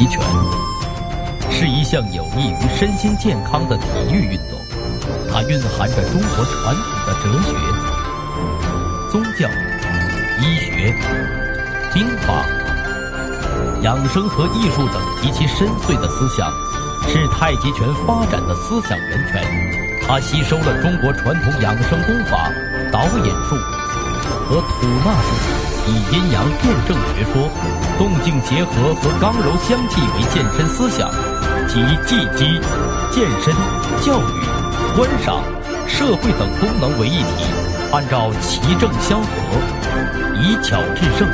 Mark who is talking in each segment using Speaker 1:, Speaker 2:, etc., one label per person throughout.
Speaker 1: 极拳是一项有益于身心健康的体育运动，它蕴含着中国传统的哲学、宗教、医学、兵法、养生和艺术等极其深邃的思想，是太极拳发展的思想源泉。它吸收了中国传统养生功法、导引术和吐纳术，以阴阳辩证学说、动静结合和刚柔相济为健身思想，集技击、健身、教育、观赏、社会等功能为一体，按照其正相合，以巧制胜，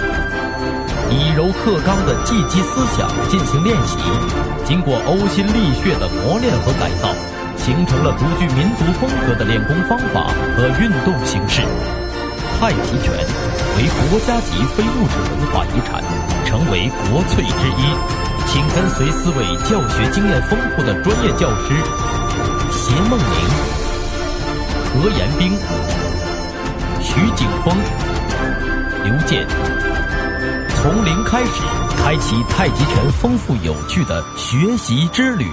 Speaker 1: 以柔克刚的技击思想进行练习，经过呕心沥血的磨练和改造，形成了独具民族风格的练功方法和运动形式。太极拳为国家级非物质文化遗产，成为国粹之一。请跟随4位教学经验丰富的专业教师邪梦玲、何延兵、徐景峰、刘健，从零开始，开启太极拳丰富有趣的学习之旅。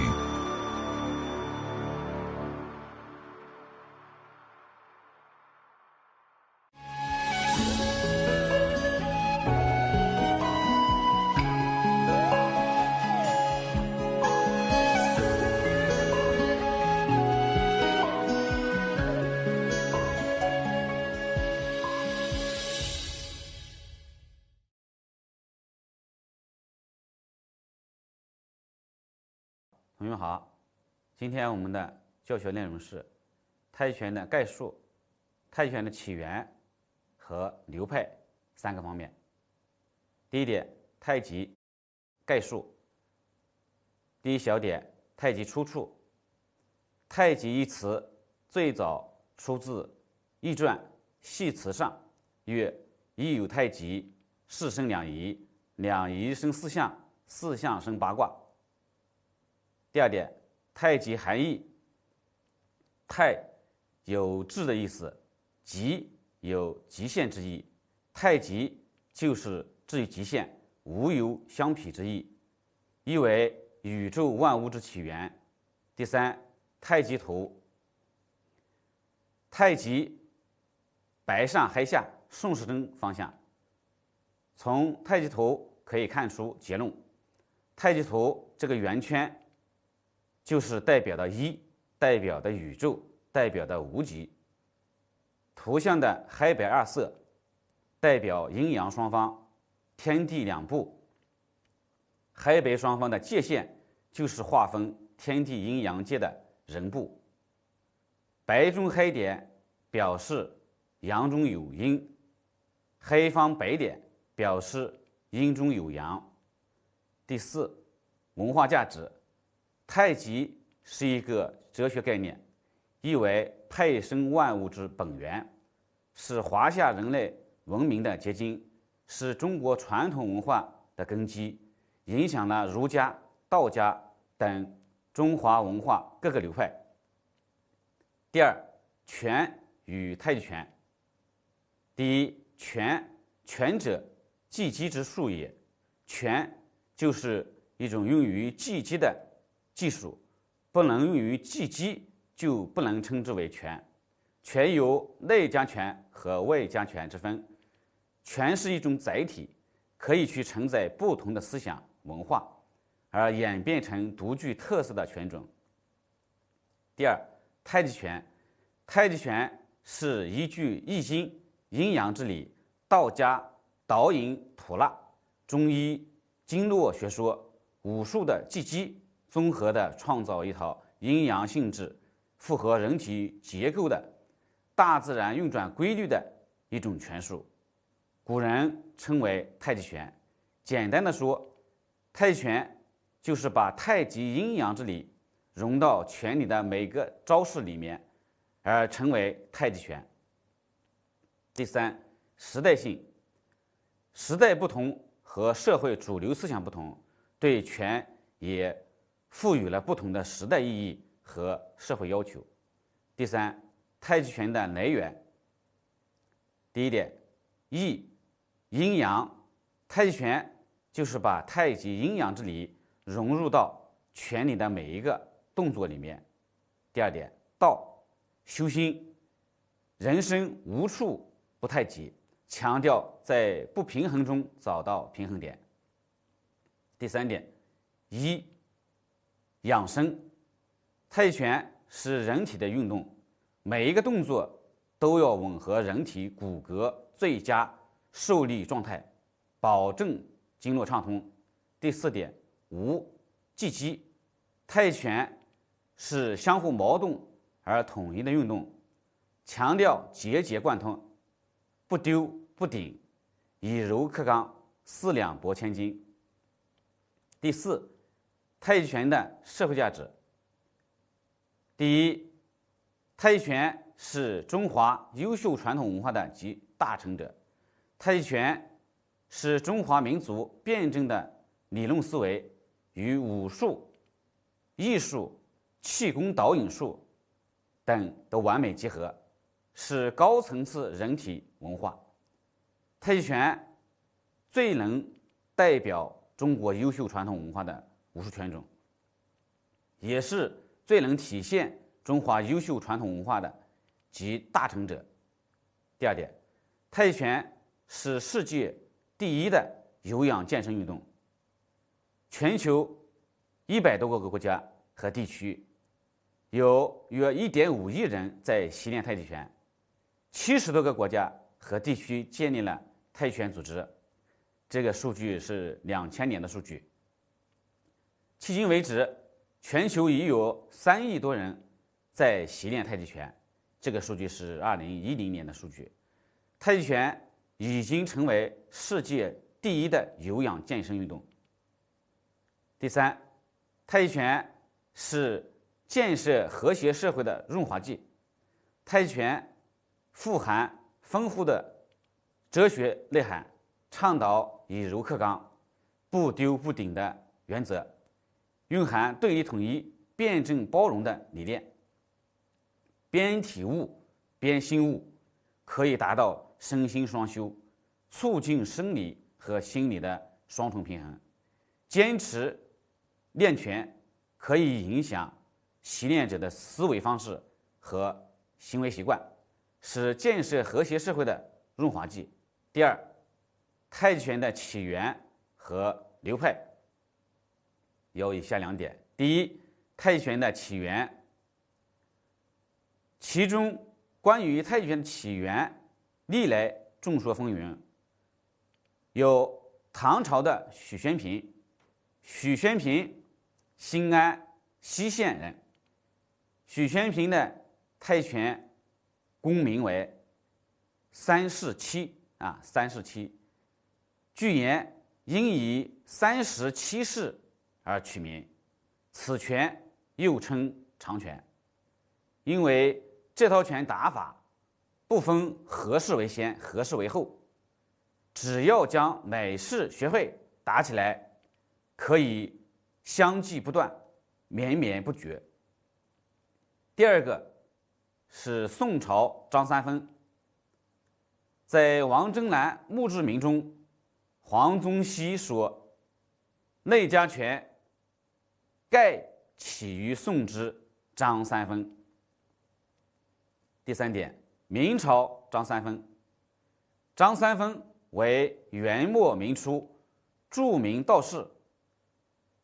Speaker 2: 同学们好，今天我们的教学内容是太极拳的概述、太极拳的起源和流派3个方面。第一点，太极概述。第一小点，太极出处。太极一词最早出自《易传·系辞上》，曰：“一有太极，事生两仪，两仪生四象，四象生八卦。”第二点，太极含义。太有至的意思，极有极限之意，太极就是至于极限，无有相匹之意，意为宇宙万物之起源。第三，太极图。太极白上黑下，顺时针方向。从太极图可以看出结论，太极图这个圆圈就是代表的一，代表的宇宙，代表的无极。图像的黑白二色代表阴阳双方，天地两部。黑白双方的界限就是划分天地阴阳界的人部。白中黑点表示阳中有阴，黑方白点表示阴中有阳。第四，文化价值。太极是一个哲学概念，意为派生万物之本源，是华夏人类文明的结晶，是中国传统文化的根基，影响了儒家、道家等中华文化各个流派。第二，拳与太极拳。第一，拳者，技击之术也。拳就是一种用于技击的技术，不能用于技击就不能称之为拳。拳有内家拳和外家拳之分。拳是一种载体，可以去承载不同的思想文化，而演变成独具特色的拳种。第二，太极拳。太极拳是依据易经阴阳之理，道家导引吐纳，中医经络学说，武术的技击，综合的创造一套阴阳性质、符合人体结构的大自然运转规律的一种拳术，古人称为太极拳。简单的说，太极拳就是把太极阴阳之理融到拳里的每个招式里面，而成为太极拳。第三，时代性。时代不同和社会主流思想不同，对拳也赋予了不同的时代意义和社会要求。第三，太极拳的来源。第一点，易，阴阳。太极拳就是把太极阴阳之理融入到拳里的每一个动作里面。第二点，道修心，人生无处不太极，强调在不平衡中找到平衡点。第三点，一养生，太极拳是人体的运动，每一个动作都要吻合人体骨骼最佳受力状态，保证经络畅通。第四点，无忌机，太极拳是相互矛盾而统一的运动，强调节节贯通，不丢不顶，以柔克刚，四两拨千斤。第四，太极拳的社会价值。第一，太极拳是中华优秀传统文化的集大成者，太极拳是中华民族辩证的理论思维与武术、艺术、气功导引术等的完美结合，是高层次人体文化。太极拳最能代表中国优秀传统文化的武术拳种，也是最能体现中华优秀传统文化的集大成者。第二点，太极拳是世界第一的有氧健身运动，全球100多个国家和地区有约1.5亿人在习练太极拳，70多个国家和地区建立了太极拳组织。这个数据是2000年的数据。迄今为止，全球已有3亿多人在习练太极拳，这个数据是2010年的数据。太极拳已经成为世界第一的有氧健身运动。第三，太极拳是建设和谐社会的润滑剂。太极拳富含丰富的哲学内涵，倡导以柔克刚、不丢不顶的原则，蕴含对立统一、辩证包容的理念。边体悟边心悟，可以达到身心双修，促进生理和心理的双重平衡。坚持练拳可以影响习练者的思维方式和行为习惯，是建设和谐社会的润滑剂。第二，太极拳的起源和流派有以下2点。第一，太极拳的起源，其中关于太极拳的起源历来众说纷纭。有唐朝的许宣平，许宣平新安西县人，许宣平的太极拳功名为三世七三世七，据言因以37式而取名，此拳又称长拳。因为这套拳打法不分何式为先何式为后，只要将每式学会，打起来可以相继不断，绵绵不绝。第二个是宋朝张三丰，在王征南墓志铭中，黄宗羲说：“内家拳盖起于宋之张三丰。”第三点，明朝张三丰。张三丰为元末明初著名道士。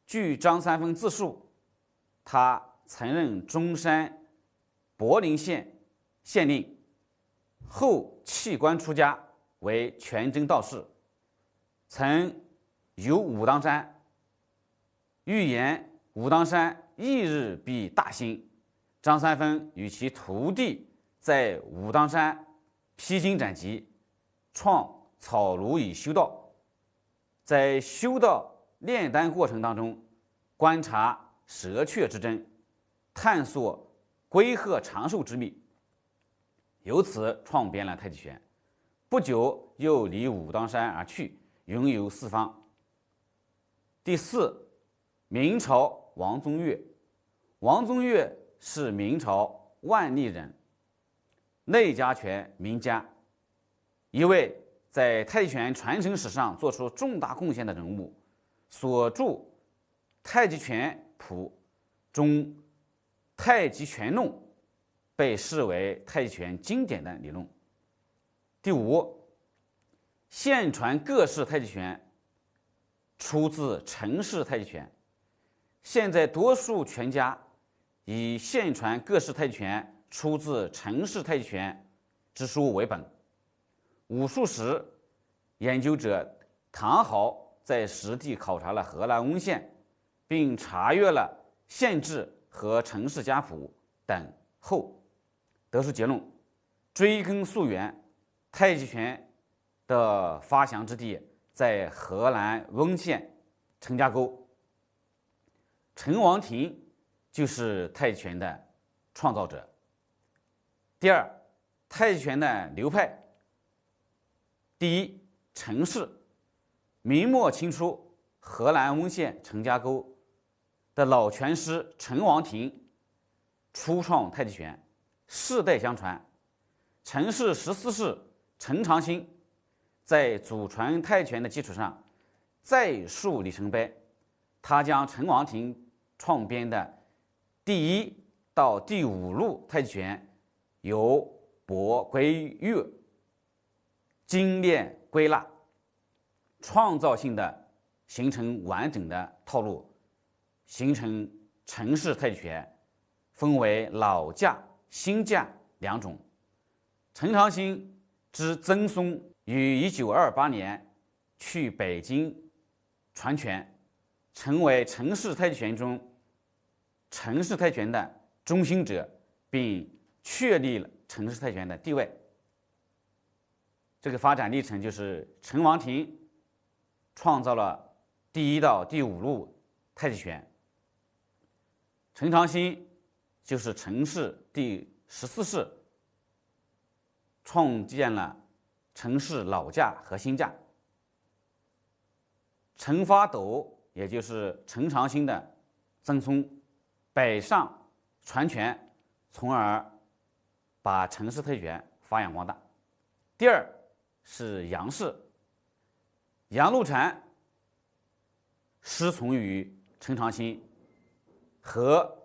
Speaker 2: 据张三丰自述，他曾任中山柏林县县令，后弃官出家，为全真道士。曾游武当山，预言武当山翌日必大兴。张三丰与其徒弟在武当山披荆斩棘，创草庐以修道。在修道炼丹过程当中，观察蛇雀之争，探索龟鹤长寿之秘，由此创编了太极拳。不久又离武当山而去，云游四方。第四，明朝王宗岳。王宗岳是明朝万历人，内家拳名家，一位在太极拳传承史上做出重大贡献的人物。所著太极拳谱中太极拳论被视为太极拳经典的理论。第五，现传各式太极拳出自陈氏太极拳。现在多数拳家以现传各式太极拳出自陈氏太极拳之书为本。武术史研究者唐豪在实地考察了荷兰温县，并查阅了县志和陈氏家谱等后，得出结论：追根溯源，太极拳的发祥之地在荷兰温县陈家沟。陈王庭就是太极拳的创造者。第二，太极拳的流派。第一，陈氏，明末清初荷兰温县陈家沟的老拳师陈王庭初创太极拳，世代相传。陈氏14世陈长兴在祖传太极拳的基础上再树里程碑，他将陈王庭创编的第1到第5路太极拳由博归约，精炼归纳，创造性的形成完整的套路，形成陈氏太极拳，分为老架、新架2种。陈长兴之曾孙于1928年去北京传拳，成为陈氏太极拳中陈氏太极拳的中心者，并确立了陈氏太极拳的地位。这个发展历程就是陈王庭创造了第1到第5路太极拳，陈长兴就是陈氏第14世创建了陈氏老架和新架。陈发斗也就是陈长兴的曾孙北上传拳，从而把陈氏太极拳发扬光大。第二是杨氏，杨露禅师从于陈长兴，和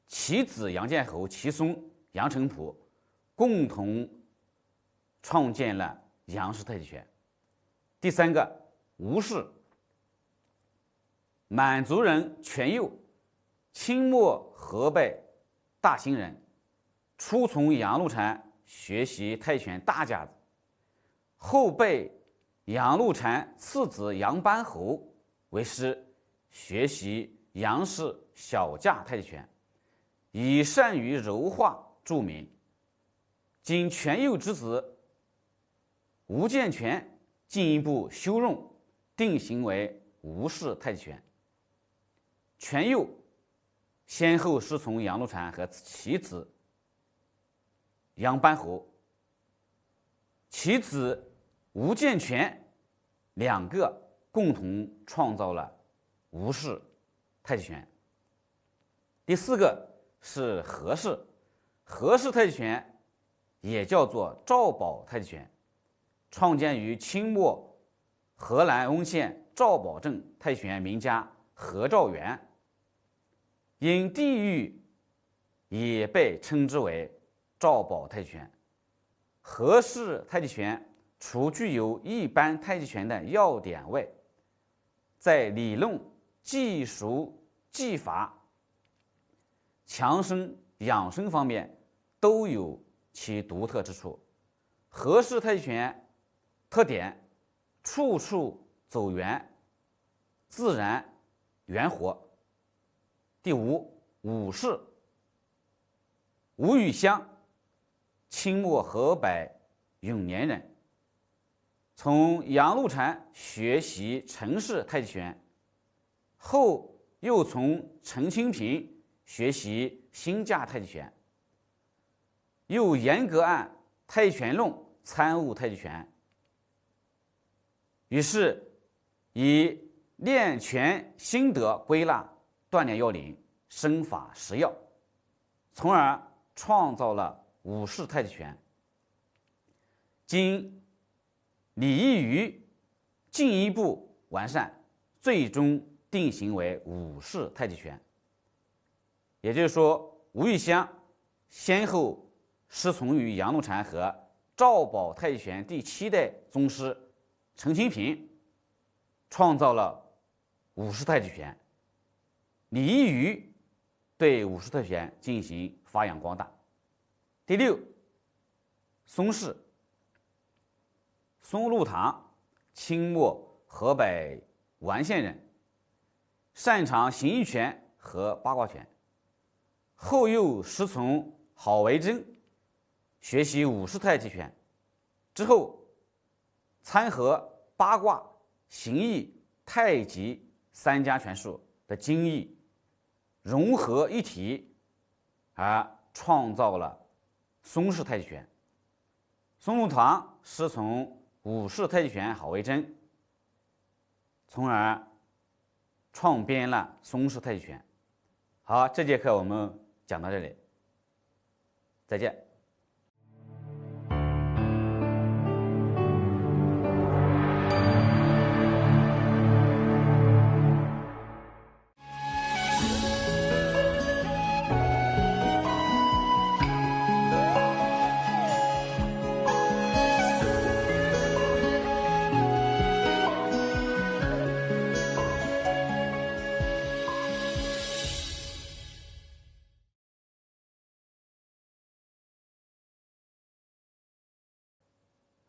Speaker 2: 其子杨建侯、其孙杨成甫共同创建了杨氏太极拳。第三个吴氏，满族人全佑，清末河北大兴人，初从杨露禅学习太极拳大架子，后被杨露禅次子杨班侯为师，学习杨氏小架太极拳，以善于柔化著名。经全佑之子吴建全进一步修润，定型为吴氏太极拳。全佑先后师从杨露禅和其子杨班侯，其子吴建全2个共同创造了吴氏太极拳。第4个是何氏，何氏太极拳也叫做赵宝太极拳，创建于清末荷兰温县赵宝镇太极拳名家何兆元，因地域也被称之为赵宝太极拳。何氏太极拳除具有一般太极拳的要点外，在理论、技术、技法、强身养生方面都有其独特之处。何氏太极拳特点：处处走圆，自然圆活。第五，武氏，吴宇香，清末河北永年人，从杨露禅学习陈氏太极拳，后又从陈清平学习新架太极拳，又严格按太极拳论参悟太极拳，于是以练拳心得归纳锻炼要领、身法实要，从而创造了武氏太极拳。经李义瑜进一步完善，最终定型为武士太极拳。也就是说，吴玉香先后师从于杨露禅和赵宝太极拳第7代宗师陈清平，创造了武士太极拳。李一瑜对武士太极拳进行发扬光大。第6，松氏。松禄堂，清末河北完县人，擅长形意拳和八卦拳，后又师从郝维珍学习武士太极拳，之后参合八卦、形意、太极3家拳术的精义，融合一体，而创造了松式太极拳。松禄堂师从武士太极拳郝维珍，从而创编了松式太极拳。好，这节课我们讲到这里，再见。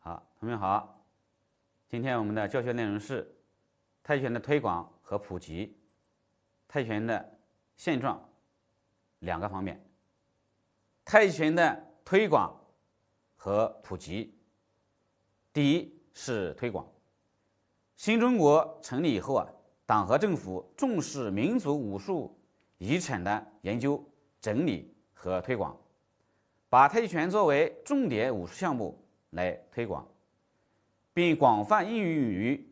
Speaker 2: 好，同学们好，今天我们的教学内容是太极拳的推广和普及，太极拳的现状2个方面。太极拳的推广和普及，第一是推广。新中国成立以后党和政府重视民族武术遗产的研究、整理和推广，把太极拳作为重点武术项目来推广，并广泛应用于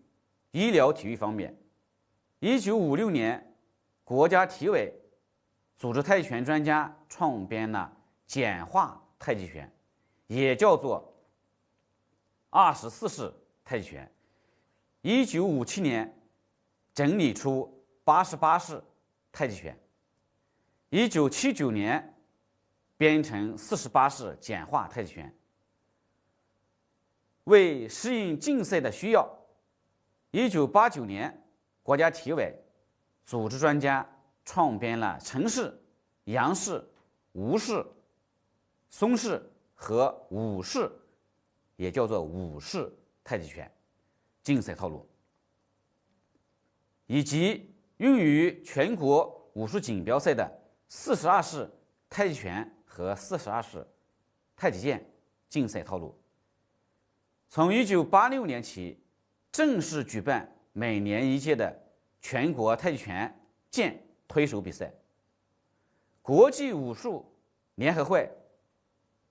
Speaker 2: 医疗体育方面。1956年，国家体委组织太极拳专家创编了简化太极拳，也叫做24式太极拳。1957年整理出88式太极拳。1979年编成48式简化太极拳。为适应竞赛的需要，1989年国家体委组织专家创编了陈氏、杨氏、吴氏、松氏和武氏，也叫做武氏太极拳竞赛套路，以及用于全国武术锦标赛的42式太极拳和42式太极剑竞赛套路。从1986年起，正式举办每年1届的全国太极拳剑推手比赛。国际武术联合会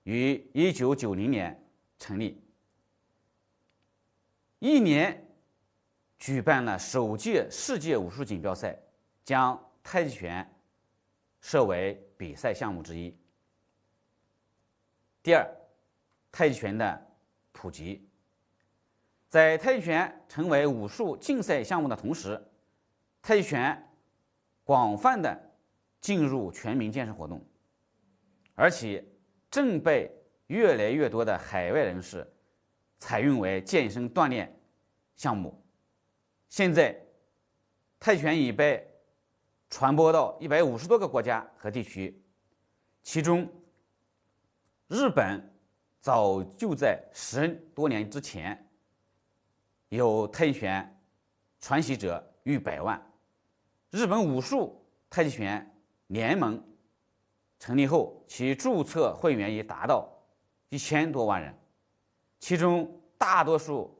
Speaker 2: 于1990年成立，一年举办了首届世界武术锦标赛，将太极拳设为比赛项目之一。第二，太极拳的普及。在太极拳成为武术竞赛项目的同时，太极拳广泛的进入全民健身活动，而且正被越来越多的海外人士采用为健身锻炼项目。现在，太极拳已被传播到150多个国家和地区，其中日本早就在10多年之前有太极拳传习者逾100万。日本武术太极拳联盟成立后，其注册会员已达到1000多万人，其中大多数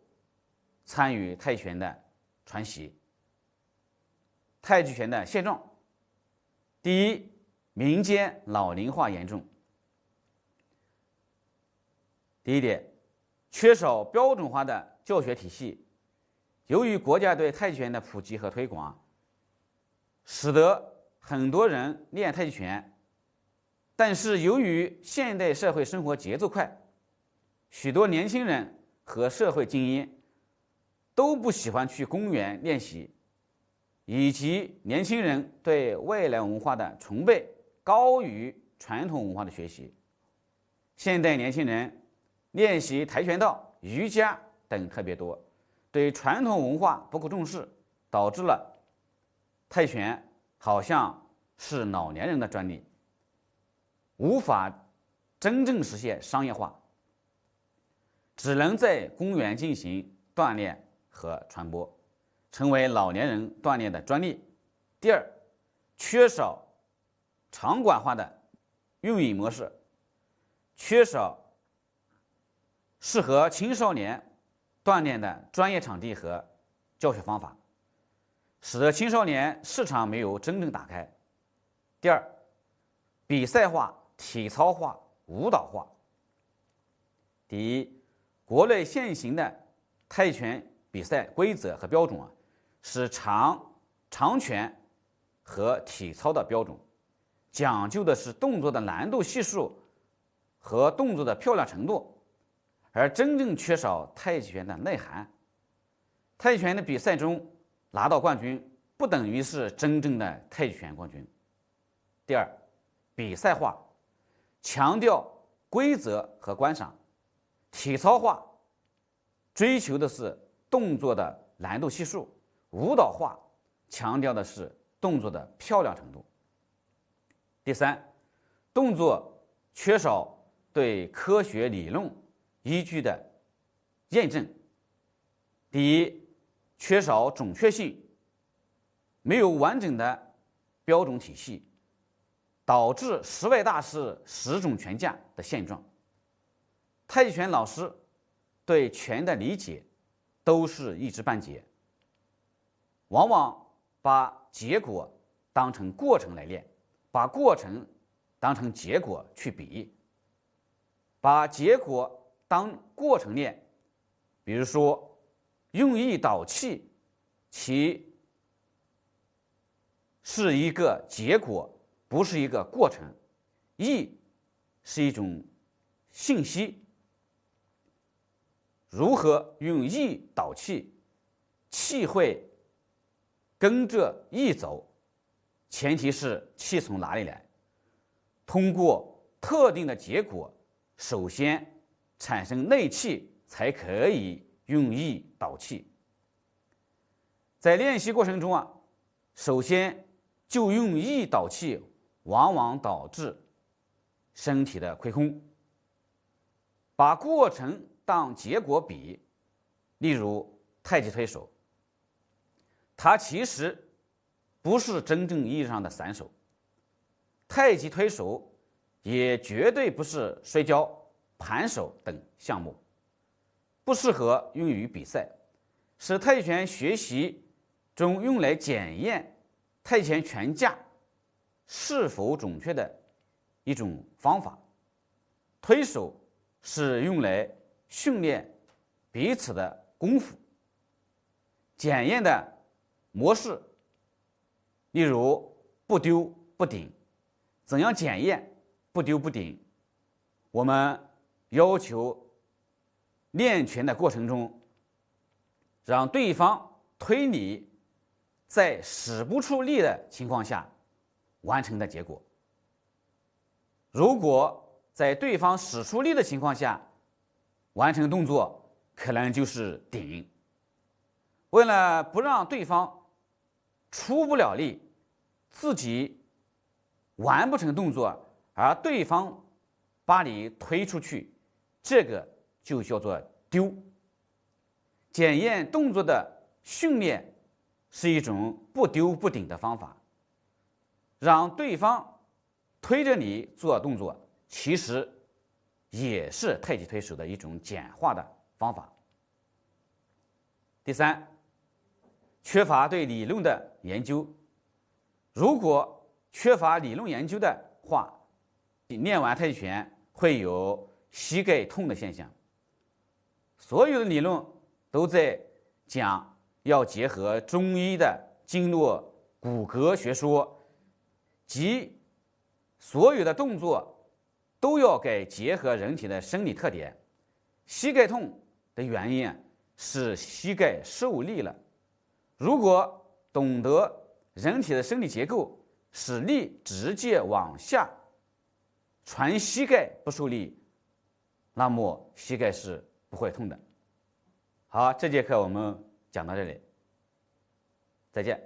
Speaker 2: 参与太极拳的传习。太极拳的现状：第一，民间老龄化严重。第一点，缺少标准化的教学体系。由于国家对太极拳的普及和推广，使得很多人练太极拳，但是由于现代社会生活节奏快，许多年轻人和社会精英都不喜欢去公园练习，以及年轻人对外来文化的崇拜高于传统文化的学习。现代年轻人练习跆拳道、瑜伽等特别多，对传统文化不够重视，导致了泰拳好像是老年人的专利，无法真正实现商业化，只能在公园进行锻炼和传播，成为老年人锻炼的专利。第二，缺少场馆化的运营模式，缺少适合青少年锻炼的专业场地和教学方法，使得青少年市场没有真正打开。第二，比赛化、体操化、舞蹈化。第一，国内现行的泰拳比赛规则和标准是长拳和体操的标准，讲究的是动作的难度系数和动作的漂亮程度，而真正缺少泰拳的内涵。泰拳的比赛中拿到冠军，不等于是真正的泰拳冠军。第二，比赛化，强调规则和观赏；体操化，追求的是动作的难度系数；舞蹈化，强调的是动作的漂亮程度。第三，动作缺少对科学理论依据的验证。第一，缺少准确性，没有完整的标准体系，导致10位大师10种拳架的现状。太极拳老师对拳的理解都是一知半解，往往把结果当成过程来练，把过程当成结果去比，把结果当过程练。比如说用意导气，其是一个结果，不是一个过程。意是一种信息，如何用意导气，气会跟着意走，前提是气从哪里来。通过特定的结果，首先产生内气，才可以用意导气。在练习过程中首先就用意导气，往往导致身体的亏空。把过程当结果比，例如太极推手，它其实不是真正意义上的散手，太极推手也绝对不是摔跤、盘手等项目，不适合用于比赛，是太极拳学习中用来检验太极拳拳架是否准确的一种方法。推手是用来训练彼此的功夫，检验的模式，例如不丢不顶。怎样检验不丢不顶？我们要求练拳的过程中，让对方推你在使不出力的情况下完成的结果。如果在对方使出力的情况下完成动作，可能就是顶。为了不让对方出不了力，自己完不成动作，而对方把你推出去，这个就叫做丢。检验动作的训练是一种不丢不顶的方法，让对方推着你做动作，其实也是太极推手的一种简化的方法。第三，缺乏对理论的研究。如果缺乏理论研究的话，练完太极拳会有膝盖痛的现象。所有的理论都在讲要结合中医的经络骨骼学说，即所有的动作都要给结合人体的生理特点。膝盖痛的原因是膝盖受力了。如果懂得人体的生理结构，使力直接往下传膝盖不受力，那么膝盖是不会痛的。好，这节课我们讲到这里，再见。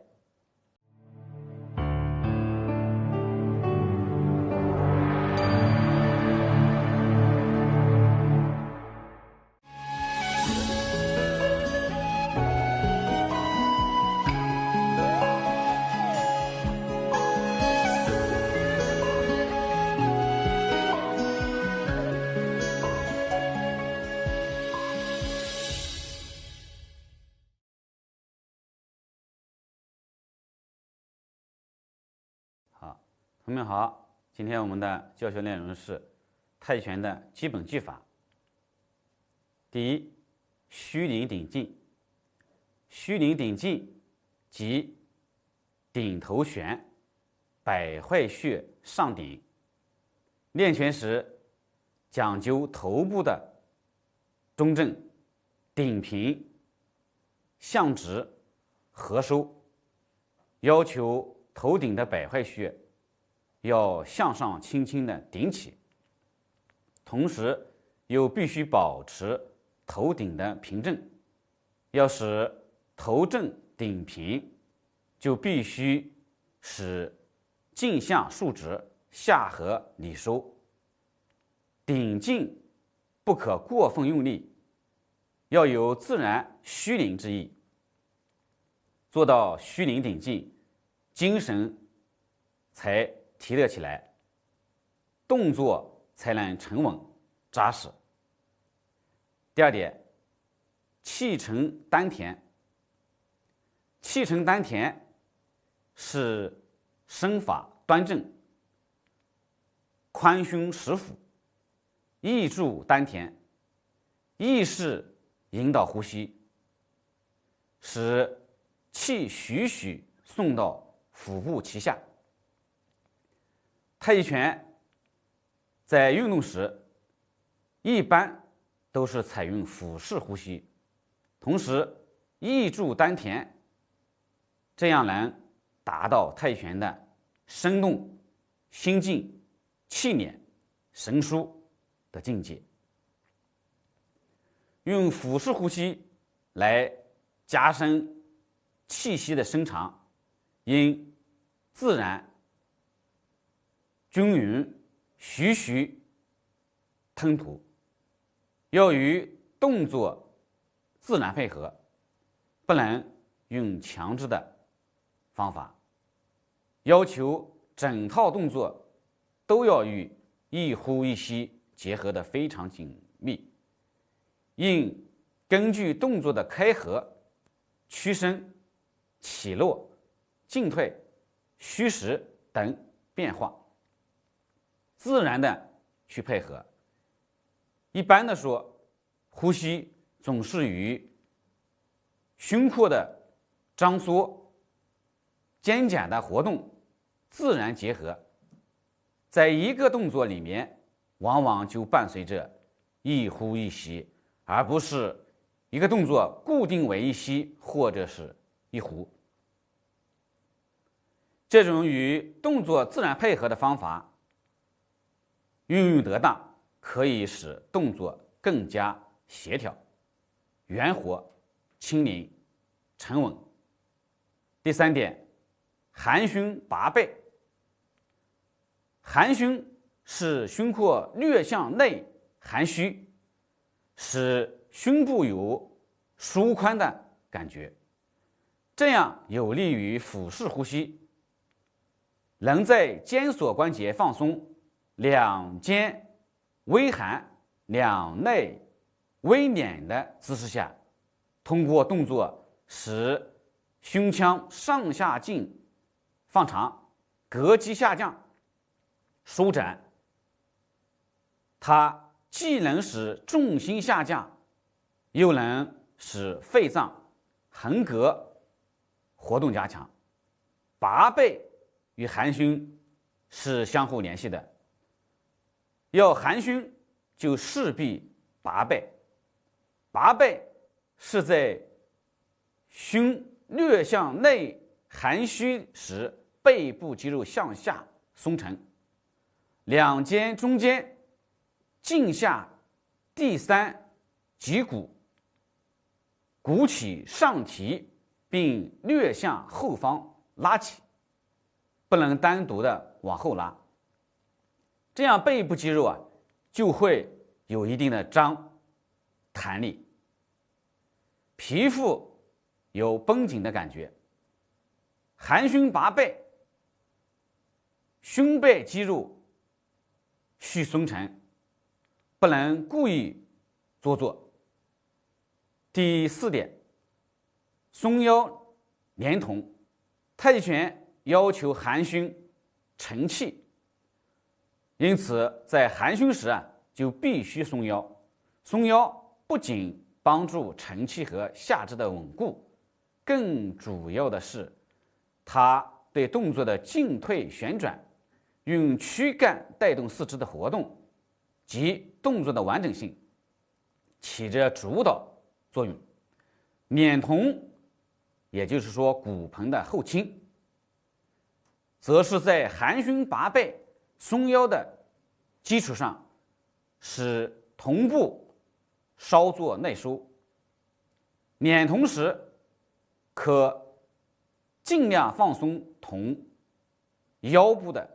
Speaker 2: 同学们好，今天我们的教学内容是太极拳的基本技法。第一，虚灵顶劲。虚灵顶劲即顶头悬，百会穴上顶。练拳时讲究头部的中正、顶平、向直、合收，要求头顶的百会穴要向上轻轻的顶起，同时又必须保持头顶的平正。要使头正顶平，就必须使颈项竖直，下颌里收。顶劲不可过分用力，要有自然虚灵之意。做到虚灵顶劲，精神才提得起来，动作才能沉稳扎实。第二点，气沉丹田。气沉丹田是身法端正，宽胸实腹，意住丹田，意识引导呼吸，使气徐徐送到腹部脐下。太极拳在运动时一般都是采用腹式呼吸，同时意住丹田，这样能达到太极拳的生动、心静、气敛、神舒的境界。用腹式呼吸来加深气息的伸长，应自然、均匀、徐徐吞吐，要与动作自然配合，不能用强制的方法。要求整套动作都要与一呼一吸结合得非常紧密，应根据动作的开合、屈伸、起落、进退、虚实等变化，自然的去配合。一般的说，呼吸总是与胸廓的张缩、肩胛的活动自然结合，在一个动作里面往往就伴随着一呼一吸，而不是一个动作固定为一吸或者是一呼。这种与动作自然配合的方法运用得当，可以使动作更加协调、圆活、轻灵、沉稳。第三点，含胸拔背。含胸是胸廓略向内含虚，使胸部有舒宽的感觉，这样有利于腹式呼吸，能在肩锁关节放松、两肩微含、两内微敛的姿势下，通过动作使胸腔上下径放长，膈肌下降、舒展。它既能使重心下降，又能使肺脏、横膈活动加强。拔背与含胸是相互联系的，要含胸就势必拔背。拔背是在胸略向内含虚时背部肌肉向下松沉，两肩中间颈下第三脊骨鼓起上提，并略向后方拉起，不能单独的往后拉，这样背部肌肉就会有一定的弹力，皮肤有绷紧的感觉。含胸拔背，胸背肌肉需松沉，不能故意做作。第4点，松腰连同。太极拳要求含胸沉气，因此在含胸时就必须松腰。松腰不仅帮助沉气和下肢的稳固，更主要的是它对动作的进退旋转、用躯干带动四肢的活动及动作的完整性起着主导作用。捻同，也就是说骨盆的后倾，则是在含胸拔背、松腰的基础上，使臀部稍作内收。捻同时，可尽量放松臀腰部的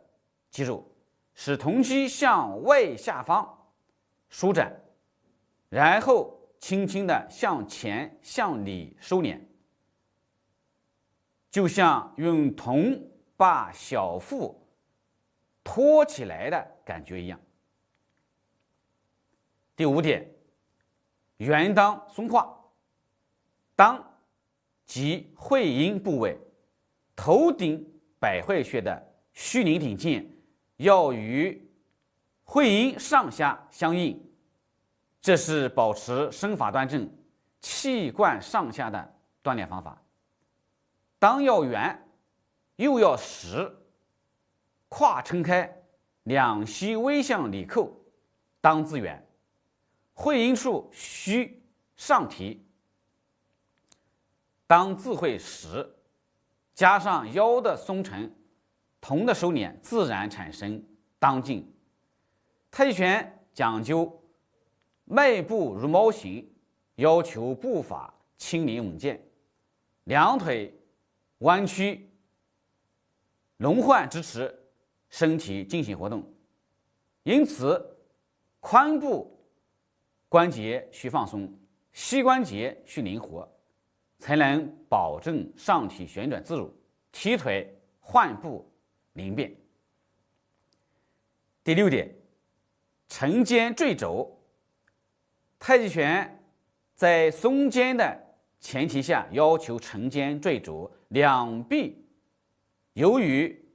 Speaker 2: 肌肉，使臀肌向外下方舒展，然后轻轻地向前向里收敛，就像用臀把小腹托起来的感觉一样。第5点，圆裆松胯。裆即会阴部位，头顶百会穴的虚陵顶劲要与会阴上下相应，这是保持身法端正、气贯上下的锻炼方法。裆要圆，又要实，胯撑开，两膝微向里扣，裆自圆。会阴处须上提，裆自会实，加上腰的松沉、臀的收敛，自然产生裆劲。太极拳讲究迈步如猫形，要求步伐轻灵稳健，两腿弯曲，轮换支持身体进行活动，因此髋部关节需放松，膝关节需灵活，才能保证上体旋转自如，踢腿换步灵便。第6点，沉肩坠肘。太极拳在松肩的前提下，要求沉肩坠肘，两臂由于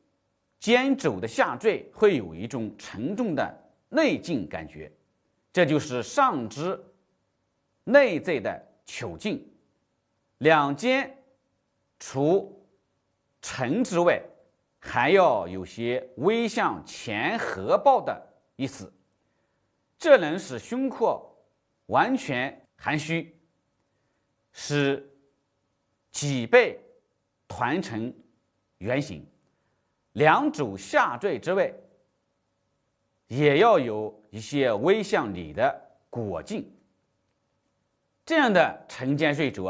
Speaker 2: 肩肘的下坠，会有一种沉重的内劲感觉，这就是上肢内在的糗劲。两肩除沉之外，还要有些微向前合抱的意思，这能使胸廓完全含虚，使脊背团成圆形。两肘下坠之外，也要有一些微向里的裹劲，这样的沉肩坠肘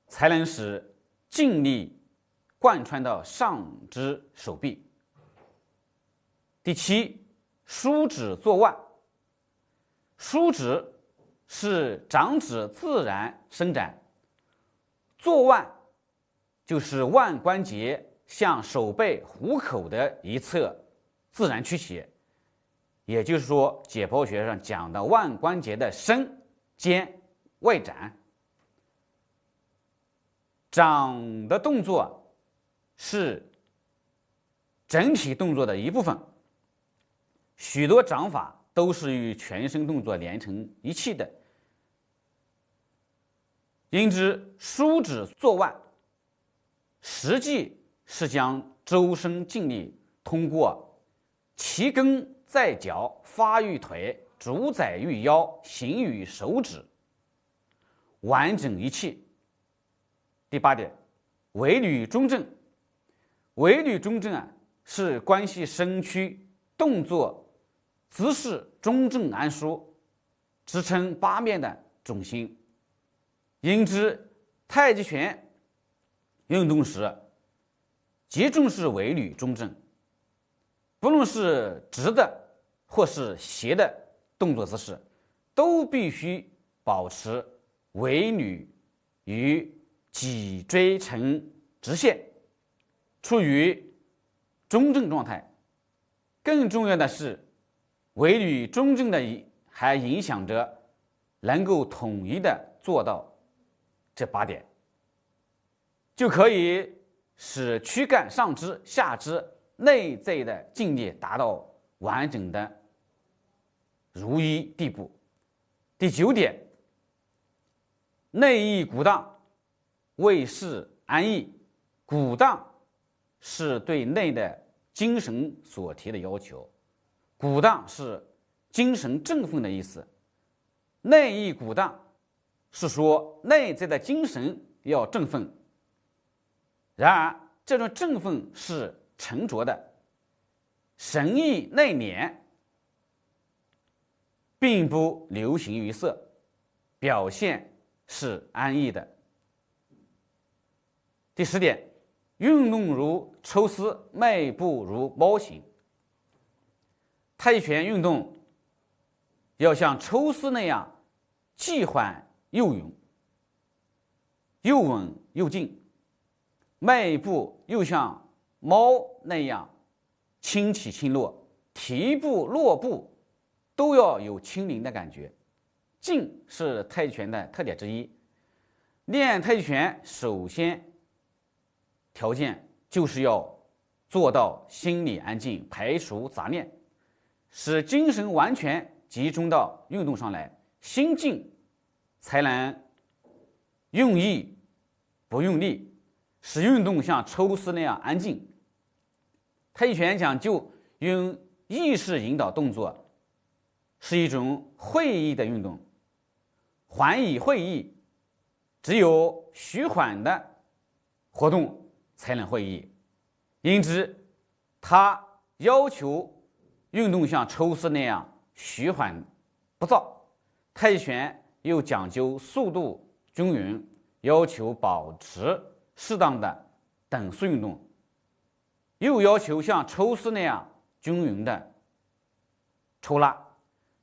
Speaker 2: 才能使劲力贯穿到上肢手臂。第7，舒指做腕。舒指是掌指自然伸展，做腕就是腕关节向手背虎口的一侧自然屈起，也就是说解剖学上讲的腕关节的伸肩外展。掌的动作是整体动作的一部分，许多掌法都是与全身动作连成一气的，因之舒指做腕实际是将周身劲力通过齐根在脚，发于腿，主宰于腰，行于手指，完整一气。第8点，尾闾中正。尾闾中正是关系身躯动作姿势中正安舒，支撑八面的重心。因之，太极拳运动时极重视尾闾中正，不论是直的或是斜的动作姿势，都必须保持尾闾与脊椎呈直线，处于中正状态。更重要的是，尾闾中正的还影响着能够统一的做到这8点，就可以使躯干上肢、下肢、内在的劲力达到完整的如一地步。第9点，内意鼓荡，为是安逸。鼓荡是对内的精神所提的要求，鼓荡是精神振奋的意思。内意鼓荡是说内在的精神要振奋，然而这种振奋是沉着的，神意内敛，并不流形于色，表现是安逸的。第10点，运动如抽丝，迈步如猫行。太极拳运动要像抽丝那样既缓又匀，又稳又静，迈步又像猫那样轻起轻落，提步落步都要有轻灵的感觉。静是太极拳的特点之一。练太极拳首先条件就是要做到心理安静，排除杂念，使精神完全集中到运动上来，心静才能用意不用力，使运动像抽丝那样安静。太极拳讲究用意识引导动作，是一种会意的运动，缓以会意，只有徐缓的活动才能会意。因之，它要求运动像抽丝那样徐缓不躁。太极拳又讲究速度均匀，要求保持适当的等速运动，又要求像抽丝那样均匀的抽拉，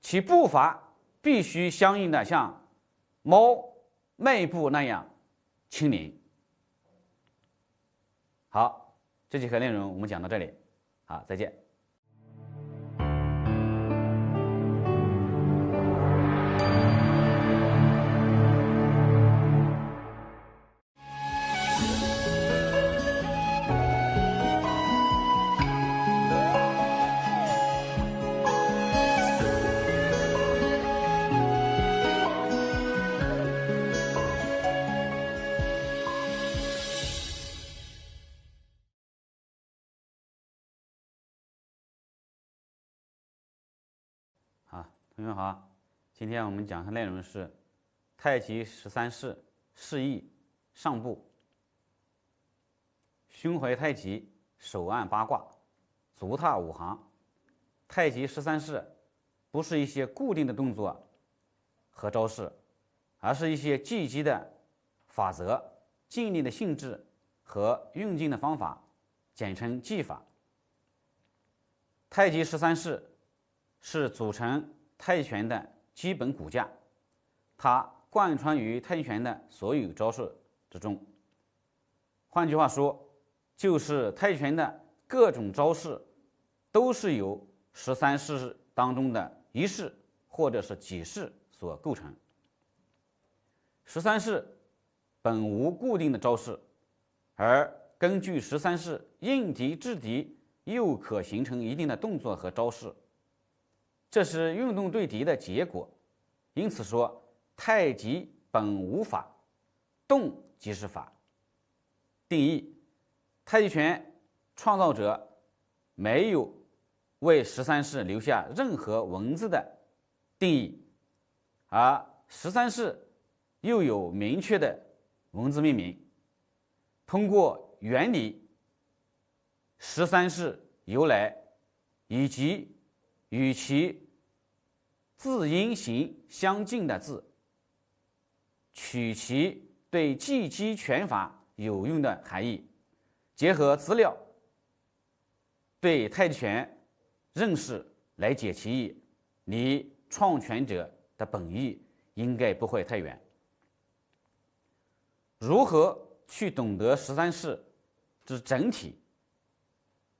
Speaker 2: 其步伐必须相应的像猫迈步那样轻灵。好，这节课内容我们讲到这里，好，再见。同学们好，今天我们讲的内容是太极13式示意上部。胸怀太极，手按八卦，足踏5行。太极13式不是一些固定的动作和招式，而是一些积极的法则、劲力的性质和运劲的方法，简称技法。太极13式是组成太极拳的基本骨架，它贯穿于太极拳的所有招式之中。换句话说，就是太极拳的各种招式都是由13式当中的一式或者是几式所构成。13式本无固定的招式，而根据13式应敌制敌，又可形成一定的动作和招式，这是运动对敌的结果。因此说，太极本无法，动即是法。定义：太极拳创造者没有为13式留下任何文字的定义，而13式又有明确的文字命名。通过原理13式由来以及与其字音形相近的字，取其对记击拳法有用的含义，结合资料对太极拳认识来解其意，离创拳者的本意应该不会太远。如何去懂得13式之整体？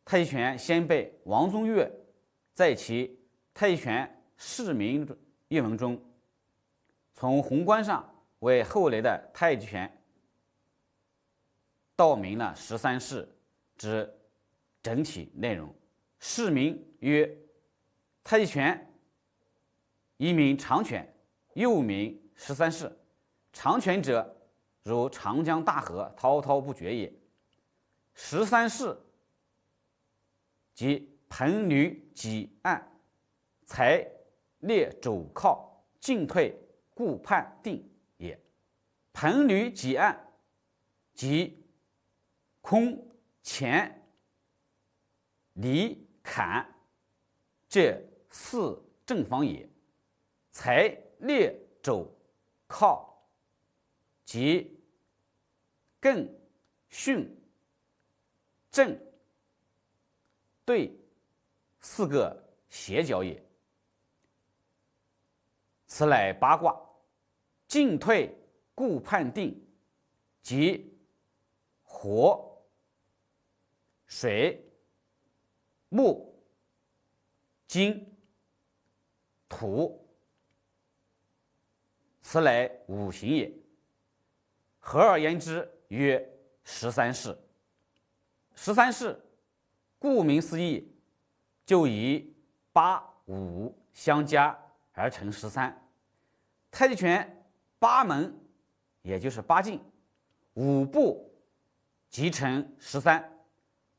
Speaker 2: 太极拳先辈王宗岳在其《太极拳释名》一文中，从宏观上为后来的太极拳道明了13式之整体内容。释名曰：太极拳一名长拳，又名13式。长拳者，如长江大河，滔滔不绝也。13式即盆履挤按，才列肘靠，进退顾盼定也。盆履挤按即空前离坎，这4正方也。才列肘靠即艮巽震对4个斜角也。此乃八卦。进退顾盼定即火水木金土，此乃五行也。合而言之，曰13式。13式顾名思义，就以8、5相加而成13。太极拳8门，也就是8进，5步即成13，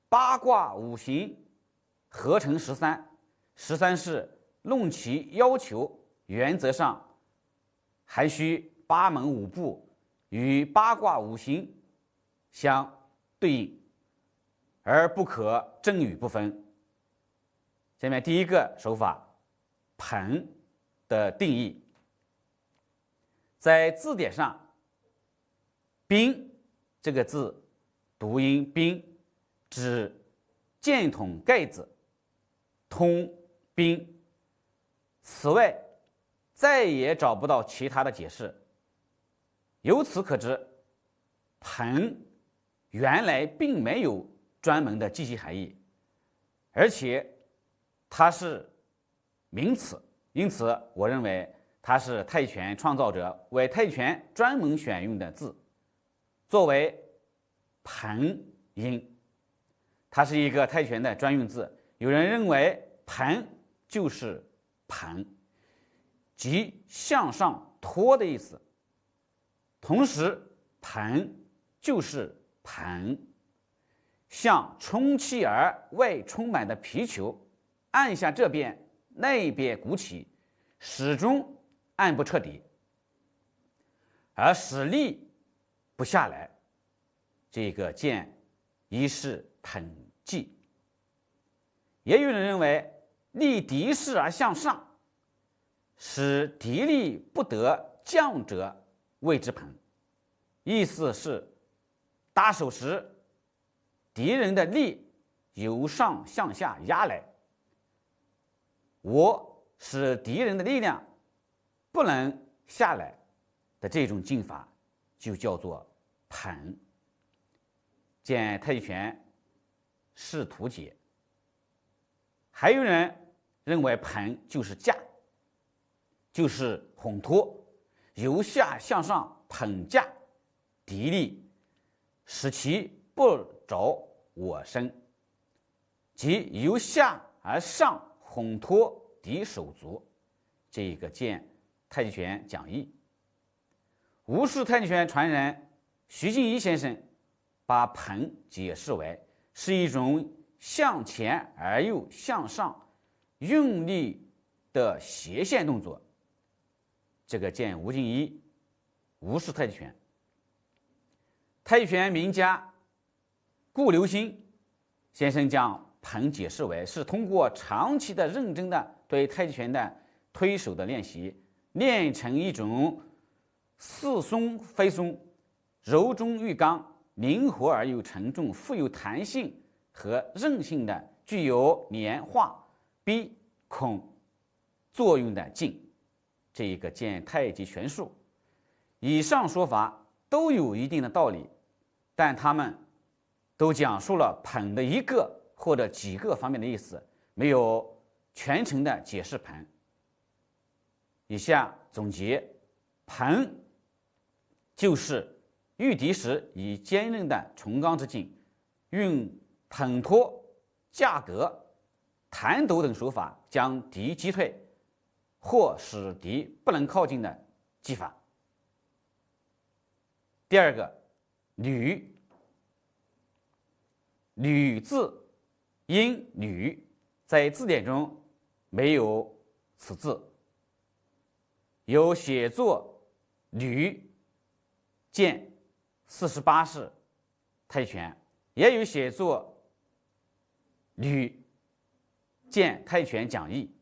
Speaker 2: 八卦五行合成13。13式论其要求，原则上还需8门5步与八卦五行相对应，而不可正与不分。下面第一个手法，盆的定义。在字典上，宾这个字读音宾，指箭筒盖子，通宾。此外再也找不到其他的解释。由此可知，盆原来并没有专门的积极含义，而且它是名词，因此我认为它是太极拳创造者为太极拳专门选用的字，作为盆音。它是一个太极拳的专用字。有人认为盆就是盆，即向上托的意思，同时盆就是盆，像充气而外充满的皮球，按下这边那边鼓起，始终按不彻底，而使力不下来，这个剑一是盆技。也有人认为力敌势而向上，使敌力不得降者谓之盆，意思是打手时敌人的力由上向下压来，我使敌人的力量不能下来的这种劲法就叫做盆。见太极拳释图解。还有人认为盆就是架，就是烘托，由下向上捧架敌力，使其不着我身，即由下而上烘托敌手足。这个见太极拳讲义。吴氏太极拳传人徐静怡先生把盆解释为是一种向前而又向上用力的斜线动作。这个见吴静怡吴氏太极拳。太极拳名家顾留心先生将盆解释为是通过长期的认真的对太极拳的推手的练习，练成一种似松非松、柔中寓刚、灵活而又沉重、富有弹性和韧性的、具有连化、逼、孔作用的劲。这一个见太极拳术。以上说法都有一定的道理，但他们都讲述了盆的一个或者几个方面的意思，没有全程的解释盆。以下总结：盆就是御敌时以坚韧的崇刚之劲，用捧托、架格、弹斗等手法将敌击退，或使敌不能靠近的技法。第二个，履。履字音履，在字典中没有此字，有写作履见48式太极拳，也有写作履见太极拳讲义。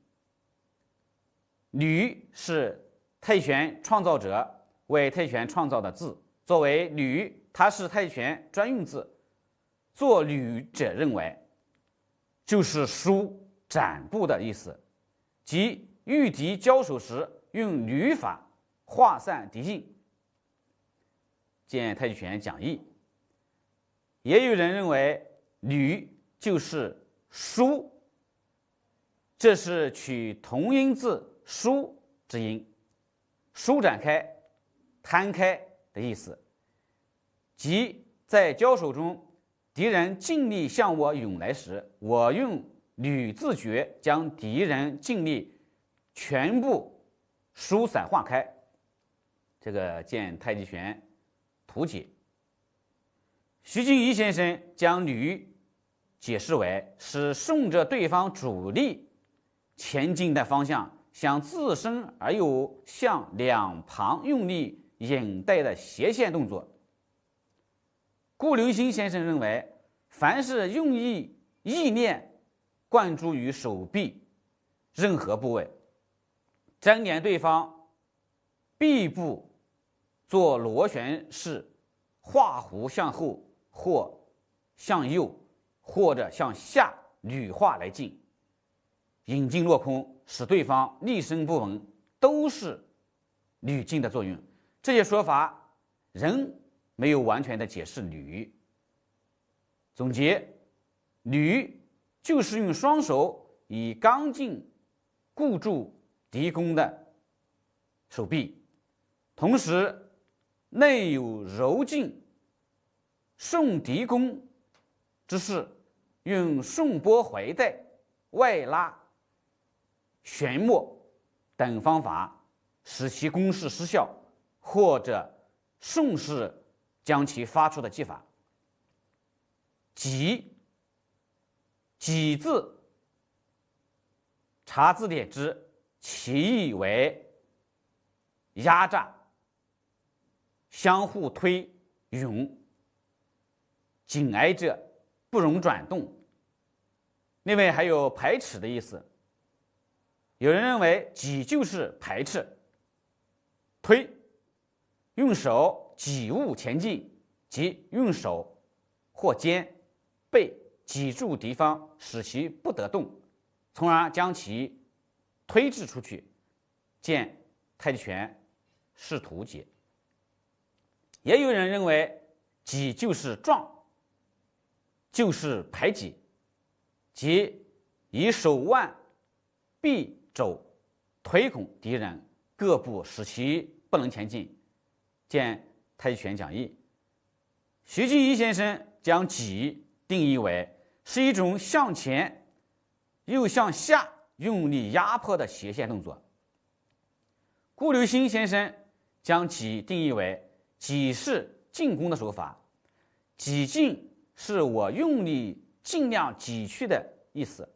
Speaker 2: 履是太极拳创造者为太极拳创造的字，作为履，它是太极拳专用字。做履者认为，就是舒展步的意思，即与敌交手时用履法化散敌劲。见太极拳讲义。也有人认为履就是舒，这是取同音字舒之音，舒展开、摊开的意思，即在交手中，敌人尽力向我涌来时，我用履字诀将敌人尽力全部疏散化开。这个见太极拳图解。徐静怡先生将履解释为是顺着对方主力前进的方向，向自身而又向两旁用力引带的斜线动作。顾留心先生认为，凡是用意念灌注于手臂任何部位，沾连对方臂部做螺旋式画弧向后或向右或者向下捋画来进，引劲落空，使对方立身不稳，都是捋劲的作用。这些说法仍没有完全的解释捋。总结，捋就是用双手以刚劲固住敌攻的手臂，同时内有柔劲顺敌攻之势，用顺拨怀带、外拉、旋没等方法使其攻势失效，或者顺势将其发出的技法。己，己字查字典之，其意为压榨、相互推涌、紧挨着不容转动。另外还有排斥的意思。有人认为挤就是排斥。推，用手挤物前进，即用手或肩背挤住敌方，使其不得动，从而将其推掷出去。见太极拳视图解。也有人认为挤就是撞，就是排挤，即以手腕、臂、肘推恐敌人各部，使其不能前进。见太极拳讲义。徐静怡先生将挤定义为是一种向前又向下用力压迫的斜线动作。顾留心先生将挤定义为挤是进攻的手法，挤进是我用力尽量挤去的意思。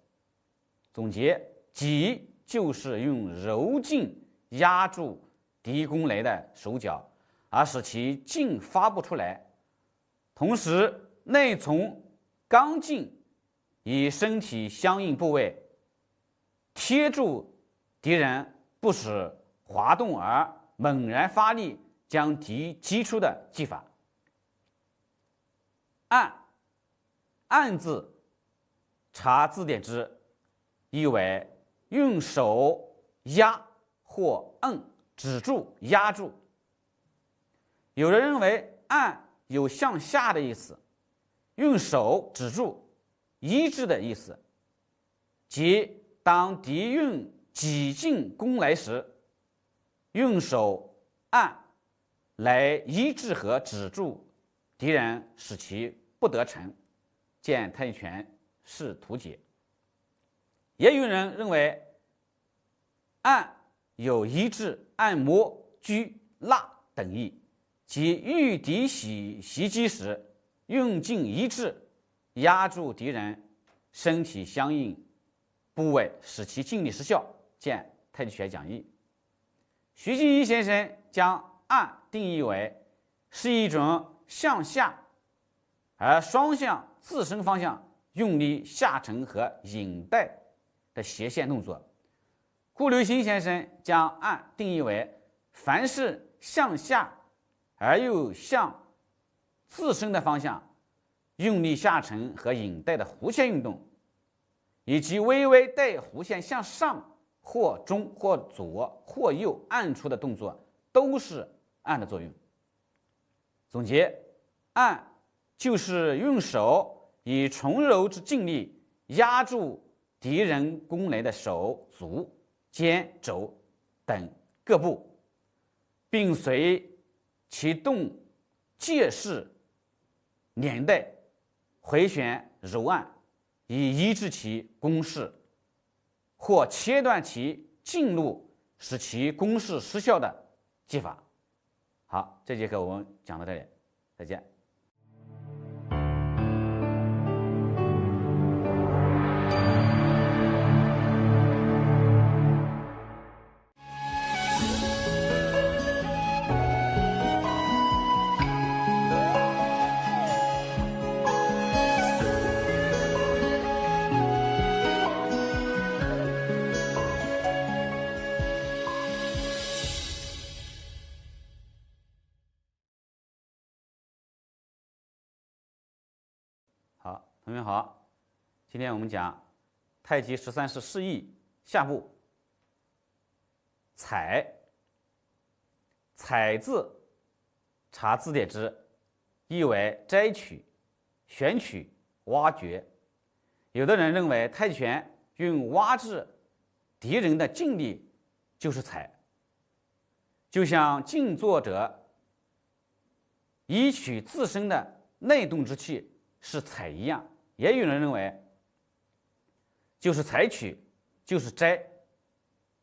Speaker 2: 总结，挤就是用柔劲压住敌攻来的手脚，而使其劲发不出来，同时内从刚劲以身体相应部位贴住敌人，不使滑动而猛然发力将敌击出的技法。按字查字典之，意为用手压或摁止住压住。有人认为按有向下的意思，用手止住抑制的意思，即当敌用几进攻来时，用手按来抑制和止住敌人，使其不得逞。见太极拳示图解。也有人认为按有抑制、按摩、拘、拉等意，即遇敌袭击时，用劲一致压住敌人身体相应部位，使其劲力失效。见太极拳讲义。徐继一先生将按定义为是一种向下而双向自身方向用力下沉和引带的斜线动作。顾留心先生将按定义为凡是向下而又向自身的方向用力下沉和引带的弧线运动，以及微微带弧线向上或中或左或右按出的动作，都是按的作用。总结，按就是用手以从柔之劲力压住敌人攻来的手、足、肩、肘等各部，并随其动借势连带回旋揉按，以抑制其攻势或切断其进路，使其攻势失效的技法。好，这节课我们讲到这里，再见。好，同学好，今天我们讲太极13式示意下部采。采字查字典之，意为摘取、选取、挖掘。有的人认为太极拳用挖制敌人的劲力就是采，就像静坐者以取自身的内动之气是采一样。也有人认为就是采取，就是摘，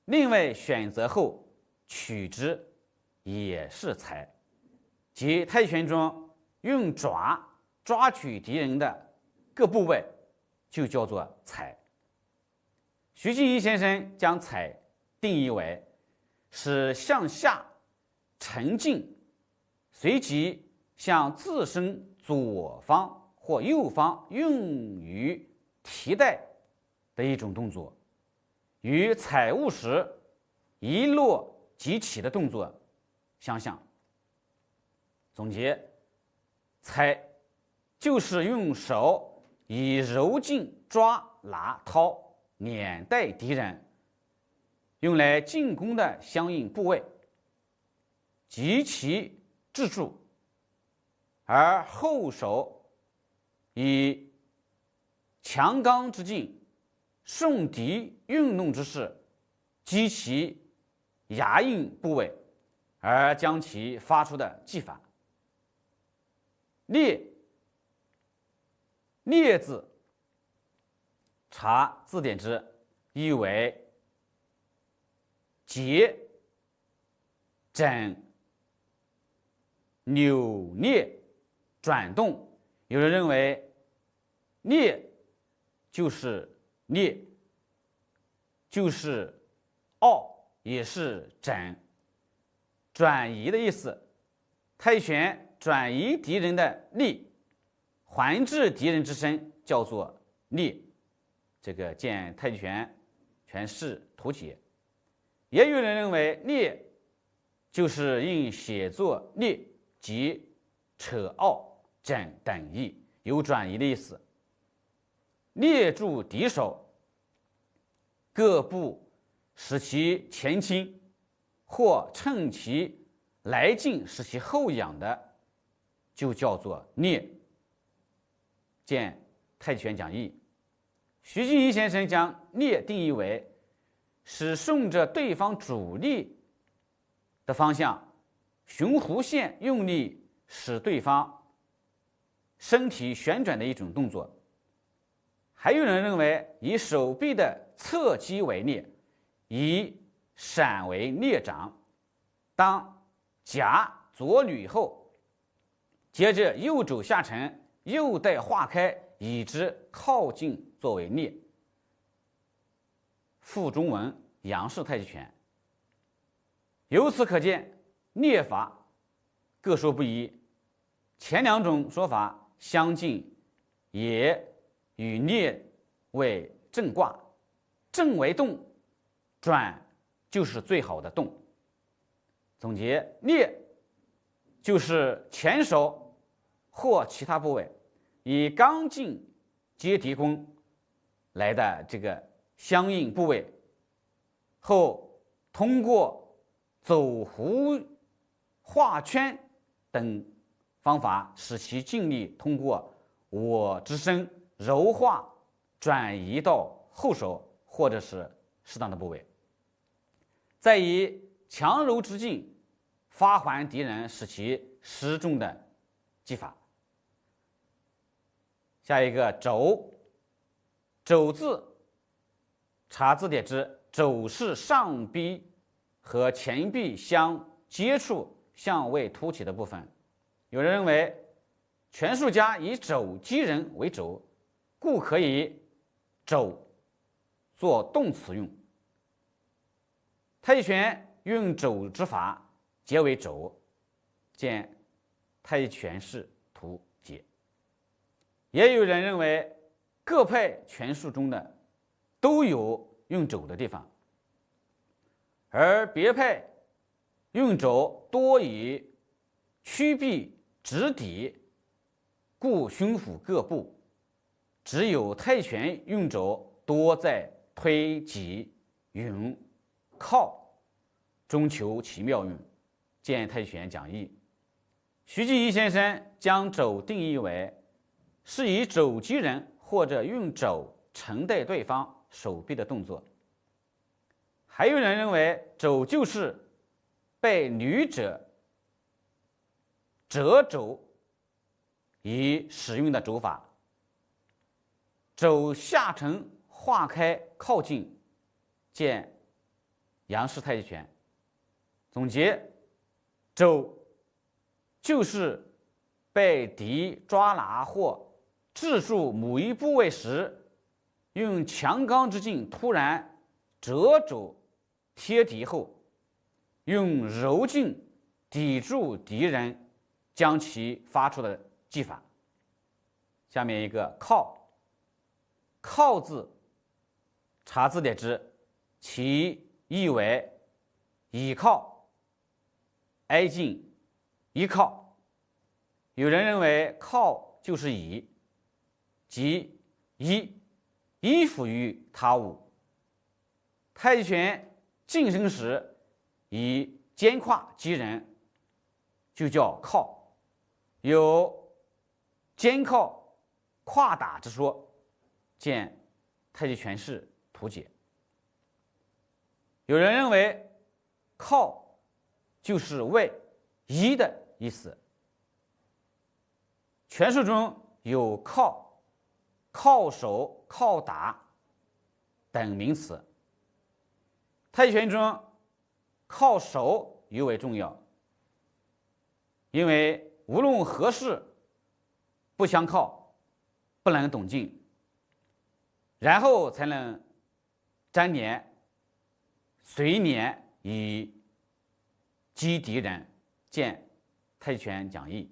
Speaker 2: 另外选择后取之也是采，即太极拳中用爪抓取敌人的各部位就叫做采。徐继一先生将采定义为是向下沉进，随即向自身左方或右方用于提带的一种动作，与采物时一落即起的动作相像。总结，采就是用手以柔劲抓、拿、掏、捻带敌人用来进攻的相应部位，及其制住，而后手以强刚之劲顺敌运动之势击其牙印部位，而将其发出的技法。列字查字典之，意为结、整、扭捏、转动。有人认为列就是列，就是拗，也是整，转移的意思。太极拳转移敌人的力，还治敌人之身，叫做列。这个见太极拳式图解。也有人认为列就是应写作列及扯奥整等义，有转移的意思。列住敌手，各部使其前倾，或趁其来劲使其后仰的，就叫做列。见太极拳讲义。徐静怡先生将列定义为使顺着对方主力的方向，循弧线用力使对方身体旋转的一种动作。还有人认为以手臂的侧击为列，以闪为列掌。当夹左捋后，接着右肘下沉，右带化开，以之靠近作为列。附中文杨氏太极拳。由此可见，列法各说不一，前两种说法相近，也与列为正卦，正为动，转就是最好的动。总结，列就是前手或其他部位以刚劲接敌攻来的这个相应部位，后通过走弧、画圈等方法使其尽力通过我之身柔化转移到后手或者是适当的部位，再以强柔之劲发还敌人，使其失重的技法。下一个肘，肘字查字典之肘是上臂和前臂相接触向位凸起的部分。有人认为拳术家以肘击人为肘，故可以肘做动词用。太极拳运肘之法皆为肘，见太极拳式图解。也有人认为各派拳术中的都有用肘的地方，而别派用肘多以屈臂直抵，故熏抚各部。只有太极拳用肘多在推挤、允、靠中求其妙用。见太极拳讲义。徐继一先生将肘定义为是以肘击人或者用肘承带对方手臂的动作。还有人认为肘就是被女者折肘以使用的肘法，肘下沉化开靠近，见杨氏太极拳。总结，肘就是被敌抓拿或制住某一部位时，用强刚之劲突然折肘贴敌后，用柔劲抵住敌人，将其发出的技法。下面一个靠，靠字查字典之，其意为倚靠、挨近、依靠。有人认为靠就是倚，即依附于他物。太极拳近身时以肩胯击人，就叫靠，有肩靠胯打之说。见太极拳式图解。有人认为靠就是为依的意思。拳术中有靠、靠手、靠打等名词。太极拳中靠手尤为重要，因为无论何事不相靠，不能懂劲，然后才能粘连、随连以击敌人。见太极拳讲义。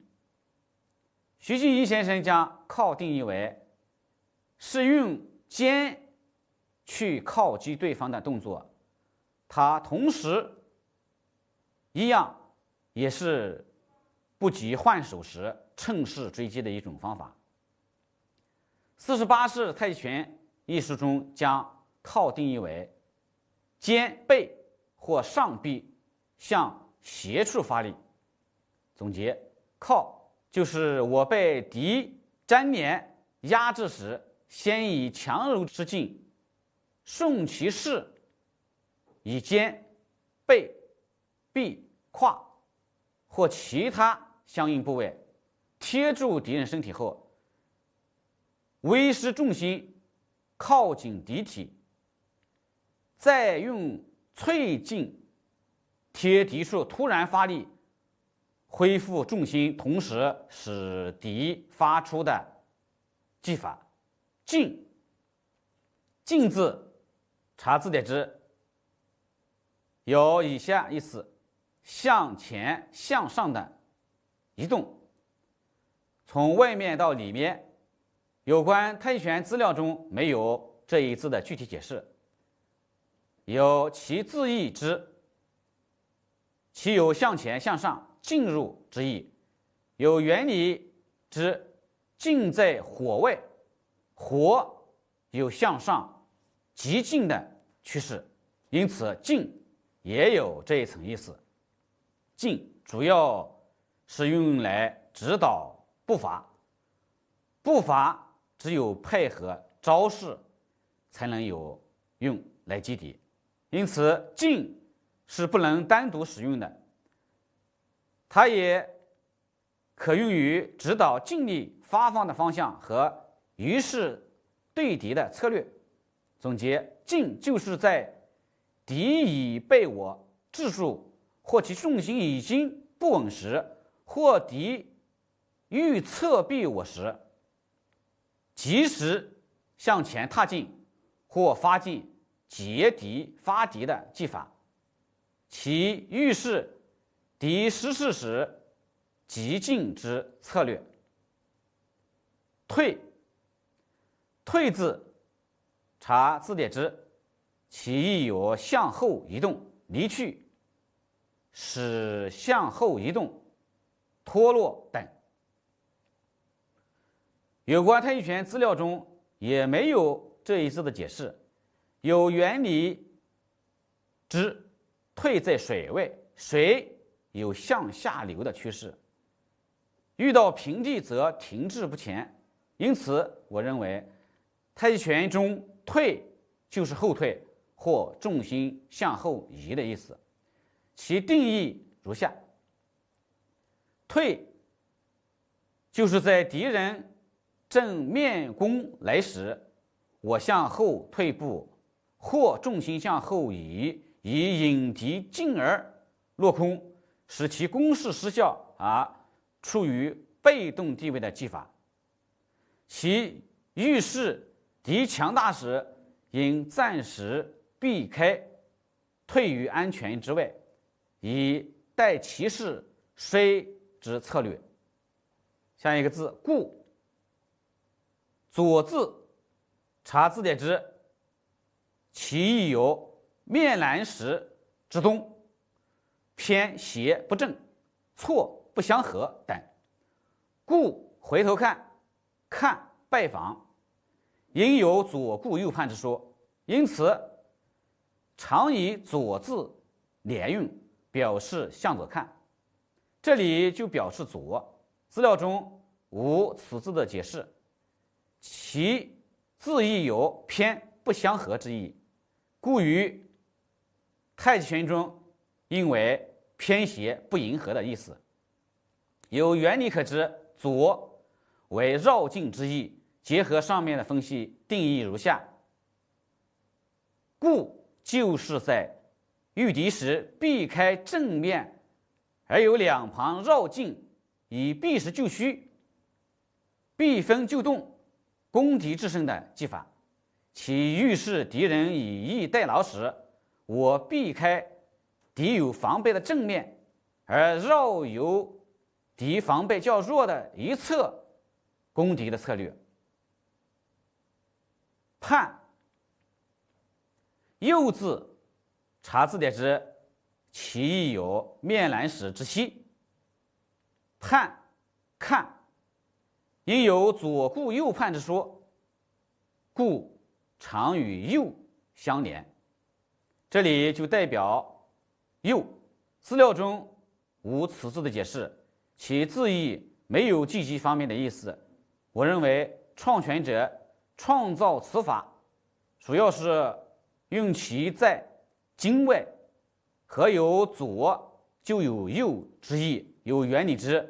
Speaker 2: 徐继一先生将靠定义为是用肩去靠击对方的动作，它同时一样也是不及换手时趁势追击的一种方法。48式太极拳一书中将靠定义为肩背或上臂向斜处发力。总结，靠就是我被敌粘连压制时，先以强柔之劲顺其势，以肩、背、臂、胯或其他相应部位贴住敌人身体后，微施重心靠近敌体，再用淬劲贴敌处突然发力，恢复重心，同时使敌发出的技法。劲，劲字查字典之有以下意思：向前向上的移动。从外面到里面，有关太极拳资料中没有这一字的具体解释，有其字义之，其有向前向上进入之意，有原理之劲在火位，火有向上急进的趋势，因此劲也有这一层意思。劲主要是用来指导步伐，步伐只有配合招式才能有用来击敌，因此劲是不能单独使用的，它也可用于指导劲力发放的方向和于是对敌的策略。总结，劲就是在敌已被我制住，或其重心已经不稳时，或敌欲侧避我时，及时向前踏进或发进截敌发敌的技法，其欲是敌失势时急进之策略。退，退字查字典之，其意有向后移动、离去、使向后移动、脱落等。有关太极拳资料中也没有这一字的解释，有原理之退在水位，水有向下流的趋势，遇到平地则停滞不前，因此我认为太极拳中退就是后退或重心向后移的意思。其定义如下：退就是在敌人正面攻来时，我向后退步，或重心向后移，以引敌进而落空，使其攻势失效而处于被动地位的技法。其欲是敌强大时，应暂时避开，退于安全之外，以待其势衰之策略。下一个字，固，左字查字典之，其意有面南时之东，偏斜不正，错不相合等。固回头看，看拜访，应有左顾右盼之说，因此常以左字连用，表示向左看，这里就表示左，资料中无此字的解释，其字义有偏不相合之意，故于太极拳中应为偏斜不迎合的意思。有原理可知，左为绕境之意，结合上面的分析，定义如下：固就是在御敌时避开正面，而有两旁绕境，以避实就虚、避分就动、攻敌制胜的技法。其欲是敌人以逸待劳时，我避开敌有防备的正面，而绕由敌防备较弱的一侧攻敌的策略。盼右字，查字典之其意有面难使之希。盼，看，因有左顾右盼之说，故常与右相连。这里就代表右，资料中无此字的解释，其字义没有积极方面的意思。我认为创权者创造此法，主要是用其在经外，何有左就有右之意，有原理之；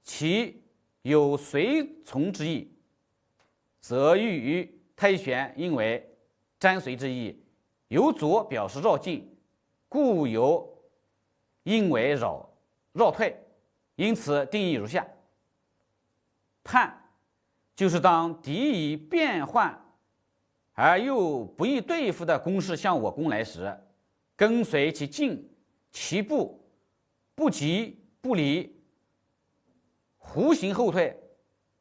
Speaker 2: 其有随从之意，则寓于太极拳应为沾随之意。由左表示绕进，故由应为绕退，因此定义如下：盼就是当敌以变换而又不易对付的攻势向我攻来时，跟随其进其步，不急不离，弧形后退，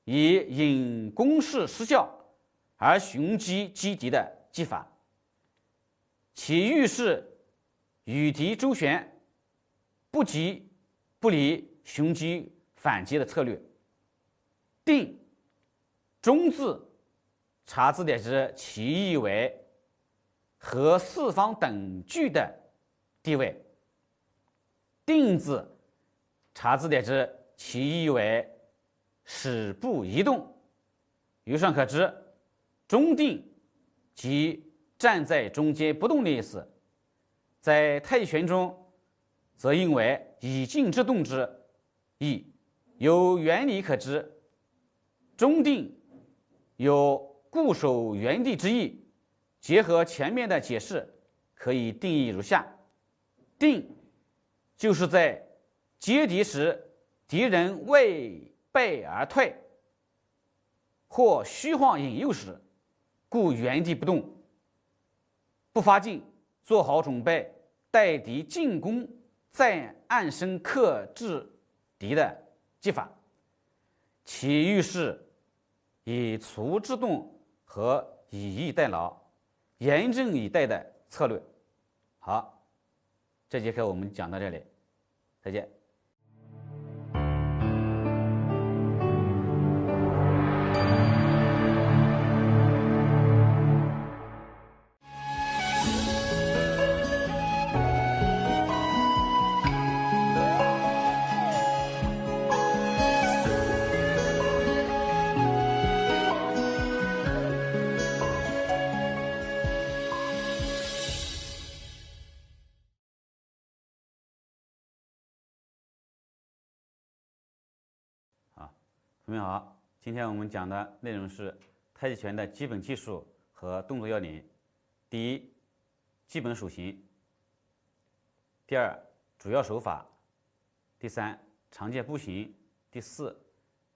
Speaker 2: 以引攻势失效而寻机击敌的技法。其寓是与敌周旋，不急不离，寻机反击的策略。定，中字，查字典之其意为和四方等距的地位。定字，查字典之其意为使步移动。由上可知，中定即站在中间不动的意思。在太极拳中，则应为以静制动之意。由原理可知，中定有固守原地之意。结合前面的解释，可以定义如下：定就是在接敌时，敌人未备而退，或虚晃引诱时，故原地不动，不发劲，做好准备，待敌进攻，再暗身克制敌的技法。其寓是以卒制动和以逸待劳、严阵以待的策略。好，这节课我们讲到这里，再见。同学们好，今天我们讲的内容是太极拳的基本技术和动作要领。第一，基本手型；第二，主要手法；第三，常见步型；第四，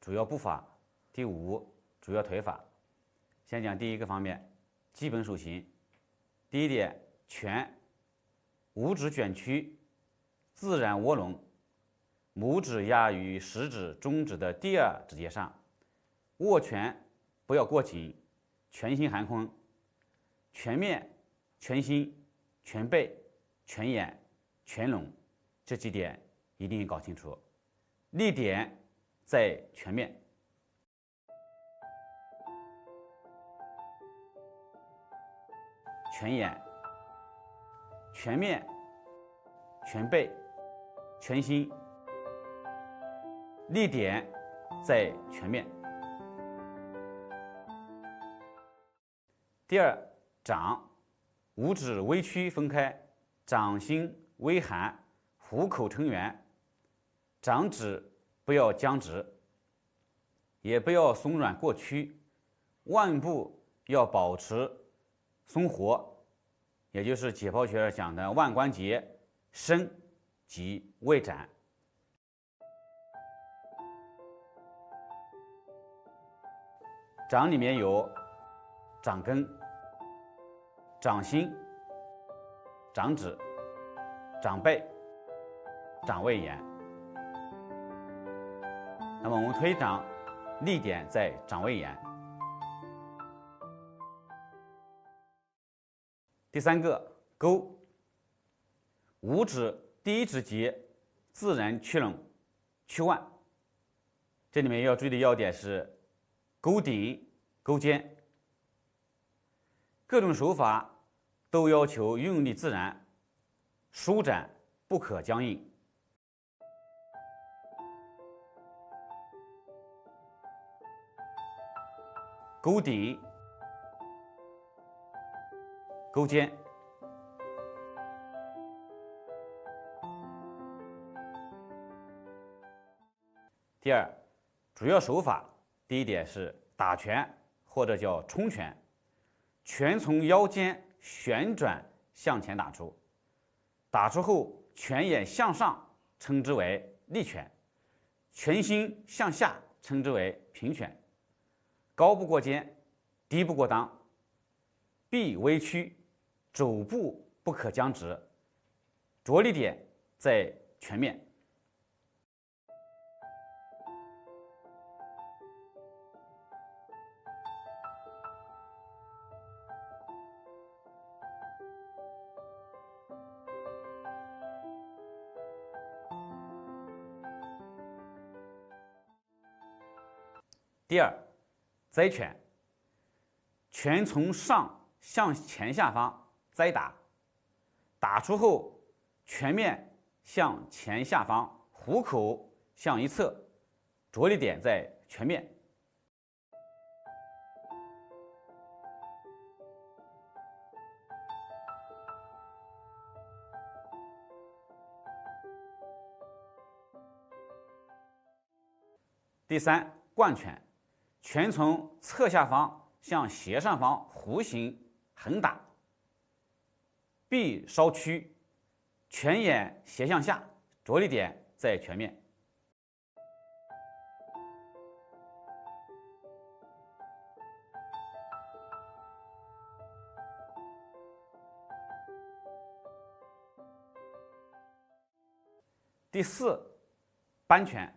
Speaker 2: 主要步法；第五，主要腿法。先讲第一个方面，基本手型。第一点，拳，五指卷曲，自然窝拢。拇指压于食指、中指的第二指节上，握拳不要过紧，拳心含空，拳面、拳心、拳背、拳眼、拳拢这几点一定搞清楚。力点在拳面，拳眼、拳面、拳背、拳心。力点在拳面。第二，掌，五指微曲分开，掌心微含，虎口成圆，掌指不要僵直，也不要松软过曲，腕部要保持松活，也就是解剖学讲的腕关节伸及未展。掌里面有掌根、掌心、掌指、掌背、掌位沿。那么我们推掌，力点在掌位沿。第三个钩，五指第一指节自然屈拢屈腕。这里面要注意的要点是钩顶、钩尖。各种手法都要求用力自然，舒展不可僵硬。钩顶、钩尖。第二，主要手法，第一点是打拳或者叫冲拳，拳从腰间旋转向前打出，打出后拳眼向上称之为立拳，拳心向下称之为平拳。高不过肩，低不过裆，臂微屈，肘部不可僵直，着力点在拳面。第二，栽拳，拳从上向前下方栽打，打出后拳面向前下方，虎口向一侧，着力点在拳面。第三，贯拳，拳从侧下方向斜上方弧形横打，臂稍屈，拳眼斜向下，着力点在拳面。第四，扳拳，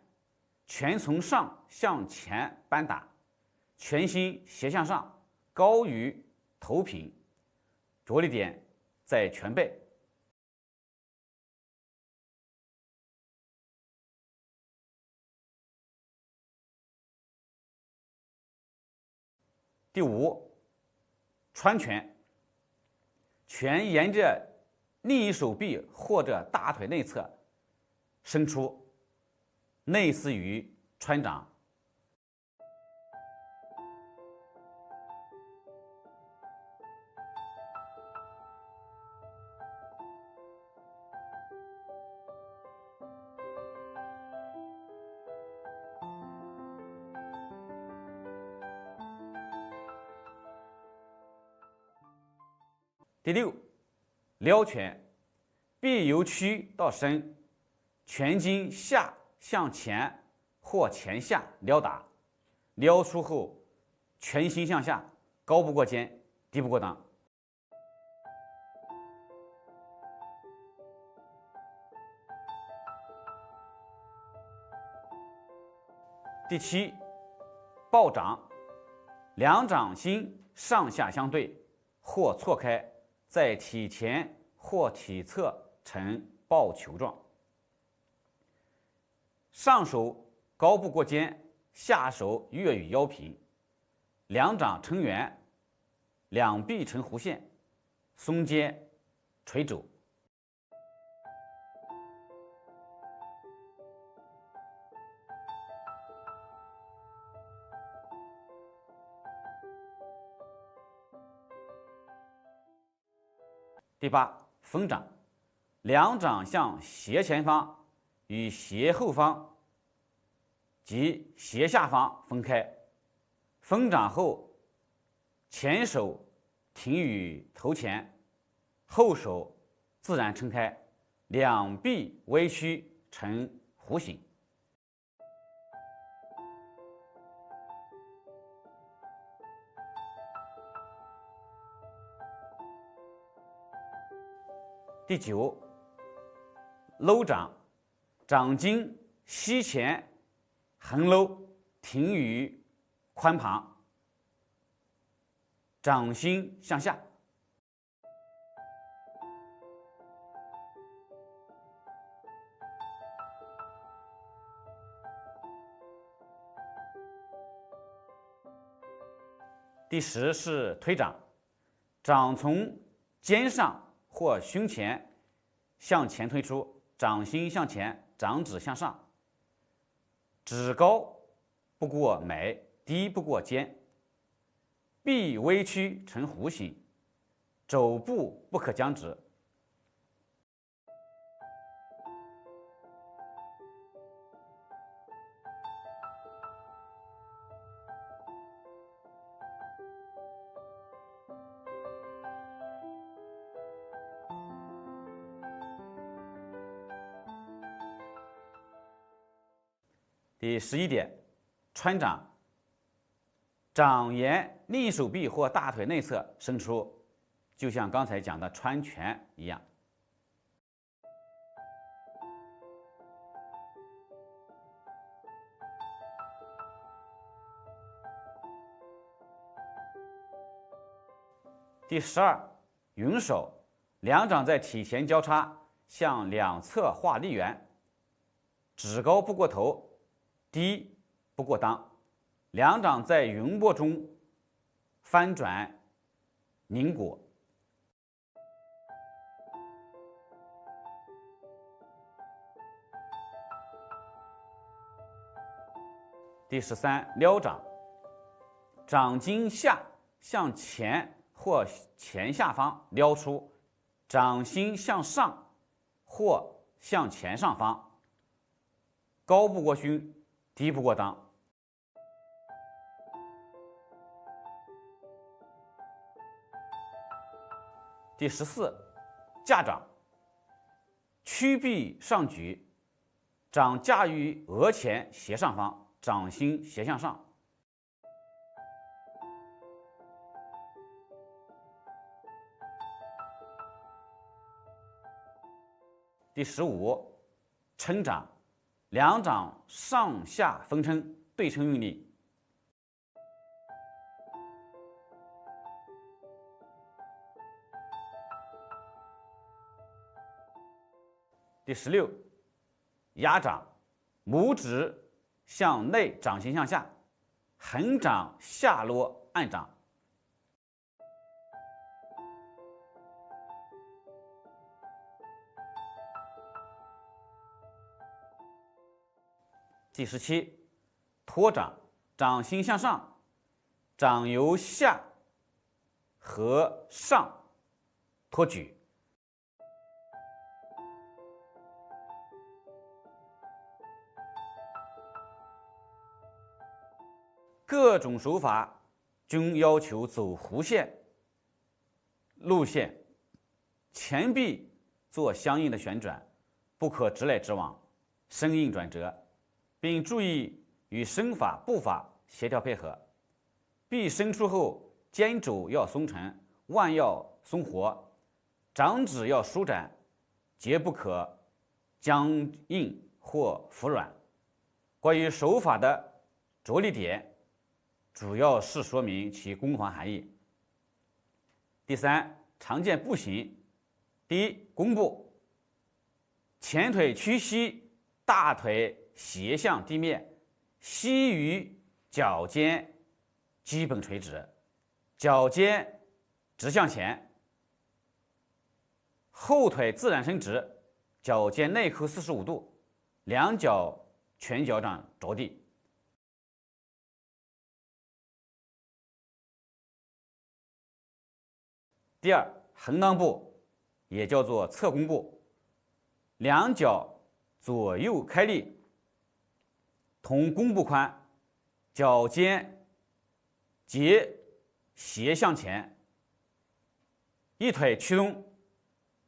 Speaker 2: 拳从上向前扳打，拳心斜向上，高于头平，着力点在拳背。第五，穿拳，拳沿着另一手臂或者大腿内侧伸出，类似于穿掌。第六，撩拳，臂由屈到伸，拳筋下向前或前下撩打，撩出后拳心向下，高不过肩，低不过裆。第七，抱掌，两掌心上下相对或错开，在体前或体侧呈抱球状，上手高不过肩，下手越与腰平，两掌成圆，两臂呈弧线，松肩垂肘。第八，分掌，两掌向斜前方与斜后方及斜下方分开，分掌后前手停于头前，后手自然撑开，两臂微屈呈弧形。第九，搂掌，掌筋膝前横搂，停于髋旁，掌心向下。第10是推掌，掌从肩上或胸前向前推出，掌心向前，掌指向上，指高不过眉，低不过肩，臂微曲呈弧形，肘部不可僵直。第11点，穿掌，掌沿另手臂或大腿内侧伸出，就像刚才讲的穿拳一样。第12，云手，两掌在体前交叉，向两侧画立圆，指高不过头，低不过裆，两掌在云波中翻转拧裹。第13，撩掌，掌经下向前或前下方撩出，掌心向上或向前上方，高不过胸，低不过裆。第14，架掌，屈臂上举，掌架于额前斜上方，掌心斜向上。第15，撑掌，两掌上下分撑，对称用力。第16，压掌，拇指向内，掌心向下，横掌下落按掌。第17，托掌，掌心向上，掌由下和上托举。各种手法均要求走弧线路线，前臂做相应的旋转，不可直来直往，生硬转折，并注意与身法步法协调配合。臂伸出后，肩肘要松沉，腕要松活，掌指要舒展，皆不可僵硬或服软。关于手法的着力点，主要是说明其攻防含义。第3，常见步型。第1，弓步，前腿屈膝，大腿斜向地面，膝与脚尖基本垂直，脚尖直向前，后腿自然伸直，脚尖内扣45度，两脚全脚掌着地。第2，横裆步，也叫做侧弓步，两脚左右开立，同弓步宽，脚尖皆斜向前，一腿屈弓，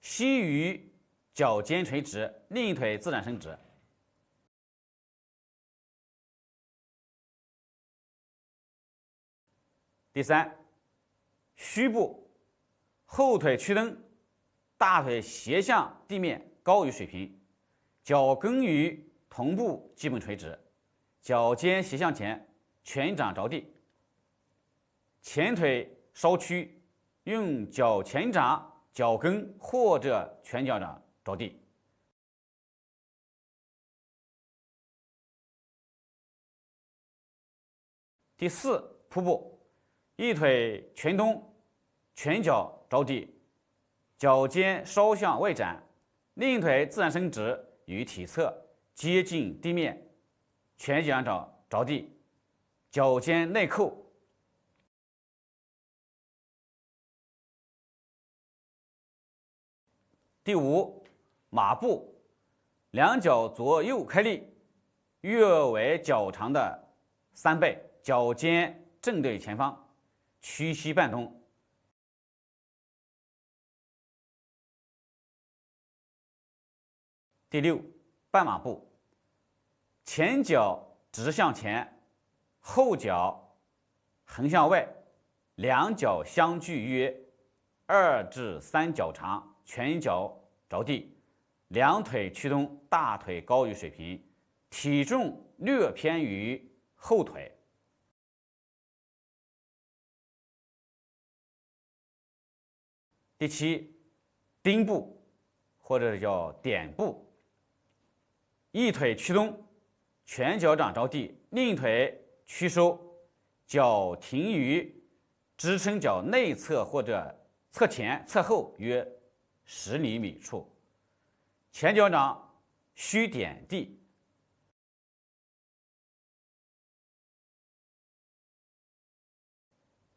Speaker 2: 膝与脚尖垂直，另一腿自然伸直。第3，虚步，后腿屈蹬，大腿斜向地面，高于水平，脚跟与臀部基本垂直，脚尖斜向前，全掌着地，前腿稍屈，用脚前掌、脚跟或者全脚掌着地。第4，瀑布，一腿全弓，全脚着地，脚尖稍向外展，另一腿自然伸直，与体侧接近地面，全脚掌着地，脚尖内扣。第五，马步，两脚左右开立，约为脚长的3倍，脚尖正对前方，屈膝半蹲。第六，半马步，前脚直向前，后脚横向外，两脚相距约2至3脚长，全脚着地，两腿屈蹲，大腿高于水平，体重略偏于后腿。第七，丁步或者叫点步，一腿屈蹲，全脚掌着地，另一腿屈收，脚停于支撑脚内侧或者侧前、侧后约10厘米处，前脚掌须点地。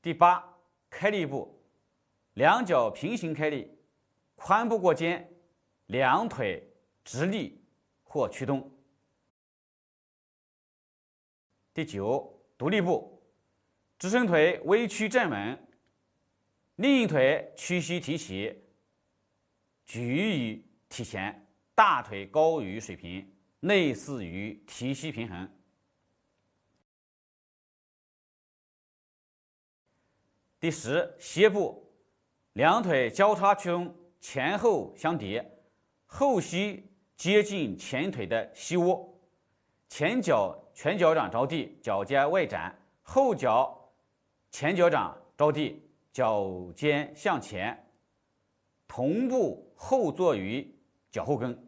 Speaker 2: 第八，开立步，两脚平行开立，髋部过肩，两腿直立或屈蹲。第九，独立步，支撑腿微屈站稳，另一腿屈膝提起，举于体前，大腿高于水平，类似于提膝平衡。第十，歇步，两腿交叉屈蹲，前后相叠，后膝接近前腿的膝窝，前脚全脚掌着地，脚尖外展，后脚前脚掌着地，脚尖向前，同步后坐于脚后跟。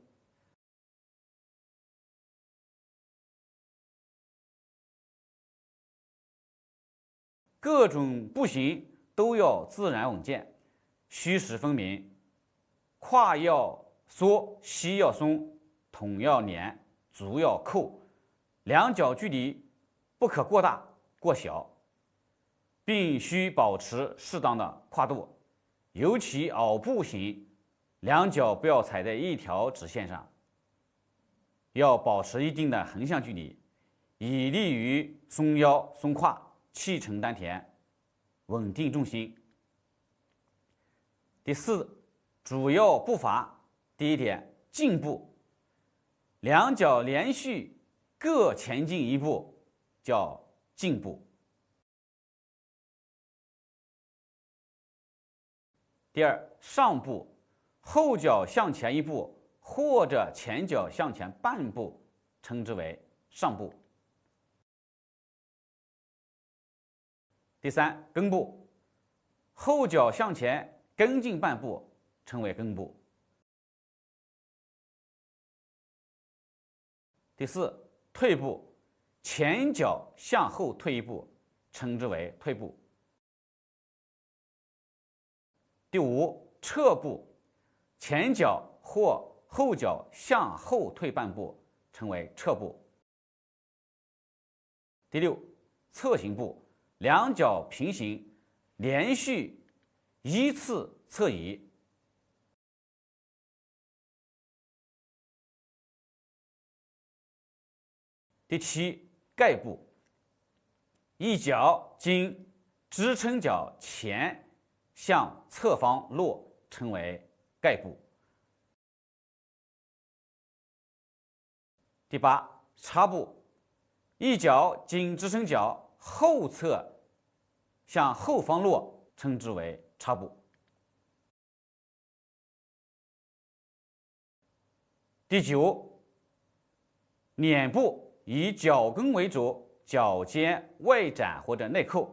Speaker 2: 各种步型都要自然稳健，虚实分明，胯要缩，膝要松，臀要连，足要扣，两脚距离不可过大过小，并需保持适当的跨度，尤其袄步型，两脚不要踩在一条直线上，要保持一定的横向距离，以利于松腰松胯，气沉丹田，稳定重心。第四，主要步伐。第一点，进步，两脚连续各前进一步，叫进步。第二，上步，后脚向前一步，或者前脚向前半步，称之为上步。第三，跟步，后脚向前跟进半步，称为跟步。第四，退步，前脚向后退一步，称之为退步。第五，撤步，前脚或后脚向后退半步，称为撤步。第六，侧行步，两脚平行，连续依次侧移。第七，盖步，一脚经支撑脚前向侧方落，称为盖步。第八，插步，一脚经支撑脚后侧向后方落，称之为插步。第九，撵步，以脚跟为主，脚尖外展或者内扣，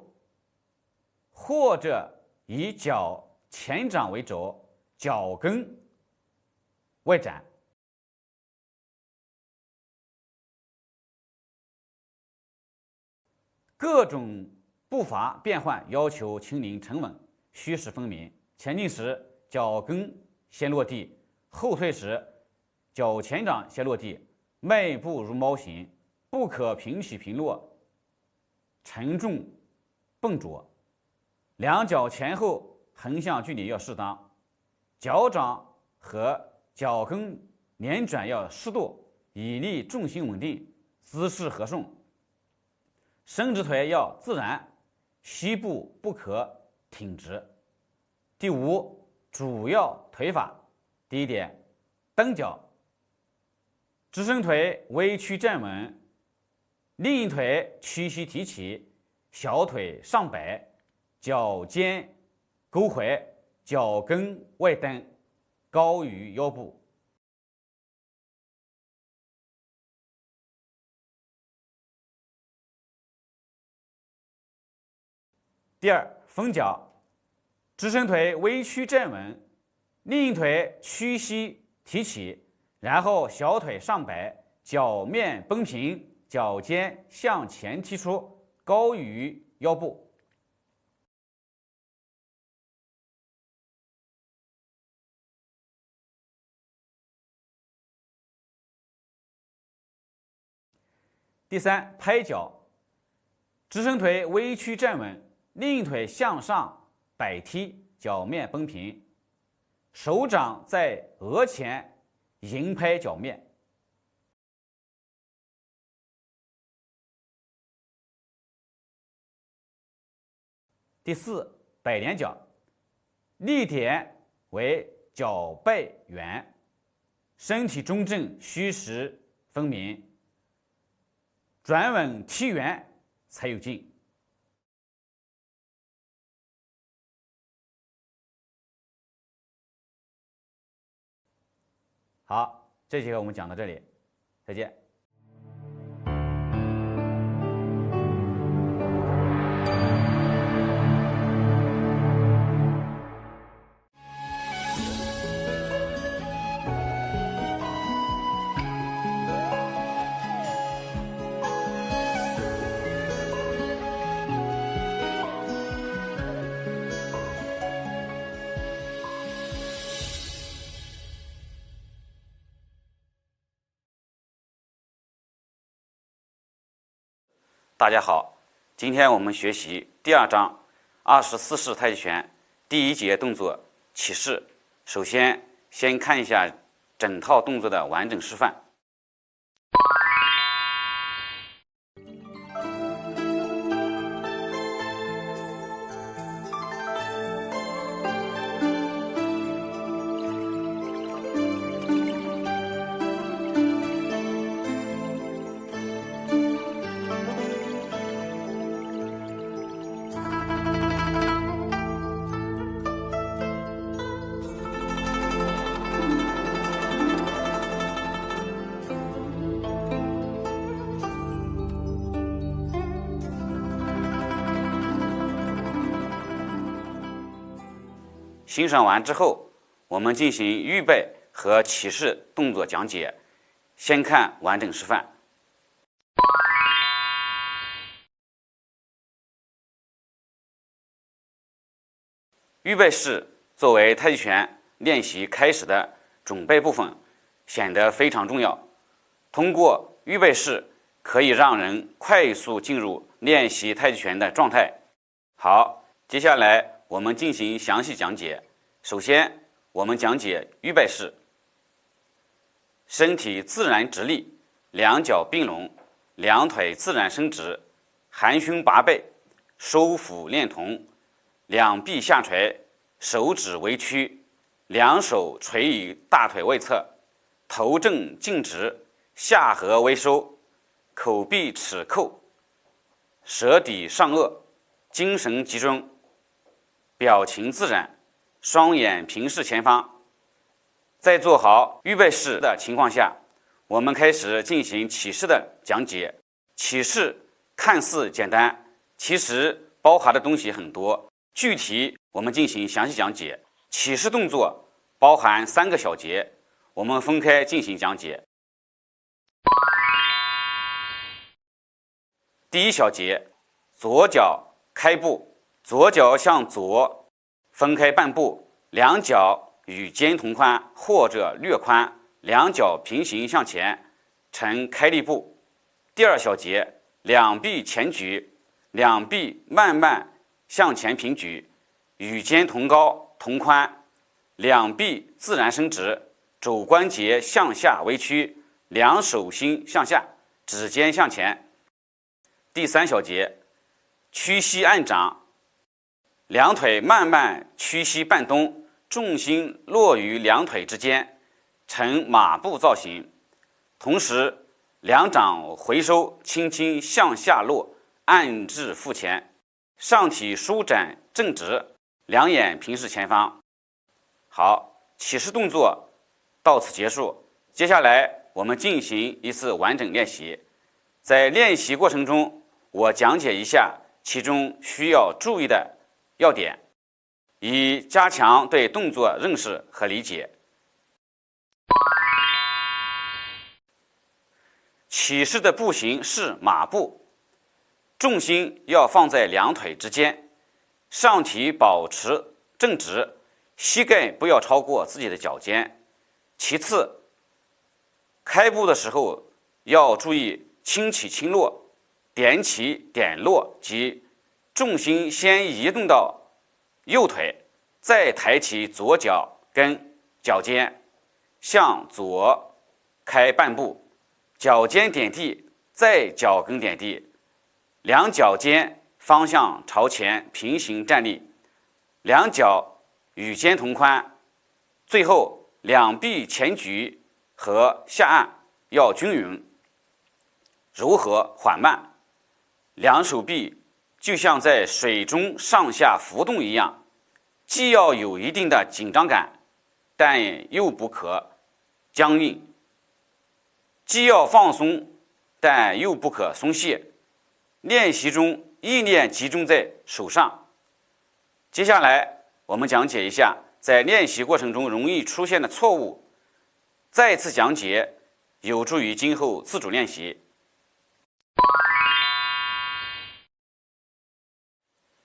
Speaker 2: 或者以脚前掌为主，脚跟外展。各种步伐变换要求轻灵沉稳，虚实分明。前进时脚跟先落地，后退时脚前掌先落地，迈步如猫形，不可平起平落，沉重笨拙。两脚前后横向距离要适当，脚掌和脚跟连转要适度，以利重心稳定，姿势和顺。伸直腿要自然，膝部不可挺直。第五，主要腿法。第一点，蹬脚，直伸腿微曲站稳，另一腿屈膝提起，小腿上摆，脚尖勾回，脚跟外蹬，高于腰部。第二，分脚，直伸腿微曲站稳，另一腿屈膝提起，然后小腿上摆，脚面绷平，脚尖向前踢出，高于腰部。第三，拍脚，直伸腿微曲站稳，另一腿向上摆踢，脚面绷平，手掌在额前迎拍脚面。第四，摆连脚，立点为脚背圆，身体中正，虚实分明，转稳踢圆才有劲。好，这节课我们讲到这里，再见。大家好，今天我们学习第二章24式太极拳第一节动作起势。首先看一下整套动作的完整示范。欣赏完之后，我们进行预备和起势动作讲解。先看完整示范。预备式作为太极拳练习开始的准备部分，显得非常重要。通过预备式，可以让人快速进入练习太极拳的状态。好，接下来我们进行详细讲解。首先，我们讲解预备式。身体自然直立，两脚并拢，两腿自然伸直，含胸拔背，收腹练瞳，两臂下垂，手指微曲，两手垂于大腿外侧，头正颈直，下颌微收，口闭齿扣，舌抵上颚，精神集中，表情自然，双眼平视前方。在做好预备式的情况下，我们开始进行起势的讲解。起势看似简单，其实包含的东西很多，具体我们进行详细讲解。起势动作包含3个小节，我们分开进行讲解。第一小节，左脚开步，左脚向左分开半步，两脚与肩同宽或者略宽，两脚平行向前，呈开立步。第二小节，两臂前举，两臂慢慢向前平举，与肩同高同宽，两臂自然伸直，肘关节向下微曲，两手心向下，指尖向前。第三小节，屈膝按掌，两腿慢慢屈膝半弓，重心落于两腿之间，呈马步造型。同时，两掌回收，轻轻向下落，按至腹前，上体舒展正直，两眼平视前方。好，起势动作到此结束。接下来我们进行一次完整练习。在练习过程中，我讲解一下其中需要注意的要点，以加强对动作认识和理解。起势的步行是马步，重心要放在两腿之间，上体保持正直，膝盖不要超过自己的脚尖。其次，开步的时候要注意轻起轻落，点起点落，即重心先移动到右腿，再抬起左脚跟脚尖，向左开半步，脚尖点地，再脚跟点地，两脚尖方向朝前平行站立，两脚与肩同宽，最后两臂前举和下按要均匀、柔和、缓慢，两手臂就像在水中上下浮动一样，既要有一定的紧张感，但又不可僵硬，既要放松，但又不可松懈。练习中意念集中在手上。接下来我们讲解一下在练习过程中容易出现的错误，再次讲解有助于今后自主练习。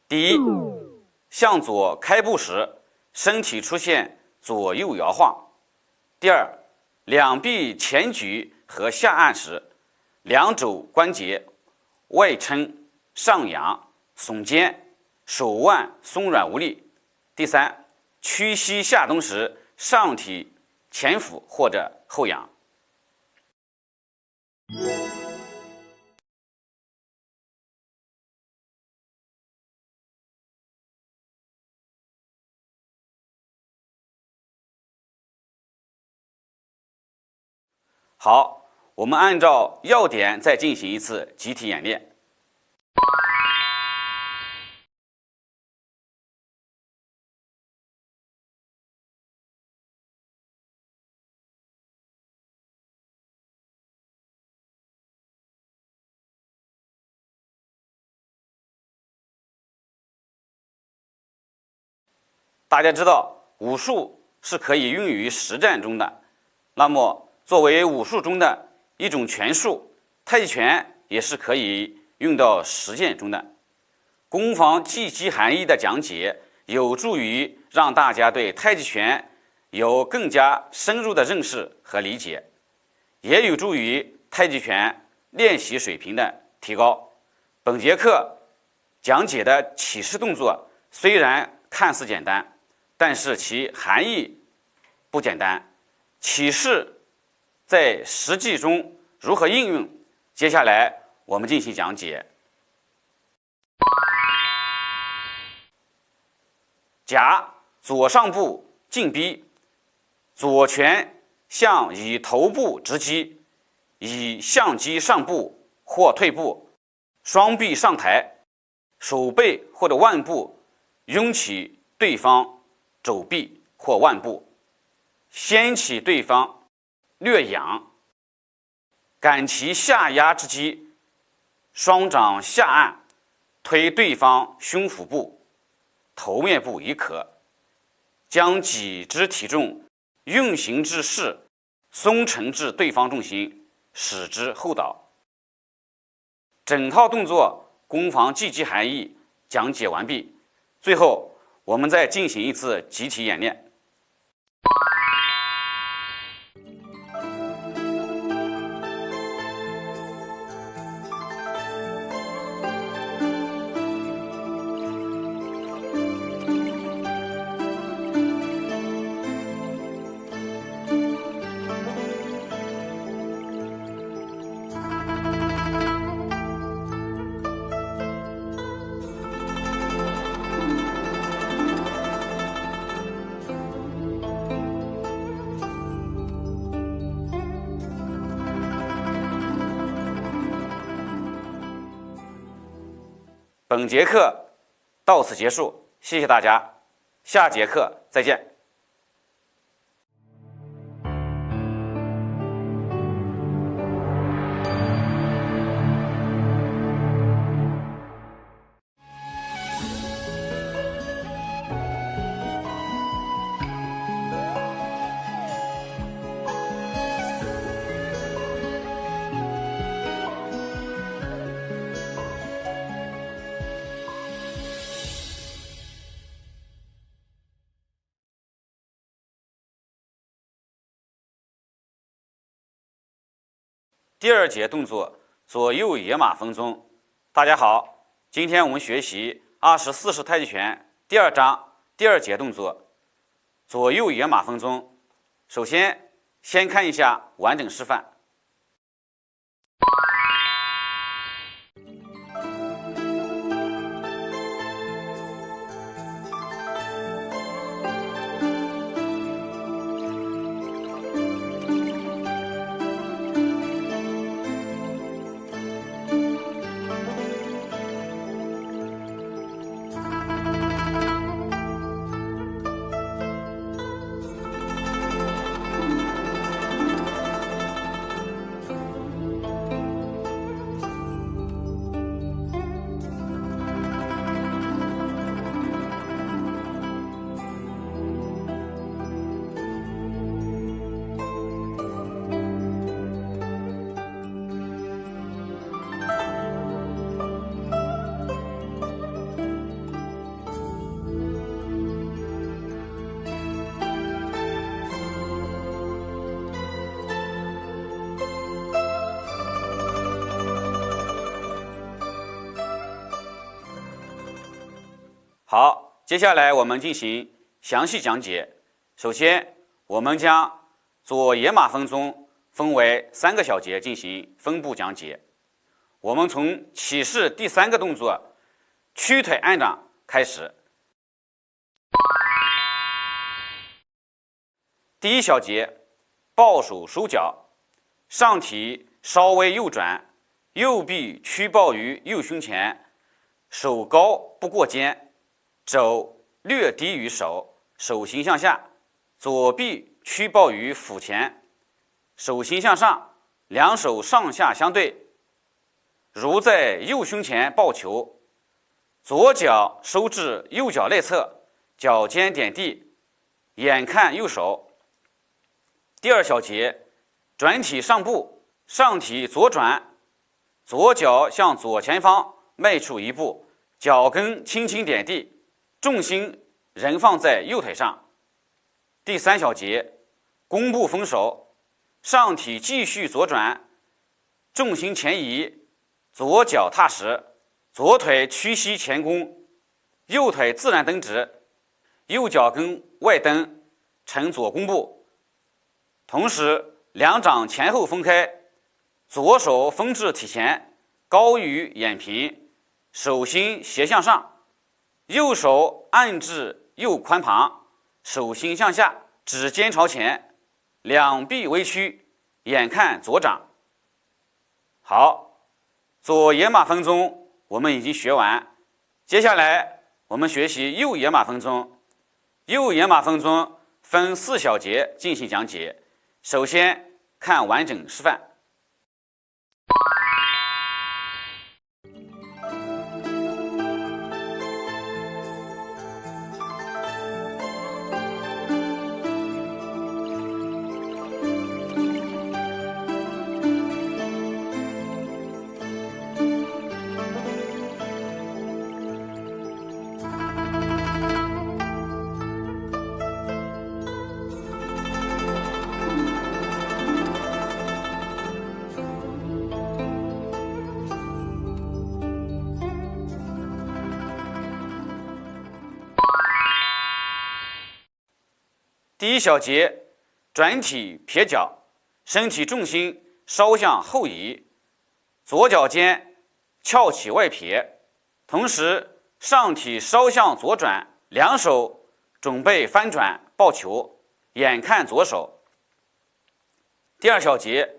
Speaker 2: 第一，向左开步时，身体出现左右摇晃。第二，两臂前举和下按时，两肘关节外撑上扬耸肩，手腕松软无力。第三，屈膝下蹲时，上体前俯或者后仰。好，我们按照要点再进行一次集体演练。大家知道，武术是可以用于实战中的，那么作为武术中的一种拳术，太极拳也是可以用到实践中的。攻防技击含义的讲解，有助于让大家对太极拳有更加深入的认识和理解，也有助于太极拳练习水平的提高。本节课讲解的起势动作虽然看似简单，但是其含义不简单。起势在实际中如何应用？接下来我们进行讲解。甲左上部进逼，左拳向以头部直击，以相击上部或退步，双臂上抬，手背或者腕部拥起对方肘臂或腕部，掀起对方略仰，感其下压之机，双掌下按，推对方胸腹部、头面部亦可，将己之体重运行之势松沉至对方重心，使之后倒。整套动作攻防技击含义讲解完毕。最后，我们再进行一次集体演练。本节课到此结束，谢谢大家，下节课再见。第二节动作左右野马分鬃。大家好，今天我们学习24式太极拳第2章第2节动作左右野马分鬃。首先看一下完整示范。好，接下来我们进行详细讲解。首先，我们将左野马分鬃分为3个小节进行分步讲解。我们从起势第3个动作屈腿按掌开始。第一小节，抱手收脚，上体稍微右转，右臂屈抱于右胸前，手高不过肩。肘略低于手，手心向下，左臂屈抱于腹前，手心向上，两手上下相对，如在右胸前抱球。左脚收至右脚内侧，脚尖点地，眼看右手。第2小节，转体上步，上体左转，左脚向左前方迈出1步，脚跟轻轻点地。重心仍放在右腿上。第3小节，弓步分手，上体继续左转，重心前移，左脚踏实，左腿屈膝前弓，右腿自然蹬直，右脚跟外蹬，呈左弓步。同时，两掌前后分开，左手分至体前，高于眼平，手心斜向上。右手按至右髋旁，手心向下，指尖朝前，两臂微屈，眼看左掌。好，左野马分鬃我们已经学完，接下来我们学习右野马分鬃。右野马分鬃分4小节进行讲解。首先看完整示范。第一小节，转体撇脚，身体重心稍向后移，左脚尖翘起外撇，同时上体稍向左转，两手准备翻转抱球，眼看左手。第二小节，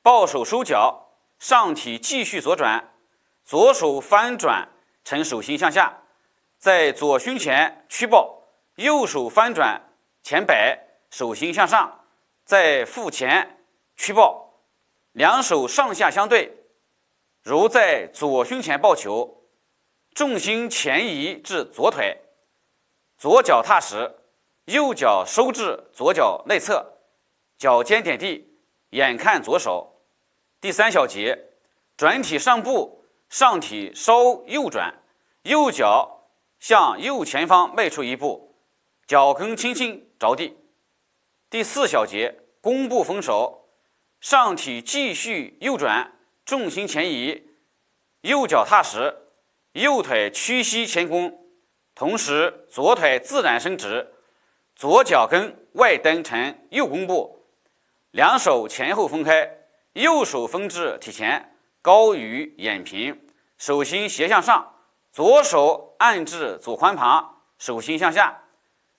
Speaker 2: 抱手收脚，上体继续左转，左手翻转呈手心向下，在左胸前屈抱，右手翻转前摆，手心向上，在腹前屈抱，两手上下相对，如在左胸前抱球，重心前移至左腿，左脚踏实，右脚收至左脚内侧，脚尖点地，眼看左手。第三小节，转体上步，上体稍右转，右脚向右前方迈出一步，脚跟轻轻着地。第四小节，弓步封手，上体继续右转，重心前移，右脚踏实，右腿屈膝前弓，同时左腿自然伸直，左脚跟外蹬成右弓步，两手前后分开，右手分至体前，高于眼平，手心斜向上，左手按至左髋旁，手心向下，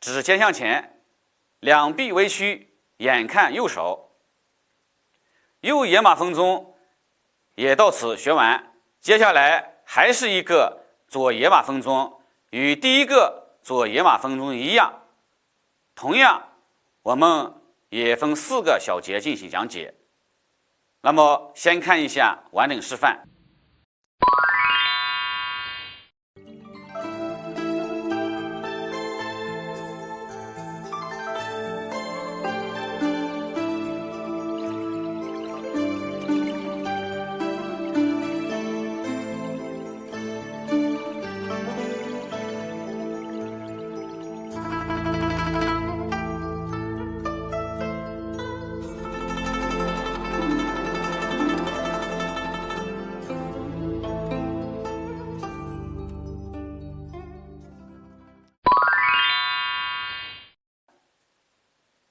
Speaker 2: 指尖向前，两臂微屈，眼看右手。右野马分鬃也到此学完，接下来还是一个左野马分鬃，与第一个左野马分鬃一样，同样我们也分4个小节进行讲解。那么先看一下完整示范。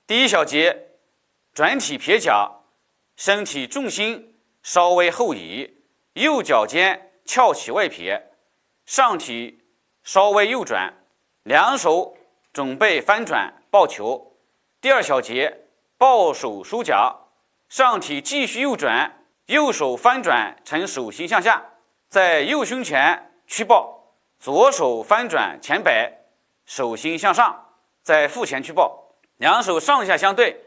Speaker 2: 第一小节，转体撇脚，身体重心稍微后移，右脚尖翘起外撇，上体稍微右转，两手准备翻转抱球。第二小节，抱手收脚，上体继续右转，右手翻转呈手心向下，在右胸前屈抱，左手翻转前摆，手心向上，在腹前屈抱，两手上下相对，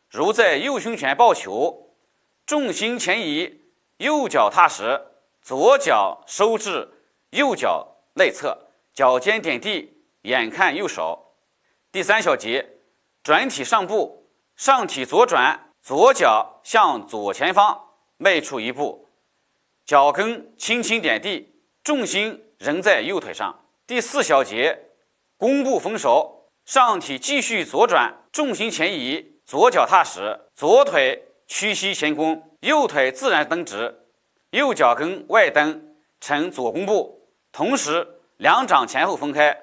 Speaker 2: 如在右胸前抱球，重心前移，右脚踏实，左脚收至右脚内侧，脚尖点地，眼看右手。第三小节，转体上步，上体左转，左脚向左前方迈出一步，脚跟轻轻点地，重心仍在右腿上。第四小节，弓步封手，上体继续左转，重心前移，左脚踏实，左腿屈膝前弓，右腿自然蹬直，右脚跟外蹬呈左弓步，同时两掌前后分开，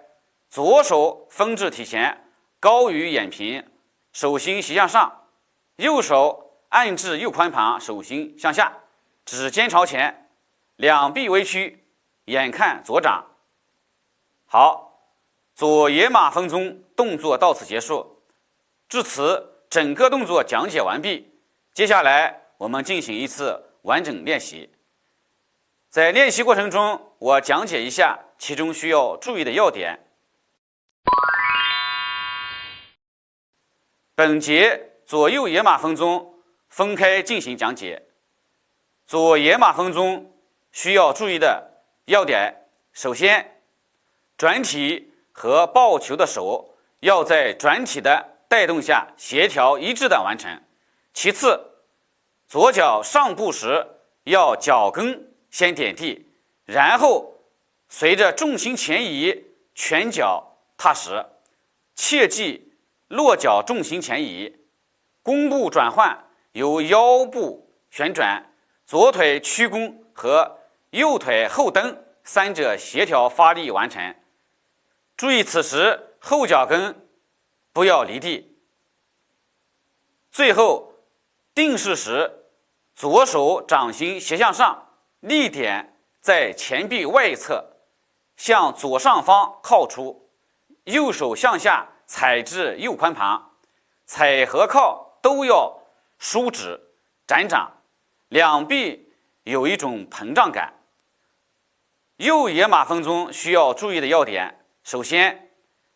Speaker 2: 左手分至体前，高于眼平，手心斜向上，右手按至右髋旁，手心向下，指尖朝前，两臂微屈，眼看左掌。好，左野马分鬃动作到此结束。至此，整个动作讲解完毕。接下来我们进行一次完整练习。在练习过程中，我讲解一下其中需要注意的要点。本节左右野马分鬃分开进行讲解。左野马分鬃需要注意的要点，首先，转体和抱球的手要在转体的带动下协调一致的完成。其次，左脚上步时要脚跟先点地，然后随着重心前移，全脚踏实，切记落脚重心前移。弓步转换由腰部旋转，左腿屈弓和右腿后蹬三者协调发力完成。注意此时后脚跟不要离地。最后定势时，左手掌心斜向上，力点在前臂外侧，向左上方靠出，右手向下踩至右髋旁，踩和靠都要舒指展掌，两臂有一种膨胀感。右野马分鬃需要注意的要点，首先，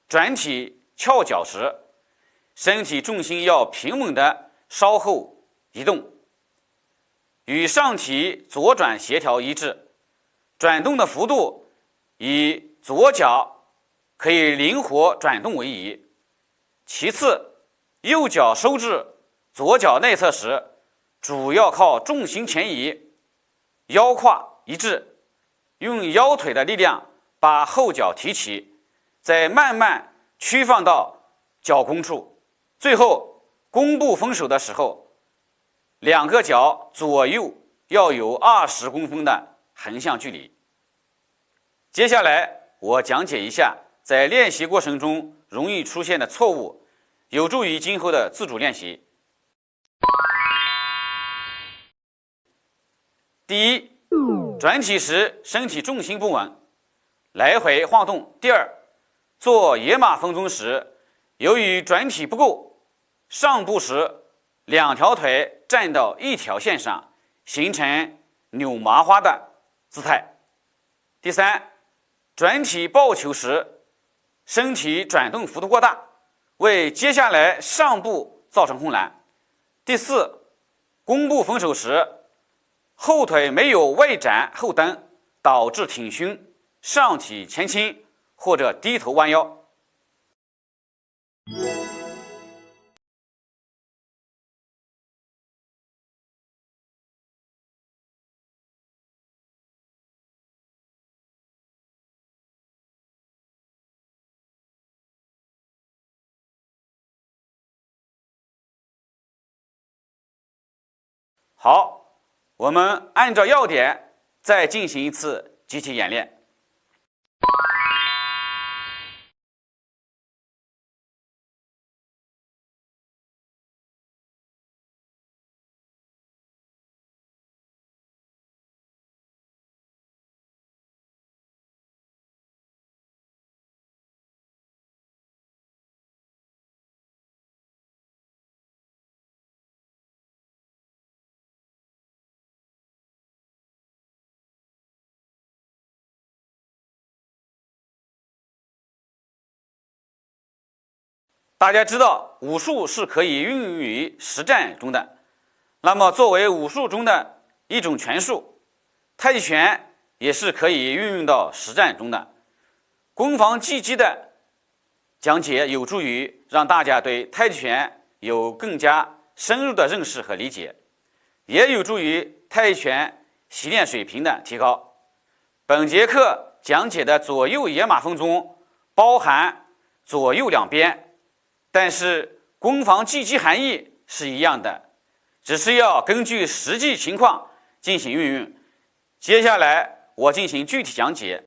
Speaker 2: 转体翘脚时，身体重心要平稳的稍后移动，与上体左转协调一致，转动的幅度以左脚可以灵活转动为宜。其次，右脚收至左脚内侧时，主要靠重心前移，腰胯一致，用腰腿的力量把后脚提起，再慢慢屈放到脚弓处。最后弓步分手的时候，两个脚左右要有20公分的横向距离。接下来我讲解一下在练习过程中容易出现的错误，有助于今后的自主练习。第一，转体时身体重心不稳，来回晃动。第二，做野马分鬃时，由于转体不够，上步时两条腿站到一条线上，形成扭麻花的姿态。第三，转体抱球时，身体转动幅度过大，为接下来上步造成困难。第四，弓步分手时，后腿没有外展后蹬，导致挺胸、上体前倾或者低头弯腰。好，我们按照要点再进行一次集体演练。大家知道武术是可以运用于实战中的，那么作为武术中的一种拳术，太极拳也是可以运用到实战中的。攻防技击的讲解有助于让大家对太极拳有更加深入的认识和理解，也有助于太极拳习练水平的提高。本节课讲解的左右野马分鬃包含左右两边，但是攻防技击含义是一样的，只是要根据实际情况进行运用。接下来我进行具体讲解。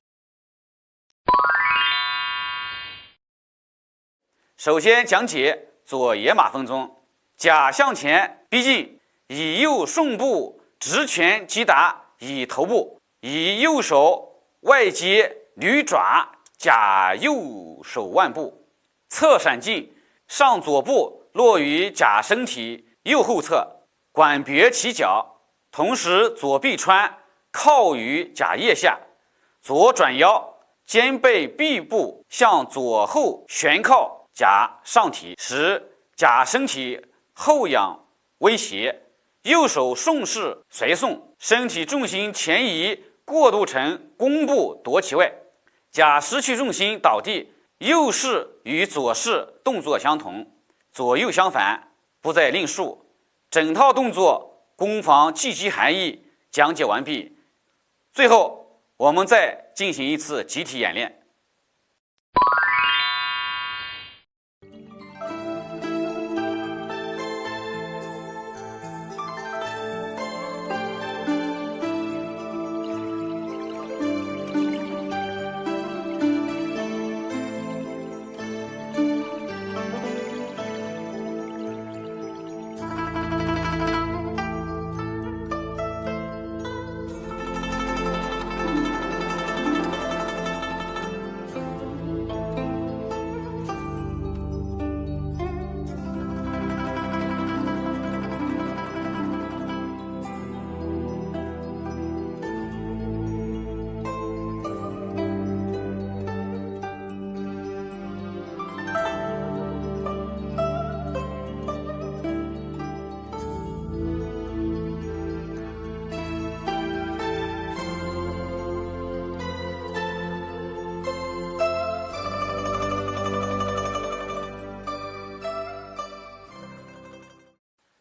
Speaker 2: 首先讲解左野马分鬃，甲向前逼近，以右顺步直拳击打以头部，以右手外接捋爪，甲右手腕部，侧闪进，上左部落于甲身体右后侧，管别其脚，同时左臂穿，靠于甲腋下，左转腰，肩背臂部向左后旋靠甲上体，使甲身体后仰微斜，右手顺势随送，身体重心前移，过渡成弓步夺其位。甲失去重心倒地，右式与左式动作相同，左右相反，不再另述。整套动作攻防技击含义讲解完毕。最后我们再进行一次集体演练。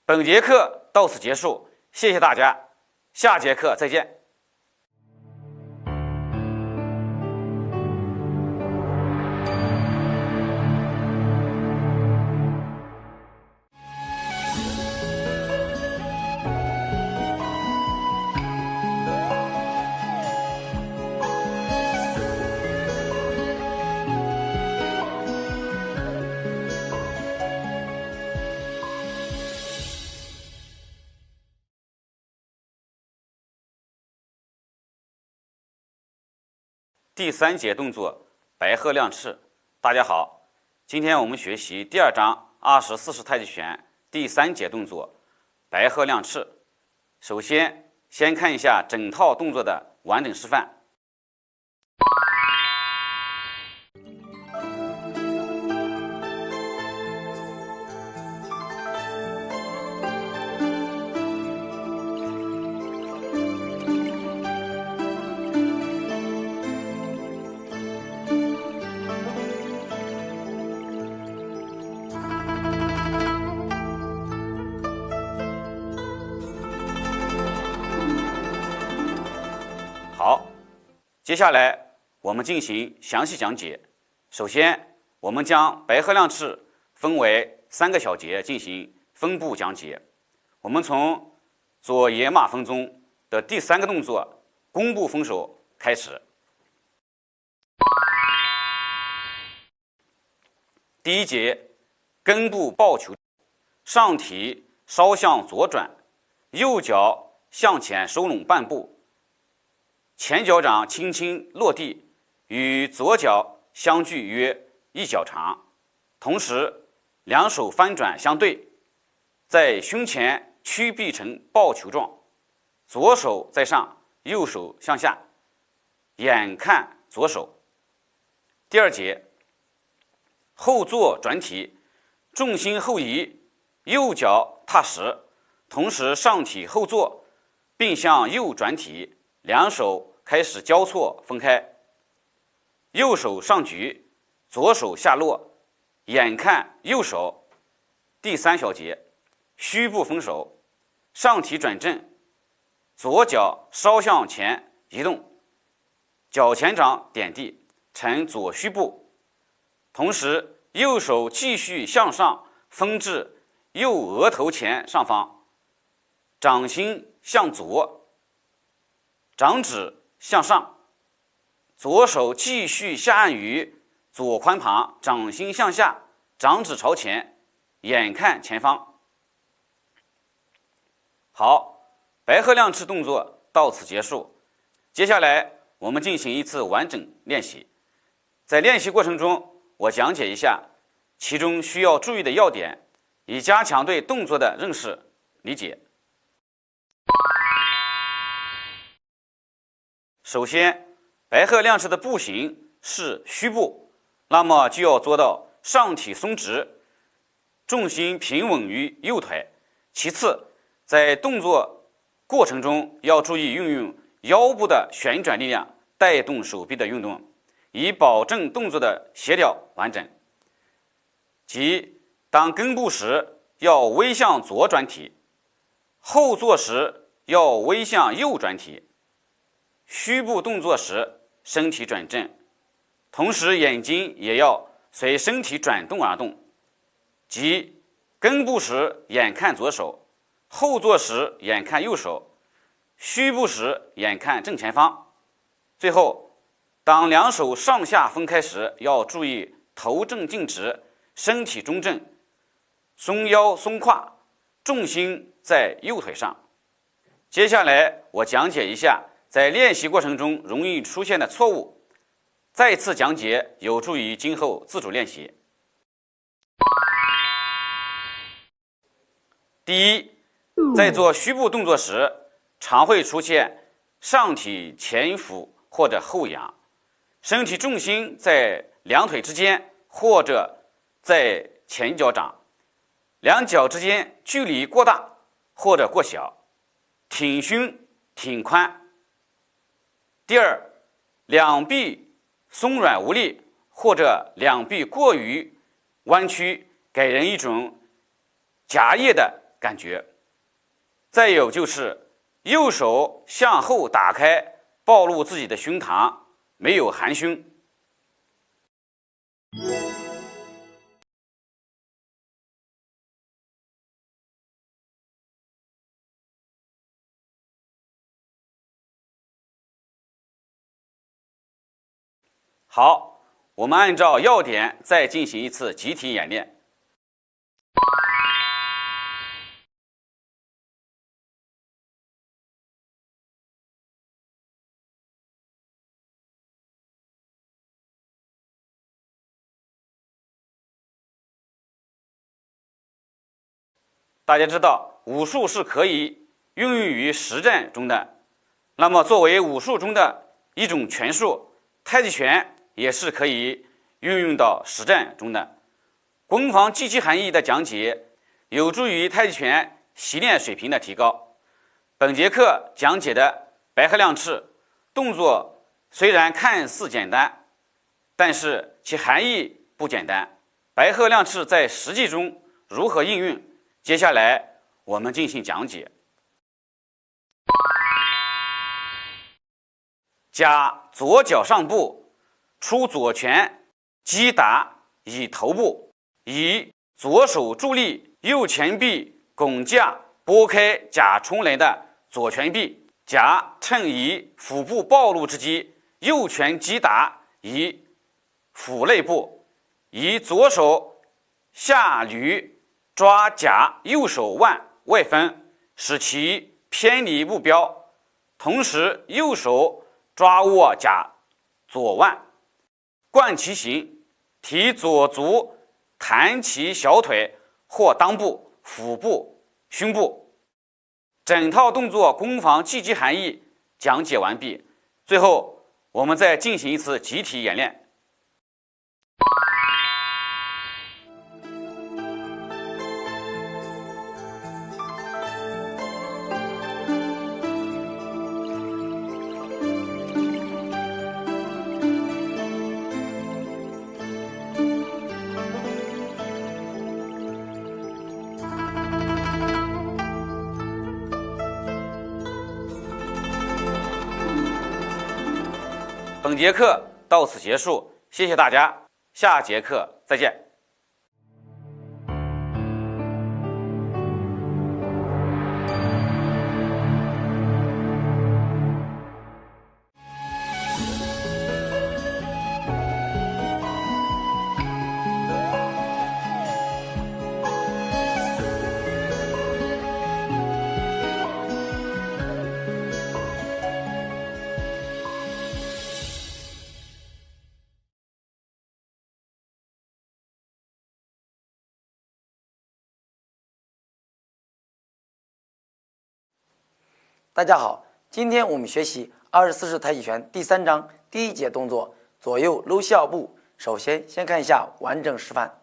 Speaker 2: 本节课到此结束，谢谢大家，下节课再见。第3节动作白鹤亮翅。大家好，今天我们学习第2章24式太极拳第3节动作白鹤亮翅。首先看一下整套动作的完整示范。好，接下来我们进行详细讲解。首先，我们将白鹤亮翅分为3个小节进行分步讲解。我们从左野马分鬃的第3个动作弓步封手开始。第1节根部抱球，上体稍向左转，右脚向前收拢半步。前脚掌轻轻落地，与左脚相距约1脚长，同时两手翻转相对，在胸前屈臂成抱球状，左手在上，右手向下，眼看左手。第2节后坐转体，重心后移，右脚踏实，同时上体后坐，并向右转体，两手开始交错分开，右手上举，左手下落，眼看右手。第3小节虚步封手，上体转正，左脚稍向前移动，脚前掌点地呈左虚步，同时右手继续向上封至右额头前上方，掌心向左，掌指向上，左手继续下按于左髋旁，掌心向下，掌指朝前，眼看前方。好，白鹤亮翅动作到此结束。接下来我们进行一次完整练习。在练习过程中，我讲解一下其中需要注意的要点，以加强对动作的认识理解。首先，白鹤亮翅的步形是虚步，那么就要做到上体松直，重心平稳于右腿。其次，在动作过程中要注意运用腰部的旋转力量带动手臂的运动，以保证动作的协调完整。即当根部时要微向左转体，后坐时要微向右转体，虚步动作时身体转正，同时眼睛也要随身体转动而动，即根部时眼看左手，后坐时眼看右手，虚步时眼看正前方。最后，当两手上下分开时，要注意头正径直，身体中正，松腰松胯，重心在右腿上。接下来我讲解一下在练习过程中容易出现的错误，再次讲解有助于今后自主练习。第一，在做虚步动作时，常会出现上体前俯或者后仰，身体重心在两腿之间或者在前脚掌，两脚之间距离过大或者过小，挺胸挺髋。第二，两臂松软无力或者两臂过于弯曲，给人一种夹腋的感觉。再有就是右手向后打开，暴露自己的胸膛，没有含胸。好，我们按照要点再进行一次集体演练。大家知道武术是可以运用于实战中的，那么作为武术中的一种拳术，太极拳也是可以运用到实战中的。攻防积极含义的讲解有助于太极拳习练水平的提高。本节课讲解的白鹤亮翅动作虽然看似简单，但是其含义不简单。白鹤亮翅在实际中如何应用？接下来我们进行讲解。甲左脚上步，出左拳击打以头部，以左手助力，右前臂拱架拨开甲冲来的左拳臂，甲趁以腹部暴露之机，右拳击打以腹内部，以左手下捋抓甲右手腕外分，使其偏离目标，同时右手抓握甲左腕，贯其形，提左足弹其小腿或裆部、腹部、胸部。整套动作攻防积极含义讲解完毕，最后我们再进行一次集体演练。本节课到此结束，谢谢大家，下节课再见。
Speaker 3: 大家好，今天我们学习24式太极拳第3章第1节动作左右搂膝步。首先看一下完整示范。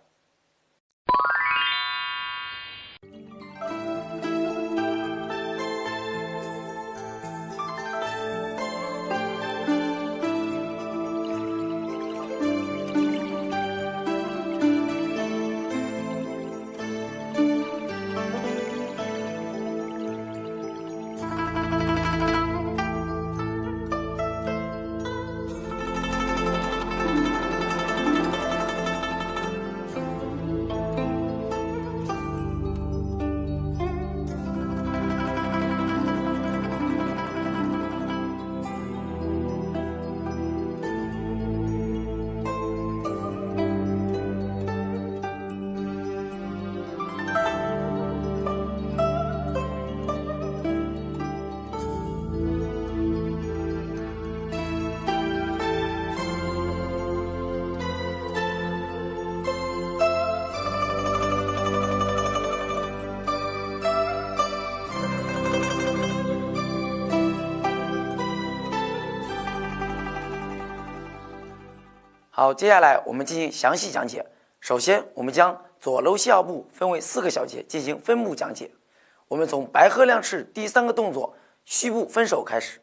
Speaker 3: 好，接下来我们进行详细讲解。首先，我们将左搂膝步分为4个小节进行分步讲解。我们从白鹤亮翅第3个动作虚步分手开始。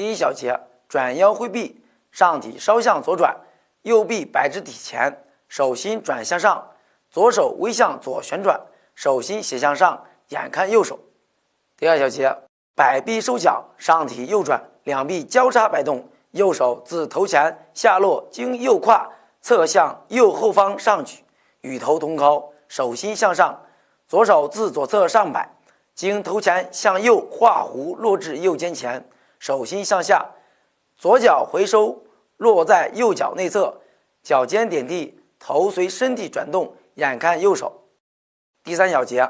Speaker 3: 第一小节，转腰挥臂，上体稍向左转，右臂摆至体前，手心转向上，左手微向左旋转，手心斜向上，眼看右手。第二小节，摆臂收脚，上体右转，两臂交叉摆动，右手自头前下落，经右胯侧向右后方上举，与头同高，手心向上，左手自左侧上摆，经头前向右画弧落至右肩前，手心向下，左脚回收落在右脚内侧，脚尖点地，头随身体转动，眼看右手。第三小节，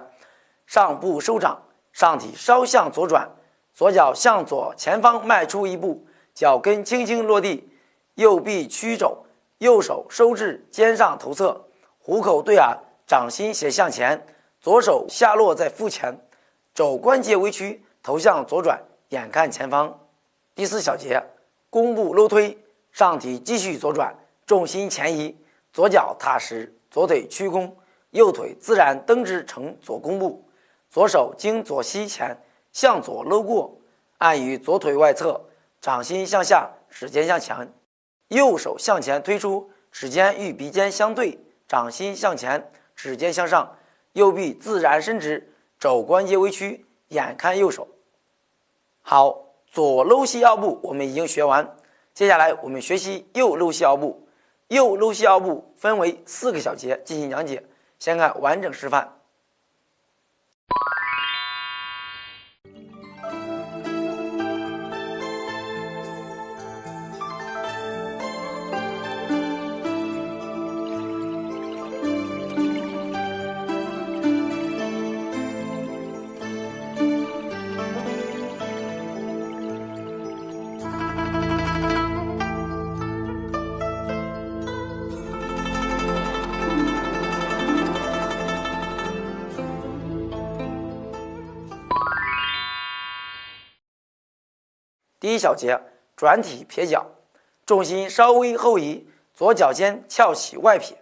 Speaker 3: 上步收掌，上体稍向左转，左脚向左前方迈出一步，脚跟轻轻落地，右臂屈肘，右手收至肩上头侧，虎口对耳，掌心斜向前，左手下落在腹前，肘关节微屈，头向左转，眼看前方。第四小节，弓步搂推，上体继续左转，重心前移，左脚踏实，左腿屈弓，右腿自然蹬直成左弓步，左手经左膝前向左搂过，按于左腿外侧，掌心向下，指尖向前，右手向前推出，指尖与鼻尖相对，掌心向前，指尖向上，右臂自然伸直，肘关节微屈，眼看右手。好，左搂膝腰步我们已经学完，接下来我们学习右搂膝腰步。右搂膝腰步分为4个小节进行讲解，先看完整示范。第一小节，转体撇脚，重心稍微后移，左脚尖翘起外撇，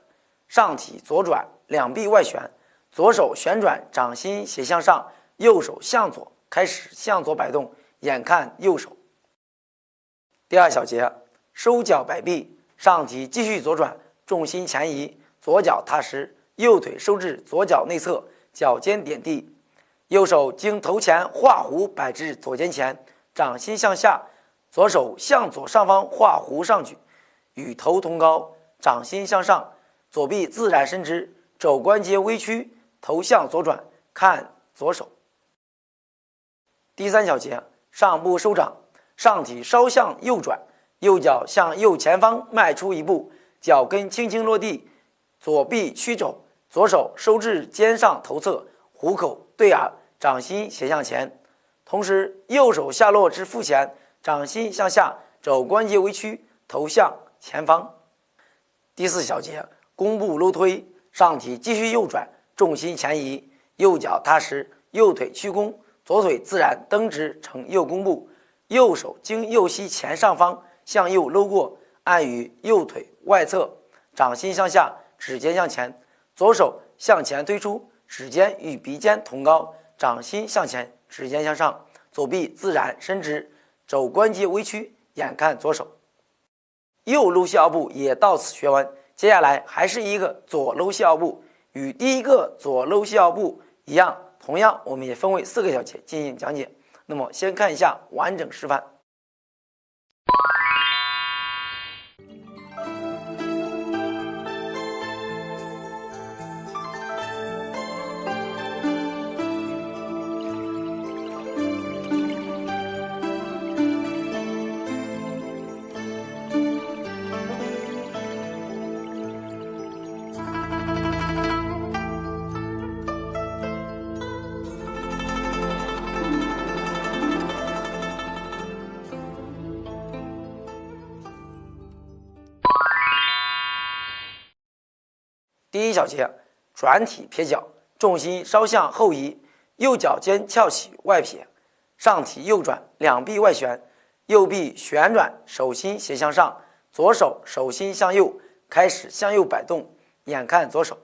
Speaker 3: 上体左转，两臂外旋，左手旋转，掌心斜向上，右手向左，开始向左摆动，眼看右手。第二小节，收脚摆臂，上体继续左转，重心前移，左脚踏实，右腿收至左脚内侧，脚尖点地，右手经头前画弧摆至左肩前，掌心向下，左手向左上方画弧上举，与头同高，掌心向上，左臂自然伸直，肘关节微屈，头向左转，看左手。第三小节，上步收掌，上体稍向右转，右脚向右前方迈出一步，脚跟轻轻落地，左臂屈肘，左手收至肩上头侧，虎口对耳，掌心斜向前，同时右手下落至腹前，掌心向下，肘关节微屈，头向前方。第四小节，弓步搂推，上体继续右转，重心前移，右脚踏实，右腿屈弓，左腿自然蹬直成右弓步，右手经右膝前上方向右搂过，按于右腿外侧，掌心向下，指尖向前，左手向前推出，指尖与鼻尖同高，掌心向前，指尖向上，左臂自然伸直，肘关节微屈，眼看左手。右搂膝腰步也到此学完，接下来还是一个左搂膝腰步，与第一个左搂膝腰步一样，同样我们也分为4个小节进行讲解。那么先看一下完整示范。第一小节，转体撇脚，重心稍向后移，右脚尖翘起外撇，上体右转，两臂外旋，右臂旋转，手心斜向上，左手手心向右，开始向右摆动，眼看左手。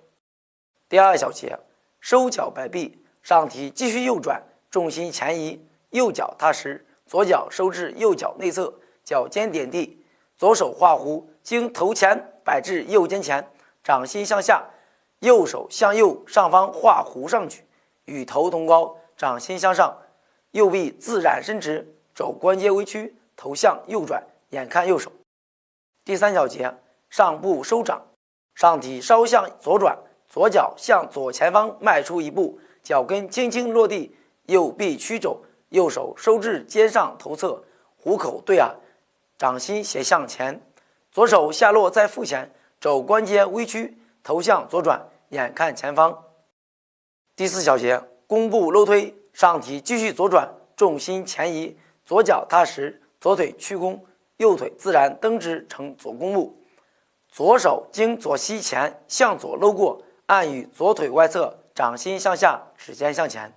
Speaker 3: 第二小节，收脚摆臂，上体继续右转，重心前移，右脚踏实，左脚收至右脚内侧，脚尖点地，左手画弧，经头前摆至右肩前，掌心向下，右手向右上方画弧上举，与头同高，掌心向上，右臂自然伸直，肘关节微屈，头向右转，眼看右手。第3小节，上步收掌，上体稍向左转，左脚向左前方迈出一步，脚跟轻轻落地，右臂屈肘，右手收至肩上头侧，虎口对岸，掌心斜向前，左手下落在腹前，肘关节微屈，头向左转，眼看前方。第4小节，弓步搂推，上体继续左转，重心前移，左脚踏实，左腿屈弓，右腿自然蹬直成左弓步，左手经左膝前向左搂过，按于左腿外侧，掌心向下，指尖向前，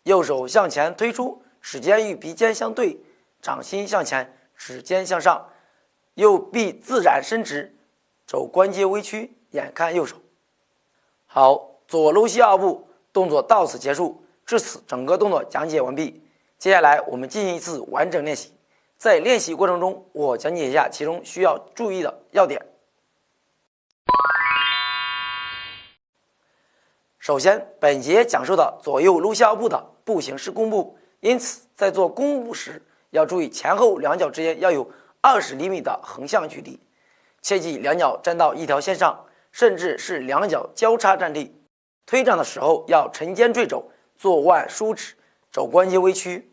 Speaker 3: 右手向前推出，指尖与鼻尖相对，掌心向前，指尖向上，右臂自然伸直，肘关节微屈，眼看右手。好，左搂膝2步动作到此结束。至此，整个动作讲解完毕。接下来我们进行一次完整练习。在练习过程中，我讲解一下其中需要注意的要点。首先，本节讲授的左右搂膝2步的步形是弓步，因此在做弓步时要注意前后两脚之间要有20厘米的横向距离，切记两脚站到一条线上，甚至是两脚交叉站立。推掌的时候要沉肩坠肘，坐腕舒指，肘关节微屈。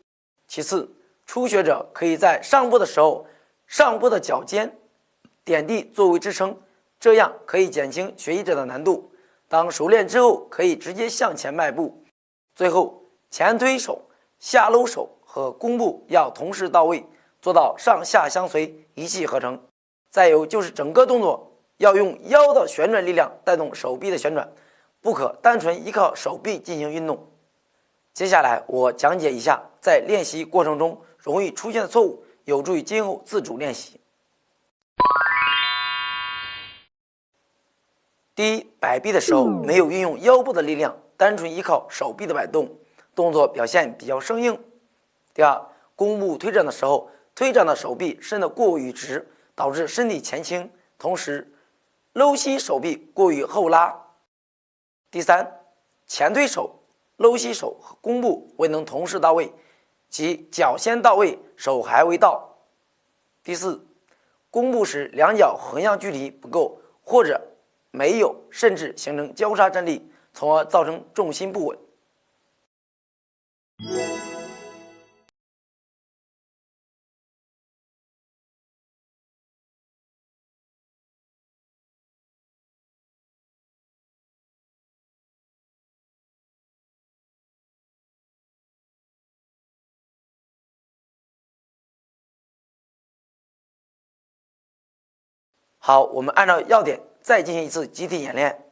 Speaker 3: 其次，初学者可以在上步的时候，上步的脚尖点地作为支撑，这样可以减轻学习者的难度。当熟练之后，可以直接向前迈步。最后，前推手、下搂手和弓步要同时到位，做到上下相随，一气呵成。再有就是整个动作要用腰的旋转力量带动手臂的旋转，不可单纯依靠手臂进行运动。接下来我讲解一下在练习过程中容易出现的错误，有助于今后自主练习。第一，摆臂的时候没有运用腰部的力量，单纯依靠手臂的摆动，动作表现比较生硬。第二，弓步推掌的时候，推掌的手臂伸得过于直，导致身体前倾，同时搂膝手臂过于后拉。第三，前推手、搂膝手和弓步未能同时到位，即脚先到位，手还未到。第四，弓步时两脚横向距离不够，或者没有，甚至形成交叉站立，从而造成重心不稳。好，我们按照要点再进行一次集体演练。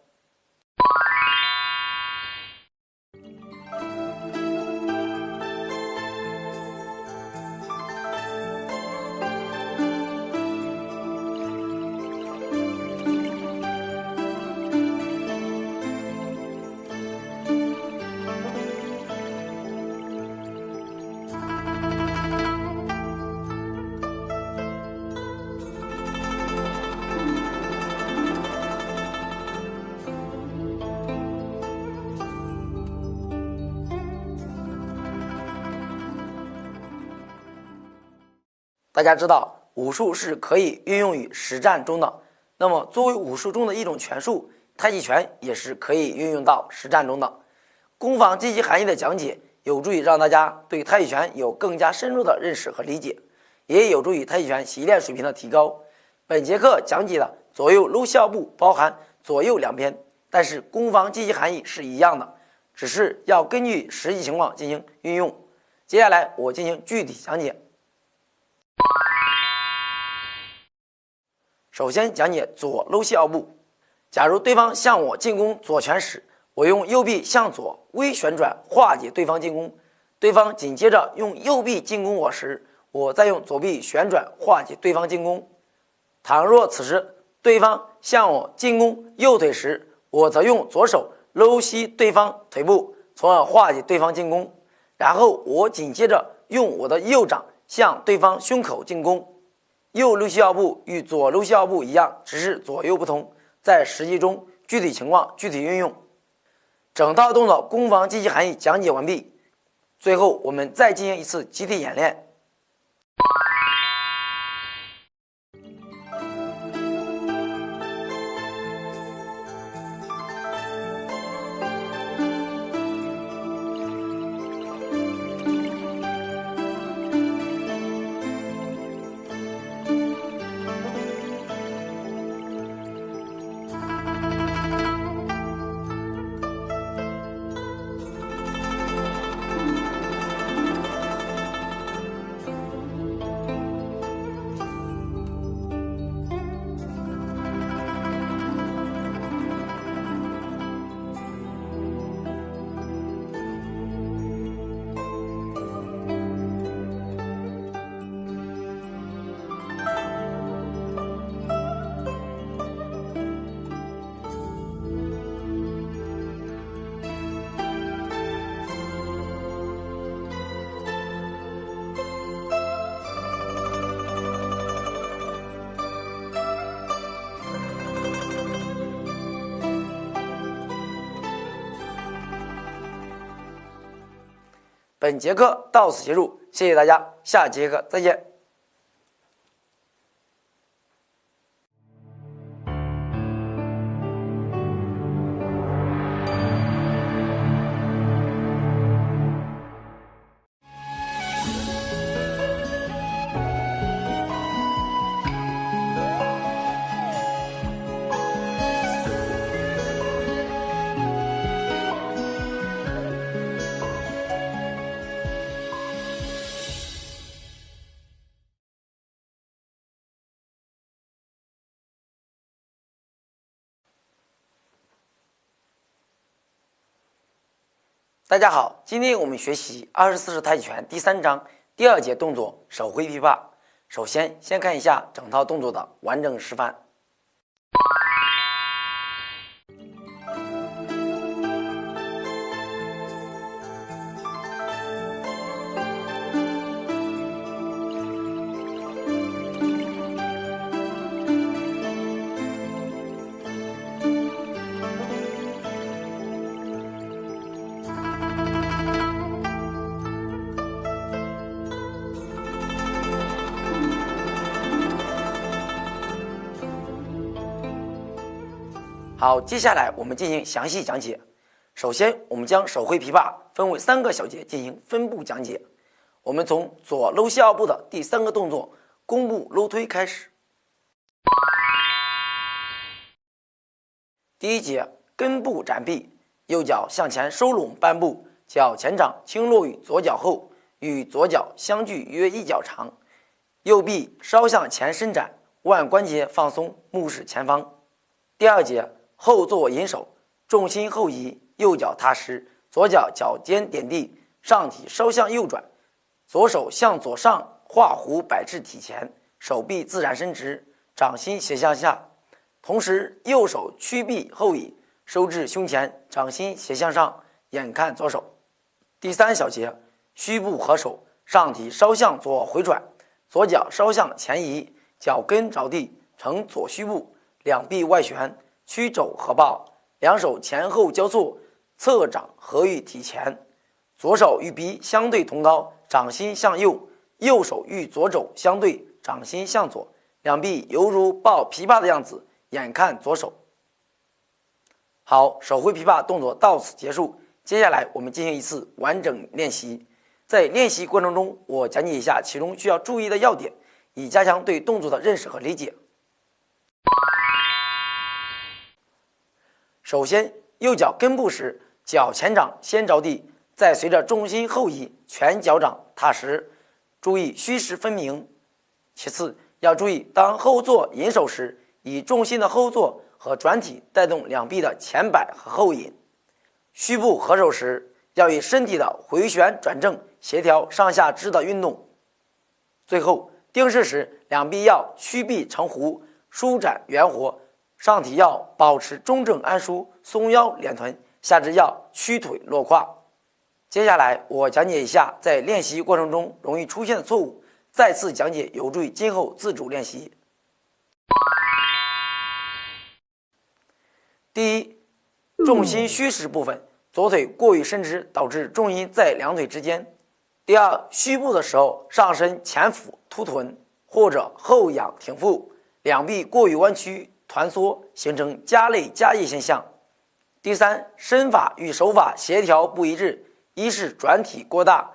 Speaker 3: 大家知道武术是可以运用于实战中的，那么作为武术中的一种拳术，太极拳也是可以运用到实战中的。攻防积极含义的讲解有助于让大家对太极拳有更加深入的认识和理解，也有助于太极拳习练水平的提高。本节课讲解的左右搂膝2步包含左右两边，但是攻防积极含义是一样的，只是要根据实际情况进行运用。接下来我进行具体讲解。首先讲解左搂膝2步。假如对方向我进攻左拳时，我用右臂向左微旋转化解对方进攻，对方紧接着用右臂进攻我时，我再用左臂旋转化解对方进攻。倘若此时对方向我进攻右腿时，我则用左手搂膝对方腿部，从而化解对方进攻，然后我紧接着用我的右掌向对方胸口进攻。右溜膝腰部与左溜膝腰部一样，只是左右不同，在实际中具体情况具体运用。整套动作攻防积极含义讲解完毕，最后我们再进行一次集体演练。本节课到此结束，谢谢大家，下节课再见。大家好，今天我们学习24式太极拳第3章第2节动作手挥琵琶。首先看一下整套动作的完整示范。好，接下来我们进行详细讲解。首先，我们将手挥琵琶分为3个小节进行分步讲解。我们从左搂膝腰部的第3个动作弓步搂推开始。第1节根部展臂，右脚向前收拢半步，脚前掌轻落于左脚后，与左脚相距约1脚长，右臂稍向前伸展，腕关节放松，目视前方。第2节后坐引手，重心后移，右脚踏实，左脚脚尖点地，上体稍向右转，左手向左上画弧摆至体前，手臂自然伸直，掌心斜向下，同时右手屈臂后移，收至胸前，掌心斜向上，眼看左手。第3小节虚步合手，上体稍向左回转，左脚稍向前移，脚跟着地，呈左虚步，两臂外旋，屈肘合抱，两手前后交错，侧掌合于体前，左手与鼻相对同高，掌心向右，右手与左肘相对，掌心向左，两臂犹如抱琵琶的样子，眼看左手。好，手挥琵琶动作到此结束，接下来我们进行一次完整练习。在练习过程中，我讲解一下其中需要注意的要点，以加强对动作的认识和理解。首先，右脚根部时，脚前掌先着地，再随着重心后移，全脚掌踏实，注意虚实分明。其次，要注意当后坐引手时，以重心的后坐和转体带动两臂的前摆和后引。虚步合手时，要以身体的回旋转正协调上下肢的运动。最后，定式时，两臂要屈臂成弧，舒展圆活，上体要保持中正安舒，松腰敛臀，下肢要屈腿落胯。接下来我讲解一下在练习过程中容易出现的错误，再次讲解有助于今后自主练习。第一，重心虚实部分，左腿过于伸直，导致重心在两腿之间。第二，虚步的时候，上身前俯凸臀，或者后仰挺腹，两臂过于弯曲团缩，形成夹肋夹腋现象。第三，身法与手法协调不一致，一是转体过大，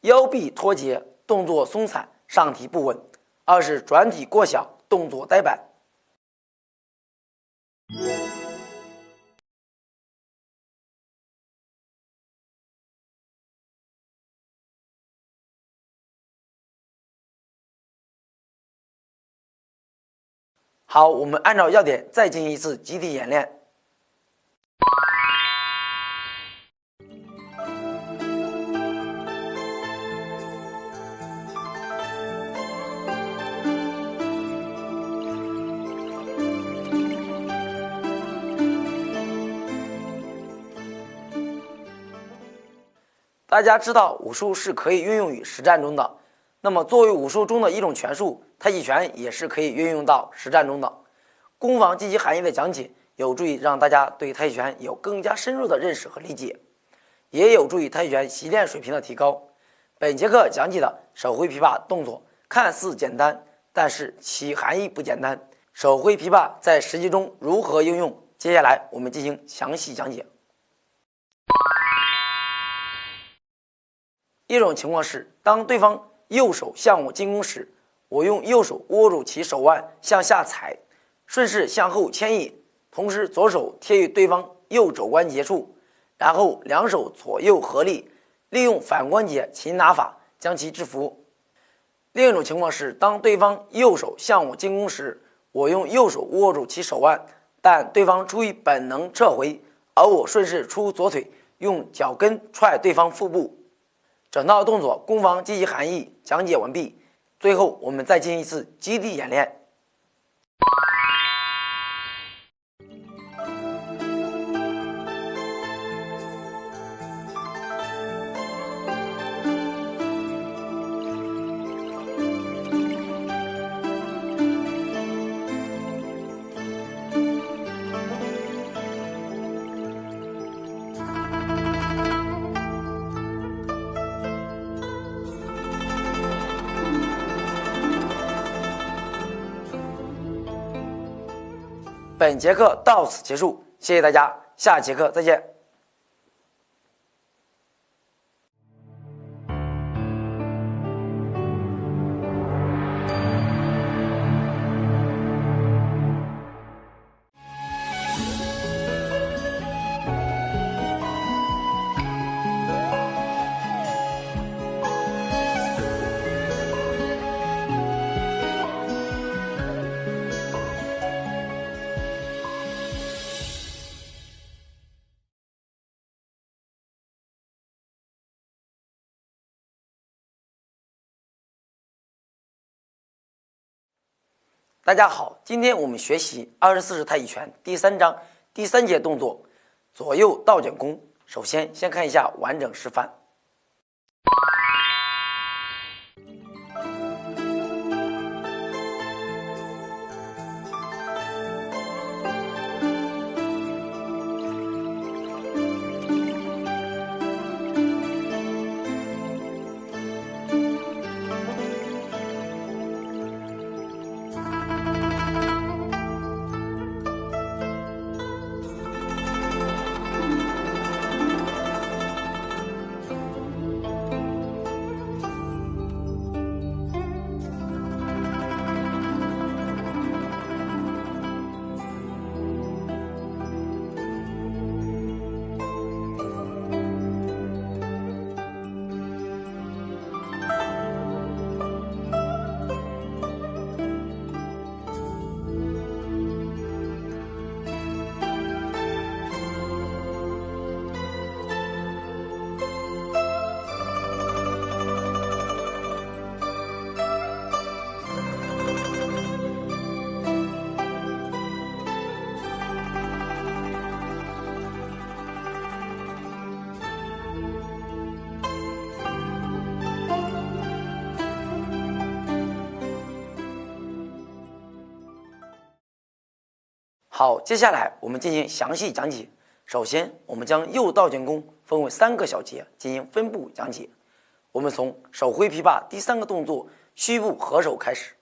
Speaker 3: 腰臂脱节，动作松散，上体不稳；二是转体过小，动作呆板。好，我们按照要点再进行一次集体演练。大家知道武术是可以运用于实战中的，那么作为武术中的一种拳术，太极拳也是可以运用到实战中的。攻防积极含义的讲解有助于让大家对太极拳有更加深入的认识和理解，也有助于太极拳习练水平的提高。本节课讲解的手挥琵琶动作看似简单，但是其含义不简单。手挥琵琶在实际中如何应用？接下来我们进行详细讲解。一种情况是，当对方右手向我进攻时，我用右手握住其手腕向下踩，顺势向后牵引，同时左手贴于对方右肘关节处，然后两手左右合力，利用反关节擒拿法将其制服。另一种情况是，当对方右手向我进攻时，我用右手握住其手腕，但对方出于本能撤回，而我顺势出左腿，用脚跟踹对方腹部。整套动作攻防积极含义讲解完毕，最后我们再进行一次基地演练。本节课到此结束，谢谢大家，下节课再见。大家好，今天我们学习24式太极拳第3章第3节动作左右倒卷弓。首先看一下完整示范。好，接下来我们进行详细讲解。首先，我们将右倒卷弓分为3个小节进行分步讲解。我们从手挥琵琶第3个动作虚步合手开始。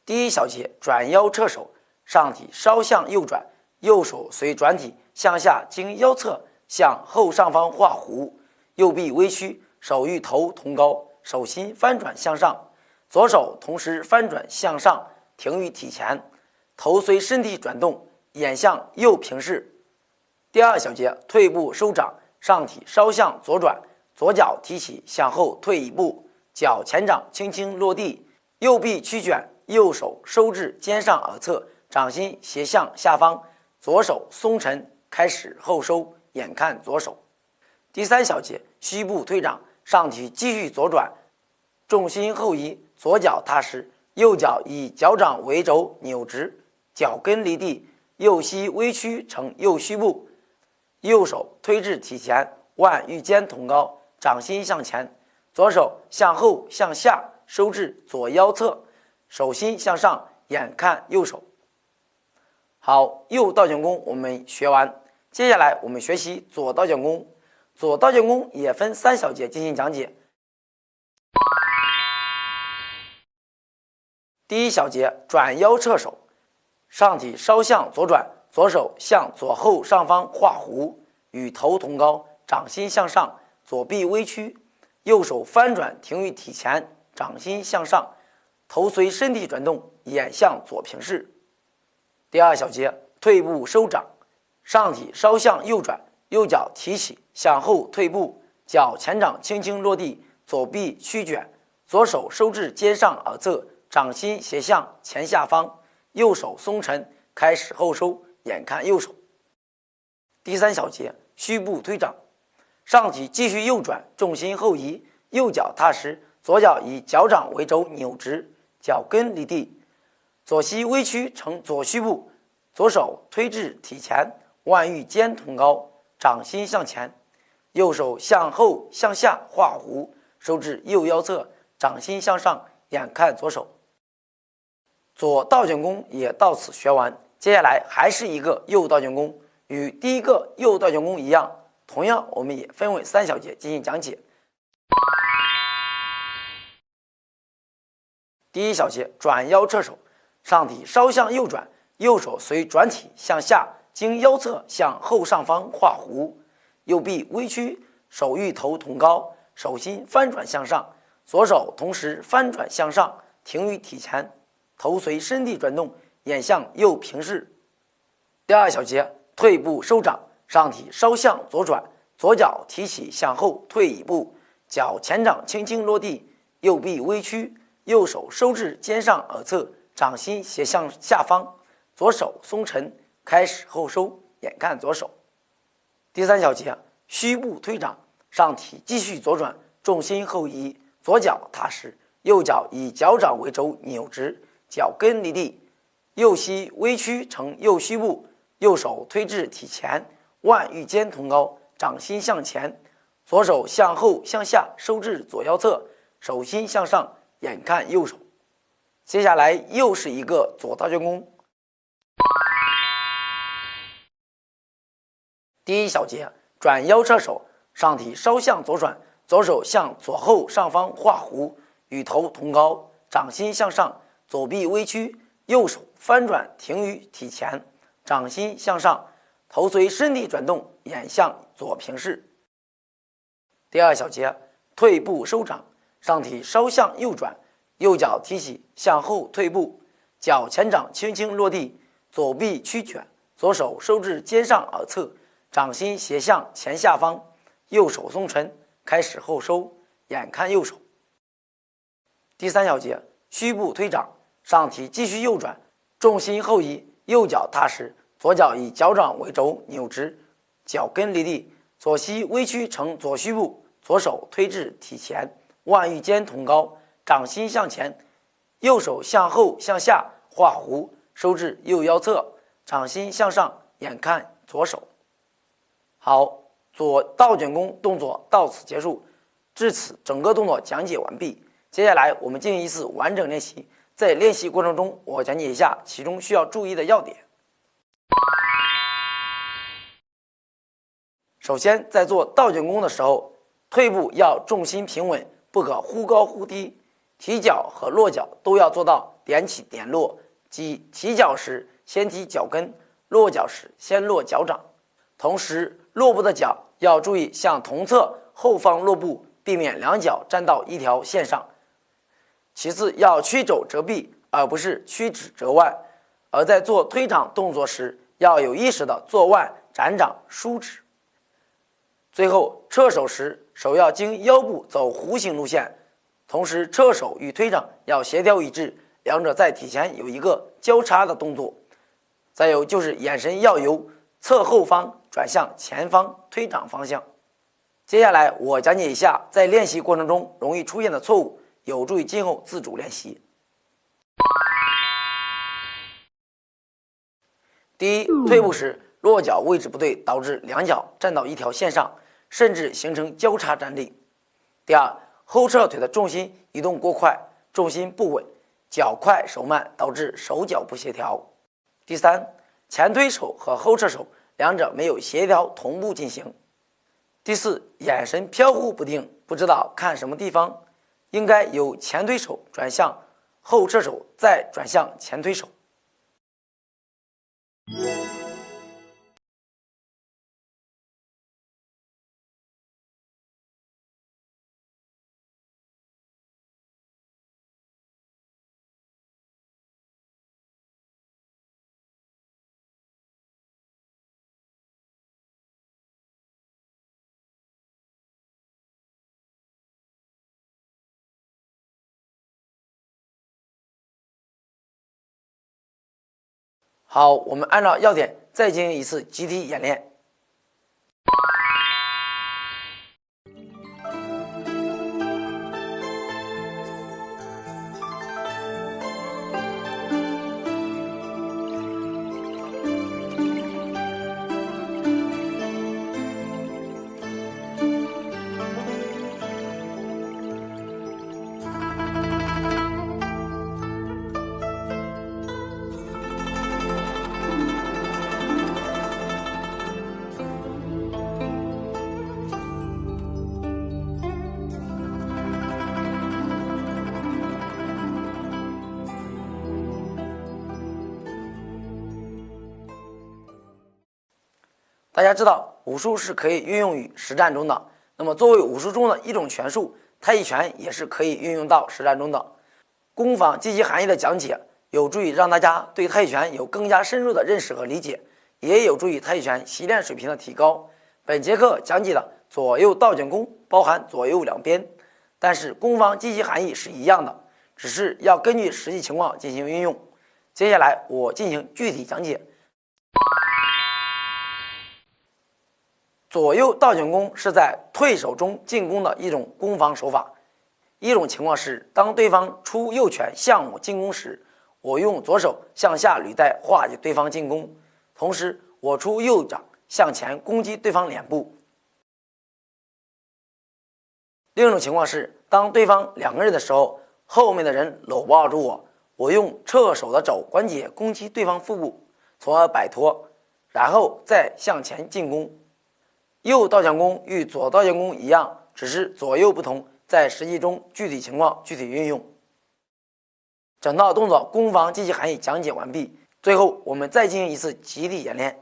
Speaker 3: 第一小节转腰撤手，上体稍向右转，右手随转体向下经腰侧向后上方画弧，右臂微屈，手与头同高，手心翻转向上，左手同时翻转向上，停于体前，头随身体转动，眼向右平视。第二小节退步收掌，上体稍向左转，左脚提起向后退一步，脚前掌轻轻落地，右臂屈卷，右手收至肩上耳侧，掌心斜向下方，左手松沉，开始后收，眼看左手。第3小节虚步推掌，上体继续左转，重心后移，左脚踏实，右脚以脚掌为轴扭直，脚跟离地，右膝微屈成右虚步，右手推至体前，腕与肩同高，掌心向前，左手向后向下收至左腰侧，手心向上，眼看右手。好，右倒卷弓我们学完，接下来我们学习左倒卷弓。左倒卷弓也分3小节进行讲解。第一小节转腰撤手，上体稍向左转，左手向左后上方画弧，与头同高，掌心向上，左臂微屈，右手翻转停于体前，掌心向上，头随身体转动，眼向左平视。第二小节退步收掌，上体稍向右转，右脚提起向后退步，脚前掌轻轻落地，左臂屈卷，左手收至肩上耳侧，掌心斜向前下方，右手松沉，开始后收，眼看右手。第3小节虚步推掌，上体继续右转，重心后移，右脚踏实，左脚以脚掌为轴扭直，脚跟离地，左膝微屈成左虚步，左手推至体前，腕与肩同高，掌心向前，右手向后向下画弧，收至右腰侧，掌心向上，眼看左手。左倒卷弓也到此学完，接下来还是一个右倒卷弓，与第一个右倒卷弓一样，同样我们也分为3小节进行讲解。第一小节转腰撤手，上体稍向右转，右手随转体向下经腰侧向后上方画弧，右臂微屈，手与头同高，手心翻转向上，左手同时翻转向上，停于体前，头随身体转动，眼向右平视。第二小节退步收掌，上体稍向左转，左脚提起向后退一步，脚前掌轻轻落地，右臂微屈，右手收至肩上耳侧，掌心斜向下方，左手松沉，开始后收，眼看左手。第3小节虚步推掌，上体继续左转，重心后移，左脚踏实，右脚以脚掌为轴扭直，脚跟离地，右膝微屈成右虚步，右手推至体前，腕与肩同高，掌心向前，左手向后向下收至左腰侧，手心向上，眼看右手。接下来又是一个左倒卷弓。第一小节转腰撤手，上体稍向左转，左手向左后上方画弧，与头同高，掌心向上，左臂微屈，右手翻转停于体前，掌心向上，头随身体转动，眼向左平视。第二小节退步收掌，上体稍向右转，右脚提起向后退步，脚前掌轻轻落地，左臂屈卷，左手收至肩上耳侧，掌心斜向前下方，右手松沉，开始后收，眼看右手。第3小节虚步推掌，上体继续右转，重心后移，右脚踏实，左脚以脚掌为轴扭直，脚跟离地，左膝微屈成左虚步，左手推至体前，腕与肩同高，掌心向前，右手向后向下画弧，收至右腰侧，掌心向上，眼看左手。好，左倒卷弓动作到此结束，至此整个动作讲解完毕。接下来我们进行一次完整练习，在练习过程中，我讲解一下其中需要注意的要点。首先，在做倒卷弓的时候，退步要重心平稳，不可忽高忽低。提脚和落脚都要做到点起点落，即提脚时先提脚跟，落脚时先落脚掌。同时，落步的脚要注意向同侧后方落步，避免两脚站到一条线上。其次，要屈肘折臂，而不是屈指折腕。而在做推掌动作时，要有意识的做腕、展掌、舒指。最后，撤手时手要经腰部走弧形路线，同时撤手与推掌要协调一致，两者在体前有一个交叉的动作。再有就是眼神要由侧后方转向前方推掌方向。接下来我讲解一下在练习过程中容易出现的错误，有助于今后自主练习。第一，退步时落脚位置不对，导致两脚站到一条线上，甚至形成交叉站立。第二，后撤腿的重心移动过快，重心不稳，脚快手慢，导致手脚不协调。第三，前推手和后撤手两者没有协调同步进行。第四，眼神飘忽不定，不知道看什么地方，应该由前推手转向后撤手，再转向前推手。好，我们按照要点再进行一次集体演练。大家知道武术是可以运用于实战中的，那么作为武术中的一种拳术，太极拳也是可以运用到实战中的。攻防积极含义的讲解有助于让大家对太极拳有更加深入的认识和理解，也有助于太极拳习练水平的提高。本节课讲解的左右倒卷弓包含左右两边，但是攻防积极含义是一样的，只是要根据实际情况进行运用。接下来我进行具体讲解。左右倒卷弓是在退手中进攻的一种攻防手法。一种情况是，当对方出右拳向我进攻时，我用左手向下履带化解对方进攻，同时我出右掌向前攻击对方脸部。另一种情况是，当对方两个人的时候，后面的人搂抱住我，我用侧手的肘关节攻击对方腹部，从而摆脱，然后再向前进攻。右倒卷弓与左倒卷弓一样，只是左右不同，在实际中具体情况具体运用。整套动作攻防积极含义讲解完毕，最后我们再进行一次集体演练。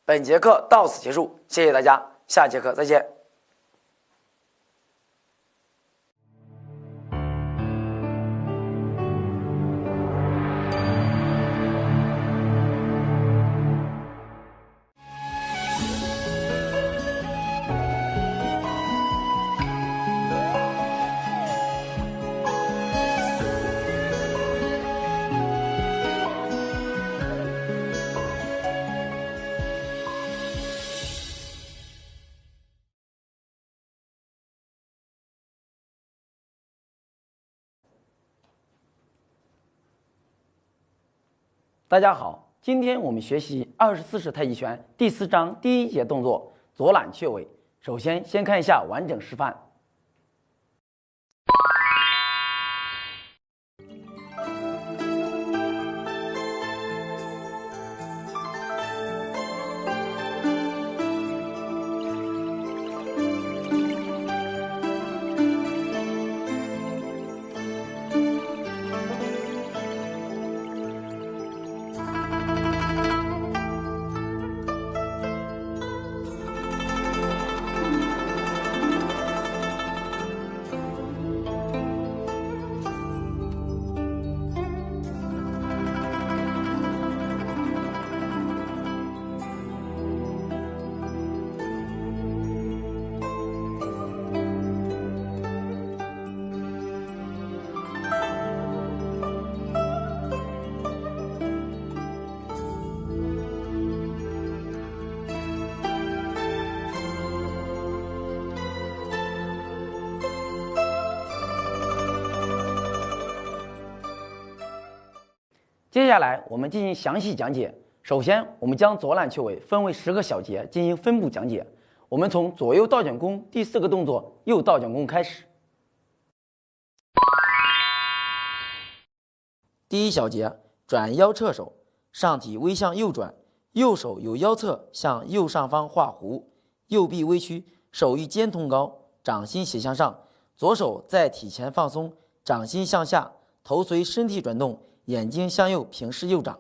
Speaker 3: 本节课到此结束，谢谢大家，下节课再见。大家好，今天我们学习24式太极拳第4章第1节动作左揽雀尾。首先看一下完整示范。接下来我们进行详细讲解。首先，我们将左揽雀尾分为10个小节进行分步讲解。我们从左右倒卷弓第4个动作右倒卷弓开始。第1小节，转腰侧手，上体微向右转，右手由腰侧向右上方画弧，右臂微屈，手与肩同高，掌心斜向上，左手在体前放松，掌心向下，头随身体转动，眼睛向右平视右掌。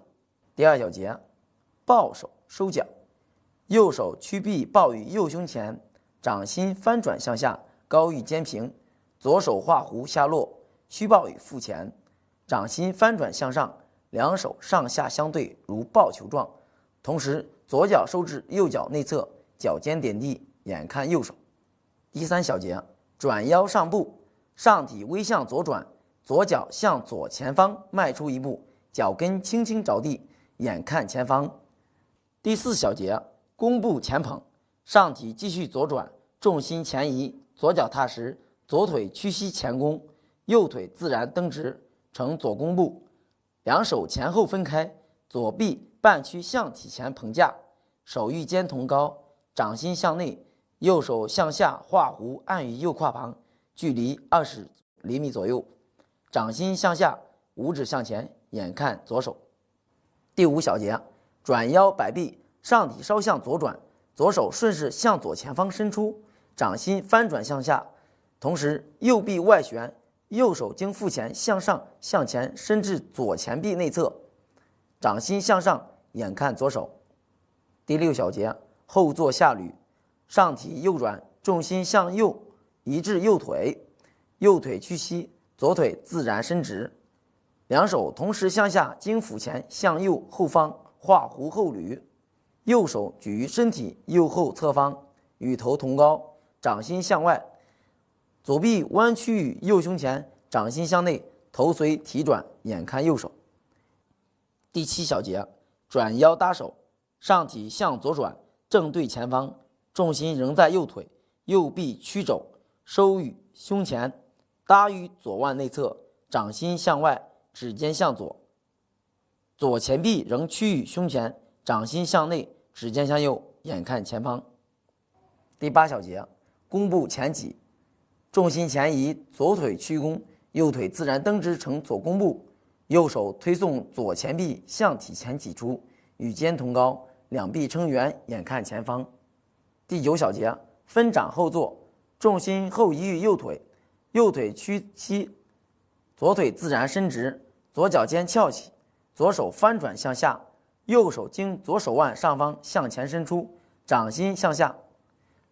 Speaker 3: 第2小节，抱手收脚，右手屈臂抱于右胸前，掌心翻转向下，高于肩平，左手画弧下落，屈抱于腹前，掌心翻转向上，两手上下相对如抱球状，同时左脚收至右脚内侧，脚尖点地，眼看右手。第3小节，转腰上步，上体微向左转，左脚向左前方迈出一步，脚跟轻轻着地，眼看前方。第4小节，弓步前捧，上体继续左转，重心前移，左脚踏实，左腿屈膝前弓，右腿自然蹬直，呈左弓步，两手前后分开，左臂半屈向体前捧架，手与肩同高，掌心向内，右手向下画弧按于右胯旁，距离20厘米左右，掌心向下，五指向前，眼看左手。第5小节，转腰摆臂，上体稍向左转，左手顺势向左前方伸出，掌心翻转向下，同时右臂外旋，右手经腹前向上向前伸至左前臂内侧，掌心向上，眼看左手。第6小节，后坐下捋，上体右转，重心向右移至右腿，右腿屈膝，左腿自然伸直，两手同时向下经腹前向右后方画弧后捋，右手举于身体右后侧方，与头同高，掌心向外，左臂弯曲于右胸前，掌心向内，头随体转，眼看右手。第7小节，转腰搭手，上体向左转，正对前方，重心仍在右腿，右臂屈肘，收于胸前，搭于左腕内侧，掌心向外，指尖向左，左前臂仍屈于胸前，掌心向内，指尖向右，眼看前方。第8小节，弓步前挤，重心前移，左腿屈弓，右腿自然蹬直成左弓步，右手推送左前臂向体前挤出，与肩同高，两臂撑圆，眼看前方。第9小节，分掌后坐，重心后移于右腿，右腿屈膝，左腿自然伸直，左脚尖翘起，左手翻转向下，右手经左手腕上方向前伸出，掌心向下，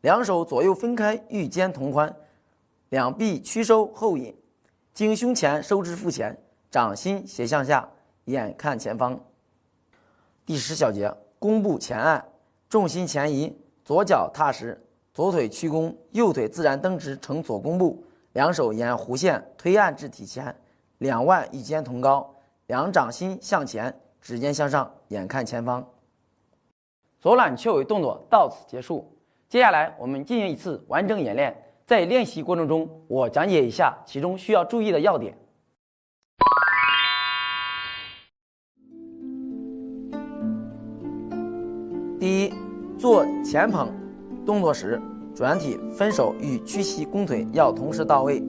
Speaker 3: 两手左右分开，与肩同宽，两臂屈收后引，经胸前收至腹前，掌心斜向下，眼看前方。第10小节，弓步前按，重心前移，左脚踏实，左腿屈弓，右腿自然蹬直成左弓步，两手沿弧线推按至体前，两腕与肩同高，两掌心向前，指尖向上，眼看前方。左揽雀尾动作到此结束。接下来我们进行一次完整演练，在练习过程中，我讲解一下其中需要注意的要点。第一，做前捧动作时，转体分手与屈膝弓腿要同时到位。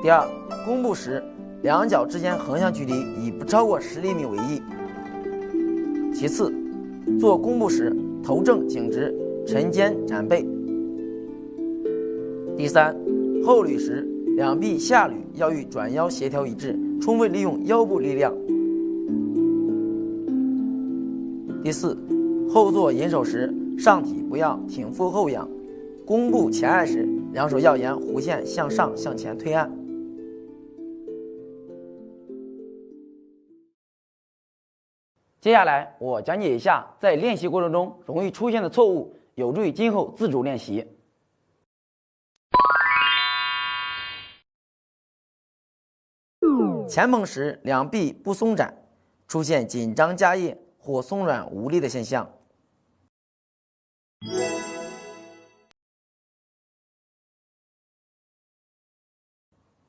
Speaker 3: 第二，弓步时，两脚之间横向距离以不超过10厘米为宜。其次，做弓步时，头正颈直，沉肩展背。第三，后捋时，两臂下捋要与转腰协调一致，充分利用腰部力量。第四，后做引手时，上体不要挺腹后仰，弓步前按时，两手要沿弧线向上向前推按。接下来我讲解一下在练习过程中容易出现的错误，有助于今后自主练习。前捧时两臂不松展，出现紧张夹腋或松软无力的现象。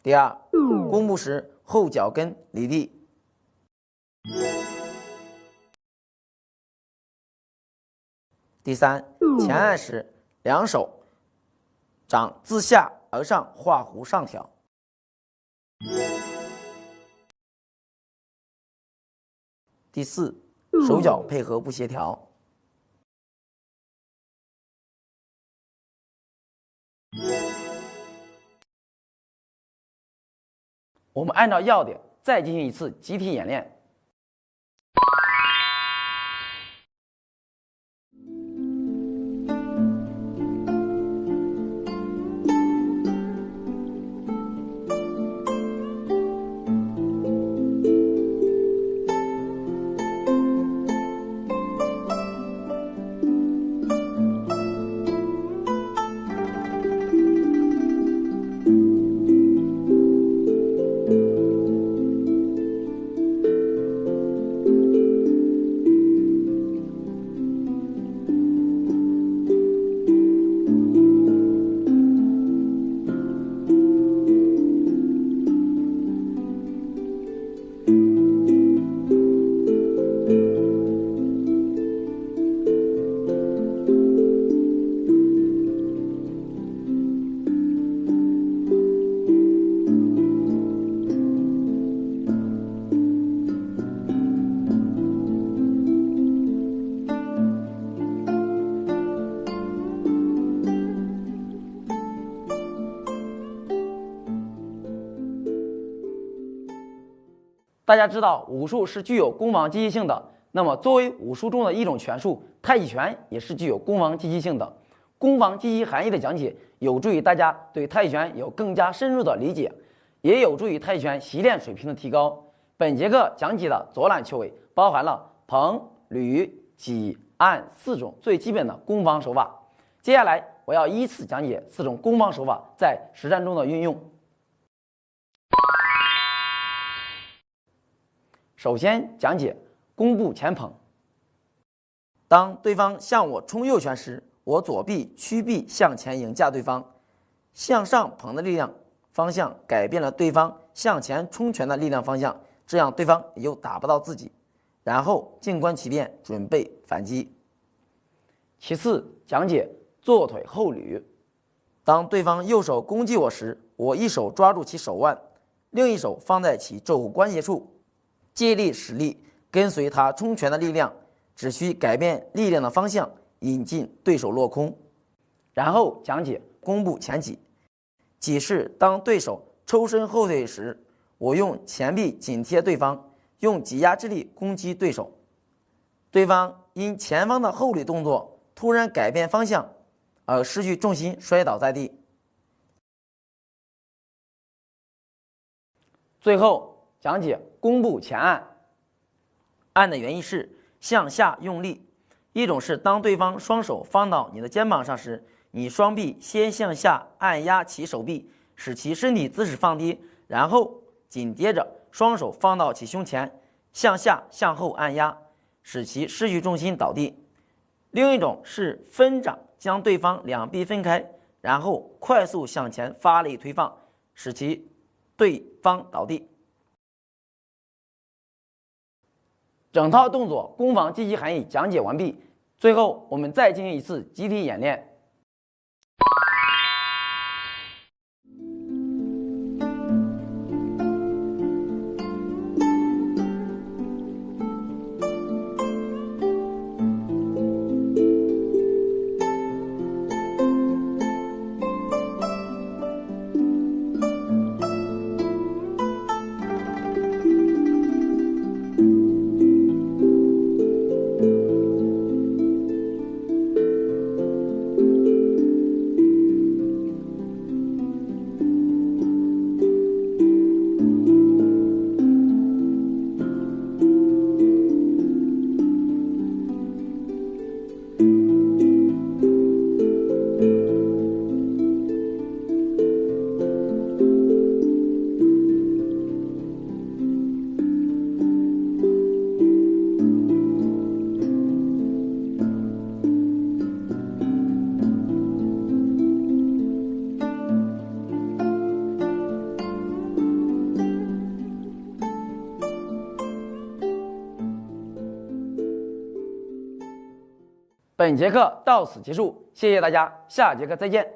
Speaker 3: 第二，弓步时后脚跟离地。第三，前按时两手掌自下而上画弧上挑。第四，手脚配合不协调。我们按照要点再进行一次集体演练。大家知道武术是具有攻防积极性的，那么作为武术中的一种拳术，太极拳也是具有攻防积极性的。攻防积极含义的讲解，有助于大家对太极拳有更加深入的理解，也有助于太极拳习练水平的提高。本节课讲解的左揽雀尾包含了捧、捋、挤、按4种最基本的攻防手法。接下来我要依次讲解4种攻防手法在实战中的运用。首先讲解弓步前捧。当对方向我冲右拳时，我左臂屈臂向前迎架对方，向上捧的力量方向改变了对方向前冲拳的力量方向，这样对方也就打不到自己，然后静观其变，准备反击。其次讲解坐腿后捋。当对方右手攻击我时，我一手抓住其手腕，另一手放在其肘关节处，借力使力，跟随他冲拳的力量，只需改变力量的方向，引进对手落空。然后讲解弓步前挤。挤是当对手抽身后退时，我用前臂紧贴对方，用挤压之力攻击对手。对方因前方的后腿动作突然改变方向而失去重心摔倒在地。最后讲解弓步前按。按的原意是向下用力，一种是当对方双手放到你的肩膀上时，你双臂先向下按压其手臂，使其身体姿势放低，然后紧接着双手放到其胸前，向下向后按压，使其失去重心倒地。另一种是分掌将对方两臂分开，然后快速向前发力推放，使其对方倒地。整套动作攻防积极含义讲解完毕，最后我们再进行一次集体演练。本节课到此结束，谢谢大家，下节课再见。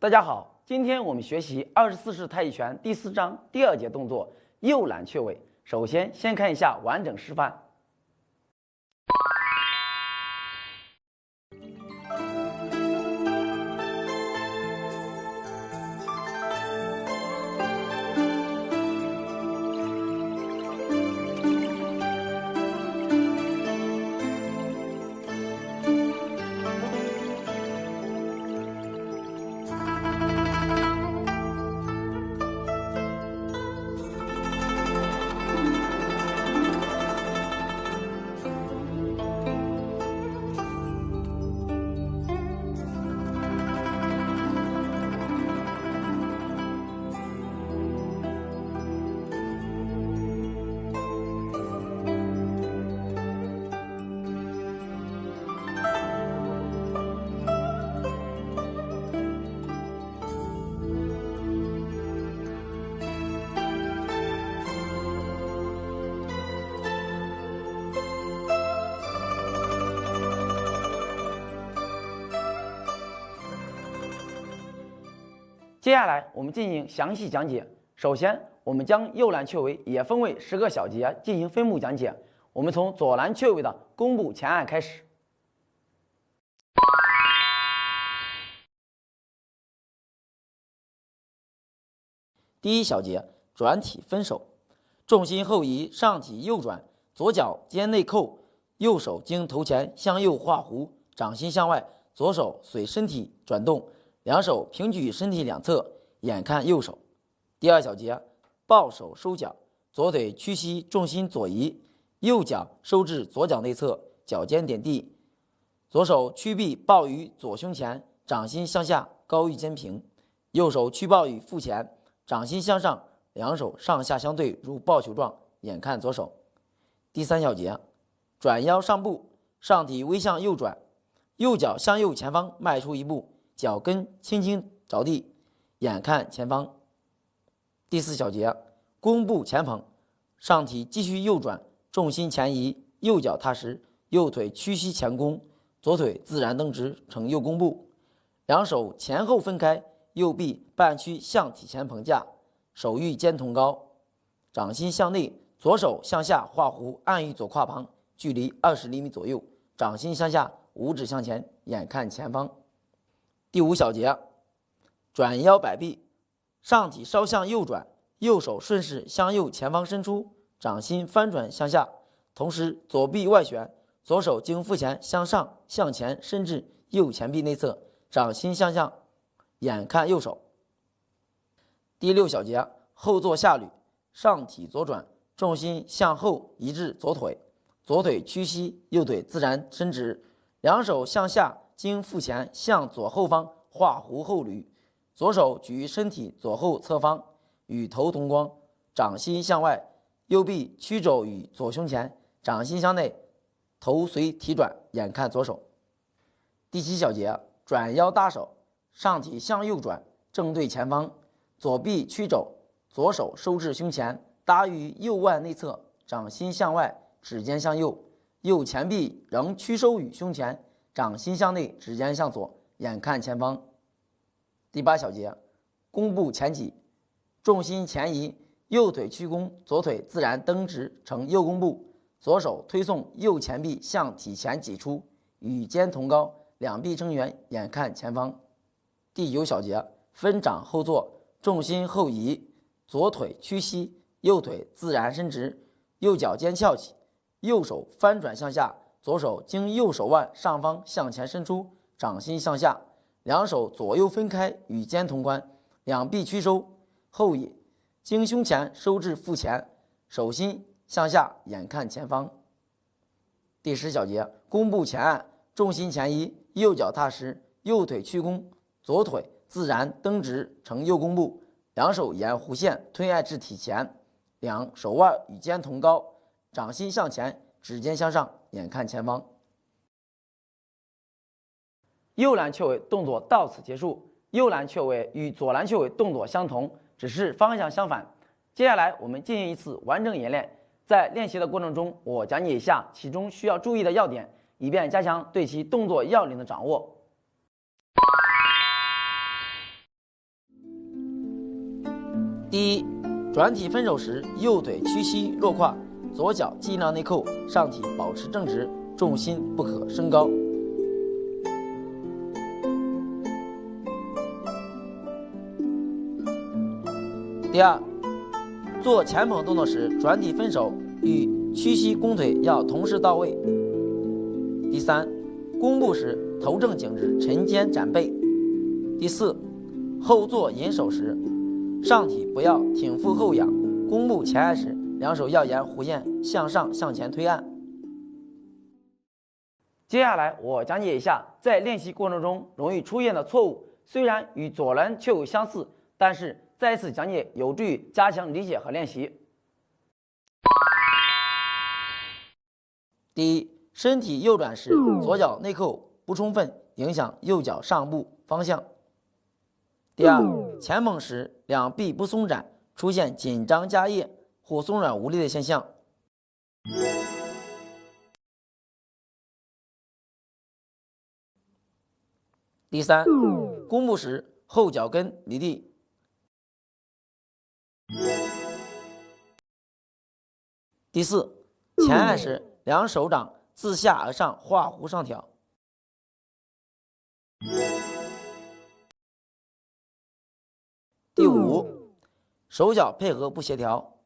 Speaker 3: 大家好，今天我们学习24式太极拳第4章第2节动作右揽雀尾。首先看一下完整示范。接下来我们进行详细讲解。首先，我们将右揽雀尾也分为10个小节进行分步讲解。我们从左揽雀尾的弓步前按开始。第一小节，转体分手，重心后移，上体右转，左脚肩内扣，右手经头前向右画弧，掌心向外，左手随身体转动，两手平举身体两侧，眼看右手。第二小节，抱手收脚，左腿屈膝，重心左移，右脚收至左脚内侧，脚尖点地，左手屈臂抱于左胸前，掌心向下，高于肩平，右手屈抱于腹前，掌心向上，两手上下相对如抱球状，眼看左手。第三小节，转腰上步，上体微向右转，右脚向右前方迈出一步，脚跟轻轻着地，眼看前方。第4小节，弓步前捧，上体继续右转，重心前移，右脚踏实，右腿屈膝前弓，左腿自然蹬直成右弓步，两手前后分开，右臂半屈向体前捧架，手与肩同高，掌心向内，左手向下画弧按于左胯旁，距离20厘米左右，掌心向下，五指向前，眼看前方。第5小节，转腰摆臂，上体稍向右转，右手顺势向右前方伸出，掌心翻转向下，同时左臂外旋，左手经腹前向上向前伸至右前臂内侧，掌心向下，眼看右手。第6小节，后坐下捋，上体左转，重心向后移至左腿，左腿屈膝，右腿自然伸直，两手向下经腹前向左后方画弧后捋，左手举身体左后侧方，与头同光，掌心向外，右臂屈肘于左胸前，掌心向内，头随体转，眼看左手。第7小节，转腰搭手，上体向右转，正对前方，左臂屈肘，左手收至胸前，搭于右腕内侧，掌心向外，指尖向右，右前臂仍屈收于胸前，掌心向内，指尖向左，眼看前方。第8小节，弓步前挤，重心前移，右腿屈弓，左腿自然蹬直成右弓步，左手推送右前臂向体前挤出，与肩同高，两臂成圆，眼看前方。第9小节，分掌后坐，重心后移，左腿屈膝，右腿自然伸直，右脚尖翘起，右手翻转向下，左手经右手腕上方向前伸出，掌心向下，两手左右分开，与肩同宽，两臂屈收后引，经胸前收至腹前，手心向下，眼看前方。第10小节，弓步前按，重心前移，右脚踏实，右腿屈弓，左腿自然蹬直成右弓步，两手沿弧线推按至体前，两手腕与肩同高，掌心向前，指尖向上，眼看前方。右揽雀尾动作到此结束。右揽雀尾与左揽雀尾动作相同，只是方向相反。接下来我们进行一次完整演练，在练习的过程中，我讲解一下其中需要注意的要点，以便加强对其动作要领的掌握。第一，转体分手时，右腿屈膝落胯，左脚尽量内扣，上体保持正直，重心不可升高。第二，做前捧动作时，转体分手与屈膝弓腿要同时到位。第三，弓步时头正颈直，沉肩展背。第四，后坐引手时，上体不要挺腹后仰，弓步前按时，两手要沿弧线向上向前推按。接下来我讲解一下在练习过程中容易出现的错误，虽然与左揽雀尾相似，但是再次讲解有助于加强理解和练习。第一，身体右转时，左脚内扣不充分，影响右脚上步方向。第二，前捧时两臂不松展，出现紧张夹腋或松软无力的现象。第三，弓步时后脚跟离地。第四，前按时两手掌自下而上画弧上挑。第五，手脚配合不协调。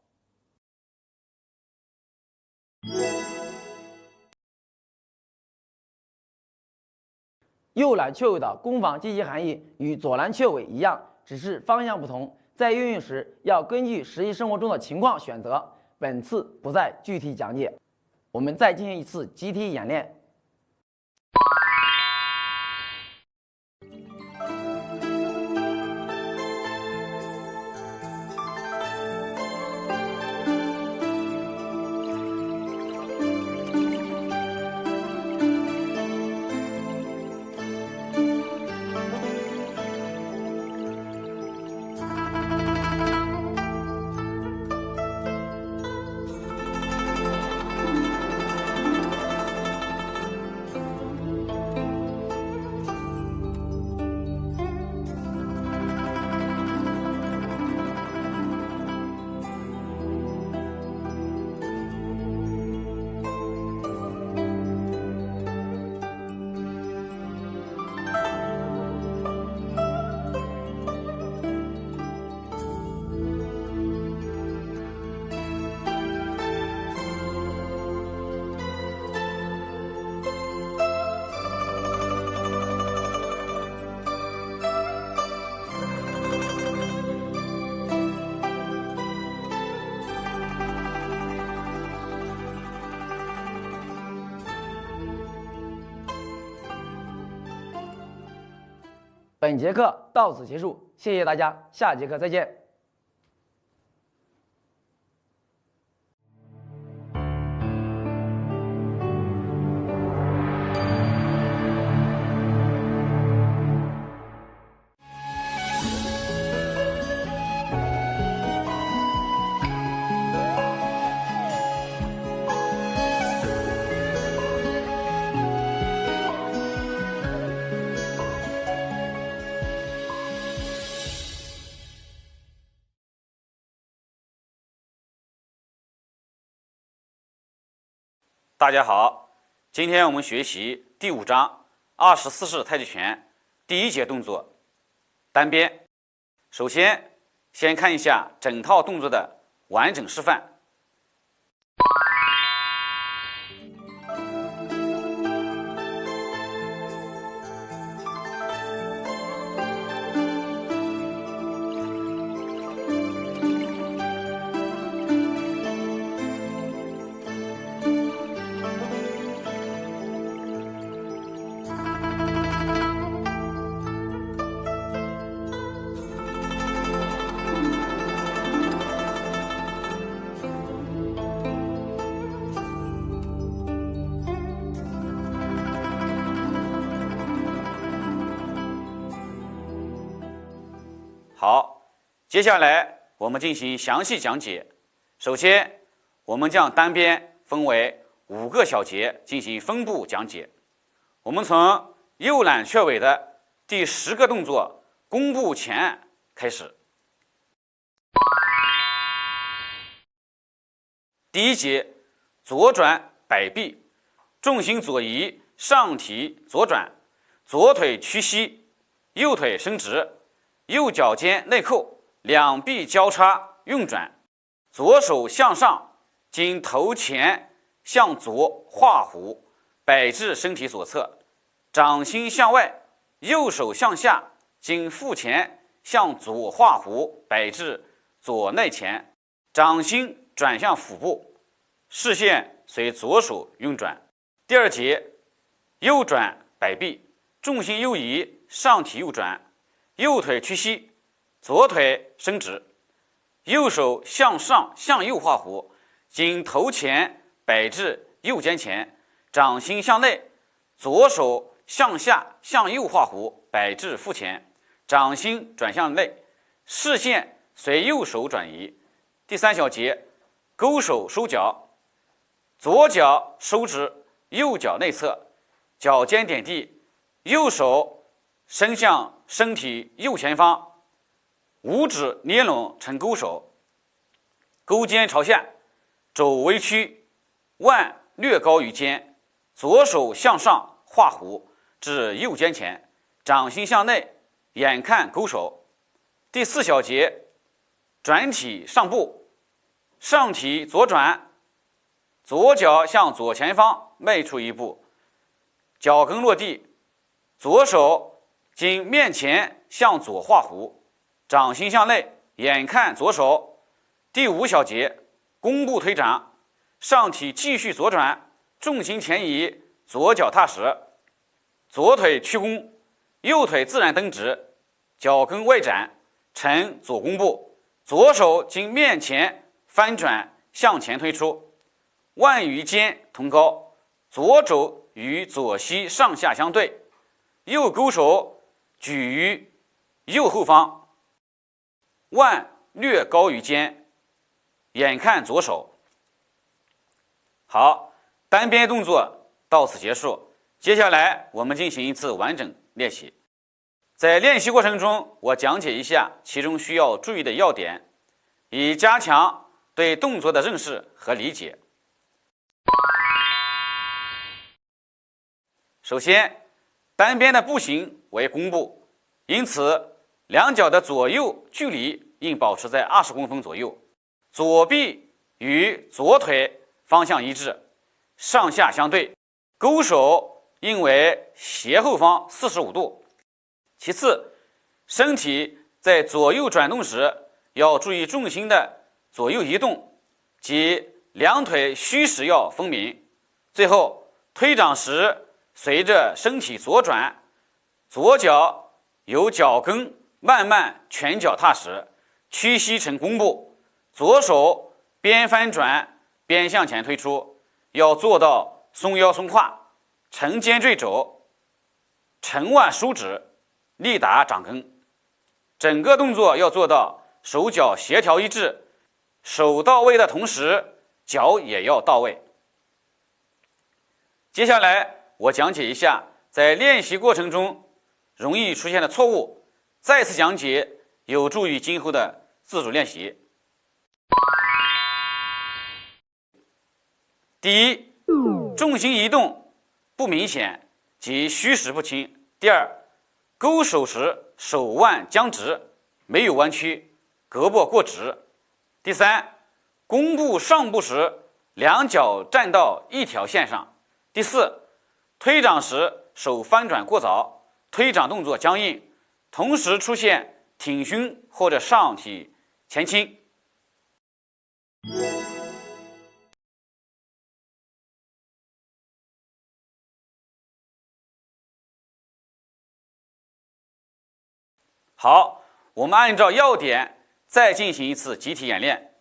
Speaker 3: 右揽雀尾的攻防积极含义与左揽雀尾一样，只是方向不同，在运用时要根据实际生活中的情况选择。本次不再具体讲解，我们再进行一次集体演练。本节课到此结束，谢谢大家，下节课再见。
Speaker 2: 大家好，今天我们学习第5章24式太极拳第1节动作单边。首先看一下整套动作的完整示范。好，接下来我们进行详细讲解。首先，我们将单边分为5个小节进行分步讲解。我们从右揽雀尾的第10个动作弓步前按开始。第1节，左转摆臂，重心左移，上提左转，左腿屈膝，右腿伸直，右脚尖内扣，两臂交叉运转，左手向上，经头前向左画弧，摆至身体左侧，掌心向外，右手向下，经腹前向左画弧，摆至左内前，掌心转向腹部，视线随左手运转。第2节，右转摆臂，重心右移，上提右转，右腿屈膝，左腿伸直，右手向上向右画弧，经头前摆至右肩前，掌心向内，左手向下向右画弧，摆至腹前，掌心转向内，视线随右手转移。第3小节，勾手收脚，左脚收直，右脚内侧，脚尖点地，右手伸向身体右前方，五指捏拢成勾手，勾肩朝下，肘微屈，腕略高于肩，左手向上画弧至右肩前，掌心向内，眼看勾手。第4小节，转体上步，上体左转，左脚向左前方迈出一步，脚跟落地，左手经面前向左画弧，掌心向内，眼看左手。第5小节，弓步推掌，上体继续左转，重心前移，左脚踏实，左腿屈弓，右腿自然蹬直，脚跟外展，呈左弓步，左手经面前翻转向前推出，腕与肩同高，左肘与左膝上下相对，右勾手举于右后方，腕略高于肩，眼看左手。好，单边动作到此结束。接下来我们进行一次完整练习。在练习过程中，我讲解一下其中需要注意的要点，以加强对动作的认识和理解。首先，单边的步行为弓步，因此两脚的左右距离应保持在20公分左右，左臂与左腿方向一致，上下相对，勾手应为斜后方45度。其次，身体在左右转动时要注意重心的左右移动，即两腿虚实要分明。最后，推掌时随着身体左转，左脚由脚跟慢慢全脚踏实，屈膝成弓步，左手边翻转边向前推出，要做到松腰松胯，沉肩坠肘，沉腕舒指，力达掌根。整个动作要做到手脚协调一致，手到位的同时，脚也要到位。接下来我讲解一下在练习过程中容易出现的错误，再次讲解有助于今后的自主练习。第一，重心移动不明显即虚实不清。第二，勾手时手腕僵直，没有弯曲，胳膊过直。第三，弓步上步时两脚站到一条线上。第四，推掌时手翻转过早，推掌动作僵硬，同时出现挺胸或者上体前倾。好，我们按照要点再进行一次集体演练。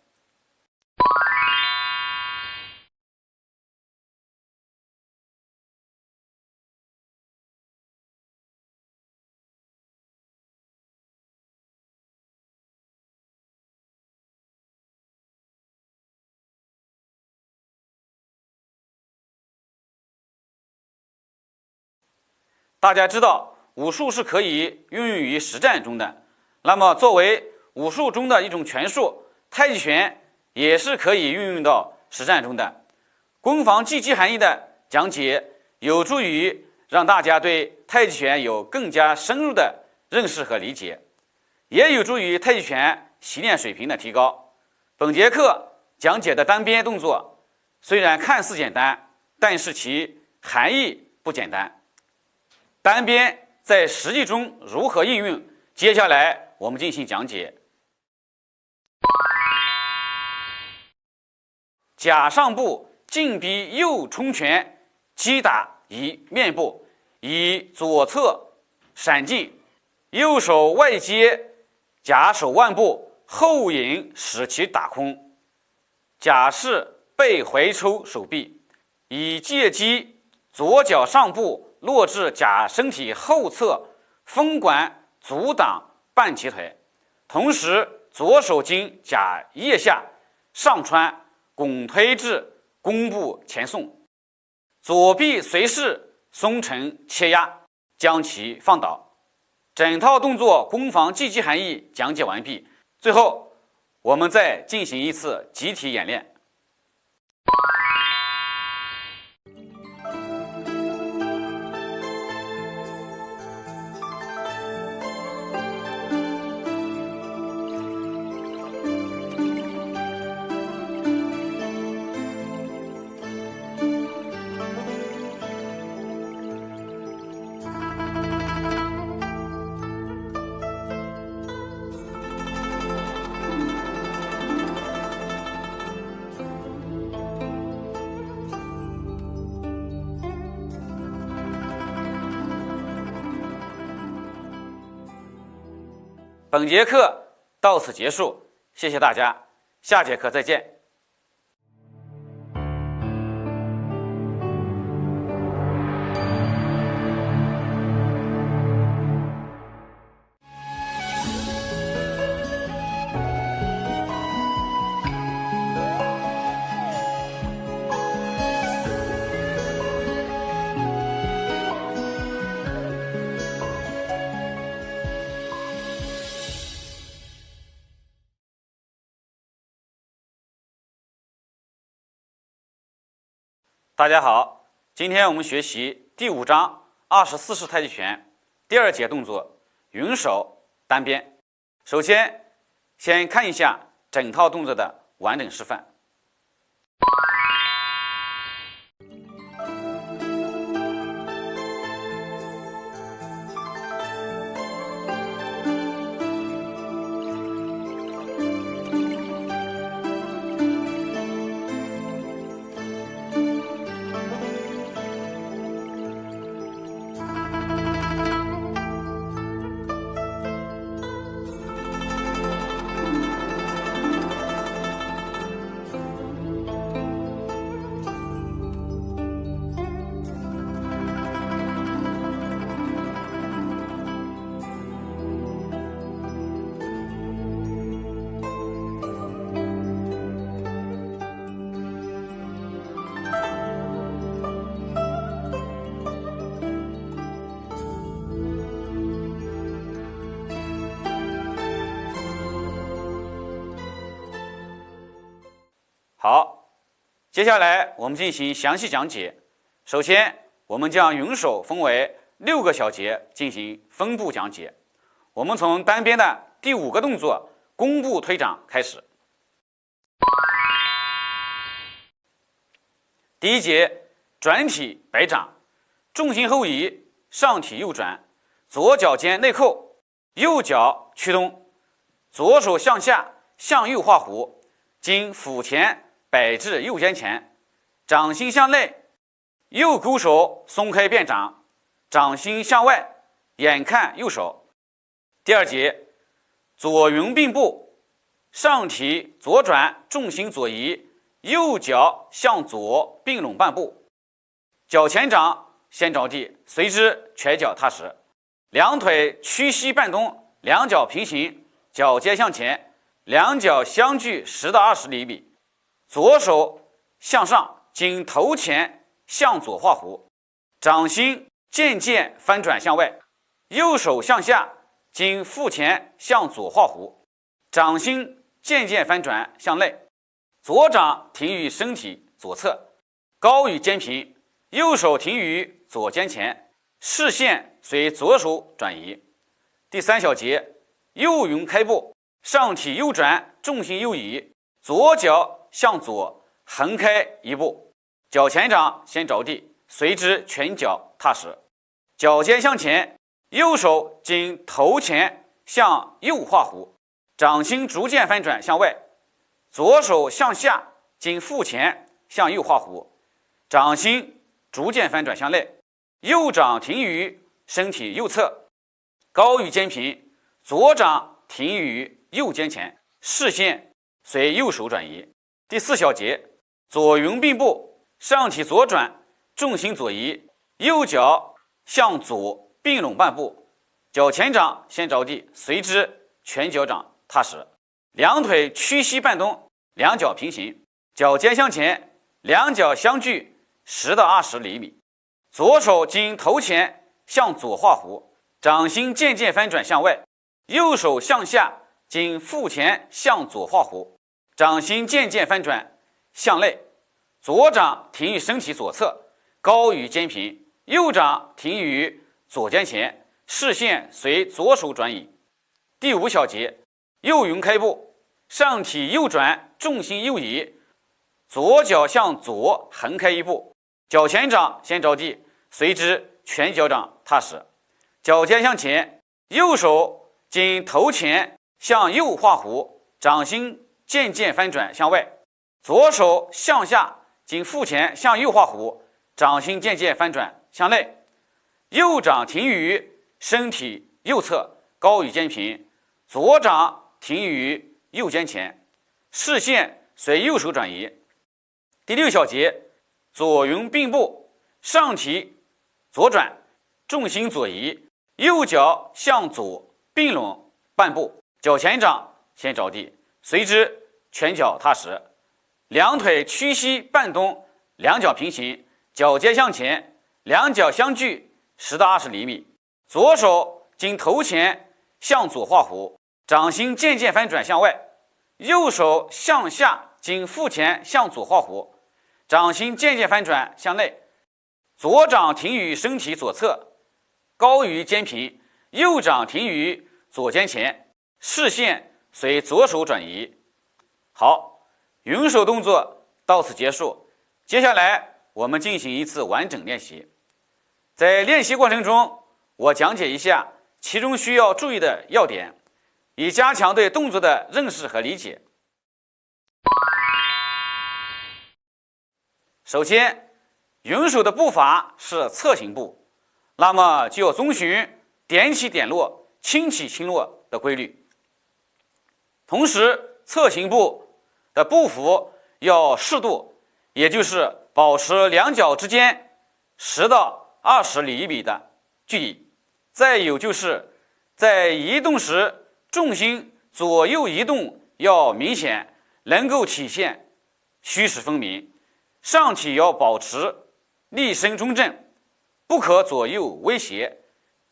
Speaker 2: 大家知道武术是可以运用于实战中的，那么作为武术中的一种拳术，太极拳也是可以运用到实战中的。攻防积极含义的讲解有助于让大家对太极拳有更加深入的认识和理解，也有助于太极拳习练水平的提高。本节课讲解的单边动作虽然看似简单，但是其含义不简单。单边在实际中如何应用？接下来我们进行讲解。甲上步进逼右冲拳击打于面部，以左侧闪进，右手外接甲手腕部，后引使其打空。甲式背回抽手臂，以借机左脚上步落至甲身体后侧，风管阻挡半旗腿，同时左手经甲腋下上穿，拱推至弓步前送，左臂随势松沉切压，将其放倒。整套动作攻防积极含义讲解完毕，最后我们再进行一次集体演练。本节课到此结束，谢谢大家，下节课再见。大家好，今天我们学习第5章24式太极拳第2节动作云手单边。首先，先看一下整套动作的完整示范。好，接下来我们进行详细讲解。首先，我们将云手分为6个小节进行分步讲解。我们从单边的第5个动作弓步推掌开始。第一节，转体摆掌，重心后移，上体右转，左脚尖内扣，右脚驱动，左手向下向右画弧，经腹前摆至右肩前，掌心向内，右勾手松开变掌，掌心向外，眼看右手。第二节，左云并步，上体左转，重心左移，右脚向左并拢半步，脚前掌先着地，随之拳脚踏实，两腿屈膝半弓，两脚平行，脚尖向前，两脚相距10到20厘米，左手向上，经头前向左画弧，掌心渐渐翻转向外，右手向下，经腹前向左画弧，掌心渐渐翻转向内，左掌停于身体左侧，高于肩平，右手停于左肩前，视线随左手转移。第3小节，右云开步，上体右转，重心右移，左脚向左横开一步，脚前掌先着地，随之拳脚踏实，脚尖向前，右手经头前向右画弧，掌心逐渐翻转向外，左手向下，经腹前向右画弧，掌心逐渐翻转向内，右掌停于身体右侧，高于肩平，左掌停于右肩前，视线随右手转移。第4小节，左云并步，上体左转，重心左移，右脚向左并拢半步，脚前掌先着地，随之拳脚掌踏实，两腿屈膝半弓，两脚平行，脚尖向前，两脚相距10到20厘米，左手经头前向左画弧，掌心渐渐翻转向外，右手向下，经腹前向左画弧，掌心渐渐翻转向内，左掌停于身体左侧，高于肩平，右掌停于左肩前，视线随左手转移。第5小节，右云开步，上体右转，重心右移，左脚向左横开一步，脚前掌先着地，随之拳脚掌踏实，脚尖向前，右手经头前向右画弧，掌心渐渐翻转向外，左手向下，经腹前向右画弧，掌心渐渐翻转向内，右掌停于身体右侧，高于肩平，左掌停于右肩前，视线随右手转移。第6小节，左云并步，上体左转，重心左移，右脚向左并拢半步，脚前掌先着地，随之拳脚踏实，两腿屈膝半弓，两脚平行，脚尖向前，两脚相距10到20厘米，左手经头前向左画弧，掌心渐渐翻转向外，右手向下，经腹前向左画弧，掌心渐渐翻转向内，左掌停于身体左侧，高于肩平，右掌停于左肩前，视线随左手转移。好，云手动作到此结束。接下来我们进行一次完整练习。在练习过程中，我讲解一下其中需要注意的要点，以加强对动作的认识和理解。首先，云手的步伐是侧行步，那么就要遵循点起点落、轻起轻落的规律。同时，侧行步的步幅要适度，也就是保持两脚之间10到20厘米的距离。再有就是在移动时，重心左右移动要明显，能够体现虚实分明。上体要保持立身中正，不可左右歪斜，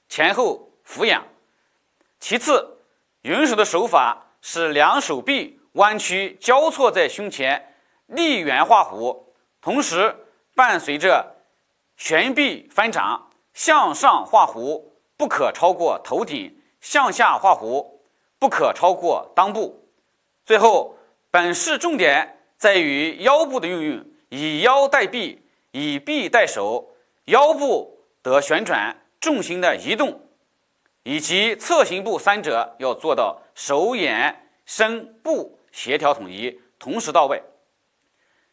Speaker 2: 前后俯仰。其次，云手的手法是两手臂弯曲交错在胸前，立圆画弧，同时伴随着悬臂翻掌，向上画弧不可超过头顶，向下画弧不可超过裆部。最后，本式重点在于腰部的运用，以腰带臂，以臂带手，腰部的旋转，重心的移动，以及侧行步三者要做到手眼身步协调统一，同时到位。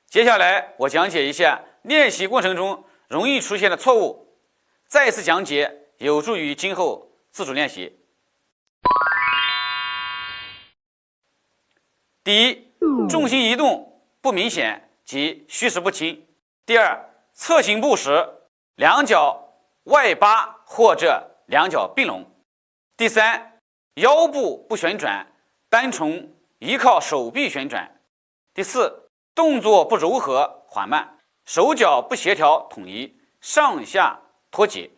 Speaker 2: 接下来我讲解一下练习过程中容易出现的错误，再次讲解有助于今后自主练习。第一，重心移动不明显及虚实不清。第二，侧行步时两脚外八或者两脚并拢。第三，腰部不旋转，单纯依靠手臂旋转。第四，动作不柔和缓慢，手脚不协调统一，上下脱节。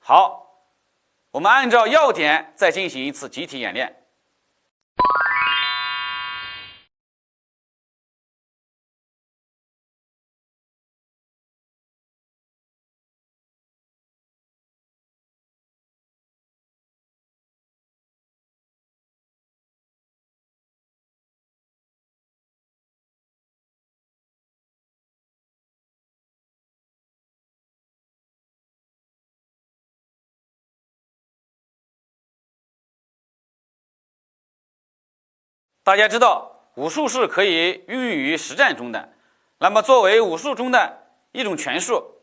Speaker 2: 好，我们按照要点再进行一次集体演练。大家知道武术是可以运用于实战中的，那么作为武术中的一种拳术，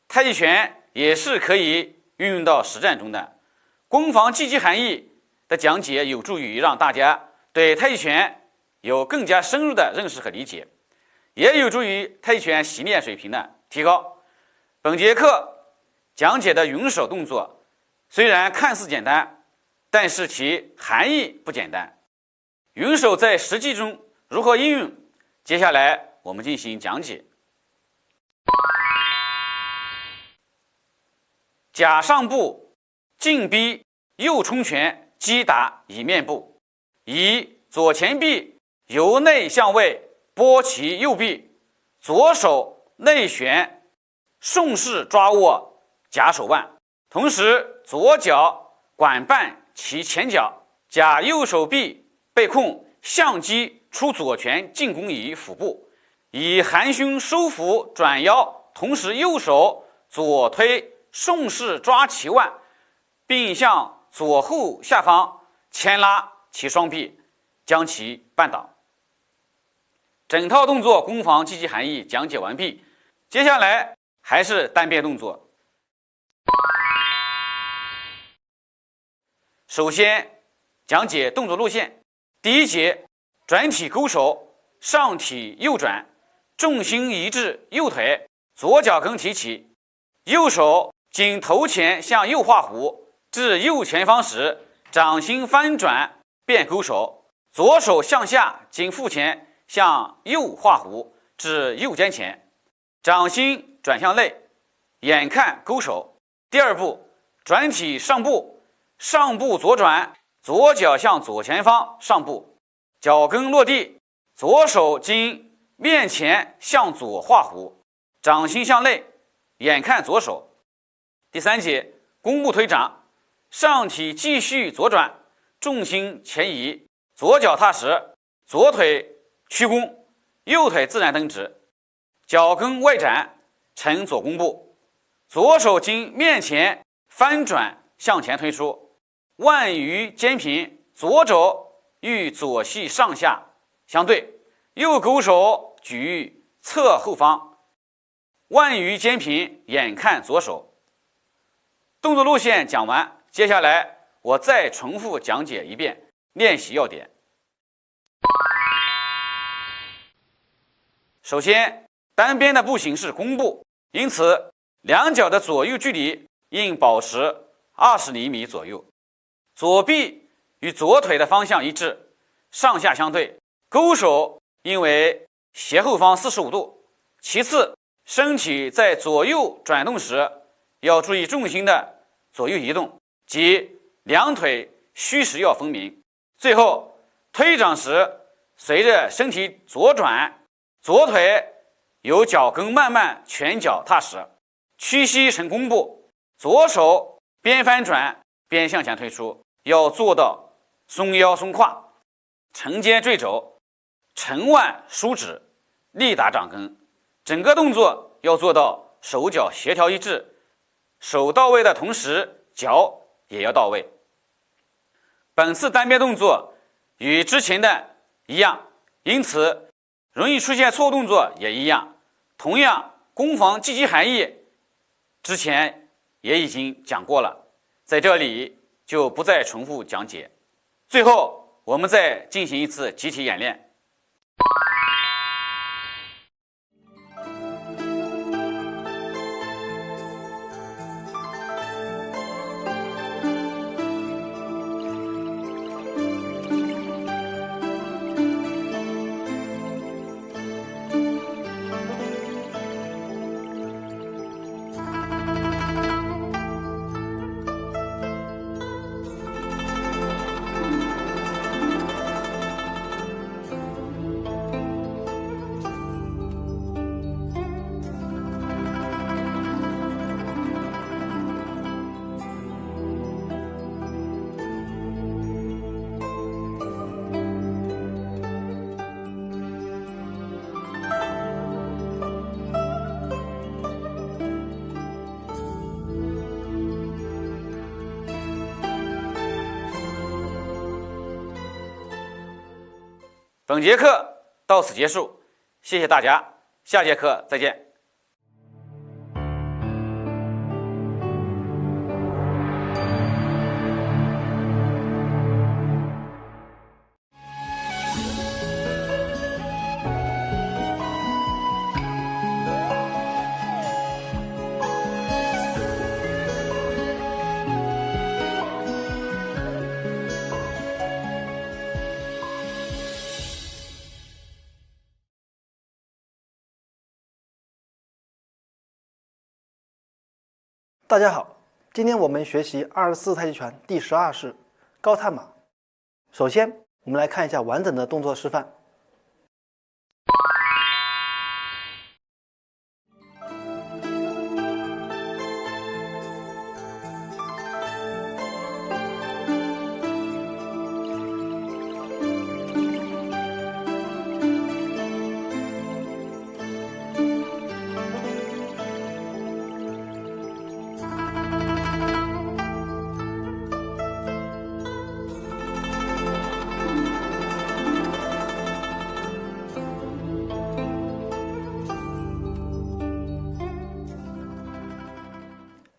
Speaker 2: 太极拳也是可以运用到实战中的。攻防积极含义的讲解有助于让大家对太极拳有更加深入的认识和理解，也有助于太极拳习练水平的提高。本节课讲解的云手动作虽然看似简单，但是其含义不简单。云手在实际中如何应用？接下来我们进行讲解。甲上步，进逼右冲拳击打乙面部，以左前臂由内向外拨其右臂，左手内旋顺势抓握甲手腕，同时左脚管绊其前脚，甲右手臂被控向击出左拳进攻于腹部，以含胸收腹转腰，同时右手左推顺势抓其腕，并向左后下方牵拉其双臂，将其绊倒。整套动作攻防积极含义讲解完毕，接下来还是单边动作。首先讲解动作路线。第一节，转体勾手，上体右转，重心移至右腿，左脚跟提起，右手经头前向右画弧至右前方时，掌心翻转变勾手，左手向下经腹前向右画弧至右肩前，掌心转向内，眼看勾手。第二步，转体上步，上步左转，左脚向左前方上步，脚跟落地，左手经面前向左画弧，掌心向内，眼看左手。第三节，弓步推掌，上体继续左转，重心前移，左脚踏实，左腿屈弓，右腿自然蹬直，脚跟外展，呈左弓步，左手经面前翻转向前推出，腕与肩平，左肘与左膝上下相对，右勾手举于侧后方，腕与肩平，眼看左手。动作路线讲完，接下来我再重复讲解一遍练习要点。首先，单边的步行是弓步，因此两脚的左右距离应保持20厘米左右，左臂与左腿的方向一致，上下相对，勾手因为斜后方45度。其次，身体在左右转动时，要注意重心的左右移动，即两腿虚实要分明。最后，推掌时，随着身体左转，左腿由脚跟慢慢全脚踏实，屈膝成弓步，左手边翻转边向前推出，要做到松腰松胯，承肩坠肘，沉腕舒指，力打掌根。整个动作要做到手脚协调一致，手到位的同时，脚也要到位。本次单边动作与之前的一样，因此容易出现错误动作也一样。同样，攻防积极含义之前也已经讲过了，在这里就不再重复讲解。最后，我们再进行一次集体演练。本节课到此结束，谢谢大家，下节课再见。
Speaker 4: 大家好，今天我们学习24太极拳第12式高探马。首先，我们来看一下完整的动作示范。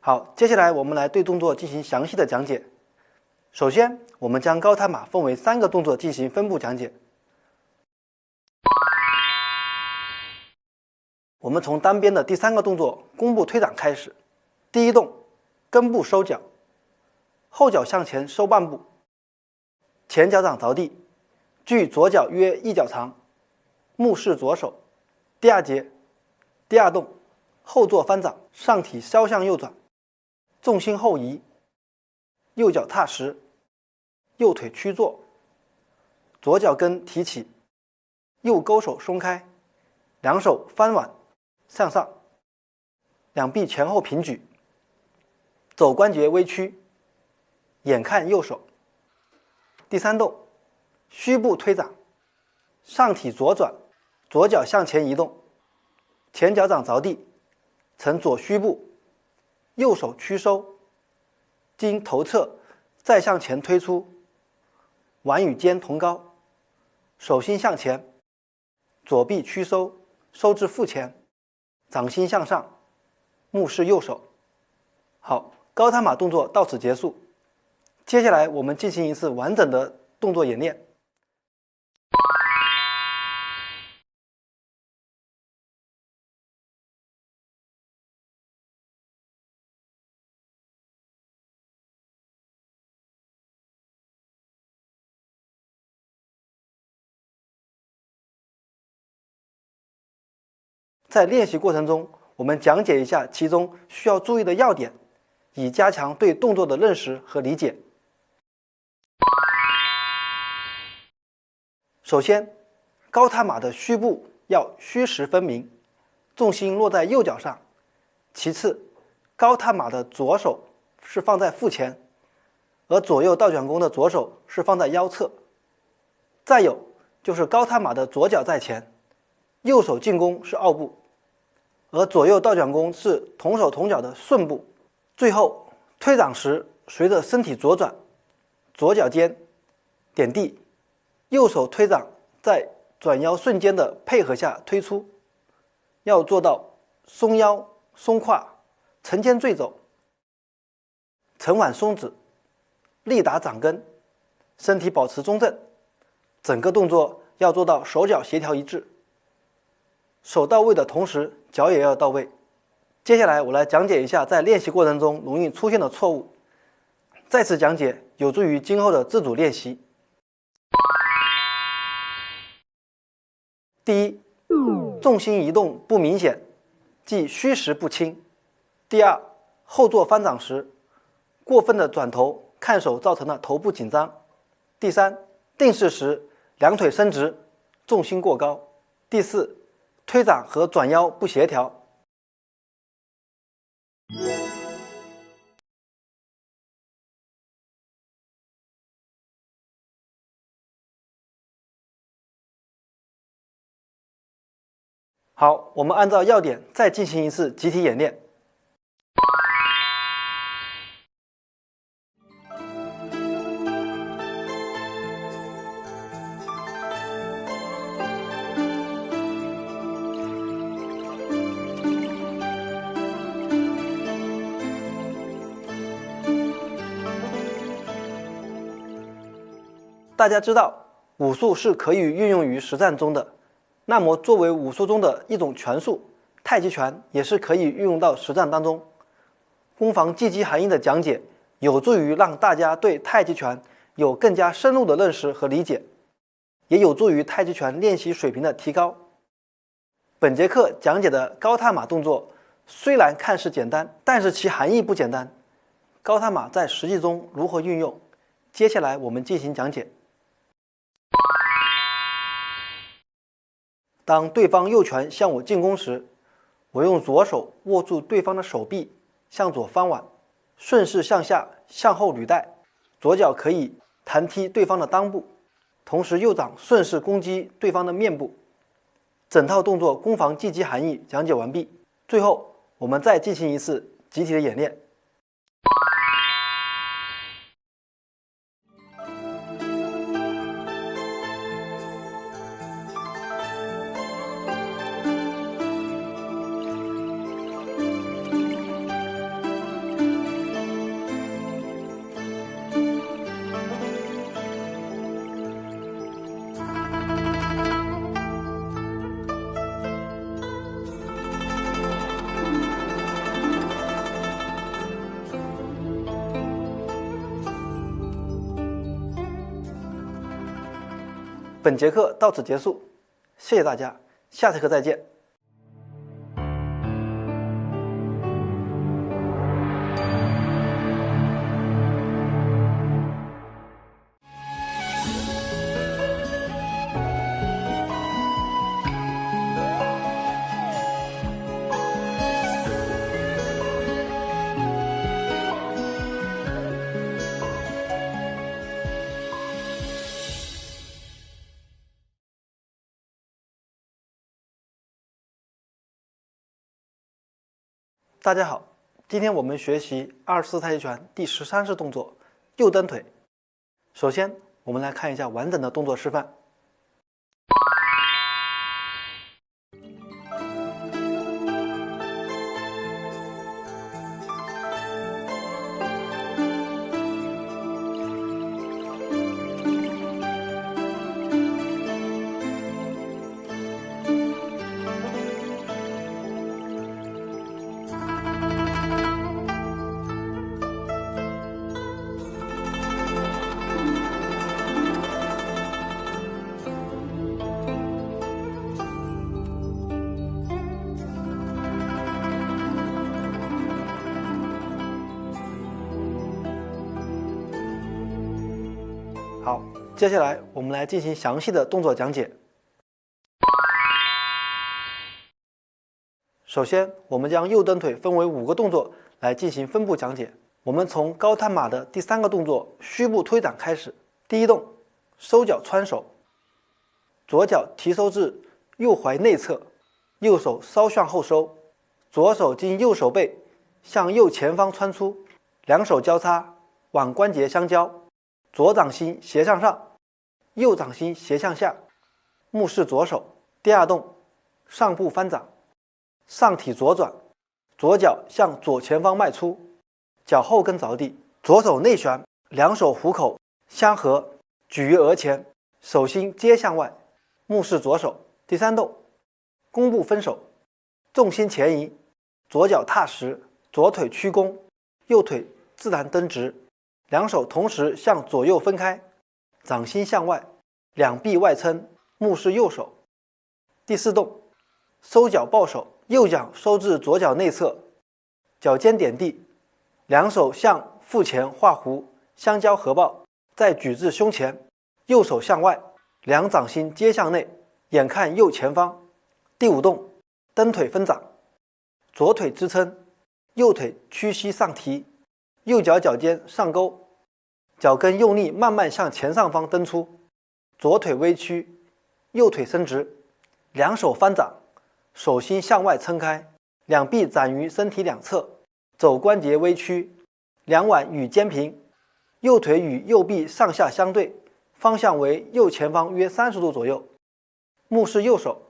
Speaker 4: 好，接下来我们来对动作进行详细的讲解。首先，我们将高探马分为3个动作进行分步讲解。我们从单边的第3个动作弓步推掌开始。第一动，根部收脚，后脚向前收半步，前脚掌着地，距左脚约1脚长，目视左手。第二节，第二动，后坐翻掌，上体稍向右转，重心后移，右脚踏实，右腿屈坐，左脚跟提起，右勾手松开，两手翻腕向上，两臂前后平举，肘关节微屈，眼看右手。第三动，虚步推掌，上体左转，左脚向前移动，前脚掌着地，呈左虚步，右手屈收，经头侧再向前推出，腕与肩同高，手心向前，左臂屈收，收至腹前，掌心向上，目视右手。好，高探马动作到此结束。接下来我们进行一次完整的动作演练。在练习过程中，我们讲解一下其中需要注意的要点，以加强对动作的认识和理解。首先，高踏马的虚步要虚实分明，重心落在右脚上。其次，高踏马的左手是放在腹前，而左右倒转弓的左手是放在腰侧。再有就是高踏马的左脚在前，右手进弓是奥步，而左右倒转弓是同手同脚的顺步。最后推掌时，随着身体左转，左脚尖点地，右手推掌在转腰瞬间的配合下推出，要做到松腰、松胯、沉肩坠肘、沉缓松指、力打掌根，身体保持中正，整个动作要做到手脚协调一致，手到位的同时脚也要到位。接下来我来讲解一下在练习过程中容易出现的错误，再次讲解有助于今后的自主练习。第一，重心移动不明显，即虚实不清。第二，后坐翻掌时，过分的转头看手造成了头部紧张。第三，定势时两腿伸直，重心过高。第四，推掌和转腰不协调。好，我们按照要点再进行一次集体演练。大家知道，武术是可以运用于实战中的。那么作为武术中的一种拳术，太极拳也是可以运用到实战当中。攻防技击含义的讲解有助于让大家对太极拳有更加深入的认识和理解，也有助于太极拳练习水平的提高。本节课讲解的高踏马动作虽然看似简单，但是其含义不简单。高踏马在实际中如何运用？接下来我们进行讲解。当对方右拳向我进攻时，我用左手握住对方的手臂，向左翻挽，顺势向下向后履带，左脚可以弹踢对方的裆部，同时右掌顺势攻击对方的面部。整套动作攻防技击含义讲解完毕。最后我们再进行一次集体的演练。本节课到此结束，谢谢大家，下节课再见。大家好，今天我们学习24太极拳第13式动作右蹬腿。首先，我们来看一下完整的动作示范。接下来我们来进行详细的动作讲解。首先，我们将右蹬腿分为5个动作来进行分步讲解。我们从高探马的第3个动作虚步推掌开始。第一动，收脚穿手，左脚提收至右踝内侧，右手稍向后收，左手经右手背向右前方穿出，两手交叉，腕关节相交，左掌心斜向上，右掌心斜向下，目视左手。第二动，上步翻掌，上体左转，左脚向左前方迈出，脚后跟着地，左手内旋，两手虎口相合，举于额前，手心接向外，目视左手。第三动，弓步分手，重心前移，左脚踏实，左腿屈弓，右腿自然蹬直，两手同时向左右分开，掌心向外，两臂外撑，目视右手。第四动，收脚抱手，右脚收至左脚内侧，脚尖点地，两手向腹前画弧，相交合抱，再举至胸前，右手向外，两掌心接向内，眼看右前方。第五动，蹬腿分掌，左腿支撑，右腿屈膝上提，右脚脚尖上勾，脚跟用力慢慢向前上方蹬出，左腿微屈，右腿伸直，两手翻掌，手心向外撑开，两臂展于身体两侧，肘关节微屈，两腕与肩平，右腿与右臂上下相对，方向为右前方约30度左右，目视右手。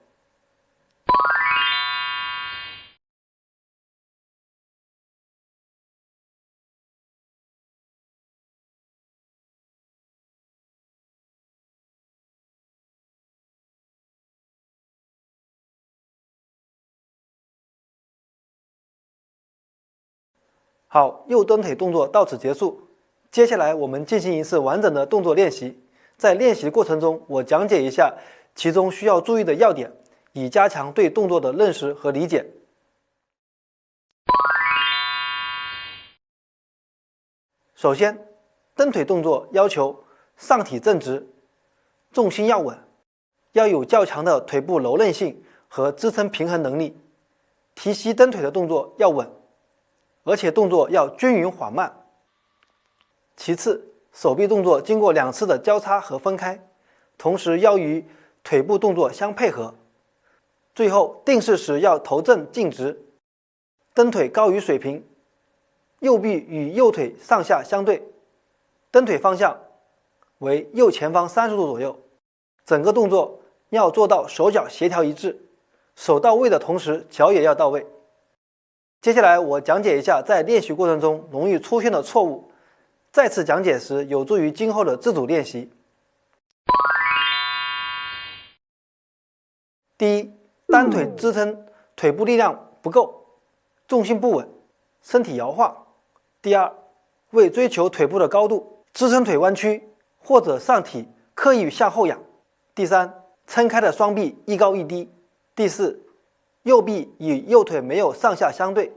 Speaker 4: 好，右蹬腿动作到此结束。接下来我们进行一次完整的动作练习。在练习过程中，我讲解一下其中需要注意的要点，以加强对动作的认识和理解。首先，蹬腿动作要求上体正直，重心要稳，要有较强的腿部柔韧性和支撑平衡能力。提膝蹬腿的动作要稳，而且动作要均匀缓慢。其次，手臂动作经过2次的交叉和分开，同时要与腿部动作相配合。最后，定式时要头正颈直，蹬腿高于水平，右臂与右腿上下相对，蹬腿方向为右前方30度左右。整个动作要做到手脚协调一致，手到位的同时，脚也要到位。接下来我讲解一下在练习过程中容易出现的错误，再次讲解时有助于今后的自主练习。第一，单腿支撑腿部力量不够，重心不稳，身体摇晃。第二，为追求腿部的高度，支撑腿弯曲或者上体刻意向后仰。第三，撑开的双臂一高一低。第四，右臂与右腿没有上下相对。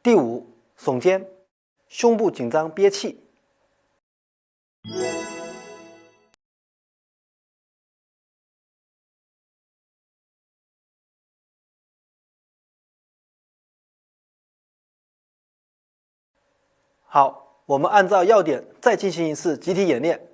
Speaker 4: 第五，耸肩，胸部紧张憋气。好，我们按照要点再进行一次集体演练。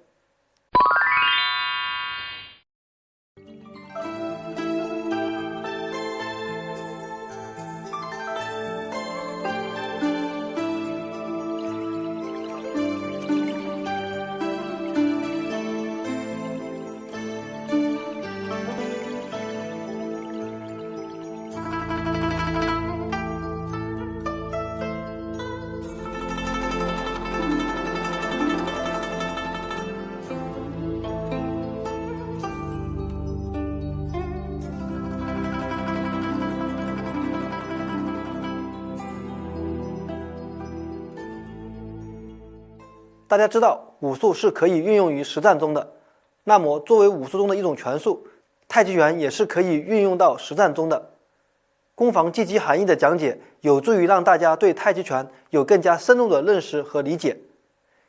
Speaker 4: 大家知道武术是可以运用于实战中的，那么作为武术中的一种拳术，太极拳也是可以运用到实战中的。攻防击击含义的讲解有助于让大家对太极拳有更加深入的认识和理解，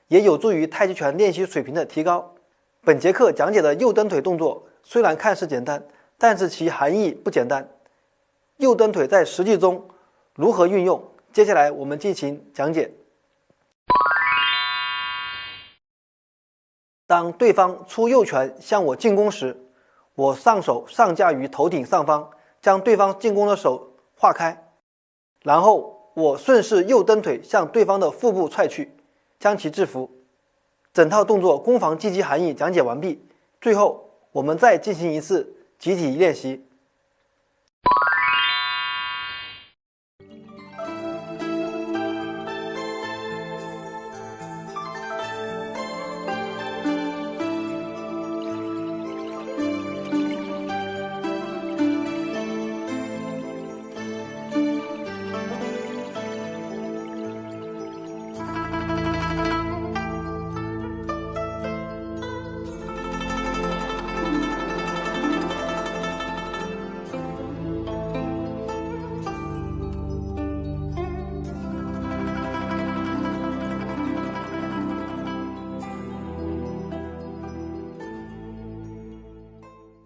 Speaker 4: 也有助于太极拳练习水平的提高。本节课讲解的右蹬腿动作虽然看似简单，但是其含义不简单。右蹬腿在实际中如何运用？接下来我们进行讲解。当对方出右拳向我进攻时，我上手上架于头顶上方，将对方进攻的手划开，然后我顺势右蹬腿向对方的腹部踹去，将其制服。整套动作攻防积极含义讲解完毕，最后我们再进行一次集体练习。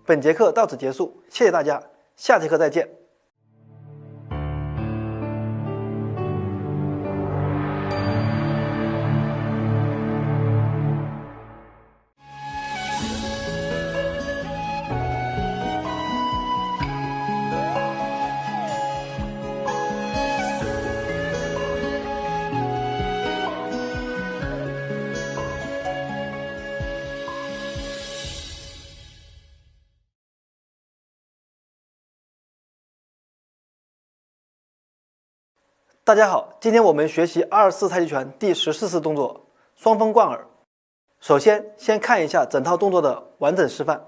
Speaker 4: 本节课到此结束，谢谢大家，下节课再见。大家好，今天我们学习24太极拳第14式动作双风贯耳。首先看一下整套动作的完整示范。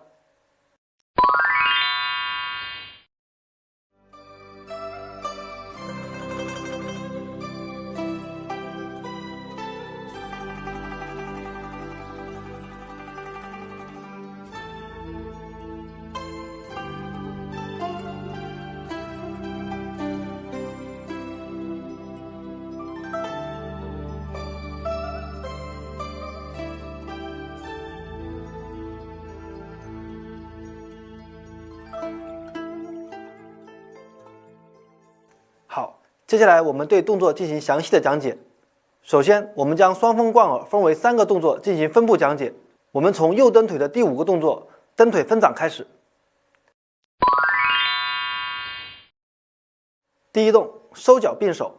Speaker 4: 好，接下来我们对动作进行详细的讲解。首先，我们将双风贯耳分为3个动作进行分步讲解。我们从右蹬腿的第5个动作蹬腿分掌开始。第一动，收脚并手，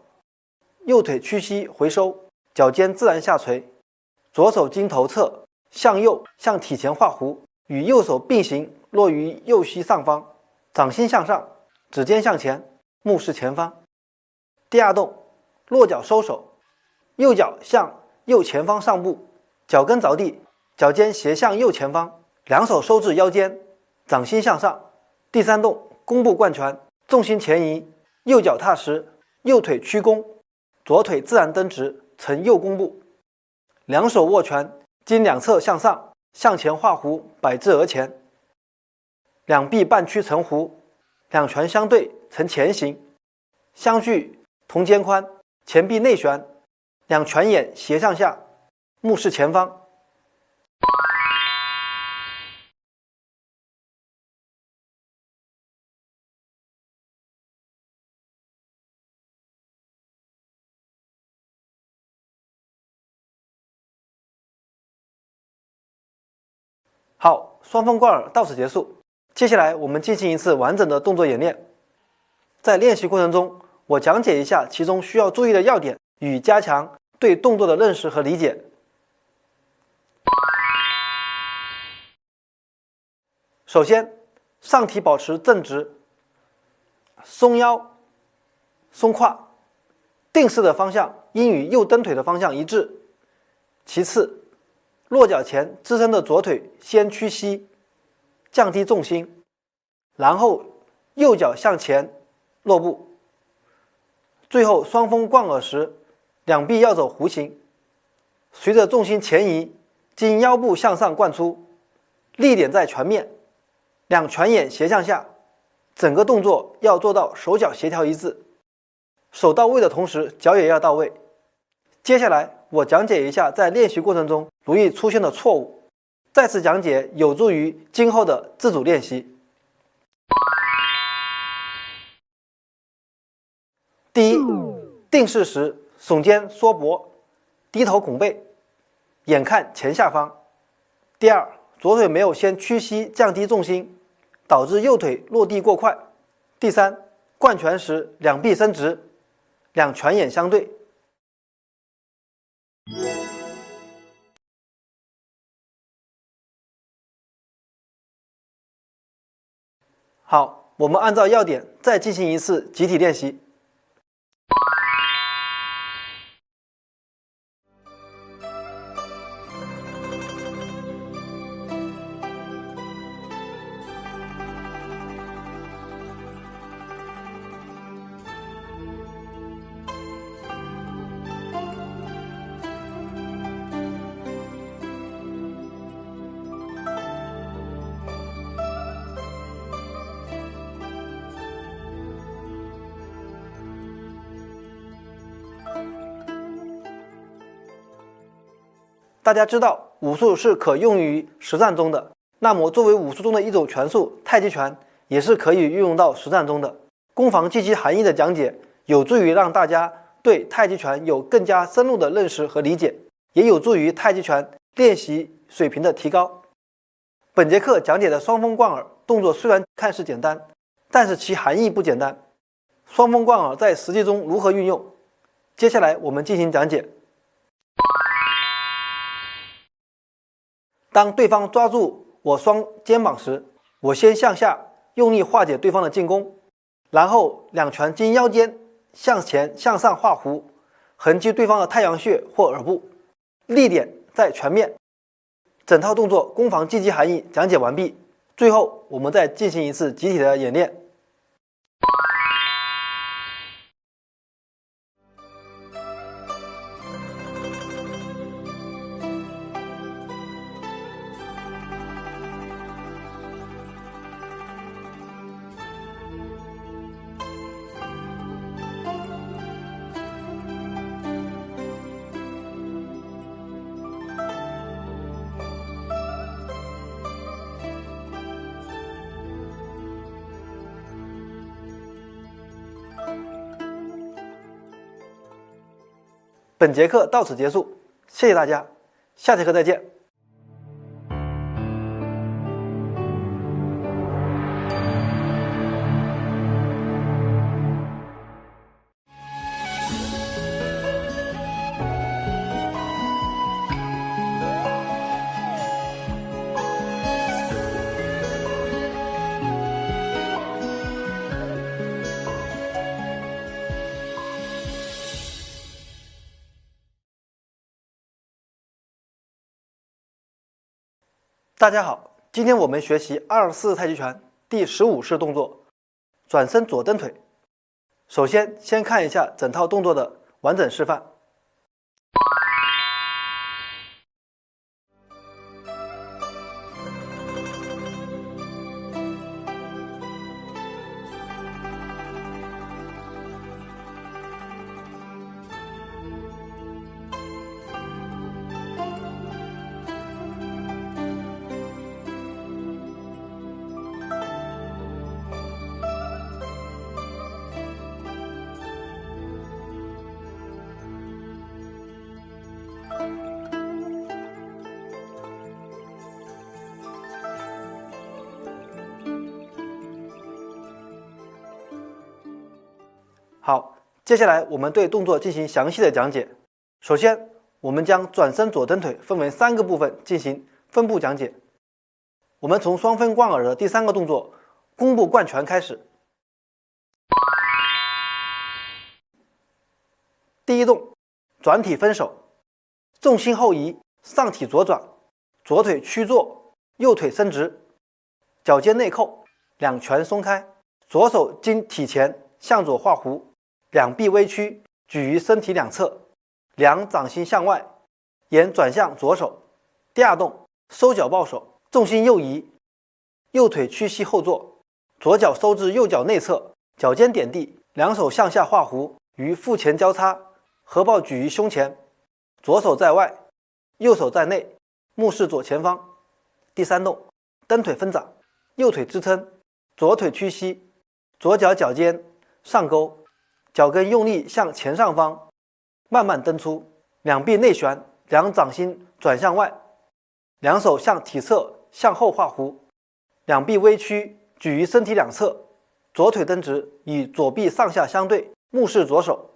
Speaker 4: 右腿屈膝回收，脚尖自然下垂，左手经头侧向右向体前画弧，与右手并行落于右膝上方，掌心向上，指尖向前，目视前方。第二动，落脚收手，右脚向右前方上步，脚跟着地，脚尖斜向右前方，两手收至腰间，掌心向上。第三动，弓步贯拳，重心前移，右脚踏实，右腿屈弓，左腿自然蹬直，呈右弓步，两手握拳，经两侧向上，向前画弧，摆至额前，两臂半屈成弧，两拳相对呈前行，相距同肩宽，前臂内旋，两拳眼斜向下，目视前方。好，双风贯耳到此结束。接下来我们进行一次完整的动作演练。在练习过程中，我讲解一下其中需要注意的要点，以加强对动作的认识和理解。首先，上体保持正直，松腰、松胯，定式的方向应与右蹬腿的方向一致。其次，落脚前支撑的左腿先屈膝，降低重心，然后右脚向前落步。最后双风贯耳时，两臂要走弧形，随着重心前移，经腰部向上贯出，力点在拳面，两拳眼斜向下，整个动作要做到手脚协调一致，手到位的同时脚也要到位。接下来我讲解一下在练习过程中容易出现的错误。再次讲解有助于今后的自主练习。第一，定式时耸肩缩脖，低头拱背，眼看前下方。第二，左腿没有先屈膝降低重心，导致右腿落地过快。第三，掼拳时两臂伸直，两拳眼相对。好，我们按照要点再进行一次集体练习。大家知道武术是可用于实战中的，那么作为武术中的一种拳术，太极拳也是可以运用到实战中的。攻防积极含义的讲解，有助于让大家对太极拳有更加深入的认识和理解，也有助于太极拳练习水平的提高。本节课讲解的双风贯耳动作虽然看似简单，但是其含义不简单。双风贯耳在实际中如何运用？接下来我们进行讲解。当对方抓住我双肩膀时，我先向下用力化解对方的进攻，然后两拳经腰间向前向上画弧，横击对方的太阳穴或耳部，力点在拳面。整套动作攻防积极含义讲解完毕，最后我们再进行一次集体的演练。本节课到此结束，谢谢大家，下节课再见。大家好，今天我们学习24太极拳第15式动作转身左蹬腿。首先看一下整套动作的完整示范。好，接下来我们对动作进行详细的讲解。首先，我们将转身左蹬腿分为3个部分进行分步讲解。我们从双分贯耳的第3个动作弓步贯拳开始。第一动，转体分手，重心后移，上体左转，左腿屈坐，右腿伸直，脚尖内扣，两拳松开，左手经体前向左画弧，两臂微屈，举于身体两侧，两掌心向外，眼转向左手。第二动，收脚抱手，重心右移，右腿屈膝后坐，左脚收至右脚内侧，脚尖点地，两手向下画弧，与腹前交叉，合抱举于胸前，左手在外，右手在内，目视左前方。第3动，蹬腿分掌，右腿支撑，左腿屈膝，左脚脚尖上勾，脚跟用力向前上方慢慢蹬出，两臂内旋，两掌心转向外，两手向体侧向后画弧，两臂微屈，举于身体两侧，左腿蹬直，与左臂上下相对，目视左手。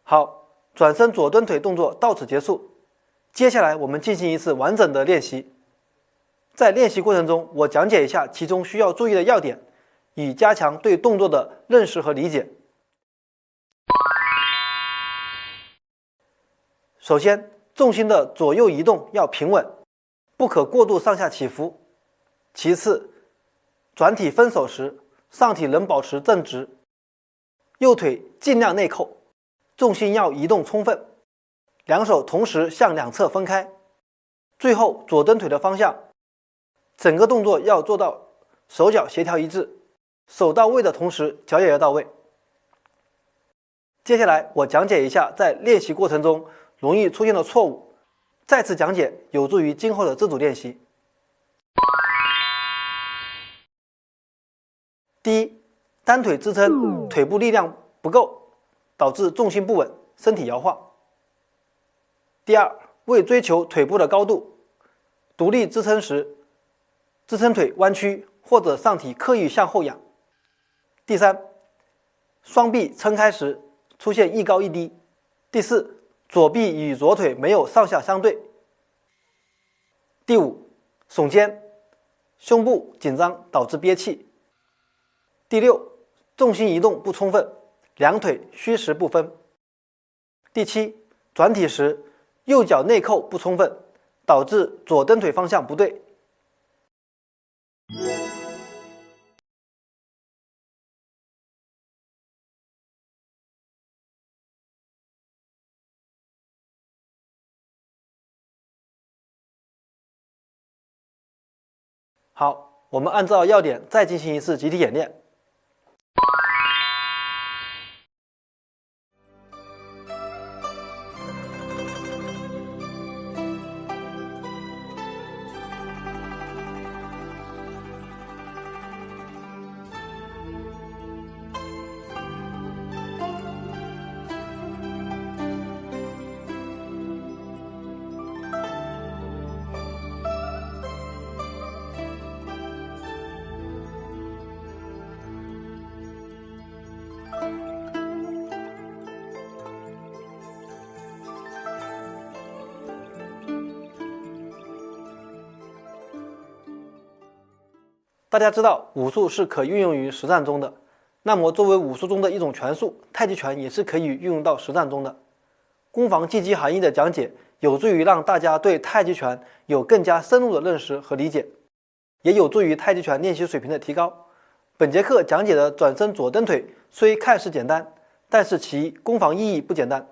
Speaker 4: 好，转身左蹬腿动作到此结束。接下来我们进行一次完整的练习。在练习过程中，我讲解一下其中需要注意的要点，以加强对动作的认识和理解。首先，重心的左右移动要平稳，不可过度上下起伏。其次，转体分手时，上体能保持正直，右腿尽量内扣，重心要移动充分，两手同时向两侧分开。最后，左蹬腿的方向，整个动作要做到手脚协调一致，手到位的同时，脚也要到位。接下来，我讲解一下在练习过程中容易出现的错误，再次讲解有助于今后的自主练习。第一，单腿支撑，腿部力量不够，导致重心不稳，身体摇晃。第二，为追求腿部的高度，独立支撑时，支撑腿弯曲或者上体刻意向后仰。第三，双臂撑开时出现一高一低。第四，左臂与左腿没有上下相对。第五，耸肩，胸部紧张导致憋气。第六，重心移动不充分，两腿虚实不分。第七，转体时右脚内扣不充分，导致左蹬腿方向不对。好，我们按照要点再进行一次集体演练。大家知道武术是可运用于实战中的，那么作为武术中的一种拳术，太极拳也是可以运用到实战中的。攻防积极含义的讲解有助于让大家对太极拳有更加深入的认识和理解，也有助于太极拳练习水平的提高。本节课讲解的转身左蹬腿虽看似简单，但是其攻防意义不简单。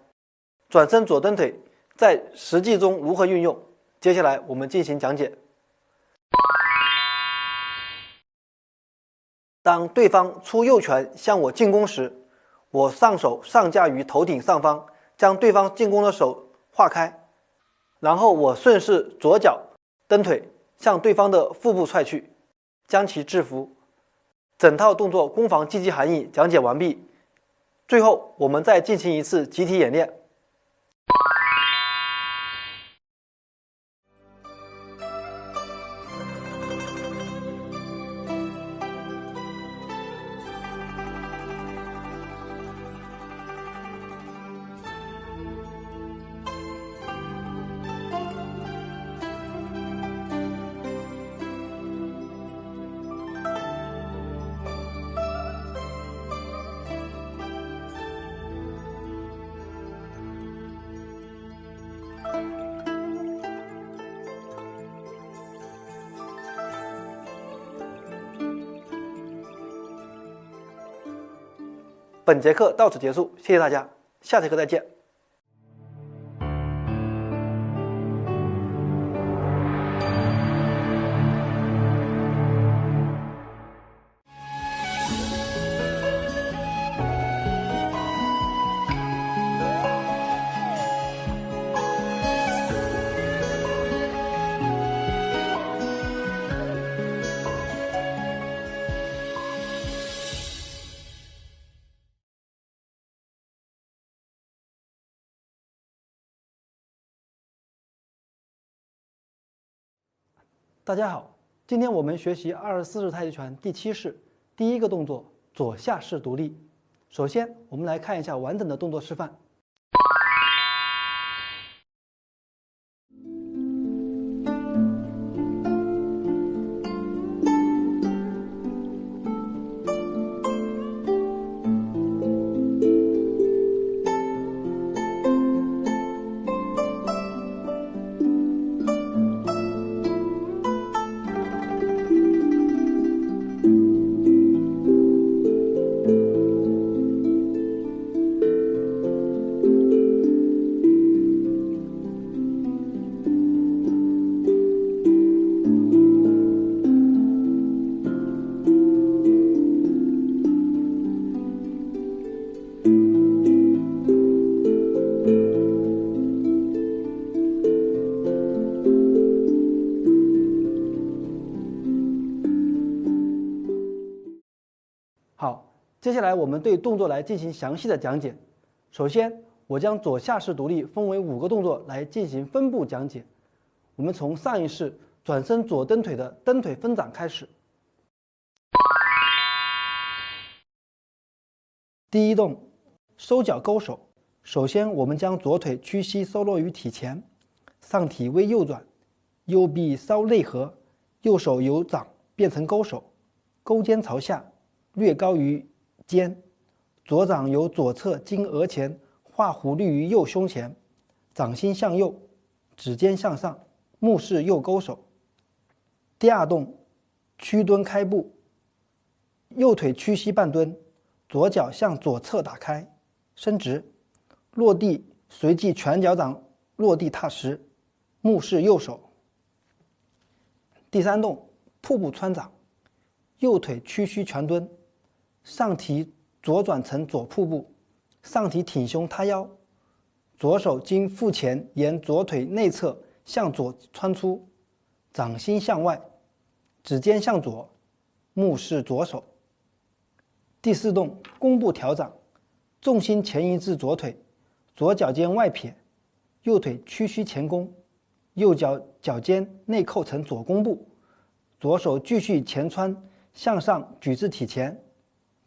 Speaker 4: 转身左蹬腿在实际中如何运用？接下来我们进行讲解。当对方出右拳向我进攻时，我上手上架于头顶上方，将对方进攻的手划开，然后我顺势左脚蹬腿向对方的腹部踹去，将其制服。整套动作攻防积极含义讲解完毕。最后我们再进行一次集体演练。本节课到此结束，谢谢大家，下节课再见。大家好，今天我们学习24式太极拳第7式第一个动作左下式独立。首先，我们来看一下完整的动作示范。好，接下来我们对动作来进行详细的讲解。首先，我将左下式独立分为5个动作来进行分步讲解。我们从上一式转身左蹬腿的蹬腿分掌开始。第一动，收脚勾手。首先，我们将左腿屈膝收落于体前，上体微右转，右臂稍内合，右手由掌变成勾手，勾肩朝下，略高于肩，左掌由左侧经额前画弧率于右胸前，掌心向右，指尖向上，目视右勾手。第二动，屈蹲开步。右腿屈膝半蹲，左脚向左侧打开，伸直，落地随即全脚掌落地踏实，目视右手。第三动，瀑布穿掌。右腿屈膝全蹲，上提左转成左瀑布，上提挺胸塌腰，左手经腹前沿左腿内侧向左穿出，掌心向外，指尖向左，目视左手。第四动，弓步调掌。重心前移至左腿，左脚尖外撇，右腿屈膝前弓，右脚脚尖内扣成左弓步，左手继续前穿向上举至体前，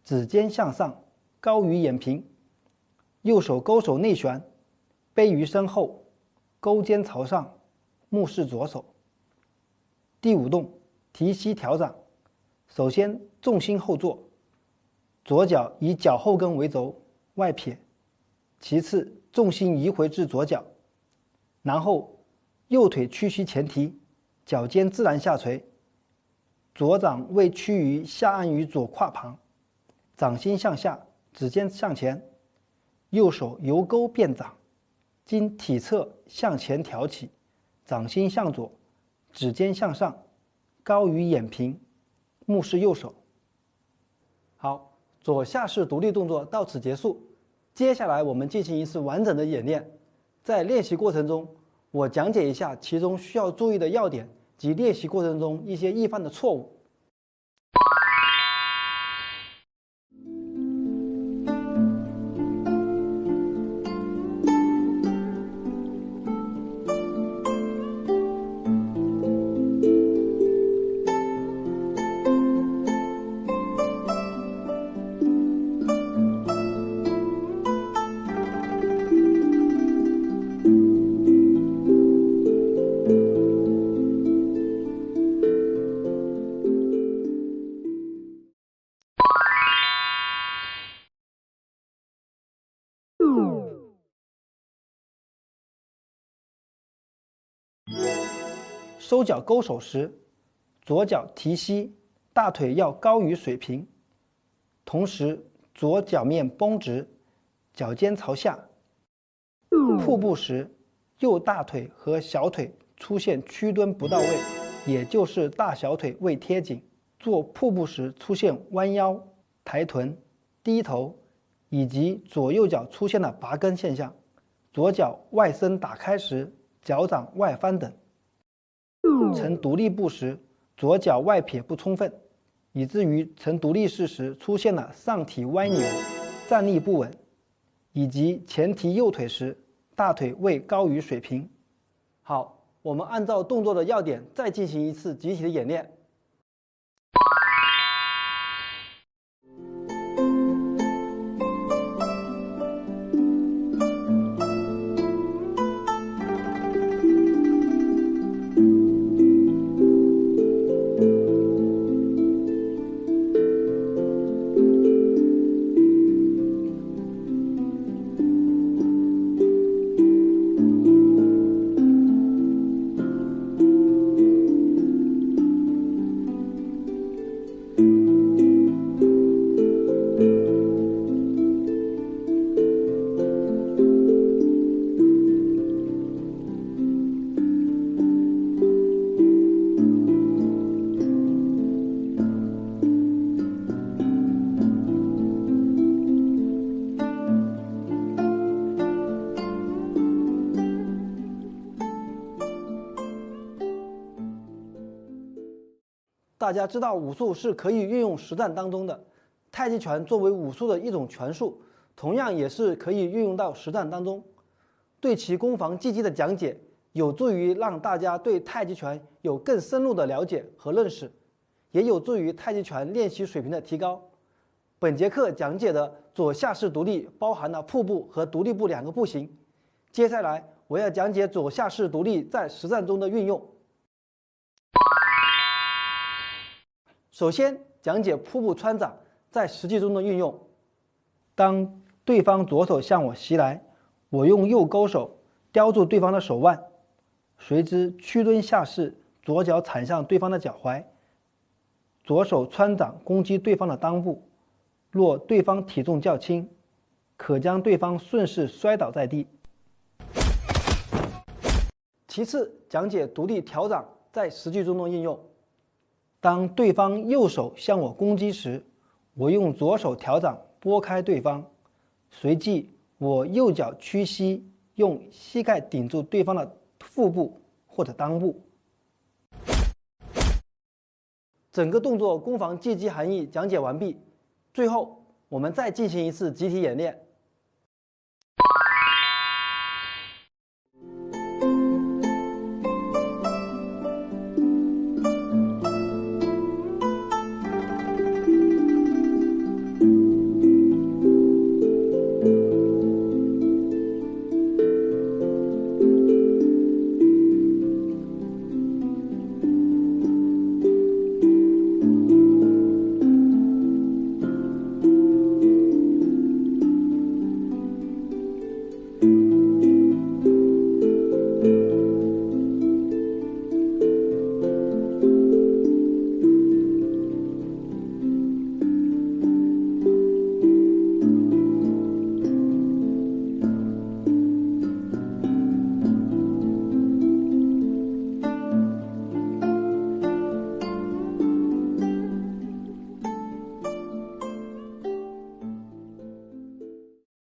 Speaker 4: 指尖向上，高于眼平，右手勾手内旋，背于身后，勾肩朝上，目视左手。第五动，提膝调掌。首先重心后坐，左脚以脚后跟为轴，外撇，其次重心移回至左脚，然后右腿屈膝前提，脚尖自然下垂，左掌位屈于下按于左胯旁，掌心向下，指尖向前，右手由勾变掌，经体侧向前挑起，掌心向左，指尖向上，高于眼平，目视右手。好，左下式独立动作到此结束。接下来我们进行一次完整的演练。在练习过程中，我讲解一下其中需要注意的要点及练习过程中一些易犯的错误。收脚勾手时，左脚提膝，大腿要高于水平，同时左脚面绷直，脚尖朝下。瀑布时，右大腿和小腿出现屈蹲不到位，也就是大小腿未贴紧。做瀑布时出现弯腰、抬臀、低头，以及左右脚出现了拔根现象。左脚外伸打开时，脚掌外翻等。呈独立步时，左脚外撇不充分，以至于呈独立式时出现了上体歪扭、站立不稳，以及前提右腿时大腿未高于水平。好，我们按照动作的要点再进行一次集体的演练。大家知道武术是可以运用实战当中的，太极拳作为武术的一种拳术，同样也是可以运用到实战当中。对其攻防技击的讲解，有助于让大家对太极拳有更深入的了解和认识，也有助于太极拳练习水平的提高。本节课讲解的左下式独立包含了瀑布和独立步两个步型，接下来我要讲解左下式独立在实战中的运用。首先讲解瀑布穿掌在实际中的运用。当对方左手向我袭来，我用右勾手叼住对方的手腕，随之屈蹲下势，左脚踩上对方的脚踝，左手穿掌攻击对方的裆部。若对方体重较轻，可将对方顺势摔倒在地。其次讲解独立挑掌在实际中的应用。当对方右手向我攻击时，我用左手挑掌拨开对方，随即我右脚屈膝，用膝盖顶住对方的腹部或者裆部。整个动作攻防技击含义讲解完毕，最后我们再进行一次集体演练。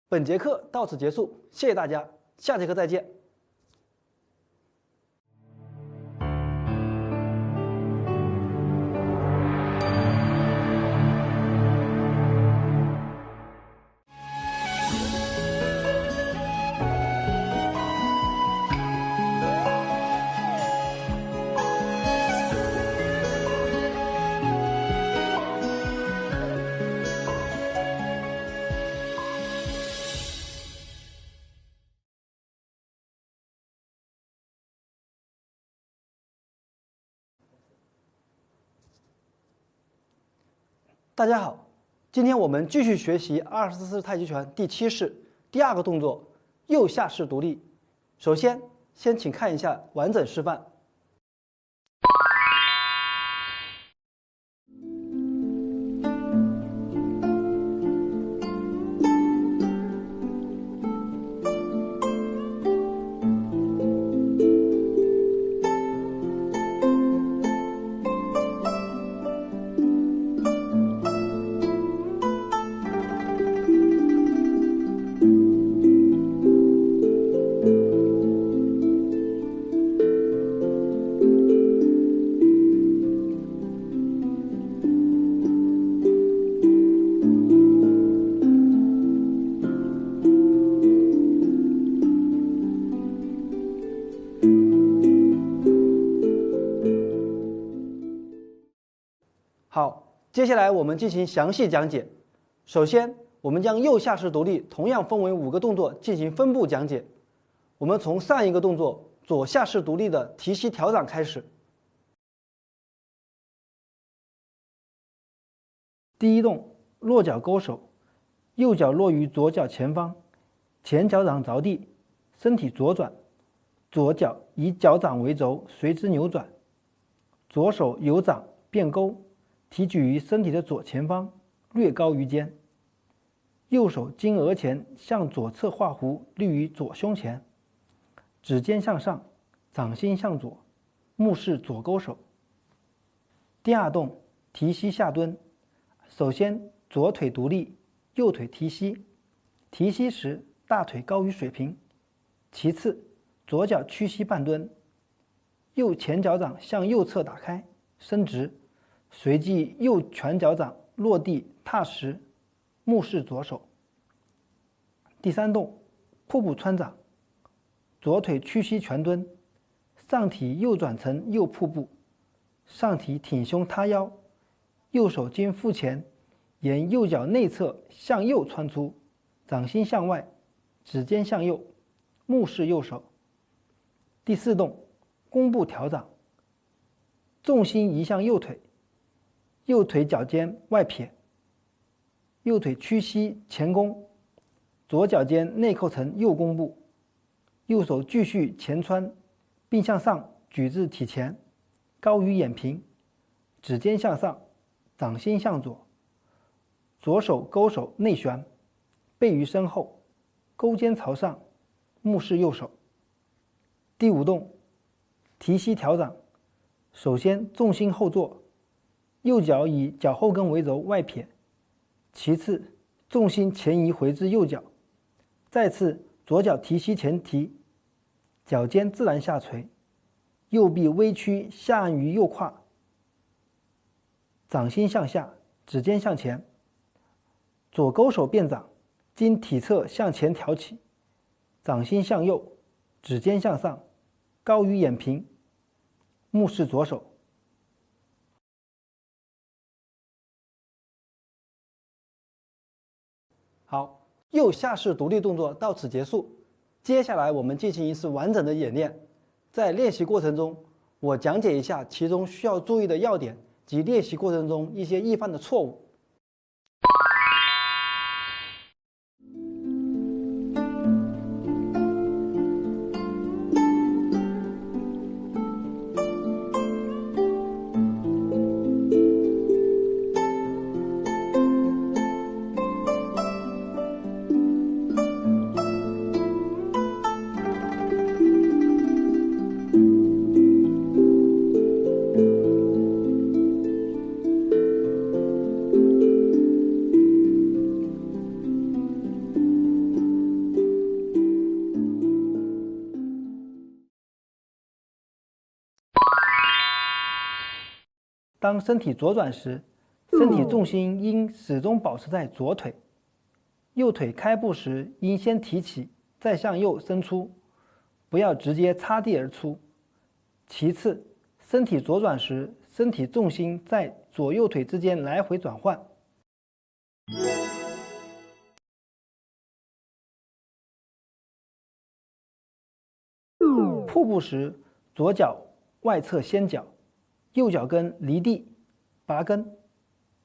Speaker 4: 本节课到此结束，谢谢大家，下节课再见。大家好，今天我们继续学习24式太极拳第7式第2个动作右下式独立。首先，先请看一下完整示范。接下来我们进行详细讲解。首先，我们将右下式独立同样分为5个动作进行分步讲解。我们从上一个动作左下式独立的提膝调掌开始。第一动，落脚勾手，右脚落于左脚前方，前脚掌着地，身体左转，左脚以脚掌为轴，随之扭转，左手由掌变勾，提举于身体的左前方，略高于肩。右手经额前向左侧画弧，立于左胸前，指尖向上，掌心向左，目视左勾手。第二动，提膝下蹲。首先，左腿独立，右腿提膝。提膝时，大腿高于水平。其次，左脚屈膝半蹲，右前脚掌向右侧打开，伸直，随即右拳脚掌落地踏实，目视左手。第三动，瀑布穿掌。左腿屈膝全蹲，上体右转成右瀑布，上体挺胸塌腰，右手经腹前，沿右脚内侧向右穿出，掌心向外，指尖向右，目视右手。第四动，弓步调掌。重心移向右腿，右腿脚尖外撇，右腿屈膝前弓，左脚尖内扣成右弓步，右手继续前穿，并向上举至体前，高于眼平，指尖向上，掌心向左，左手勾手内旋，背于身后，勾肩朝上，目视右手。第五动，提膝调掌。首先重心后坐，右脚以脚后跟为轴外撇，其次重心前移回至右脚，再次左脚提膝前提，脚尖自然下垂，右臂微屈下按于右胯，掌心向下，指尖向前，左勾手变掌，经体侧向前挑起，掌心向右，指尖向上，高于眼平，目视左手。好，右下式独立动作到此结束。接下来我们进行一次完整的演练。在练习过程中，我讲解一下其中需要注意的要点及练习过程中一些易犯的错误。当身体左转时，身体重心应始终保持在左腿，右腿开步时应先提起，再向右伸出，不要直接擦地而出。其次，身体左转时，身体重心在左右腿之间来回转换。瀑布时，左脚外侧先脚，右脚跟离地拔根，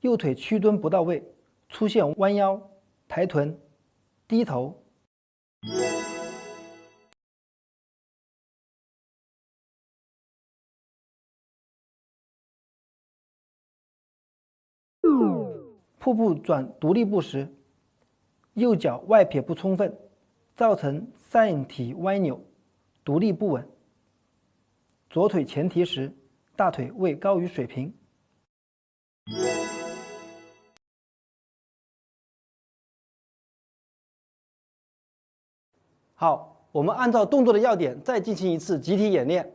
Speaker 4: 右腿屈蹲不到位，出现弯腰、抬臀、低头。瀑布转独立步时，右脚外撇不充分，造成上体歪扭，独立不稳。左腿前提时，大腿未高于水平。好，我们按照动作的要点再进行一次集体演练。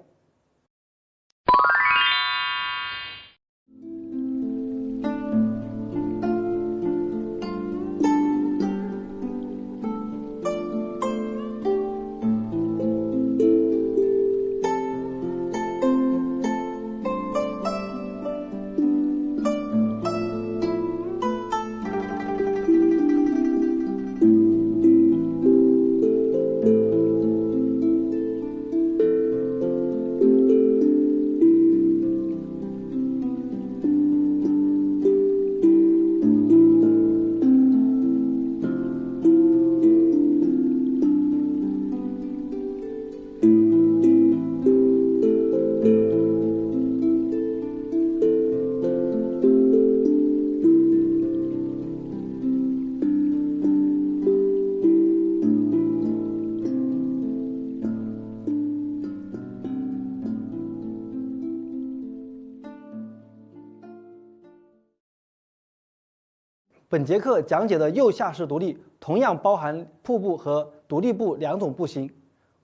Speaker 4: 本节课讲解的右下式独立同样包含瀑布和独立步两种步型，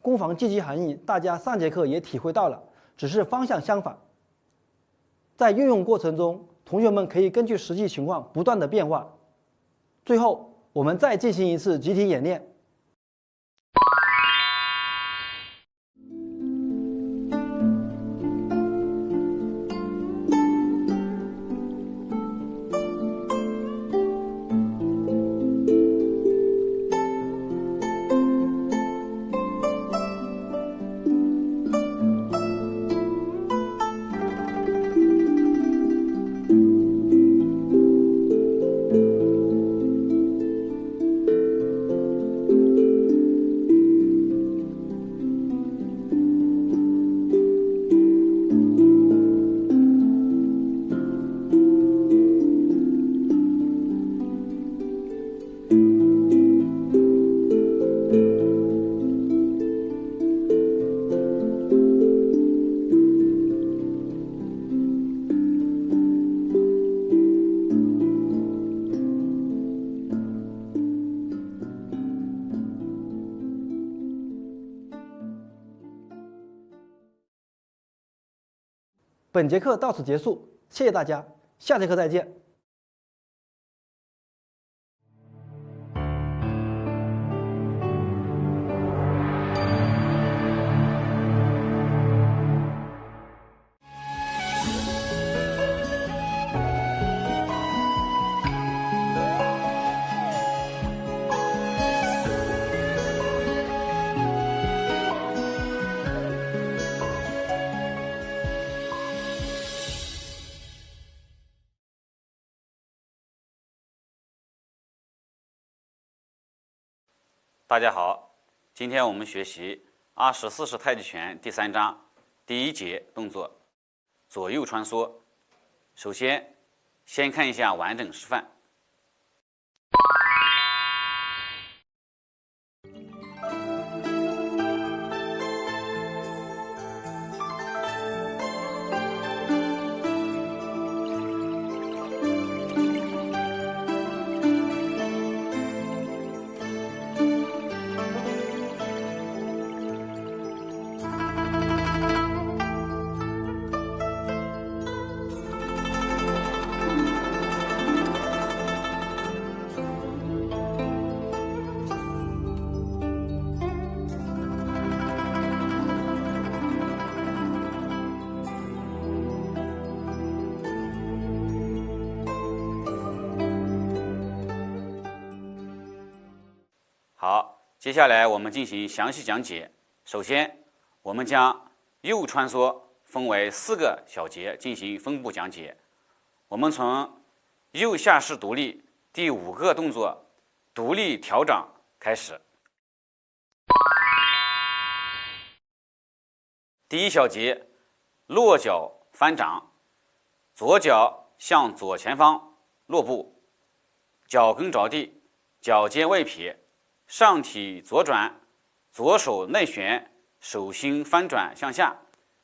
Speaker 4: 攻防积极含义大家上节课也体会到了，只是方向相反。在运用过程中，同学们可以根据实际情况不断的变化。最后，我们再进行一次集体演练。本节课到此结束，谢谢大家，下节课再见。
Speaker 2: 大家好，今天我们学习24式太极拳第3章第1节动作左右穿梭。首先，先看一下完整示范。好，接下来我们进行详细讲解。首先，我们将右穿梭分为4个小节进行分步讲解。我们从右下式独立第5个动作独立调掌开始。第1小节，落脚翻掌，左脚向左前方落步，脚跟着地，脚尖外撇。上体左转，左手内旋，手心翻转向下，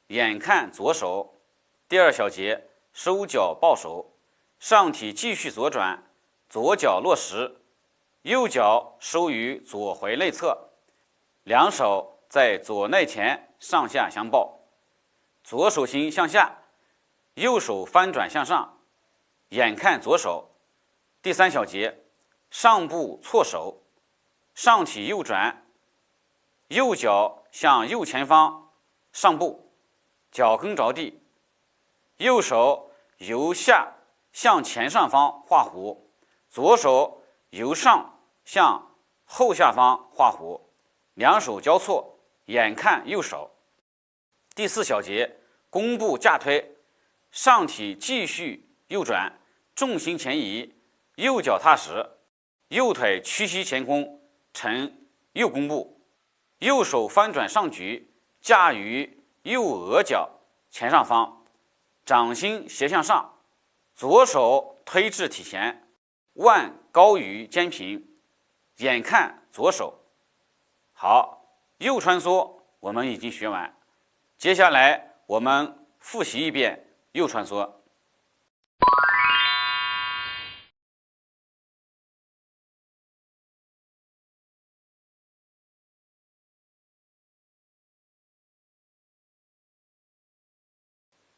Speaker 2: 眼看左手。第2小节，收脚抱手，上体继续左转，左脚落实，右脚收于左踝内侧，两手在左内前上下相抱，左手心向下，右手翻转向上，眼看左手。第3小节，上步错手，上体右转，右脚向右前方上步，脚跟着地，右手由下向前上方画弧，左手由上向后下方画弧，两手交错，眼看右手。第4小节，弓步架推，上体继续右转，重心前移，右脚踏实，右腿屈膝前空，呈右弓步，右手翻转上举，架于右额角前上方，掌心斜向上，左手推至体前，腕高于肩平，眼看左手。好，右穿梭我们已经学完，接下来我们复习一遍右穿梭。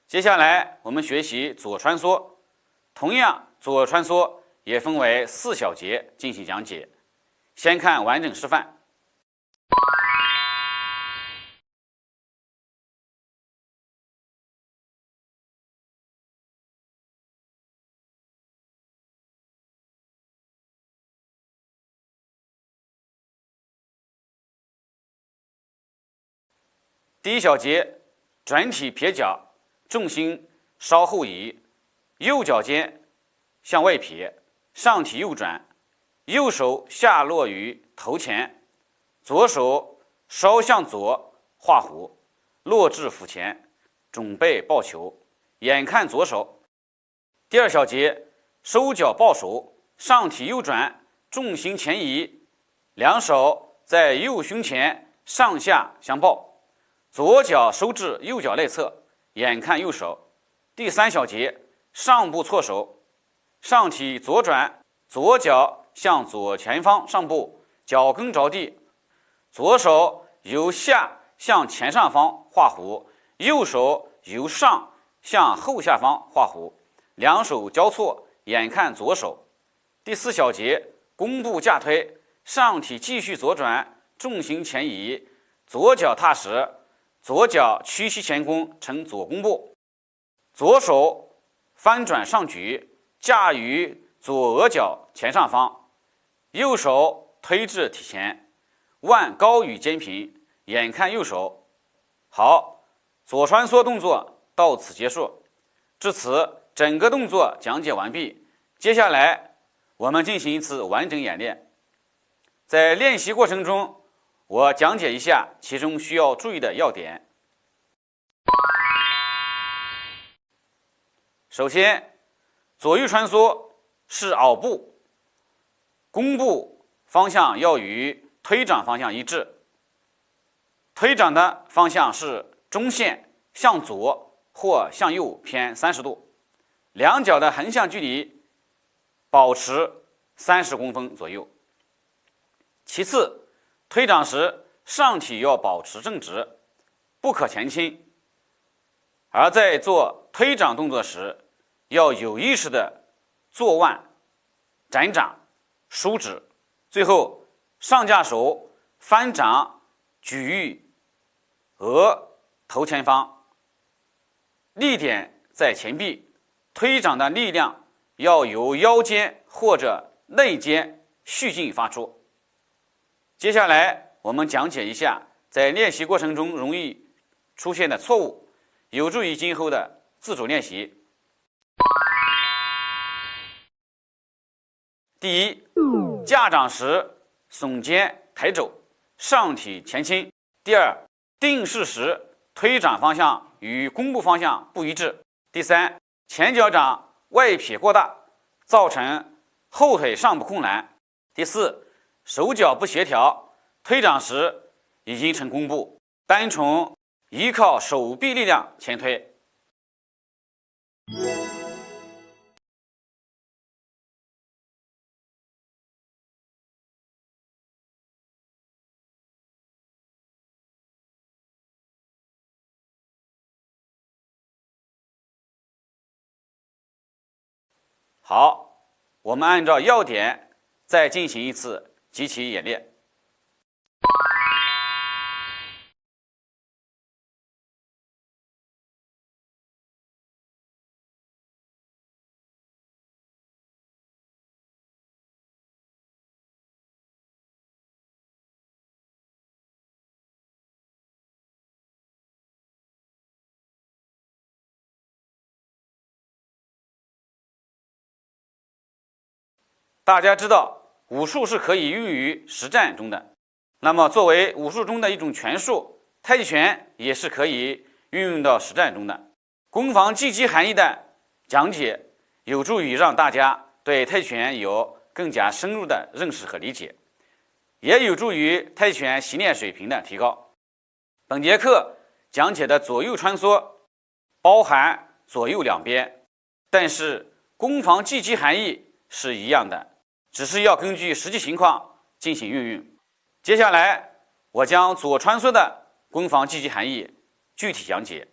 Speaker 2: 接下来我们学习左穿梭，同样左穿梭也分为4小节进行讲解。先看完整示范。第1小节，转体撇脚，重心稍后移，右脚尖向外撇，上体右转，右手下落于头前，左手稍向左画弧，落至腹前，准备抱球，眼看左手。第2小节，收脚抱手，上体右转，重心前移，两手在右胸前上下相抱，左脚收至右脚内侧，眼看右手。第3小节，上步错手，上体左转，左脚向左前方上步，脚跟着地，左手由下向前上方画弧，右手由上向后下方画弧，两手交错，眼看左手。第4小节，弓步架推，上体继续左转，重心前移，左脚踏实，左脚屈膝前弓成左弓步，左手翻转上举，架于左额角前上方，右手推至体前，腕高于肩平，眼看右手。好，左穿梭动作到此结束。至此，整个动作讲解完毕。接下来我们进行一次完整演练。在练习过程中，我讲解一下其中需要注意的要点。首先，左右穿梭是袄步，弓步方向要与推掌方向一致，推掌的方向是中线向左或向右偏30度，两脚的横向距离保持30公分左右。其次，推掌时上体要保持正直，不可前倾，而在做推掌动作时，要有意识的坐腕、展掌、舒指，最后上下手翻掌举于额头前方，力点在前臂，推掌的力量要由腰间或者内肩蓄劲发出。接下来我们讲解一下在练习过程中容易出现的错误，有助于今后的自主练习。第一，架掌时耸肩抬肘，上体前倾。第二，定势时推掌方向与弓步方向不一致。第三，前脚掌外撇过大，造成后腿上部空栏。第四，手脚不协调，推掌时已经成弓步，单纯依靠手臂力量前推。好，我们按照要点再进行一次集体演练。大家知道武术是可以运用于实战中的，那么作为武术中的一种拳术，太极拳也是可以运用到实战中的。攻防积极含义的讲解有助于让大家对太极拳有更加深入的认识和理解，也有助于太极拳习练水平的提高。本节课讲解的左右穿梭包含左右两边，但是攻防积极含义是一样的，只是要根据实际情况进行运用。接下来我将左穿梭的攻防积极含义具体讲解。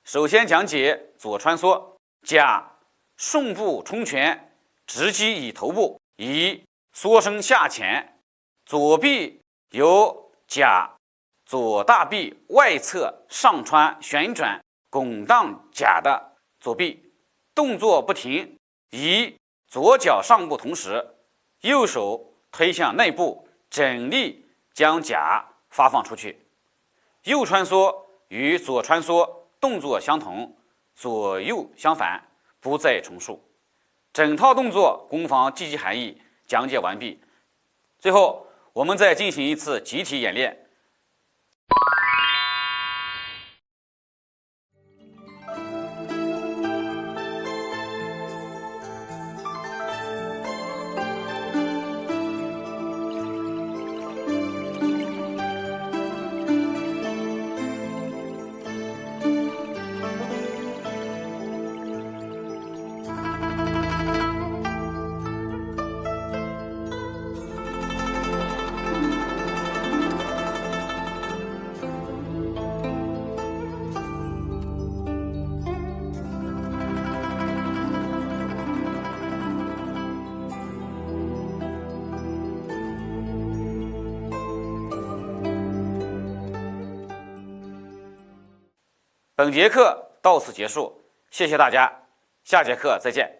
Speaker 2: 首先讲解左穿梭，甲顺步冲拳，直击以头部，乙缩身下潜，左臂由甲左大臂外侧上穿旋转拱荡甲的左臂，动作不停，乙左脚上步同时，右手推向内部，整力将甲发放出去。右穿梭与左穿梭动作相同，左右相反，不再重述。整套动作攻防积极含义讲解完毕。最后，我们再进行一次集体演练。本节课到此结束，谢谢大家，下节课再见。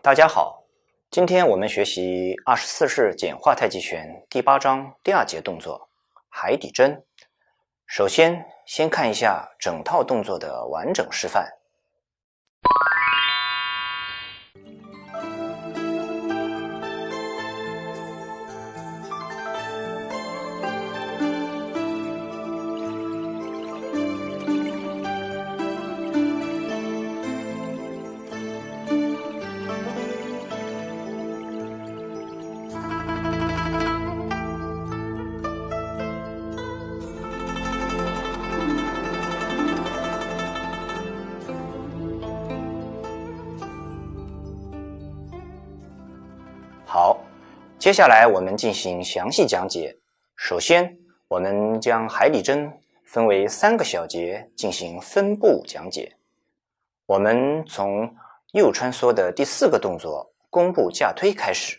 Speaker 5: 大家好，今天我们学习24式简化太极拳第8章第2节动作海底针。首先看一下整套动作的完整示范。好，接下来我们进行详细讲解。首先，我们将海底针分为3个小节进行分步讲解。我们从右穿梭的第4个动作弓步架推开始。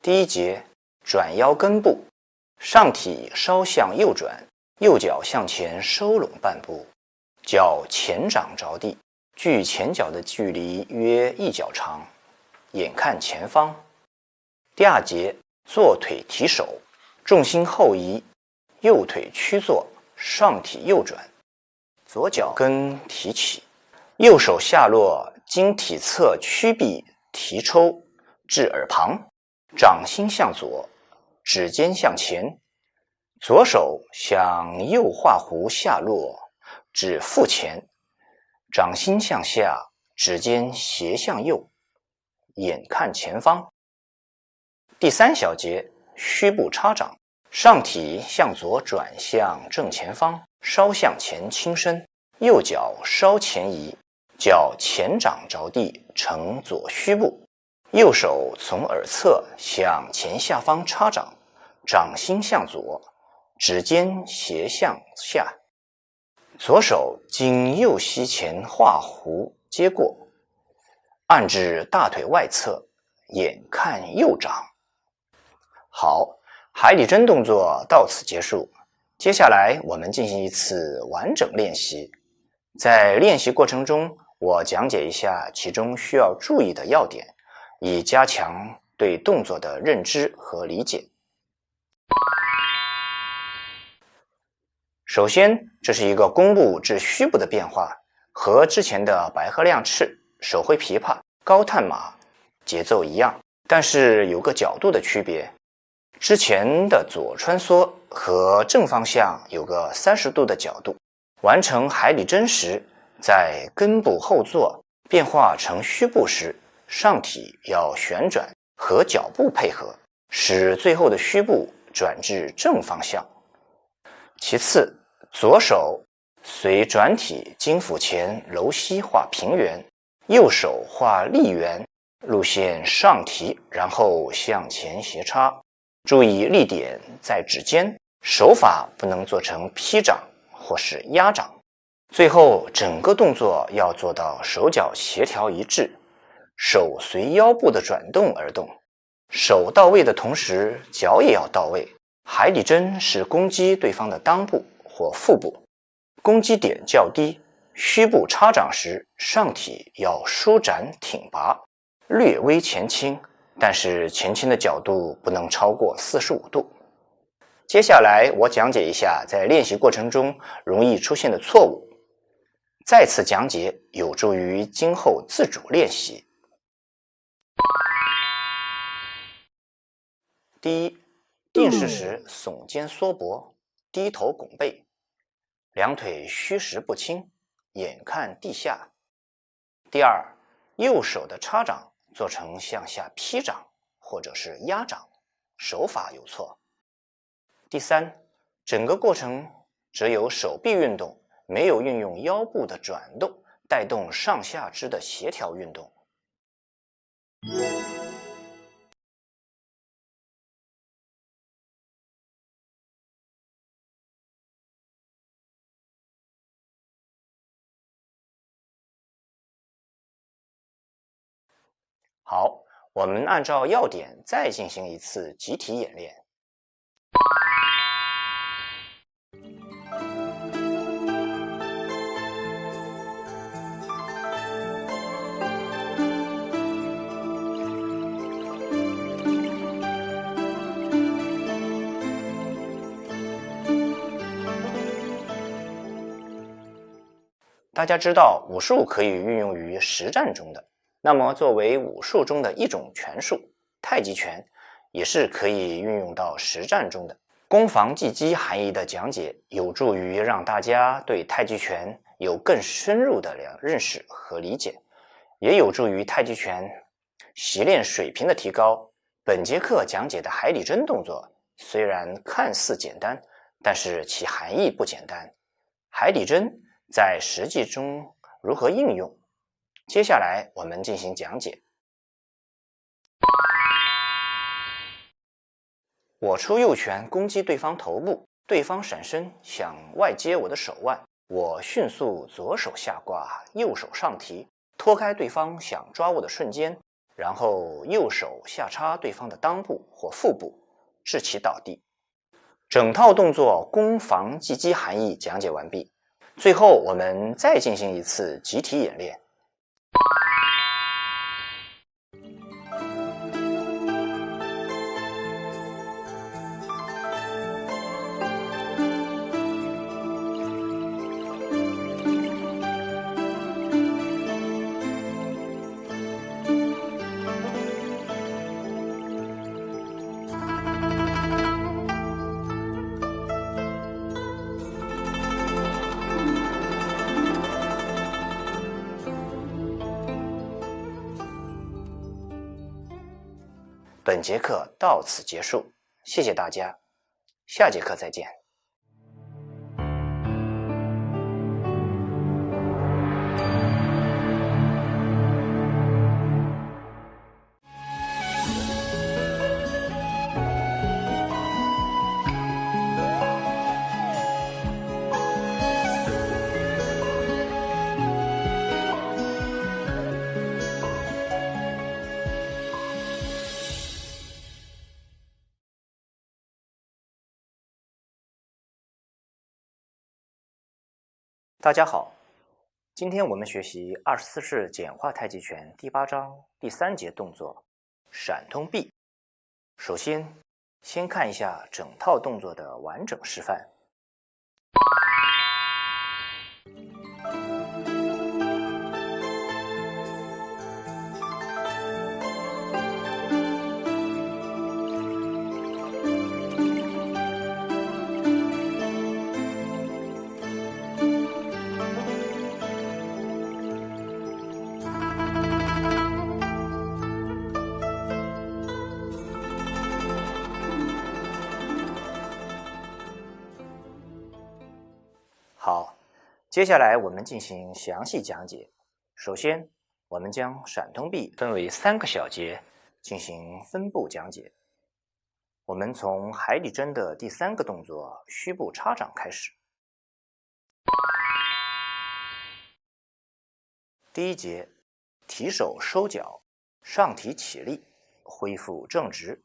Speaker 5: 第1节转腰跟步，上体稍向右转，右脚向前收拢半步，脚前掌着地，距前脚的距离约1脚长，眼看前方。第2节坐腿提手，重心后移，右腿屈坐，上体右转，左脚跟提起，右手下落，经体侧屈臂提抽至耳旁，掌心向左，指尖向前，左手向右画弧下落至腹前，掌心向下，指尖斜向右，眼看前方。第3小节虚步插掌，上体向左转向正前方，稍向前倾身，右脚稍前移，脚前掌着地呈左虚步，右手从耳侧向前下方插掌，掌心向左，指尖斜向下，左手经右膝前画弧接过，按至大腿外侧，眼看右掌。好，海底针动作到此结束。接下来我们进行一次完整练习。在练习过程中，我讲解一下其中需要注意的要点，以加强对动作的认知和理解。首先，这是一个弓步至虚步的变化，和之前的白鹤亮翅、手挥琵琶、高探马节奏一样，但是有个角度的区别，之前的左穿梭和正方向有个30度的角度。完成海底针时，在根部后座变化成虚部时，上体要旋转和脚部配合，使最后的虚部转至正方向。其次，左手随转体经腹前楼膝画平圆，右手画立圆，路线上提，然后向前斜插。注意力点在指尖，手法不能做成劈掌或是压掌。最后整个动作要做到手脚协调一致，手随腰部的转动而动，手到位的同时脚也要到位。海底针是攻击对方的裆部或腹部，攻击点较低，虚部插掌时上体要舒展挺拔，略微前倾，但是前倾的角度不能超过45度。接下来我讲解一下在练习过程中容易出现的错误，再次讲解有助于今后自主练习。第一，定势时耸肩缩脖，低头拱背，两腿虚实不清，眼看地下。第二，右手的插掌做成向下劈掌或者是压掌，手法有错。第三，整个过程只有手臂运动，没有运用腰部的转动，带动上下肢的协调运动。好，我们按照要点再进行一次集体演练。大家知道武术可以运用于实战中的，那么作为武术中的一种拳术，太极拳也是可以运用到实战中的。攻防技击含义的讲解有助于让大家对太极拳有更深入的认识和理解，也有助于太极拳习练水平的提高。本节课讲解的海底针动作虽然看似简单，但是其含义不简单。海底针在实际中如何应用？接下来我们进行讲解。我出右拳攻击对方头部，对方闪身想外接我的手腕，我迅速左手下挂，右手上提，脱开对方想抓我的瞬间，然后右手下插对方的裆部或腹部，致其倒地。整套动作攻防技击含义讲解完毕。最后我们再进行一次集体演练。本节课到此结束，谢谢大家，下节课再见。大家好，今天我们学习24式简化太极拳第8章第3节动作闪通臂。首先，先看一下整套动作的完整示范。接下来我们进行详细讲解。首先，我们将闪通臂分为3个小节进行分步讲解。我们从海底针的第3个动作虚步插掌开始。第1节，提手收脚，上提起立，恢复正直，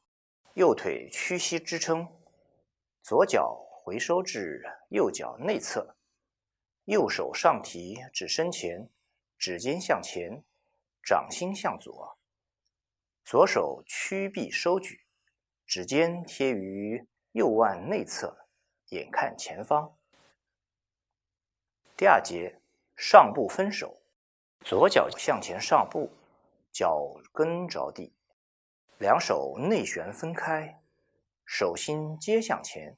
Speaker 5: 右腿屈膝支撑，左脚回收至右脚内侧，右手上提至身前，指尖向前，掌心向左，左手屈臂收举，指尖贴于右腕内侧，眼看前方。第2节，上步分手，左脚向前上步，脚跟着地，两手内旋分开，手心接向前，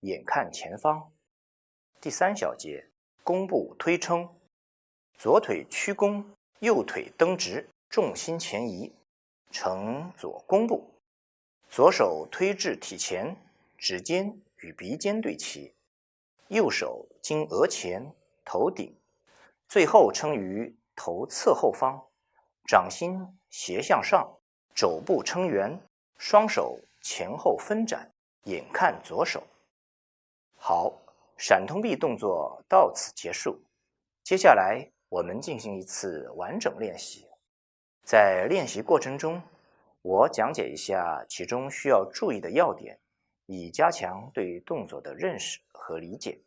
Speaker 5: 眼看前方。第3小节，弓步推撑，左腿屈弓，右腿蹬直，重心前移，呈左弓步，左手推至体前，指尖与鼻尖对齐，右手经额前，头顶，最后撑于头侧后方，掌心斜向上，肘部撑圆，双手前后分展，眼看左手。好，闪通臂动作到此结束。接下来我们进行一次完整练习。在练习过程中，我讲解一下其中需要注意的要点，以加强对动作的认识和理解。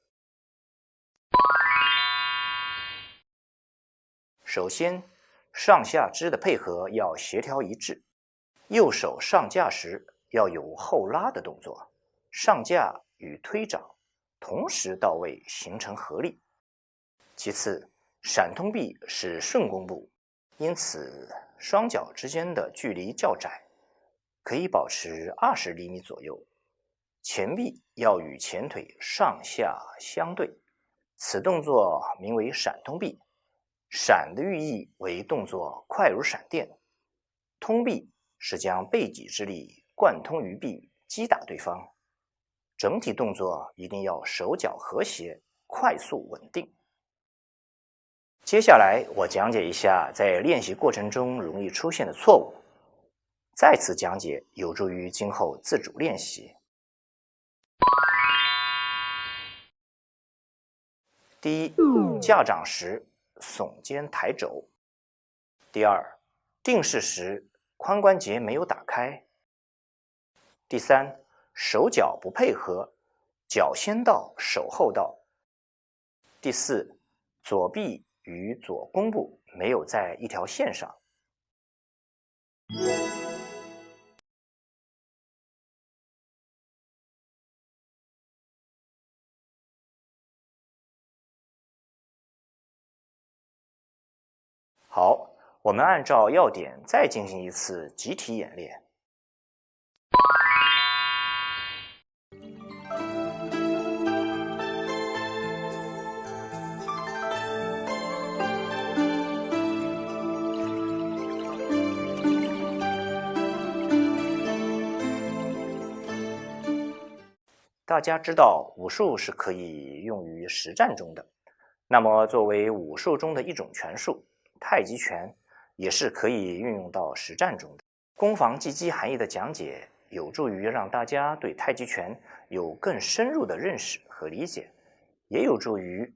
Speaker 5: 首先，上下肢的配合要协调一致，右手上架时要有后拉的动作，上架与推掌同时到位，形成合力。其次，闪通臂是顺弓步，因此双脚之间的距离较窄，可以保持20厘米左右。前臂要与前腿上下相对，此动作名为闪通臂。闪的寓意为动作快如闪电，通臂是将背脊之力贯通于臂，击打对方。整体动作一定要手脚和谐，快速稳定。接下来我讲解一下在练习过程中容易出现的错误，再次讲解有助于今后自主练习。第一，架掌时耸肩抬肘。第2，定势时髋关节没有打开。第3，手脚不配合，脚先到，手后到。第4，左臂与左弓步没有在一条线上。好，我们按照要点再进行一次集体演练。大家知道武术是可以用于实战中的，那么作为武术中的一种拳术，太极拳也是可以运用到实战中的。攻防击击含义的讲解有助于让大家对太极拳有更深入的认识和理解，也有助于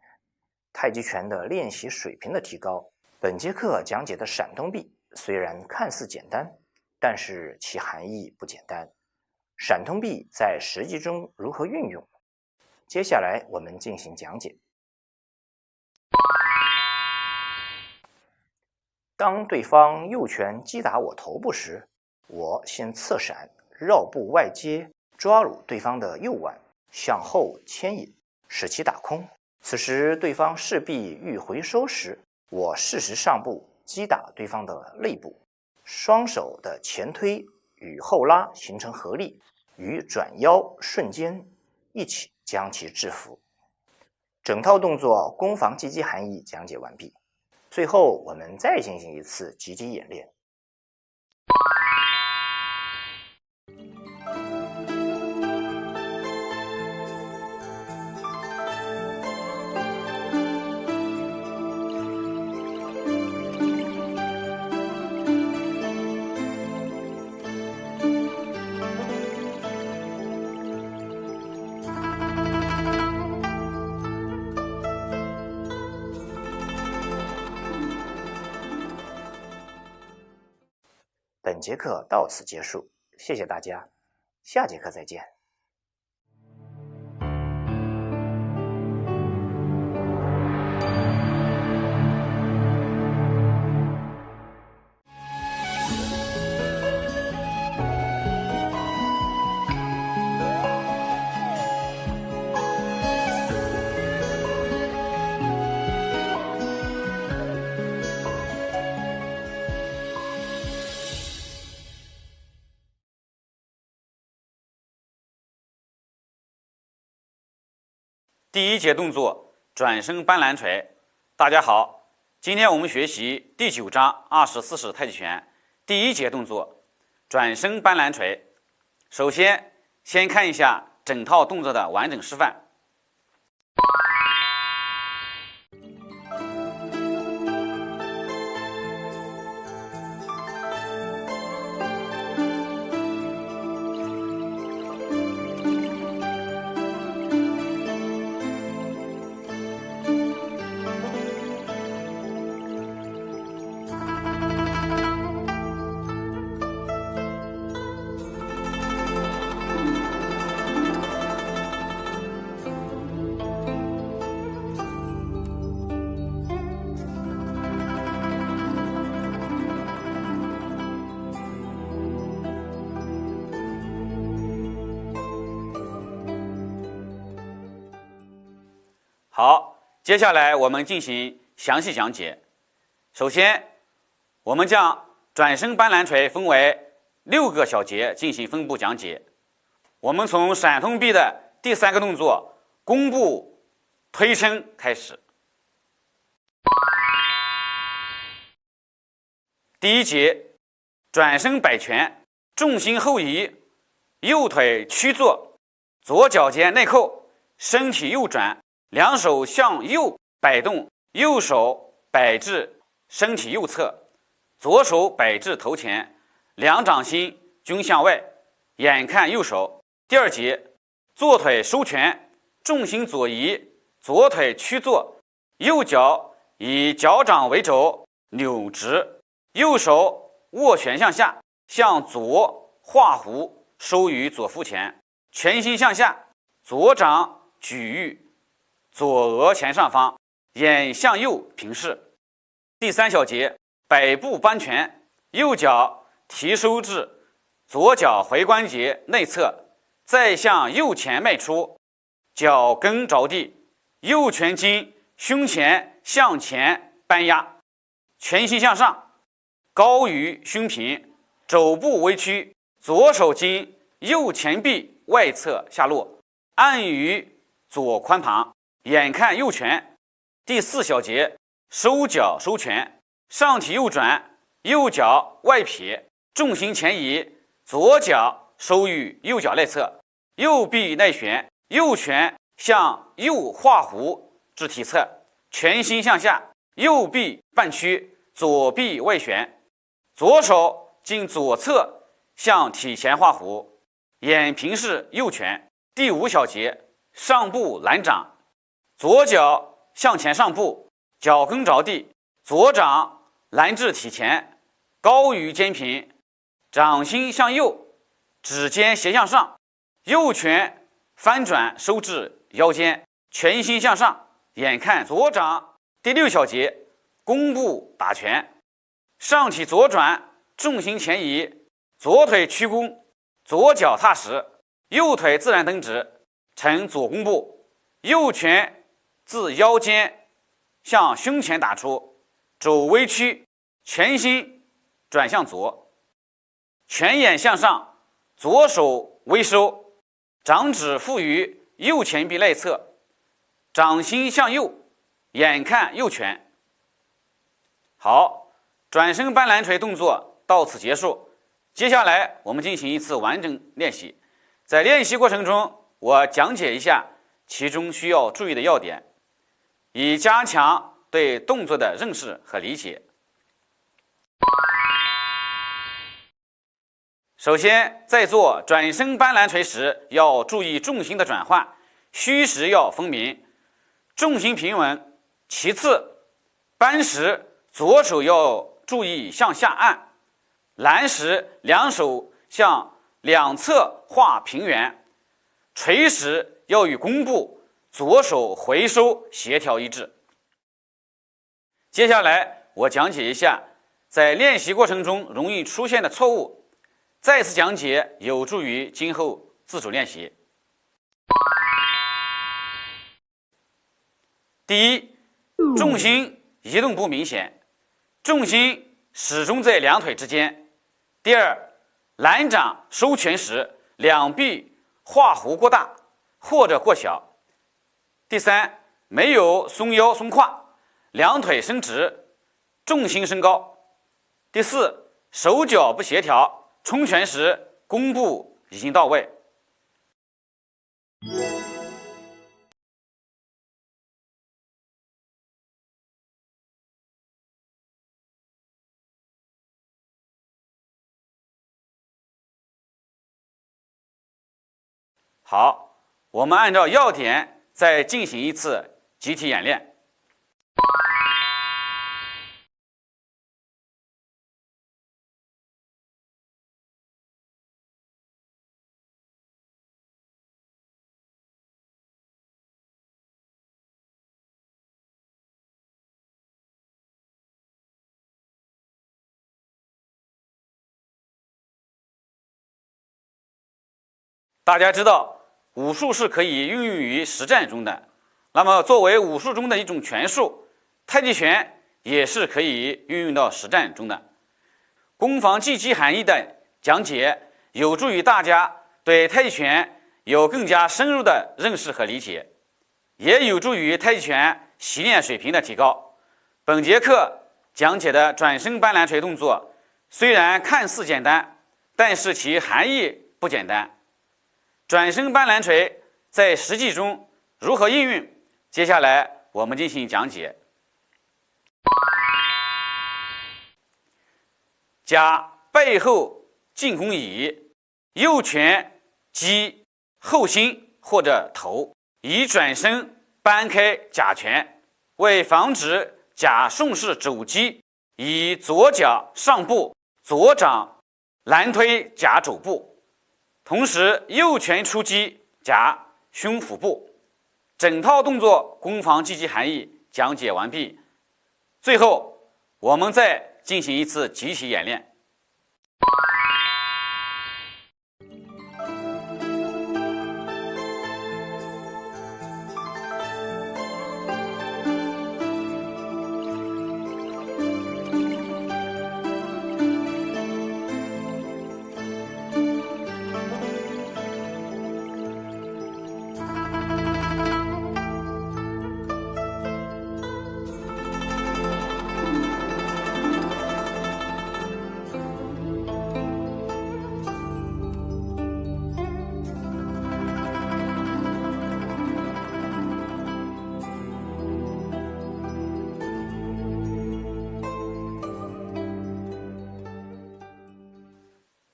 Speaker 5: 太极拳的练习水平的提高。本节课讲解的闪通臂虽然看似简单，但是其含义不简单。闪通臂在实际中如何运用？接下来我们进行讲解。当对方右拳击打我头部时，我先侧闪，绕步外接，抓住对方的右腕，向后牵引，使其打空。此时对方势必欲回收时，我适时上步击打对方的肋部，双手的前推与后拉形成合力，与转腰瞬间一起将其制服。整套动作攻防击击含义讲解完毕，最后我们再进行一次集体演练。本节课到此结束，谢谢大家，下节课再见。
Speaker 2: 第一节动作转身搬拦锤。大家好，今天我们学习第9章24式太极拳第一节动作转身搬拦锤。首先看一下整套动作的完整示范。好，接下来我们进行详细讲解。首先，我们将转身搬拦锤分为6个小节进行分步讲解。我们从闪通臂的第3个动作弓步推撑开始。第一节，转身摆拳，重心后移，右腿屈坐，左脚尖内扣，身体右转，两手向右摆动，右手摆至身体右侧，左手摆至头前，两掌心均向外，眼看右手。第二节，左腿收拳，重心左移，左腿屈坐，右脚以脚掌为轴扭直，右手握拳向下，向左画弧收于左腹前，拳心向下，左掌举于左额前上方，眼向右平视。第3小节，摆步搬拳，右脚提收至左脚踝关节内侧，再向右前迈出，脚跟着地，右拳经胸前向前搬压，拳心向上，高于胸平，肘部微屈，左手经右前臂外侧下落，按于左髋旁，眼看右拳。第4小节，收脚收拳，上体右转，右脚外撇，重心前移，左脚收于右脚内侧，右臂内旋，右拳向右画弧至体侧，拳心向下，右臂半屈，左臂外旋，左手经左侧向体前画弧，眼平视右拳。第5小节，上步拦掌，左脚向前上步，脚跟着地，左掌拦至体前，高于肩平，掌心向右，指尖斜向上，右拳翻转收至腰间，拳心向上，眼看左掌。第6小节，弓步打拳，上体左转，重心前移，左腿屈弓，左脚踏实，右腿自然蹬直，呈左弓步，右拳自腰间向胸前打出，肘微屈，拳心转向左，拳眼向上，左手微收，掌指附于右前臂内侧，掌心向右，眼看右拳。好，转身搬拦锤动作到此结束。接下来我们进行一次完整练习。在练习过程中，我讲解一下其中需要注意的要点，以加强对动作的认识和理解。首先，在做转身搬拦锤时，要注意重心的转换，虚实要分明，重心平稳。其次，搬时左手要注意向下按，拦时两手向两侧画平圆，垂时要与弓步左手回收协调一致。接下来我讲解一下在练习过程中容易出现的错误，再次讲解有助于今后自主练习。第一，重心移动不明显，重心始终在两腿之间。第二，拦掌收拳时两臂画弧过大或者过小。第三，没有松腰松胯，两腿伸直，重心升高。第四，手脚不协调，冲拳时弓步已经到位。好，我们按照要点再进行一次集体演练。大家知道武术是可以运用于实战中的，那么作为武术中的一种拳术，太极拳也是可以运用到实战中的。攻防积极含义的讲解有助于大家对太极拳有更加深入的认识和理解，也有助于太极拳习练水平的提高。本节课讲解的转身搬拦锤动作虽然看似简单，但是其含义不简单。转身搬拦锤在实际中如何应用？接下来我们进行讲解。甲背后进攻乙，右拳击后心或者头，以转身搬开甲拳，为防止甲顺势肘击，以左脚上步，左掌拦推甲肘部。同时右拳出击甲胸腹部。整套动作攻防积极含义讲解完毕。最后我们再进行一次集体演练。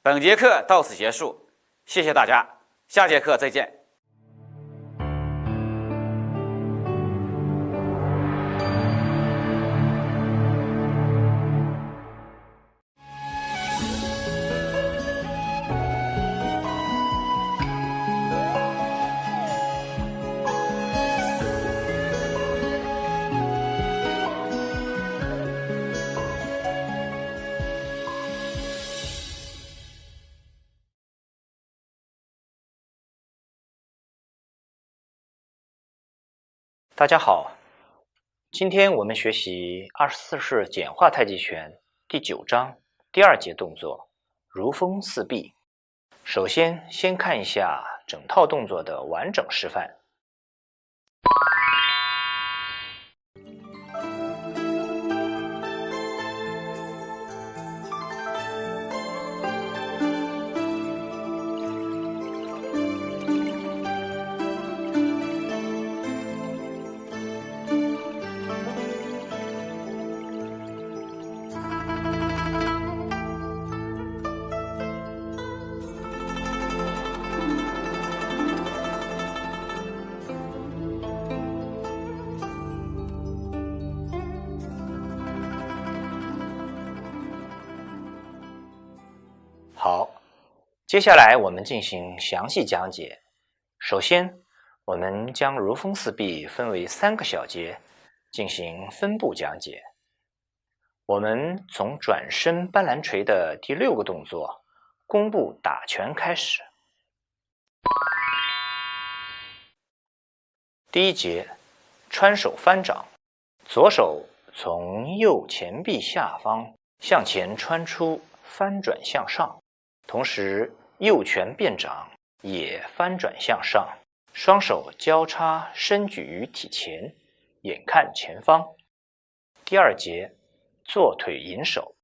Speaker 2: 本节课到此结束，谢谢大家，下节课再见。
Speaker 5: 大家好，今天我们学习24式简化太极拳第9章第2节动作如风四臂。首先看一下整套动作的完整示范。好，接下来我们进行详细讲解。首先，我们将如风四臂分为3个小节，进行分步讲解。我们从转身斑斓锤的第6个动作弓步打拳开始。第1节，穿手翻掌，左手从右前臂下方向前穿出，翻转向上，同时右拳变掌也翻转向上，双手交叉伸举于体前，眼看前方。第2节，坐腿引手，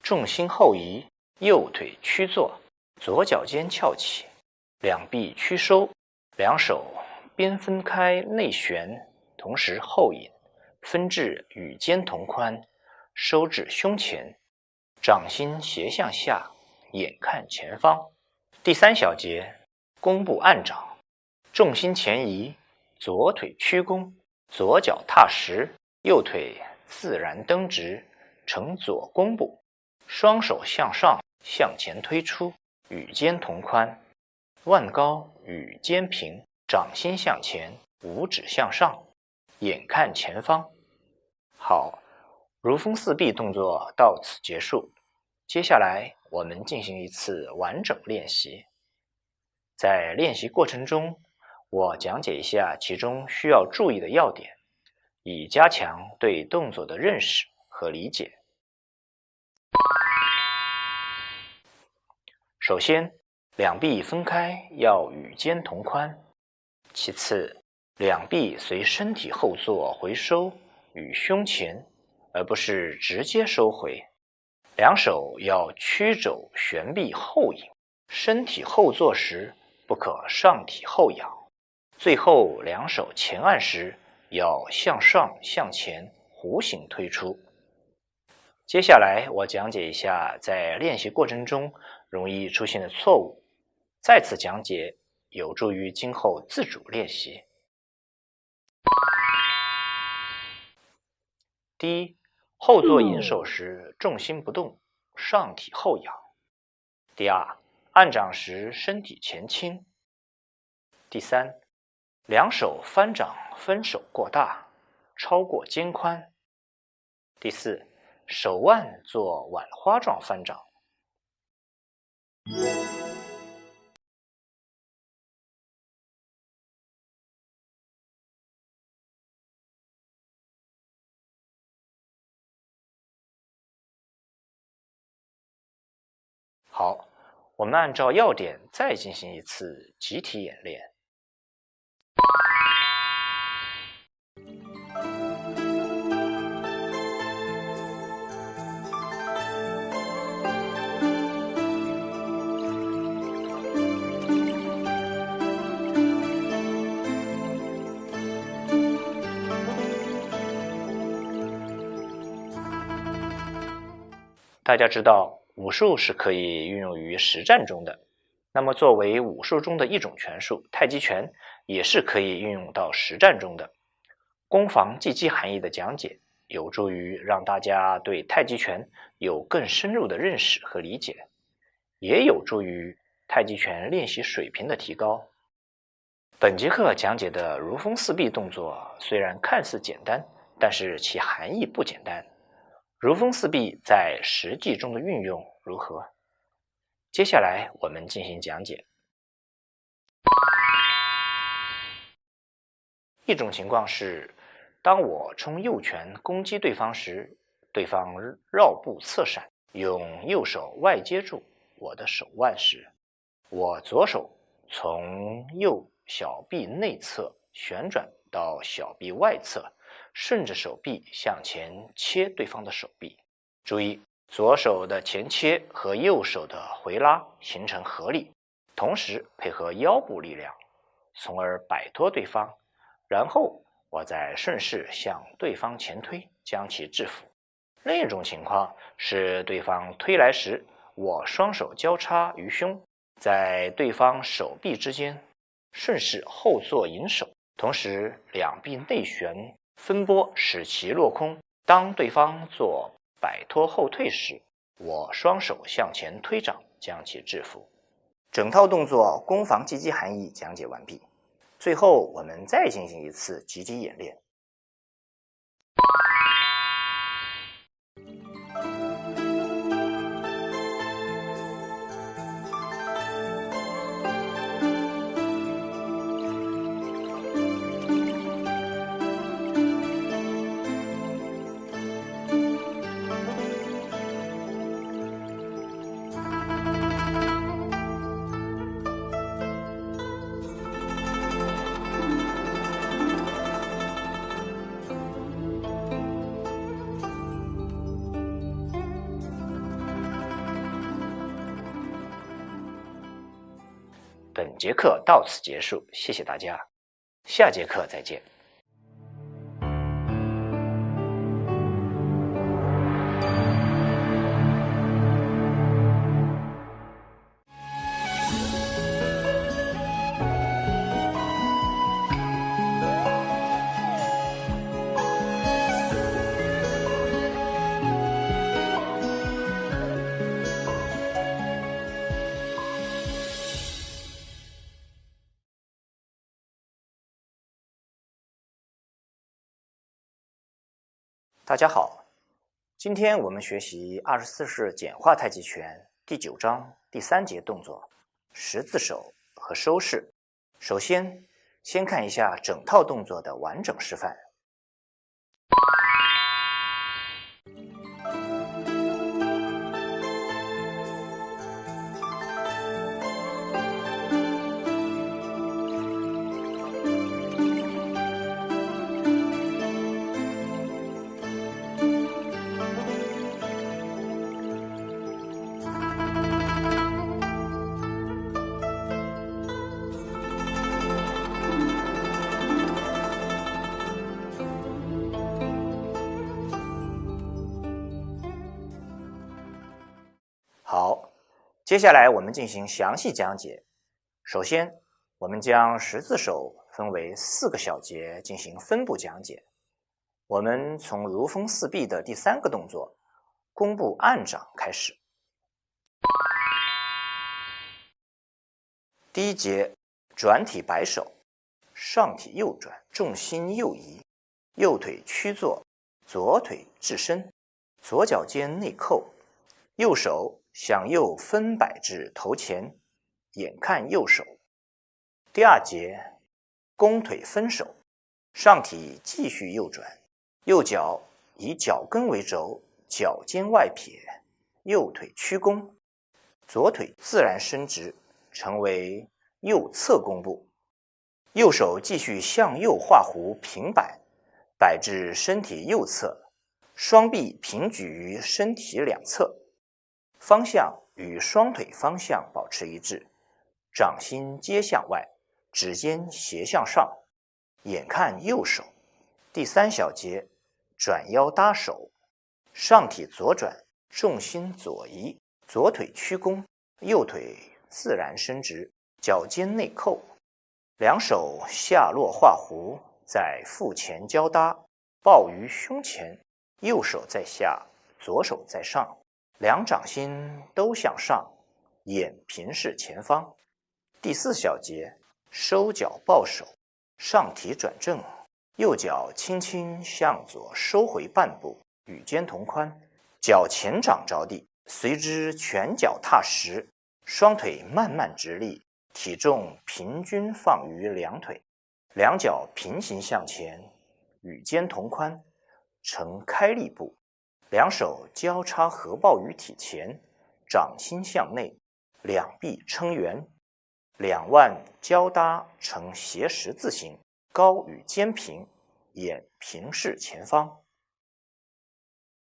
Speaker 5: 重心后移，右腿屈坐，左脚尖翘起，两臂屈收，两手边分开内旋，同时后引，分至与肩同宽，收至胸前，掌心斜向下，眼看前方。第3小节，弓步按掌，重心前移，左腿屈弓，左脚踏实，右腿自然蹬直，呈左弓步，双手向上向前推出，与肩同宽，腕高与肩平，掌心向前，五指向上，眼看前方。好，如风四臂动作到此结束。接下来我们进行一次完整练习。在练习过程中，我讲解一下其中需要注意的要点，以加强对动作的认识和理解。首先，两臂分开要与肩同宽。其次，两臂随身体后坐回收与胸前，而不是直接收回。两手要曲肘旋臂后引，身体后坐时不可上体后仰。最后两手前按时要向上向前弧形推出。接下来我讲解一下在练习过程中容易出现的错误，再次讲解有助于今后自主练习。第一，后坐引手时重心不动，上体后仰。第二，按掌时身体前倾。第三，两手翻掌分手过大，超过肩宽。第四，手腕做碗花状翻掌。好，我们按照要点再进行一次集体演练。大家知道，武术是可以运用于实战中的，那么作为武术中的一种拳术，太极拳也是可以运用到实战中的。攻防技击含义的讲解，有助于让大家对太极拳有更深入的认识和理解，也有助于太极拳练习水平的提高。本节课讲解的如风四臂动作虽然看似简单，但是其含义不简单。如风四臂在实际中的运用如何？接下来我们进行讲解。一种情况是，当我冲右拳攻击对方时，对方绕步侧闪，用右手外接住我的手腕时，我左手从右小臂内侧旋转到小臂外侧，顺着手臂向前切对方的手臂。注意，左手的前切和右手的回拉形成合力，同时配合腰部力量，从而摆脱对方，然后我再顺势向对方前推，将其制服。另一种情况是，对方推来时，我双手交叉于胸，在对方手臂之间顺势后坐引手，同时两臂内旋分拨使其落空。当对方做摆脱后退时，我双手向前推掌，将其制服。整套动作攻防击击含义讲解完毕，最后我们再进行一次击击演练。本节课到此结束，谢谢大家，下节课再见。大家好，今天我们学习24式简化太极拳第9章第3节动作十字手和收式。首先看一下整套动作的完整示范。好，接下来我们进行详细讲解。首先，我们将十字手分为4个小节进行分步讲解。我们从如风四臂的第3个动作弓步按掌开始。第1节转体摆手，上体右转，重心右移，右腿屈坐，左腿至身，左脚尖内扣，右手向右分摆至头前，眼看右手。第2节弓腿分手，上体继续右转，右脚以脚跟为轴，脚尖外撇，右腿屈弓，左腿自然伸直，成为右侧弓步。右手继续向右画弧平摆，摆至身体右侧，双臂平举于身体两侧，方向与双腿方向保持一致，掌心接向外，指尖斜向上，眼看右手。第3小节转腰搭手，上体左转，重心左移，左腿屈弓，右腿自然伸直，脚尖内扣，两手下落画弧，在腹前交搭，抱于胸前，右手在下，左手在上，两掌心都向上，眼平视前方。第4小节收脚抱手，上体转正，右脚轻轻向左收回半步，与肩同宽，脚前掌着地，随之全脚踏实，双腿慢慢直立，体重平均放于两腿，两脚平行向前，与肩同宽，呈开立步，两手交叉合抱于体前，掌心向内，两臂撑圆，两腕交搭呈斜十字形，高与肩平，眼平视前方。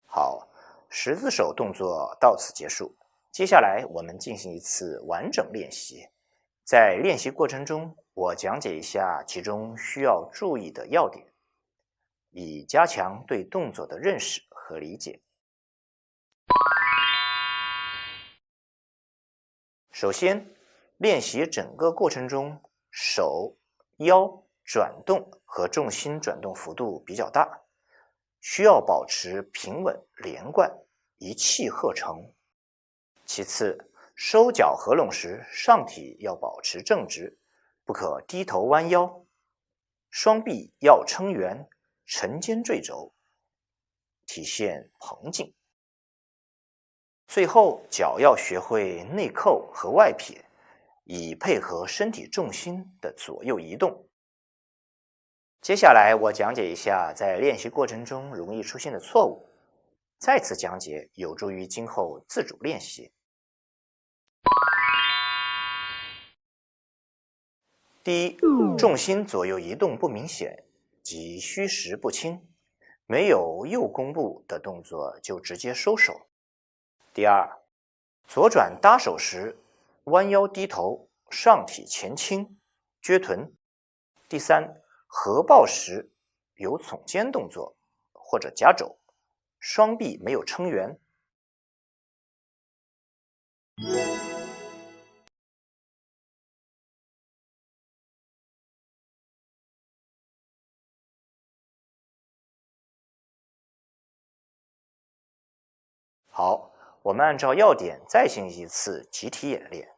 Speaker 5: 好，十字手动作到此结束。接下来我们进行一次完整练习。在练习过程中，我讲解一下其中需要注意的要点，以加强对动作的认识和理解。首先，练习整个过程中，手、腰转动和重心转动幅度比较大，需要保持平稳连贯，一气呵成。其次，收脚合拢时，上体要保持正直，不可低头弯腰，双臂要撑圆，沉肩坠肘，体现蓬劲。最后，脚要学会内扣和外撇，以配合身体重心的左右移动。接下来我讲解一下在练习过程中容易出现的错误，再次讲解有助于今后自主练习。第一，重心左右移动不明显，即虚实不清，没有右弓步的动作就直接收手。第二，左转搭手时弯腰低头，上体前倾，撅臀。第三，合抱时有耸肩动作或者夹肘，双臂没有撑圆。好，我们按照要点再行一次集体演练。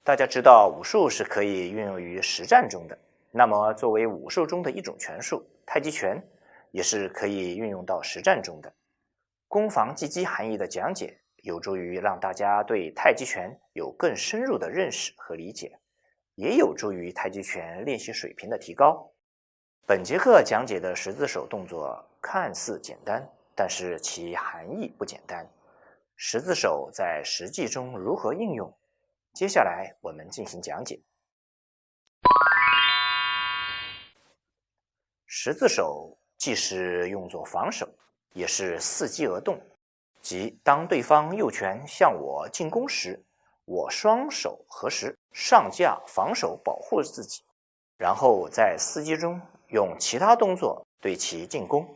Speaker 5: 大家知道武术是可以运用于实战中的，那么作为武术中的一种拳术，太极拳也是可以运用到实战中的。攻防技击含义的讲解有助于让大家对太极拳有更深入的认识和理解，也有助于太极拳练习水平的提高。本节课讲解的十字手动作看似简单，但是其含义不简单。十字手在实际中如何应用？接下来我们进行讲解。十字手既是用作防守，也是伺机而动，即当对方右拳向我进攻时，我双手合十上架防守保护自己，然后在伺机中用其他动作对其进攻。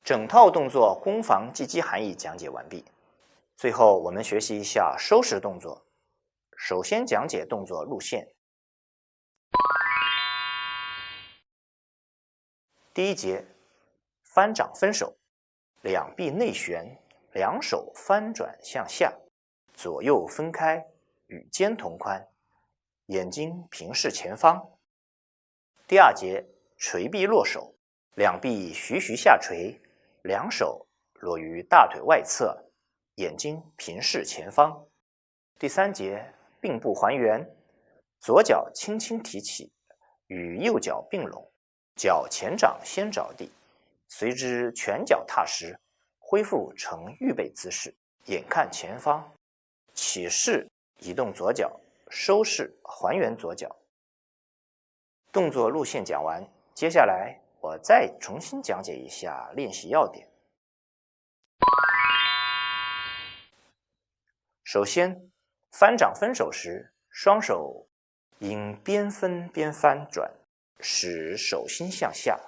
Speaker 5: 整套动作攻防技击含义讲解完毕。最后我们学习一下收拾动作。首先讲解动作路线。第一节，翻掌分手，两臂内旋，两手翻转向下，左右分开，与肩同宽，眼睛平视前方。第二节，垂臂落手，两臂徐徐下垂，两手落于大腿外侧，眼睛平视前方。第三节，并步还原，左脚轻轻提起，与右脚并拢，脚前掌先着地，随之拳脚踏实，恢复成预备姿势，眼看前方，起势移动左脚，收势还原左脚。动作路线讲完，接下来我再重新讲解一下练习要点。首先，翻掌分手时，双手应边分边翻转，使手心向下。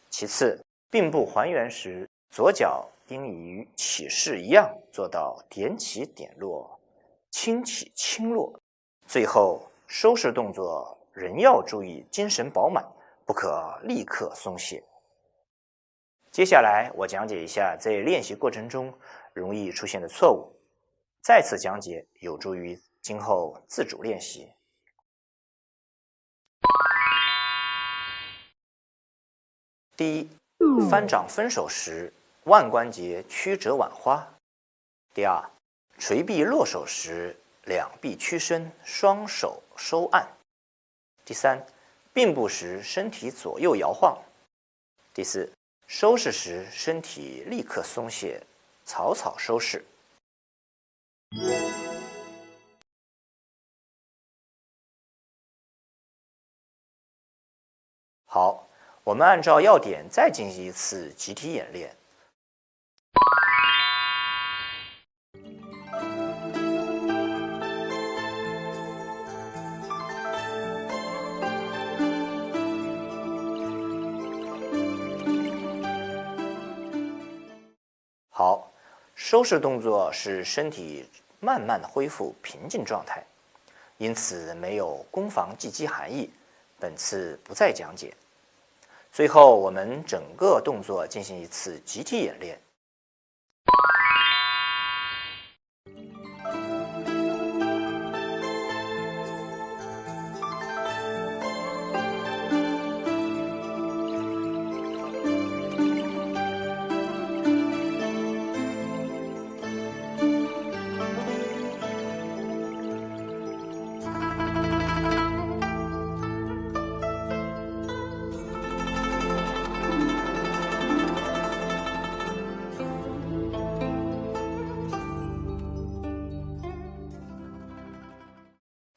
Speaker 5: 其次，并步还原时，左脚应与起势一样做到点起点落，轻起轻落。最后，收拾动作仍要注意精神饱满，不可立刻松懈。接下来我讲解一下在练习过程中容易出现的错误，再次讲解有助于今后自主练习。第一，翻掌分手时腕关节曲折挽花。第二，垂臂落手时两臂屈伸，双手收按。第三，并步时身体左右摇晃。第四，收拾时身体立刻松懈，草草收拾。好，我们按照要点再进行一次集体演练。好，收拾动作是身体慢慢的恢复平静状态，因此没有攻防技击含义，本次不再讲解。最后，我们整个动作进行一次集体演练。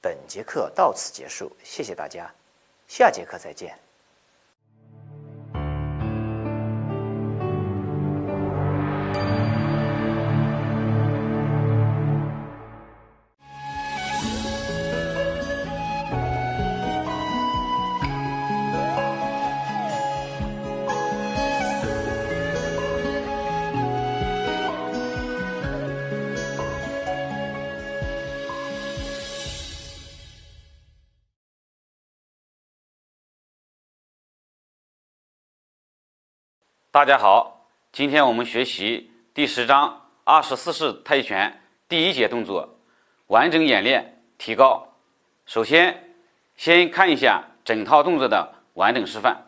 Speaker 5: 本节课到此结束，谢谢大家，下节课再见。
Speaker 2: 大家好，今天我们学习第10章24式太极拳第1节动作，完整演练提高。首先看一下整套动作的完整示范。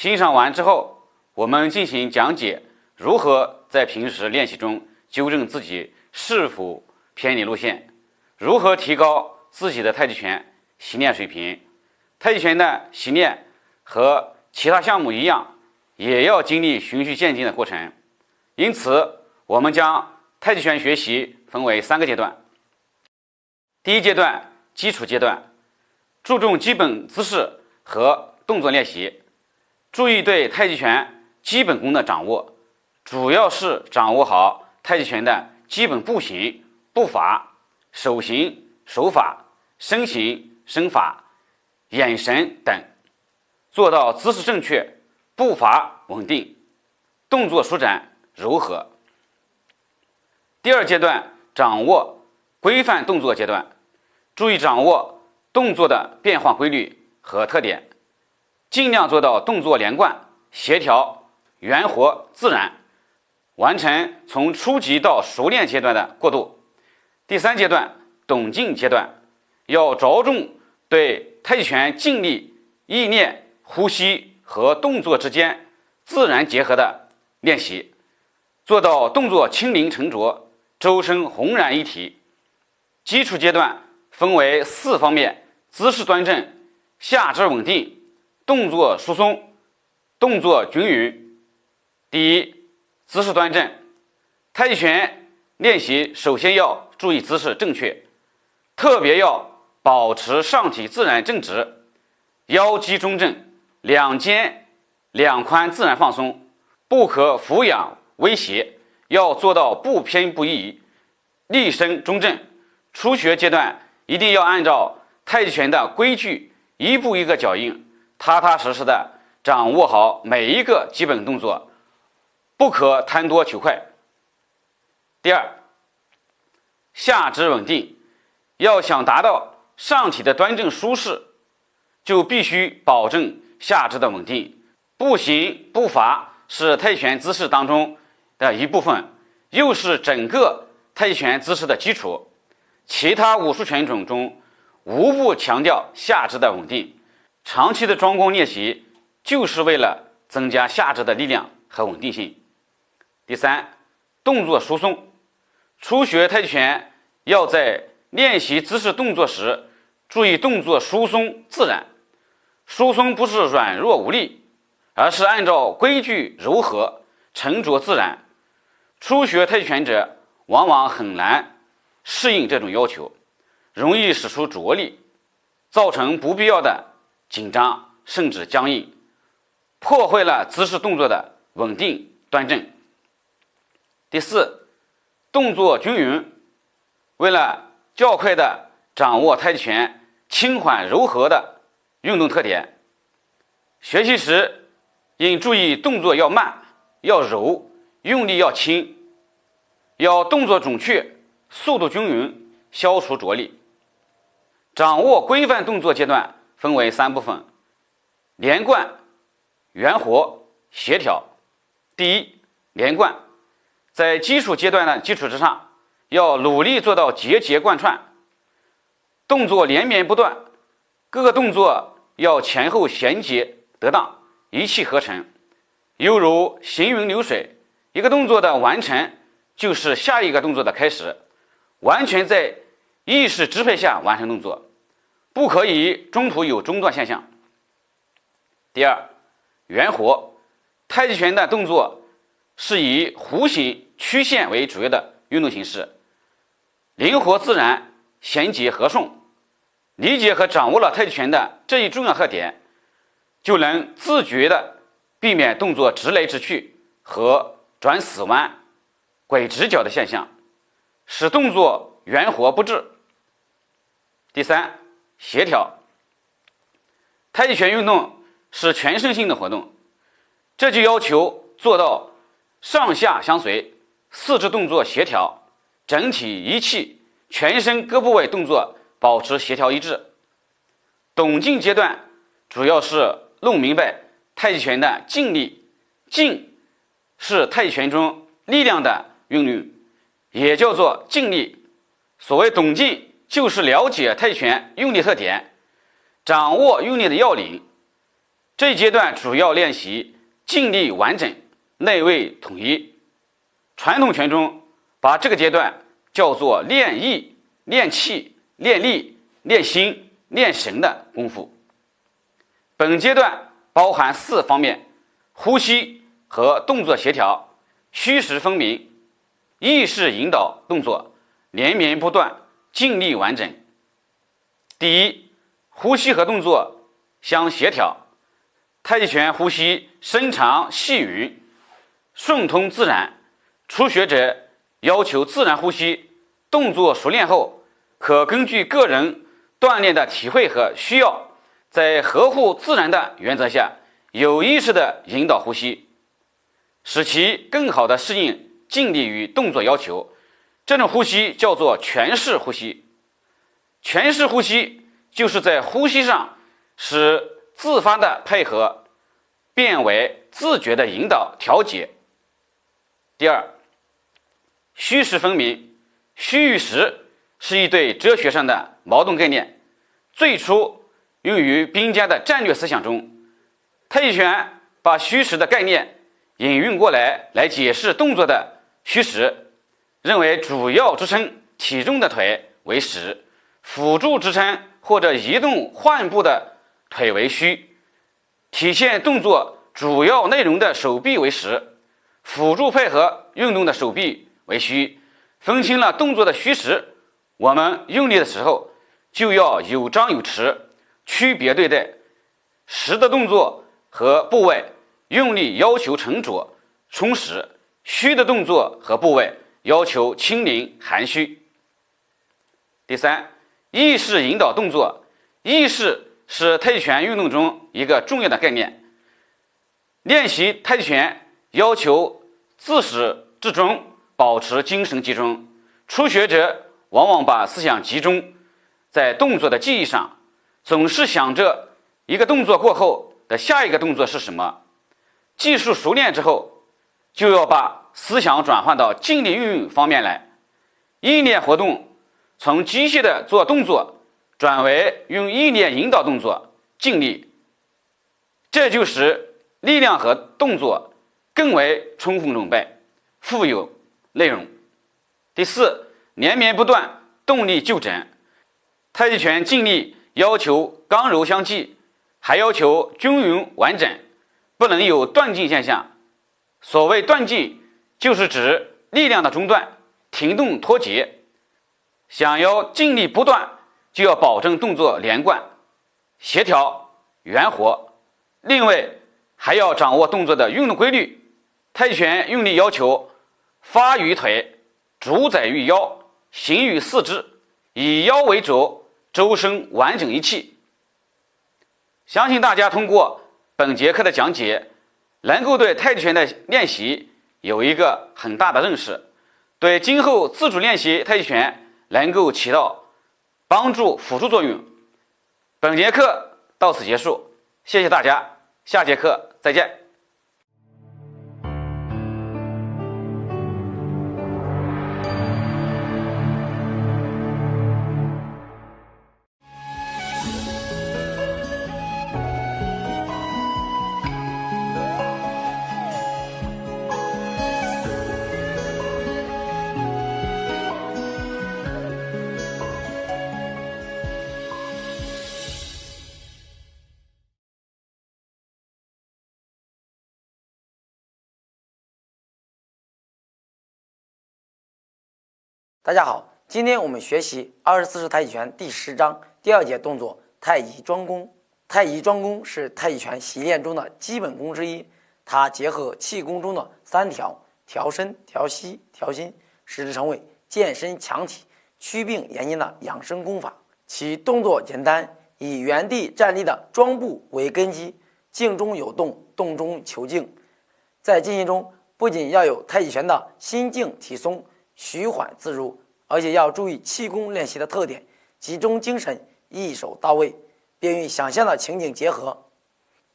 Speaker 2: 欣赏完之后，我们进行讲解如何在平时练习中纠正自己是否偏离路线，如何提高自己的太极拳习练水平。太极拳的习练和其他项目一样，也要经历循序渐进的过程。因此，我们将太极拳学习分为3个阶段。第一阶段，基础阶段，注重基本姿势和动作练习，注意对太极拳基本功的掌握，主要是掌握好太极拳的基本步型、步法、手型、手法、身形、身法、眼神等，做到姿势正确、步伐稳定、动作舒展柔和。第二阶段，掌握规范动作阶段，注意掌握动作的变化规律和特点，尽量做到动作连贯、协调、圆活、自然，完成从初级到熟练阶段的过渡。第3阶段，懂劲阶段，要着重对太极拳劲力、意念、呼吸和动作之间自然结合的练习，做到动作轻灵沉着，周身浑然一体。基础阶段分为4方面：姿势端正、下肢稳定、动作疏松、动作均匀。第一，姿势端正。太极拳练习首先要注意姿势正确，特别要保持上体自然正直，腰肌中正，两肩两髋自然放松，不可俯仰微斜，要做到不偏不倚，立身中正。初学阶段一定要按照太极拳的规矩，一步一个脚印，踏踏实实的掌握好每一个基本动作，不可贪多求快。第二，下肢稳定。要想达到上体的端正舒适，就必须保证下肢的稳定。步型、步伐是太极拳姿势当中的一部分，又是整个太极拳姿势的基础。其他武术拳种中无不强调下肢的稳定，长期的桩功练习就是为了增加下肢的力量和稳定性。第3，动作疏松。初学太极拳要在练习姿势动作时注意动作疏松自然，疏松不是软弱无力，而是按照规矩柔和沉着自然。初学太极拳者往往很难适应这种要求，容易使出着力，造成不必要的紧张甚至僵硬，破坏了姿势动作的稳定端正。第4，动作均匀。为了较快地掌握太极拳轻缓柔和的运动特点，学习时应注意动作要慢、要柔，用力要轻，要动作准确、速度均匀，消除着力。掌握规范动作阶段分为3部分：连贯、圆活、协调。第一，连贯。在基础阶段的基础之上，要努力做到节节贯穿，动作连绵不断，各个动作要前后衔接得当，一气呵成，犹如行云流水。一个动作的完成就是下一个动作的开始，完全在意识支配下完成动作，不可以中途有中断现象。第二，圆活。太极拳的动作是以弧形曲线为主要的运动形式，灵活自然，衔接和顺。理解和掌握了太极拳的这一重要特点，就能自觉地避免动作直来直去和转死弯、拐直角的现象，使动作圆活不滞。第3，协调。太极拳运动是全身性的活动，这就要求做到上下相随，四肢动作协调，整体一气，全身各部位动作保持协调一致。懂劲阶段主要是弄明白太极拳的劲力，劲是太极拳中力量的韵律，也叫做劲力。所谓懂劲，就是了解太极拳用力特点，掌握用力的要领，这一阶段主要练习静力完整，内外统一。传统拳中把这个阶段叫做练意、练气、练力、练心、练神的功夫。本阶段包含4方面：呼吸和动作协调、虚实分明、意识引导动作、连绵不断、静力完整。第一，呼吸和动作相协调。太极拳呼吸深长细匀，顺通自然。初学者要求自然呼吸，动作熟练后，可根据个人锻炼的体会和需要，在合乎自然的原则下，有意识地引导呼吸，使其更好地适应静力与动作要求。这种呼吸叫做拳式呼吸。拳式呼吸就是在呼吸上使自发的配合变为自觉的引导调节。第二，虚实分明。虚与实是一对哲学上的矛盾概念，最初用于兵家的战略思想中。太极拳把虚实的概念引用过来解释动作的虚实，认为主要支撑体重的腿为实，辅助支撑或者移动换步的腿为虚，体现动作主要内容的手臂为实，辅助配合运动的手臂为虚。分清了动作的虚实，我们用力的时候就要有张有弛，区别对待。实的动作和部位用力要求沉着充实，虚的动作和部位要求轻灵含蓄。第三，意识引导动作。意识是太极拳运动中一个重要的概念。练习太极拳要求自始至终保持精神集中。初学者往往把思想集中在动作的记忆上，总是想着一个动作过后的下一个动作是什么。技术熟练之后，就要把思想转换到静力运用方面来。意念活动从机械的做动作转为用意念引导动作，静力，这就使力量和动作更为充分准备，富有内容。第四，连绵不断，动力就整。太极拳静力要求刚柔相济，还要求均匀完整，不能有断劲现象。所谓断劲，就是指力量的中断、停动脱节。想要静力不断，就要保证动作连贯、协调、圆活。另外还要掌握动作的运动规律。太极拳用力要求发于腿，主宰于腰，行于四肢，以腰为轴，周身完整一气。相信大家通过本节课的讲解，能够对太极拳的练习有一个很大的认识，对今后自主练习太极拳能够起到帮助辅助作用。本节课到此结束，谢谢大家，下节课再见。
Speaker 3: 大家好，今天我们学习24式太极拳第10章第2节动作太极庄弓。太极庄弓是太极拳习练中的基本功之一，它结合气功中的3条：调身、调息、调心，使之成为健身强体、祛病延年的养生功法。其动作简单，以原地站立的庄步为根基，静中有动，动中求静。在进行中，不仅要有太极拳的心静体松、徐缓自如，而且要注意气功练习的特点，集中精神，一手到位，便与想象的情景结合。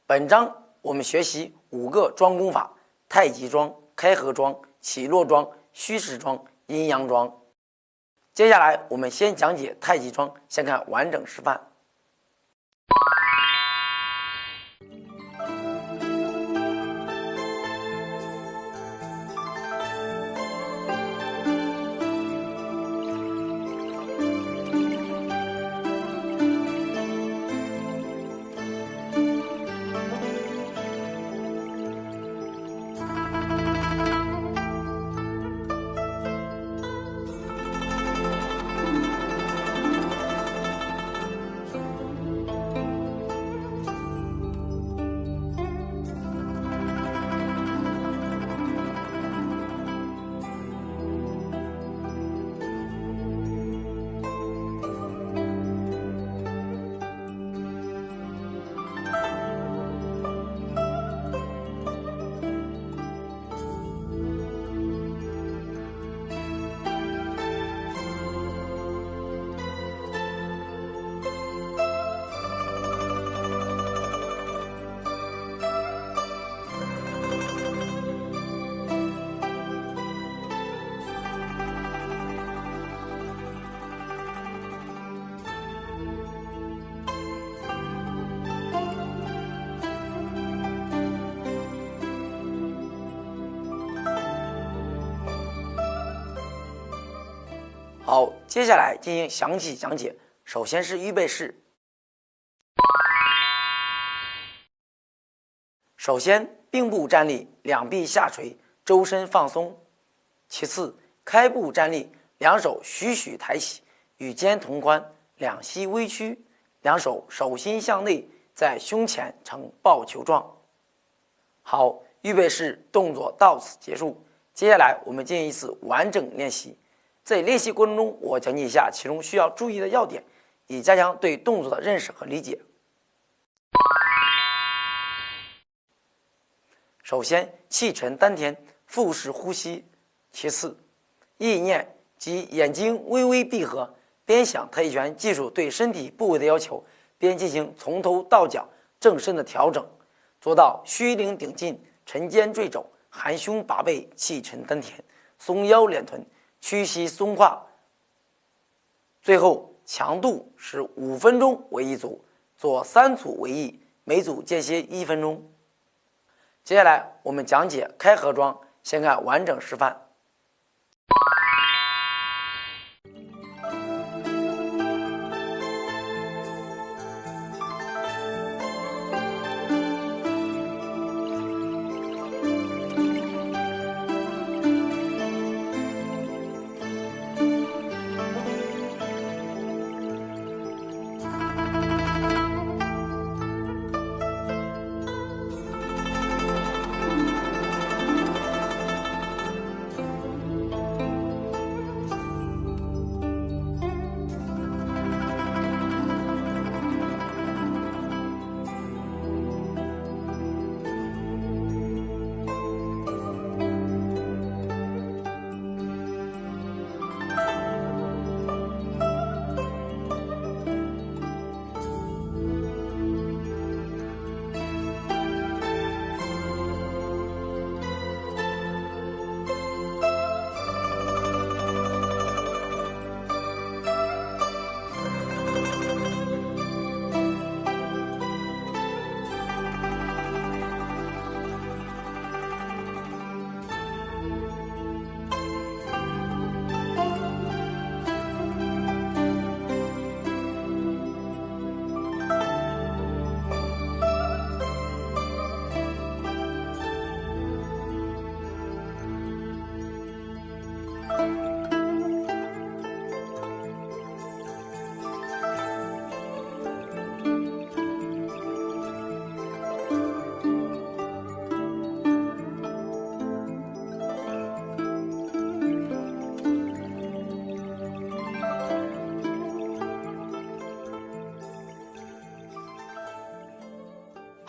Speaker 3: 本章我们学习5个庄功法：太极庄、开合庄、起落庄、虚实庄、阴阳庄。接下来我们先讲解太极庄，先看完整示范。好，接下来进行详细讲解。首先是预备式。首先，并步站立，两臂下垂，周身放松。其次，开步站立，两手徐徐抬起，与肩同宽，两膝微屈，两手手心向内，在胸前呈抱球状。好，预备式动作到此结束。接下来我们进行一次完整练习。在练习过程中，我讲解一下其中需要注意的要点，以加强对动作的认识和理解。首先，气沉丹田，腹式呼吸。其次，意念即眼睛微微闭合，边想太极拳技术对身体部位的要求，边进行从头到脚正身的调整，做到虚灵顶劲，沉肩坠肘，含胸拔背，气沉丹田，松腰敛臀，屈膝松胯。最后强度是5分钟为一组，做3组为一，每组间歇1分钟。接下来我们讲解开合桩，先看完整示范。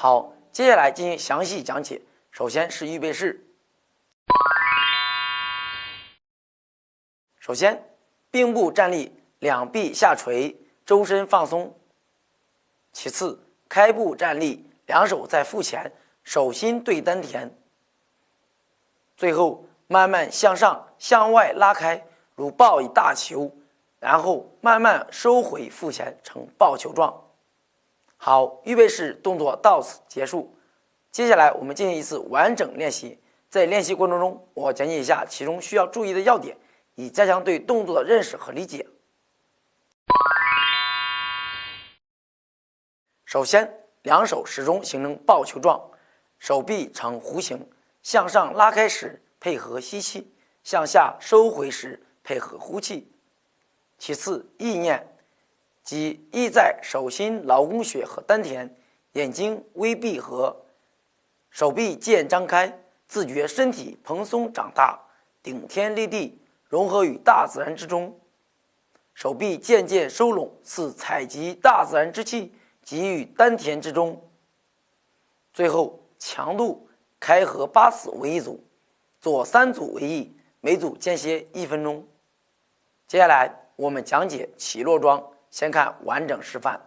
Speaker 3: 好，接下来进行详细讲解。首先是预备式。首先，并步站立，两臂下垂，周身放松。其次，开步站立，两手在腹前，手心对丹田。最后，慢慢向上向外拉开，如抱一大球，然后慢慢收回腹前，呈抱球状。好，预备式动作到此结束。接下来我们进行一次完整练习。在练习过程中，我讲解一下其中需要注意的要点，以加强对动作的认识和理解。首先，两手始终形成抱球状，手臂呈弧形，向上拉开时配合吸气，向下收回时配合呼气。其次，意念即意在手心劳宫穴和丹田，眼睛微闭合，手臂渐张开，自觉身体蓬松长大，顶天立地，融合于大自然之中。手臂渐渐收拢，似采集大自然之气，集于丹田之中。最后，强度开合8次为一组，做3组为一，每组间歇1分钟。接下来我们讲解起落桩，先看完整示范。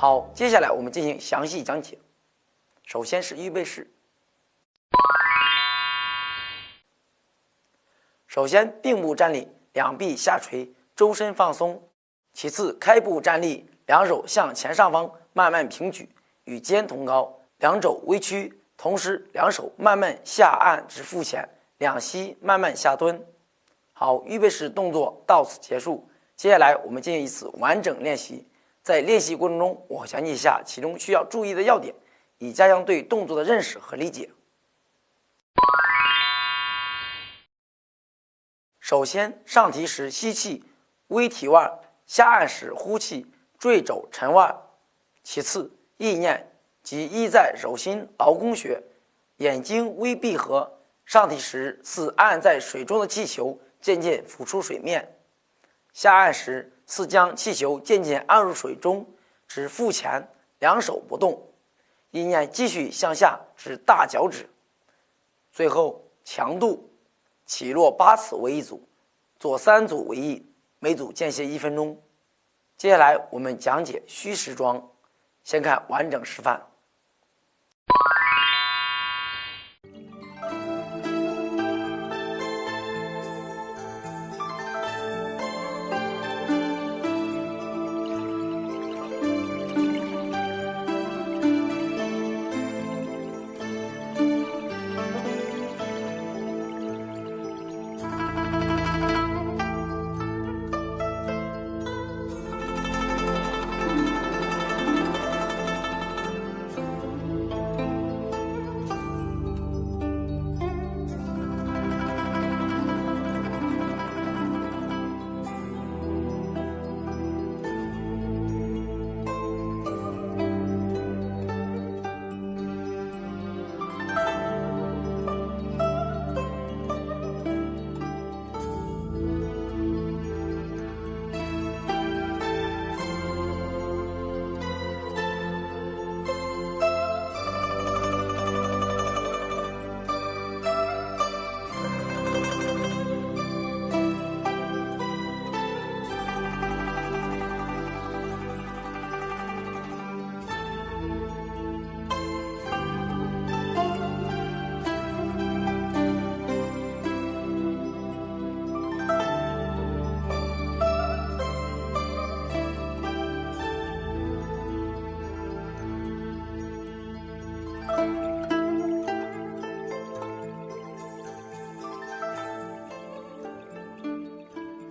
Speaker 3: 好，接下来我们进行详细讲解。首先是预备式。首先，并步站立，两臂下垂，周身放松。其次，开步站立，两手向前上方慢慢平举，与肩同高，两肘微屈，同时两手慢慢下按至腹前，两膝慢慢下蹲。好，预备式动作到此结束。接下来我们进行一次完整练习。在练习过程中，我讲解一下其中需要注意的要点，以加强对动作的认识和理解。首先，上提时吸气，微提腕；下按时呼气，坠肘沉腕。其次，意念即意在手心劳宫穴，眼睛微闭合，上提时似按在水中的气球渐渐浮出水面，下按时似将气球渐渐按入水中，至腹前，两手不动，意念继续向下至大脚趾。最后，强度起落8次为一组，左3组为一，每组间歇1分钟。接下来我们讲解虚实桩，先看完整示范。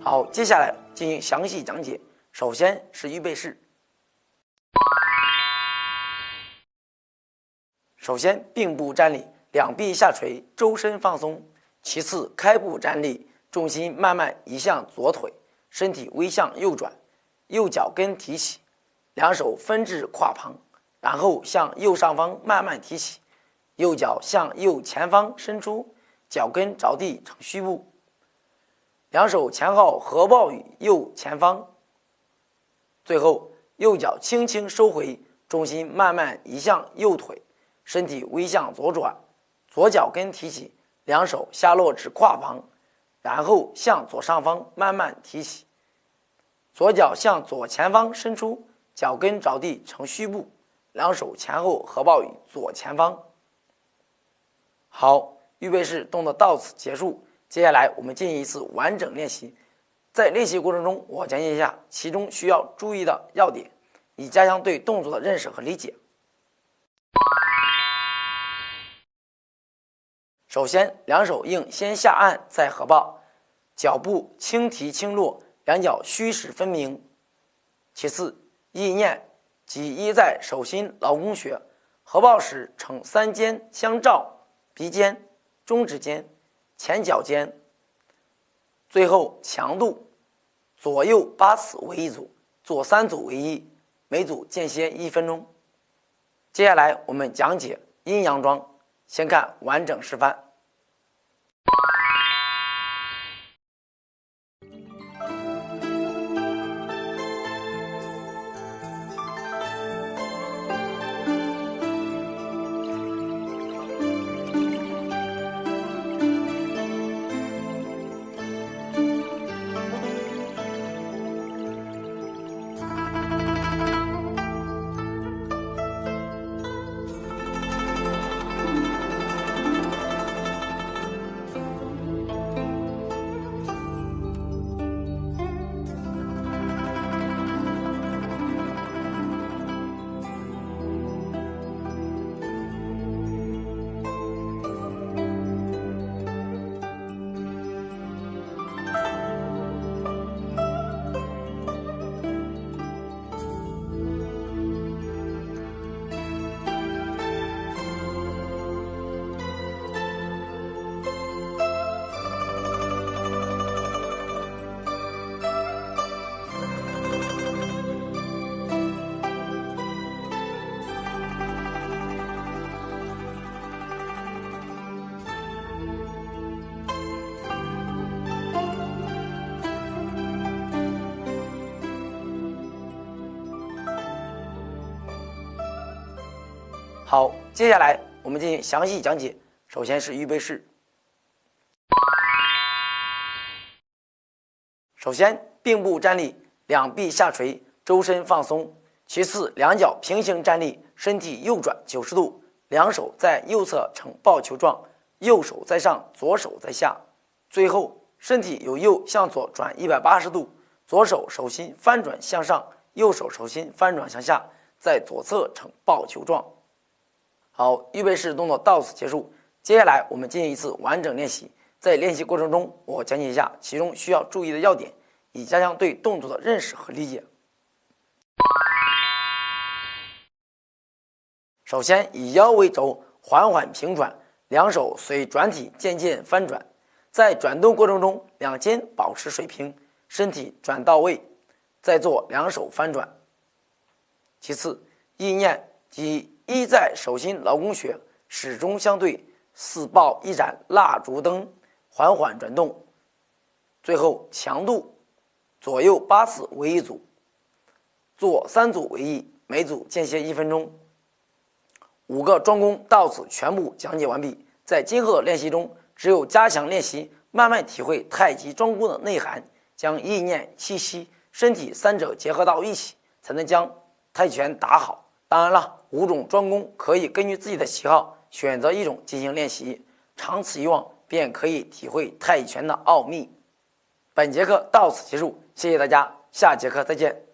Speaker 3: 好，接下来进行详细讲解。首先是预备式。首先，并步站立，两臂下垂，周身放松。其次，开步站立，重心慢慢移向左腿，身体微向右转，右脚跟提起，两手分至胯旁，然后向右上方慢慢提起，右脚向右前方伸出，脚跟着地成虚步。两手前后合抱于右前方，最后右脚轻轻收回，重心慢慢移向右腿，身体微向左转，左脚跟提起，两手下落至胯旁，然后向左上方慢慢提起，左脚向左前方伸出，脚跟着地成虚步，两手前后合抱于左前方。好，预备式动作到此结束。接下来我们进行一次完整练习，在练习过程中，我讲解一下其中需要注意的要点，以加强对动作的认识和理解。首先，两手应先下按再合抱，脚步轻提轻落，两脚虚实分明。其次，意念即依在手心劳宫穴，合抱时呈3尖相照，鼻尖、中指尖、前脚尖。最后，强度左右8次为一组，左3组为一，每组间歇1分钟。接下来我们讲解阴阳桩，先看完整示范。好，接下来我们进行详细讲解。首先是预备式。首先，并步站立，两臂下垂，周身放松。其次，两脚平行站立，身体右转90度，两手在右侧呈抱球状，右手在上，左手在下。最后，身体由右向左转180度，左手手心翻转向上，右手手心翻转向下，在左侧呈抱球状。好，预备式动作到此结束。接下来我们进行一次完整练习。在练习过程中，我讲解一下其中需要注意的要点，以加强对动作的认识和理解。首先，以腰为轴，缓缓平转，两手随转体渐渐翻转。在转动过程中，两肩保持水平，身体转到位，再做两手翻转。其次，意念即一在手心劳宫穴始终相对，似抱一盏蜡烛灯，缓缓转动。最后强度，左右8次为一组，做3组为一，每组间歇1分钟。5个庄功到此全部讲解完毕。在今后的练习中，只有加强练习，慢慢体会太极庄功的内涵，将意念、气息、身体3者结合到一起，才能将太极拳打好。当然了，5种庄功可以根据自己的喜好选择一种进行练习，长此以往便可以体会太极拳的奥秘。本节课到此结束，谢谢大家，下节课再见。